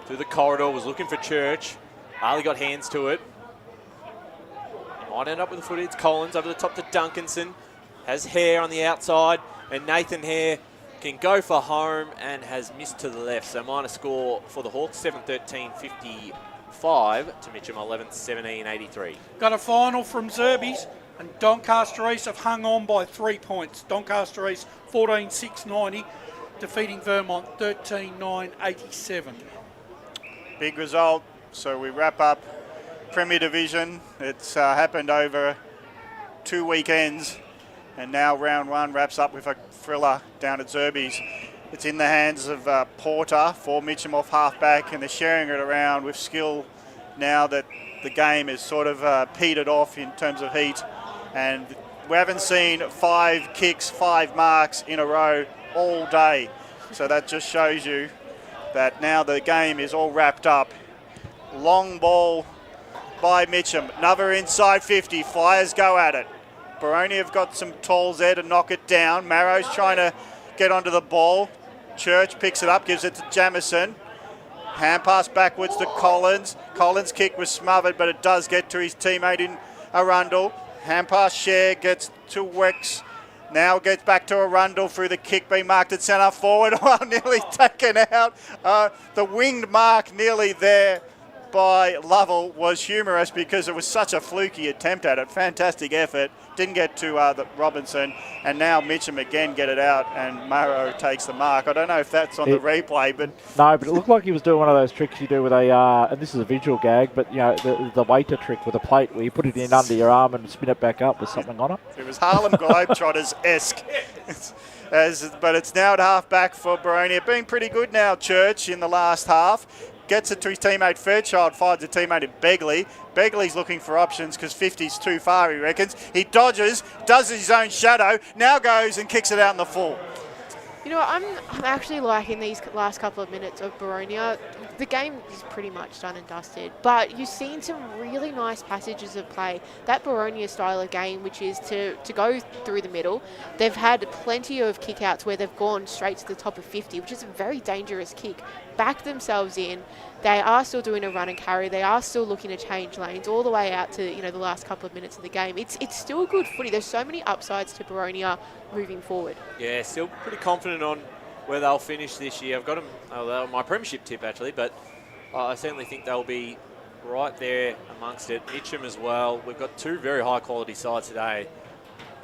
through the corridor was looking for Church. Harley got hands to it. Might end up with the footy. It's Collins over the top to Duncanson. Has Hare on the outside. And Nathan Hare can go for home and has missed to the left. So minor score for the Hawks, 7-13-55 to Mitchum, 11-17-83. Got a final from Zerbies, and Doncaster East have hung on by 3 points. Doncaster East 14-6-90, defeating Vermont 13-9-87. Big result. So we wrap up Premier Division. It's happened over 2 weekends. And now round one wraps up with a thriller down at Zerby's. It's in the hands of Porter for Mitchum off half-back, and they're sharing it around with skill now that the game is sort of petered off in terms of heat. And we haven't seen 5 kicks, 5 marks in a row all day. So that just shows you that now the game is all wrapped up. Long ball by Mitchum. Another inside 50. Flyers go at it. Boronia have got some tools there to knock it down. Marrow's trying to get onto the ball. Church picks it up, gives it to Jamison. Hand pass backwards to Collins. Collins' kick was smothered, but it does get to his teammate in Arundel. Hand pass share gets to Wex. Now gets back to Arundel through the kick being marked at centre forward. Oh, nearly taken out. The winged mark nearly there by Lovell was humorous because it was such a fluky attempt at it. Fantastic effort. Didn't get to the Robinson. And now Mitchum again get it out and Morrow takes the mark. I don't know if that's on the replay, but... No, but it looked like he was doing one of those tricks you do with a, and this is a visual gag, but you know, the waiter trick with a plate where you put it in under your arm and spin it back up with something on it. It was Harlem Globetrotters-esque. But it's now at half-back for Baronia. Been pretty good now, Church, in the last half. Gets it to his teammate Fairchild, finds a teammate in Begley. Begley's looking for options because 50's too far, he reckons. He dodges, does his own shadow, now goes and kicks it out in the full. You know what, I'm actually liking these last couple of minutes of Boronia. The game is pretty much done and dusted, but you've seen some really nice passages of play. That Boronia style of game, which is to go through the middle. They've had plenty of kick-outs where they've gone straight to the top of 50, which is a very dangerous kick. Back themselves in. They are still doing a run and carry. They are still looking to change lanes all the way out to, you know, the last couple of minutes of the game. It's still good footy. There's so many upsides to Boronia moving forward. Yeah, still pretty confident on where they'll finish this year. I've got them, my premiership tip actually, but I certainly think they'll be right there amongst it. Mitchum as well. We've got 2 very high quality sides today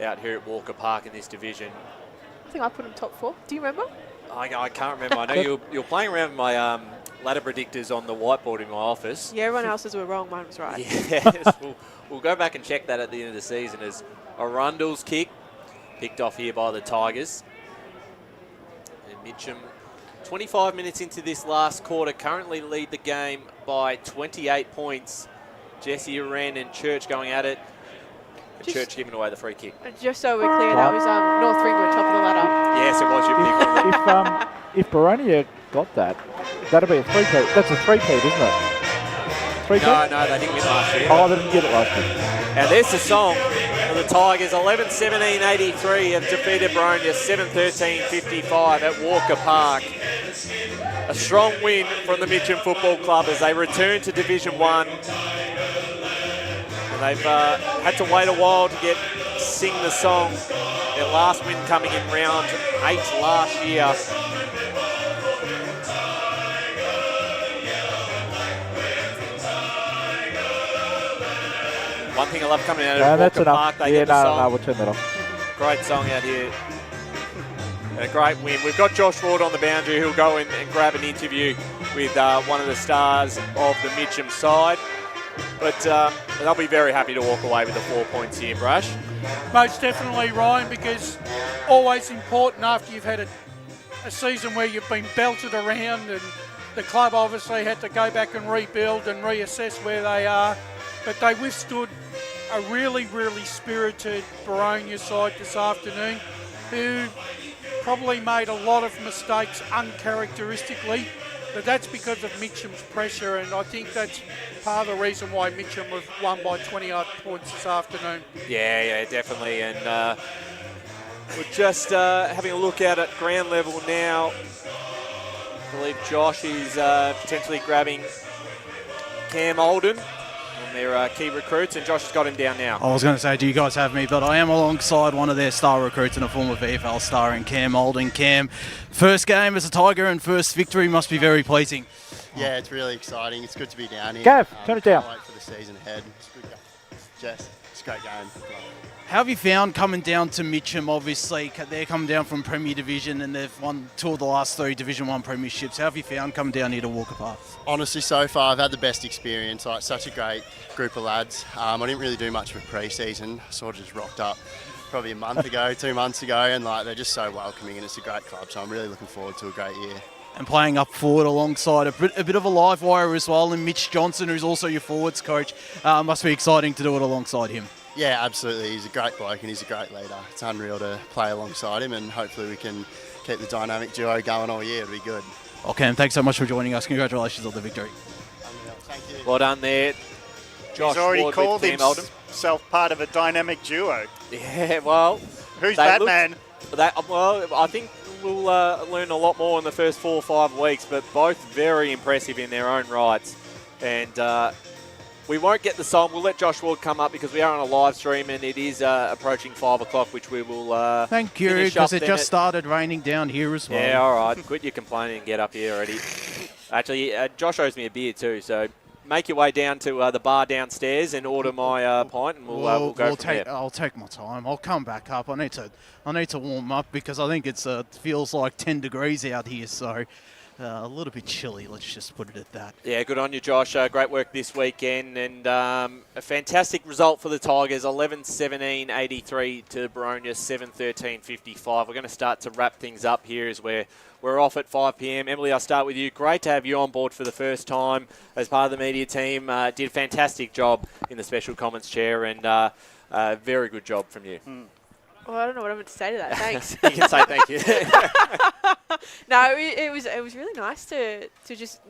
out here at Walker Park in this division. I think I put them top 4. Do you remember? I can't remember. I know you're playing around with my ladder predictors on the whiteboard in my office. Yeah, everyone else's were wrong. Mine was right. Yes, we'll go back and check that at the end of the season as Arundel's kick picked off here by the Tigers. And Mitchum, 25 minutes into this last quarter, currently lead the game by 28 points. Jesse Uren and Church going at it. Church giving away the free kick. Just so we're clear, that was North Ringwood, top of the ladder. Yes, it was your pick. If Baronia got that, that'd be a 3-peat. That's a 3-peat, isn't it? 3-peat? No, they didn't win last year. Oh, they didn't get it last year. And there's the song for the Tigers. 11-17-83 have defeated Boronia 7-13-55 at Walker Park. A strong win from the Mitcham Football Club as they return to Division 1. And they've had to wait a while to sing the song. Their last win coming in round 8 last year. One thing I love coming out of Walker Park, they get the song. We'll turn that off. Great song out here. And a great win. We've got Josh Ward on the boundary who'll go in and grab an interview with one of the stars of the Mitcham side. But they'll be very happy to walk away with the 4 points here, Brush. Most definitely, Ryan, because always important after you've had a season where you've been belted around and the club obviously had to go back and rebuild and reassess where they are. But they withstood a really, really spirited Boronia side this afternoon who probably made a lot of mistakes uncharacteristically. But that's because of Mitcham's pressure, and I think that's part of the reason why Mitcham have won by 20-odd points this afternoon. Yeah, definitely. And we're just having a look at ground level now. I believe Josh is potentially grabbing Cam Olden on their key recruits, and Josh has got him down now. I was going to say, do you guys have me? But I am alongside one of their star recruits and a former VFL star in Cam Olden. Cam, first game as a Tiger and first victory must be very pleasing. Yeah, it's really exciting. It's good to be down here. Gav, turn it down. Can't wait for the season ahead. It's good. Jess, it's a great game. How have you found coming down to Mitcham? Obviously, they're coming down from Premier Division and they've won 2 of the last 3 Division 1 premierships. How have you found coming down here to Walker Park? Honestly, so far I've had the best experience. Like, such a great group of lads. I didn't really do much with pre-season. Sort of just rocked up probably a month ago, 2 months ago, and like they're just so welcoming, and it's a great club. So I'm really looking forward to a great year. And playing up forward alongside a bit of a live wire as well, and Mitch Johnson, who's also your forwards coach. Must be exciting to do it alongside him. Yeah, absolutely. He's a great bloke and he's a great leader. It's unreal to play alongside him, and hopefully we can keep the dynamic duo going all year. It'll be good. Okay, and thanks so much for joining us. Congratulations on the victory. Thank you. Well done there. Josh He's already Ward called with Team Oldham. himself part of a dynamic duo. Yeah, well. Who's that man? Well, I think we'll learn a lot more in the first 4 or 5 weeks, but both very impressive in their own rights. And we won't get the song. We'll let Josh Ward come up because we are on a live stream and it is approaching 5 o'clock, which we will Thank you, because it just started raining down here as well. Yeah, all right. Quit your complaining and get up here already. Actually, Josh owes me a beer too, so make your way down to the bar downstairs and order my pint, and we'll go from there. I'll take my time. I'll come back up. I need to warm up because I think it feels like 10 degrees out here, so a little bit chilly. Let's just put it at that. Yeah, good on you, Josh. Great work this weekend, and a fantastic result for the Tigers. 11-17-83 to Baronia, 7-13-55. We're going to start to wrap things up here as we're off at 5 p.m. Emily, I'll start with you. Great to have you on board for the first time as part of the media team. Did a fantastic job in the special comments chair, and very good job from you. Well, I don't know what I'm going to say to that. Thanks. You can say thank you. No, it was really nice to just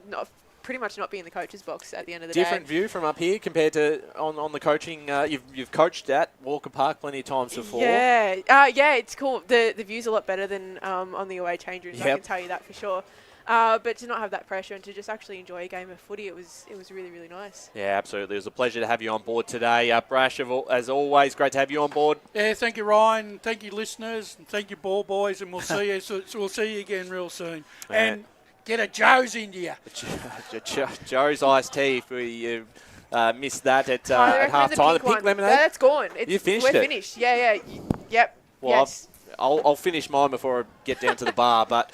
pretty much not be in the coach's box at the end of the Different day. view from up here compared to on the coaching. You've coached at Walker Park plenty of times before. Yeah, it's cool. The view's a lot better than on the away change rooms. I can tell you that for sure. But to not have that pressure and to just actually enjoy a game of footy, it was really, really nice. Yeah, absolutely. It was a pleasure to have you on board today. Brash, as always, great to have you on board. Yeah, thank you, Ryan. Thank you, listeners. And thank you, ball boys. And we'll see you. So we'll see you again real soon. And get a Joe's into you. Joe's iced tea if we missed that at half time. The pink lemonade. That's gone. You finished We're it. finished. Yeah. Yep. Well, yes. I'll finish mine before I get down to the bar. But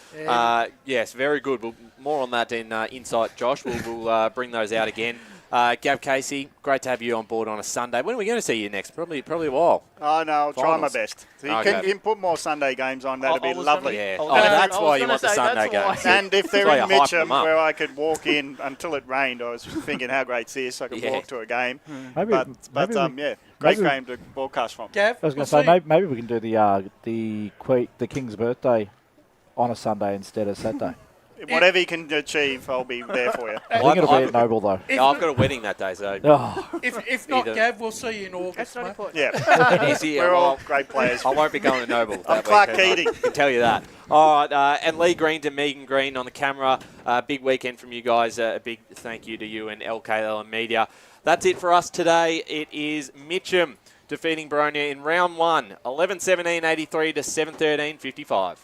yes, very good. More on that in Insight, Josh. We'll bring those out again. Gav Casey, great to have you on board on a Sunday. When are we going to see you next? Probably a while. Oh, no, I'll try my best. So you can put more Sunday games on. That'd be lovely. Yeah. That's why you want the Sunday games. And if they're in Mitcham, where I could walk in until it rained, I was thinking how great's this. I could walk to a game. Great game to broadcast from. I was going to say, maybe we can do the King's birthday on a Sunday instead of Saturday. Whatever you can achieve, I'll be there for you. I think it'll be at Noble, though. I've got a wedding that day, so... If not, Gav, we'll see you in August. That's not important. Yeah. We're all great players. I won't be going to Noble. I'm Clark Keating. I can tell you that. All right, and Lee Green to Megan Green on the camera. Big weekend from you guys. A big thank you to you and LKL and Media. That's it for us today. It is Mitchum defeating Boronia in round 1. 11-17-83 to 7-13-55.